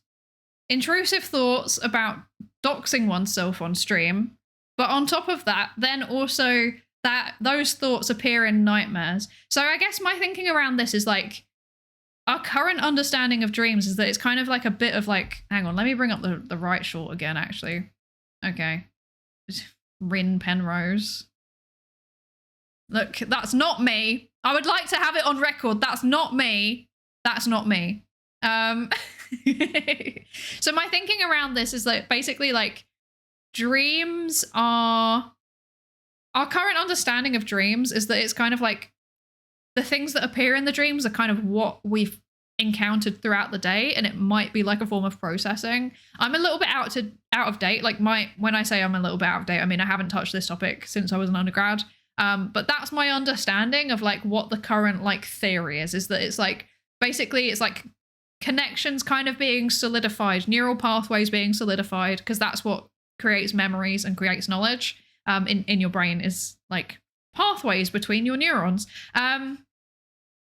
about doxing oneself on stream, but on top of that, then also that those thoughts appear in nightmares. So I guess my thinking around this is like, our current understanding of dreams is that it's kind of like a bit of like, hang on, let me bring up the right short again, actually. Okay. Rin Penrose. Look, that's not me. I would like to have it on record. That's not me. That's not me. So my thinking around this is that basically like dreams are, our current understanding of dreams is that it's kind of like the things that appear in the dreams are kind of what we've encountered throughout the day, and it might be like a form of processing. I'm a little bit out of date. Like when I say I'm a little bit out of date, I mean I haven't touched this topic since I was an undergrad. But that's my understanding of like what the current like theory is that it's like basically it's like connections kind of being solidified, neural pathways being solidified, because that's what creates memories and creates knowledge in your brain, is like pathways between your neurons.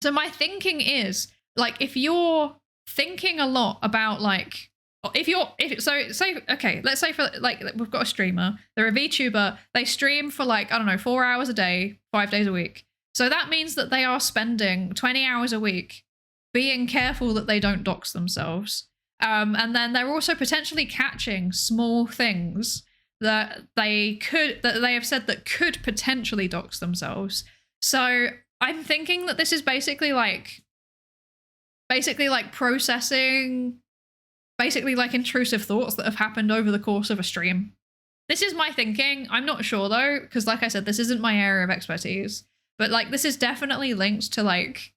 So my thinking is like, if you're thinking a lot about like, okay, let's say for like, we've got a streamer, they're a VTuber, they stream for like, I don't know, 4 hours a day, 5 days a week. So that means that they are spending 20 hours a week being careful that they don't dox themselves. And then they're also potentially catching small things that they have said that could potentially dox themselves. So I'm thinking that this is basically like processing, basically like intrusive thoughts that have happened over the course of a stream. This is my thinking. I'm not sure though, because like I said, this isn't my area of expertise, but like this is definitely linked to like,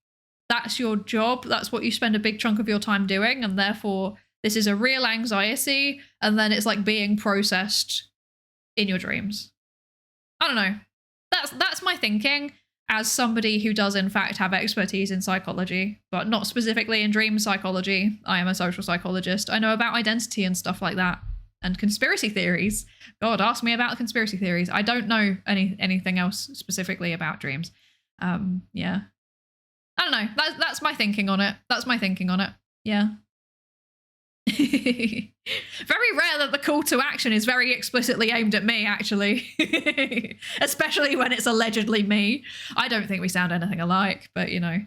that's your job. That's what you spend a big chunk of your time doing. And therefore this is a real anxiety. And then it's like being processed in your dreams. I don't know. That's my thinking as somebody who does in fact have expertise in psychology, but not specifically in dream psychology. I am a social psychologist. I know about identity and stuff like that, and conspiracy theories. God, ask me about conspiracy theories. I don't know anything else specifically about dreams. Yeah. I don't know. That's my thinking on it. Yeah. Very rare that the call to action is very explicitly aimed at me, actually. Especially when it's allegedly me. I don't think we sound anything alike, but you know.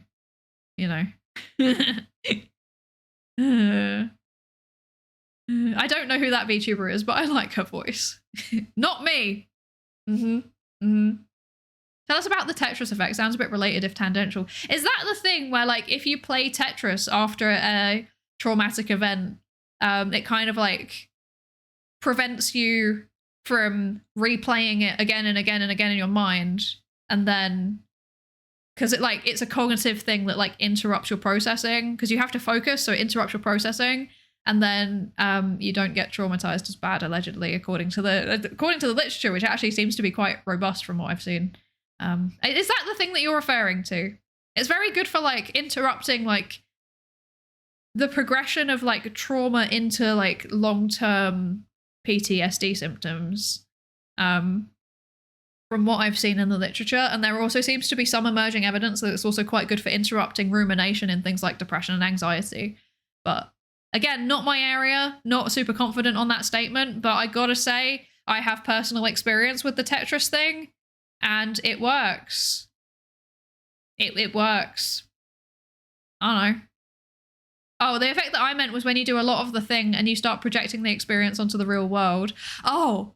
I don't know who that VTuber is, but I like her voice. Not me. Tell us about the Tetris effect. Sounds a bit related if tangential. Is that the thing where like if you play Tetris after a traumatic event, it kind of like prevents you from replaying it again and again and again in your mind, and then because it's a cognitive thing that like interrupts your processing because you have to focus, so it interrupts your processing, and then you don't get traumatized as bad, allegedly, according to the literature, which actually seems to be quite robust from what I've seen. Is that the thing that you're referring to? It's very good for like interrupting like the progression of like trauma into like long-term PTSD symptoms. From what I've seen in the literature, and there also seems to be some emerging evidence that it's also quite good for interrupting rumination in things like depression and anxiety. But again, not my area, not super confident on that statement, but I gotta say, I have personal experience with the Tetris thing, and it works. It works. I don't know. Oh, the effect that I meant was when you do a lot of the thing and you start projecting the experience onto the real world. Oh,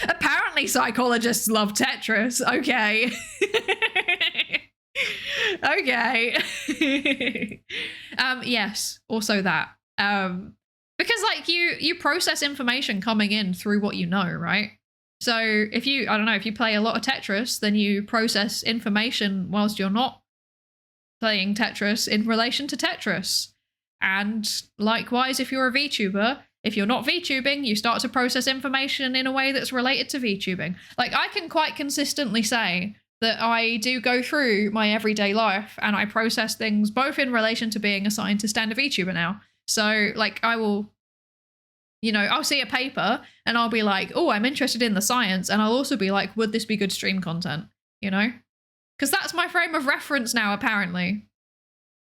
apparently psychologists love Tetris. Okay. Okay. Yes, also that. Because like you process information coming in through what you know, right? So if you play a lot of Tetris, then you process information whilst you're not playing Tetris in relation to Tetris. And likewise, if you're a VTuber, if you're not VTubing, you start to process information in a way that's related to VTubing. Like, I can quite consistently say that I do go through my everyday life and I process things both in relation to being a scientist and a VTuber now. So, like, I will, I'll see a paper and I'll be like, oh, I'm interested in the science. And I'll also be like, would this be good stream content? Because that's my frame of reference now, apparently.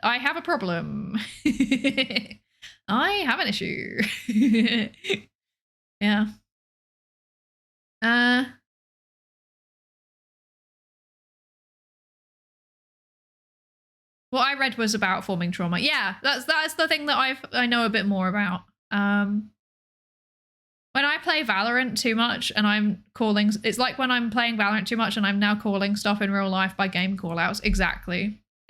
I have a problem. I have an issue. Yeah. What I read was about forming trauma. Yeah, that's the thing that I know a bit more about. When I play Valorant too much and I'm calling, it's like when I'm playing Valorant too much and I'm now calling stuff in real life by game callouts.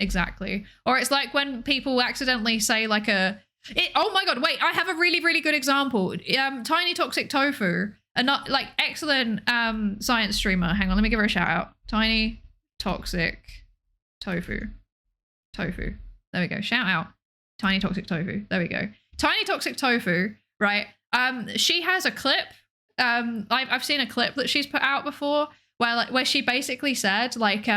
Exactly. Or it's like when people accidentally say like oh my god, wait, I have a really, really good example. Tiny Toxic Tofu, a not like excellent science streamer. Hang on, let me give her a shout out. Tiny Toxic Tofu. There we go. Shout out. Tiny Toxic Tofu. There we go. Tiny Toxic Tofu, right? She has a clip. I've seen a clip that she's put out before where she basically said like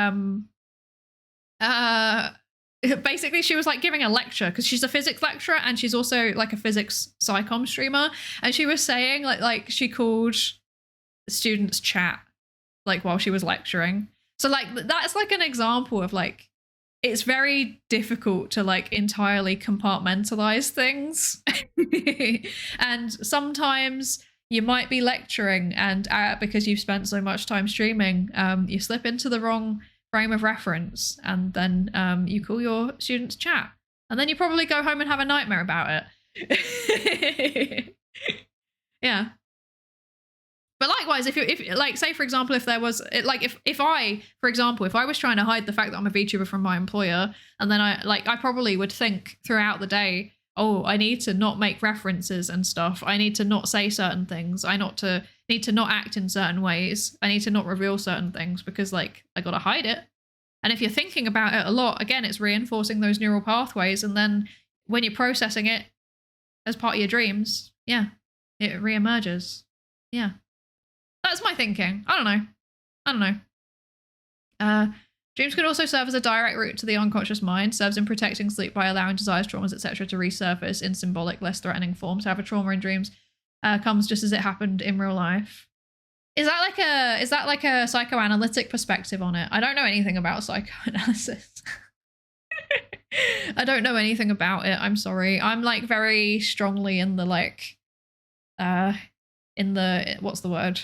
basically she was like giving a lecture because she's a physics lecturer and she's also like a physics psycom streamer, and she was saying like she called students chat like while she was lecturing. So like that's like an example of like it's very difficult to like entirely compartmentalize things. And sometimes you might be lecturing and because you've spent so much time streaming, you slip into the wrong frame of reference, and then you call your students chat, and then you probably go home and have a nightmare about it. Yeah. But likewise, if like say for example, if there was like if I was trying to hide the fact that I'm a VTuber from my employer, and then I probably would think throughout the day, oh, I need to not make references and stuff. I need to not say certain things. I need to not act in certain ways. I need to not reveal certain things because like I gotta hide it. And if you're thinking about it a lot, again, it's reinforcing those neural pathways. And then when you're processing it as part of your dreams, yeah, it reemerges. Yeah. That's my thinking. I don't know. Dreams could also serve as a direct route to the unconscious mind, serves in protecting sleep by allowing desires, traumas, etc. to resurface in symbolic, less threatening forms. To have a trauma in dreams comes just as it happened in real life. Is that like a psychoanalytic perspective on it? I don't know anything about psychoanalysis. I don't know anything about it. I'm sorry. I'm like very strongly in the like in the what's the word?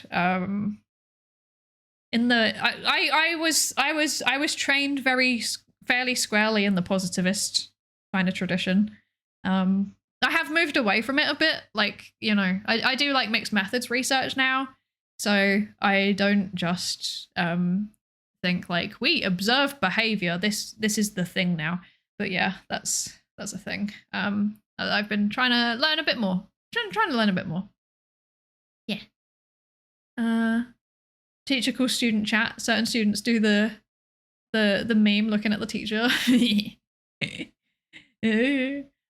In the I was trained fairly squarely in the positivist kind of tradition. I have moved away from it a bit. Like, I do like mixed methods research now. So I don't just think like we observe behavior. This is the thing now. But yeah, that's a thing. I've been trying to learn a bit more. Trying to learn a bit more. Yeah. Teacher calls student chat. Certain students do the meme looking at the teacher.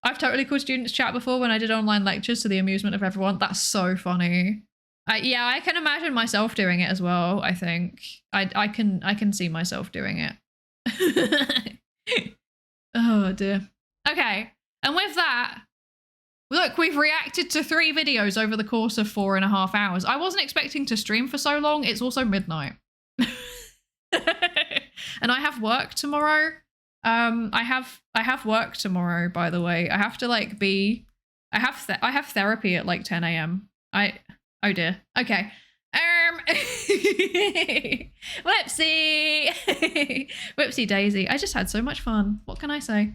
I've totally called students chat before when I did online lectures to the amusement of everyone. That's so funny. Yeah, I can imagine myself doing it as well. I think I can see myself doing it. Oh dear. Okay, and with that, look, we've reacted to 3 videos over the course of 4.5 hours. I wasn't expecting to stream for so long. It's also midnight. And I have work tomorrow. I have work tomorrow, by the way. I have to like be I have therapy at like 10 a.m. Oh dear. Okay. Whoopsie. Whoopsie daisy. I just had so much fun. What can I say?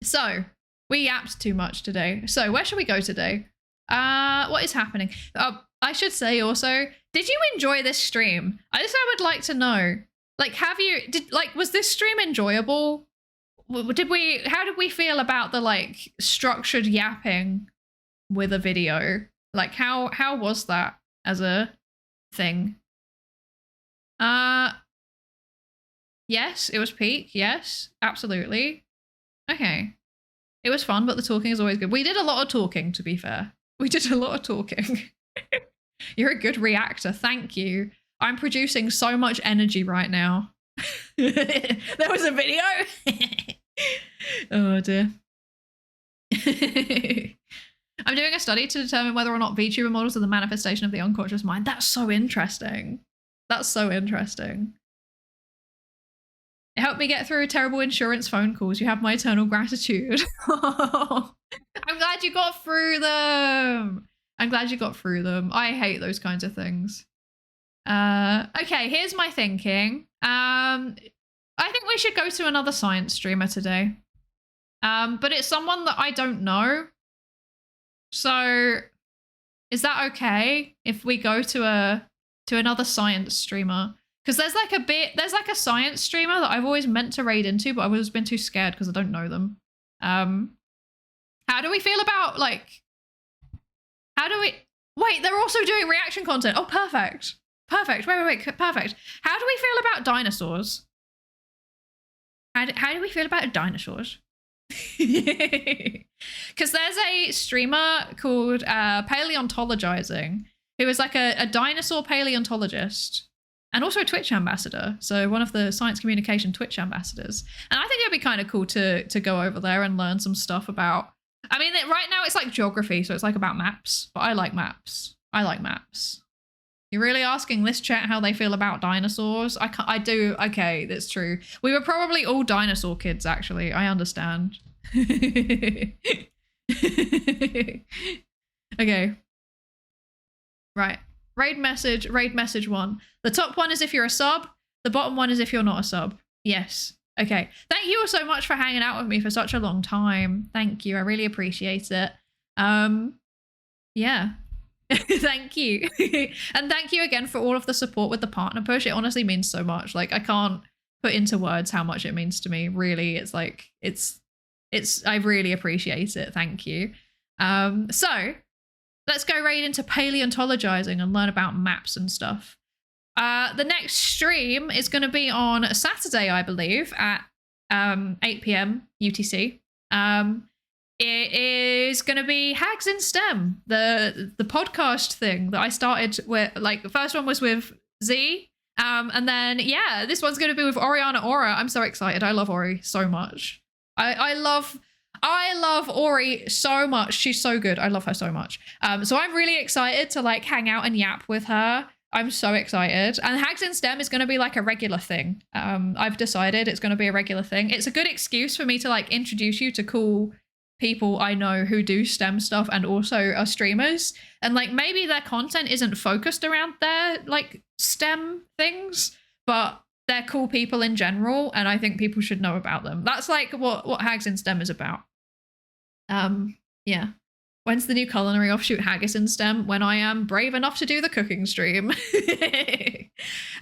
So we yapped too much today. So where should we go today? What is happening? I should say also, did you enjoy this stream? I would like to know. Like, was this stream enjoyable? How did we feel about the like structured yapping with a video? Like how was that as a thing? Yes, it was peak. Yes, absolutely. Okay. It was fun, but the talking is always good. We did a lot of talking, to be fair. We did a lot of talking. You're a good reactor. Thank you. I'm producing so much energy right now. There was a video. Oh dear. I'm doing a study to determine whether or not VTuber models are the manifestation of the unconscious mind. That's so interesting. That's so interesting. It helped me get through terrible insurance phone calls. You have my eternal gratitude. I'm glad you got through them. I'm glad you got through them. I hate those kinds of things. Okay, here's my thinking. I think we should go to another science streamer today. But it's someone that I don't know. So is that okay if we go to another science streamer? Because there's like a science streamer that I've always meant to raid into, but I've always been too scared because I don't know them. How do we feel about like, wait, they're also doing reaction content. Oh, perfect. Perfect. Wait, perfect. How do we feel about dinosaurs? How do we feel about dinosaurs? Because there's a streamer called Paleontologizing, who is like a dinosaur paleontologist and also a Twitch ambassador. So one of the science communication Twitch ambassadors. And I think it'd be kind of cool to go over there and learn some stuff about, I mean, right now it's like geography, so it's like about maps, but I like maps. I like maps. You're really asking this chat how they feel about dinosaurs? I do. Okay, that's true. We were probably all dinosaur kids, actually. I understand. Okay. Right. Raid message 1. The top one is if you're a sub. The bottom one is if you're not a sub. Yes. Okay. Thank you all so much for hanging out with me for such a long time. Thank you. I really appreciate it. Yeah. Thank you. And thank you again for all of the support with the partner push. It honestly means so much. Like, I can't put into words how much it means to me. Really, it's like, I really appreciate it. Thank you. So let's go right into paleontologizing and learn about maps and stuff. The next stream is going to be on Saturday, I believe, at 8 p.m. UTC. It is going to be Hags in STEM, the podcast thing that I started with. Like, the first one was with Z, and then yeah, this one's going to be with Oriana Aura. I'm so excited. I love Ori so much. I love Ori so much. She's so good. I love her so much. So I'm really excited to like hang out and yap with her. I'm so excited. And Hags in STEM is going to be like a regular thing. I've decided it's going to be a regular thing. It's a good excuse for me to like introduce you to cool people I know who do STEM stuff and also are streamers. And like maybe their content isn't focused around their like STEM things, but they're cool people in general. And I think people should know about them. That's like what Hags in STEM is about. Yeah. When's the new culinary offshoot Haggis in STEM? When I am brave enough to do the cooking stream.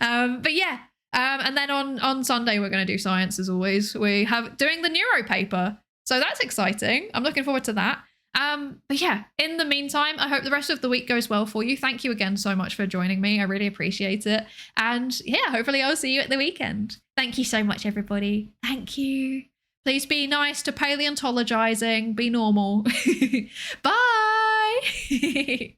But yeah. And then on Sunday, we're going to do science as always. We have doing the neuro paper. So that's exciting. I'm looking forward to that. But yeah, in the meantime, I hope the rest of the week goes well for you. Thank you again so much for joining me. I really appreciate it. And yeah, hopefully I'll see you at the weekend. Thank you so much, everybody. Thank you. Please be nice to paleontologizing. Be normal. Bye.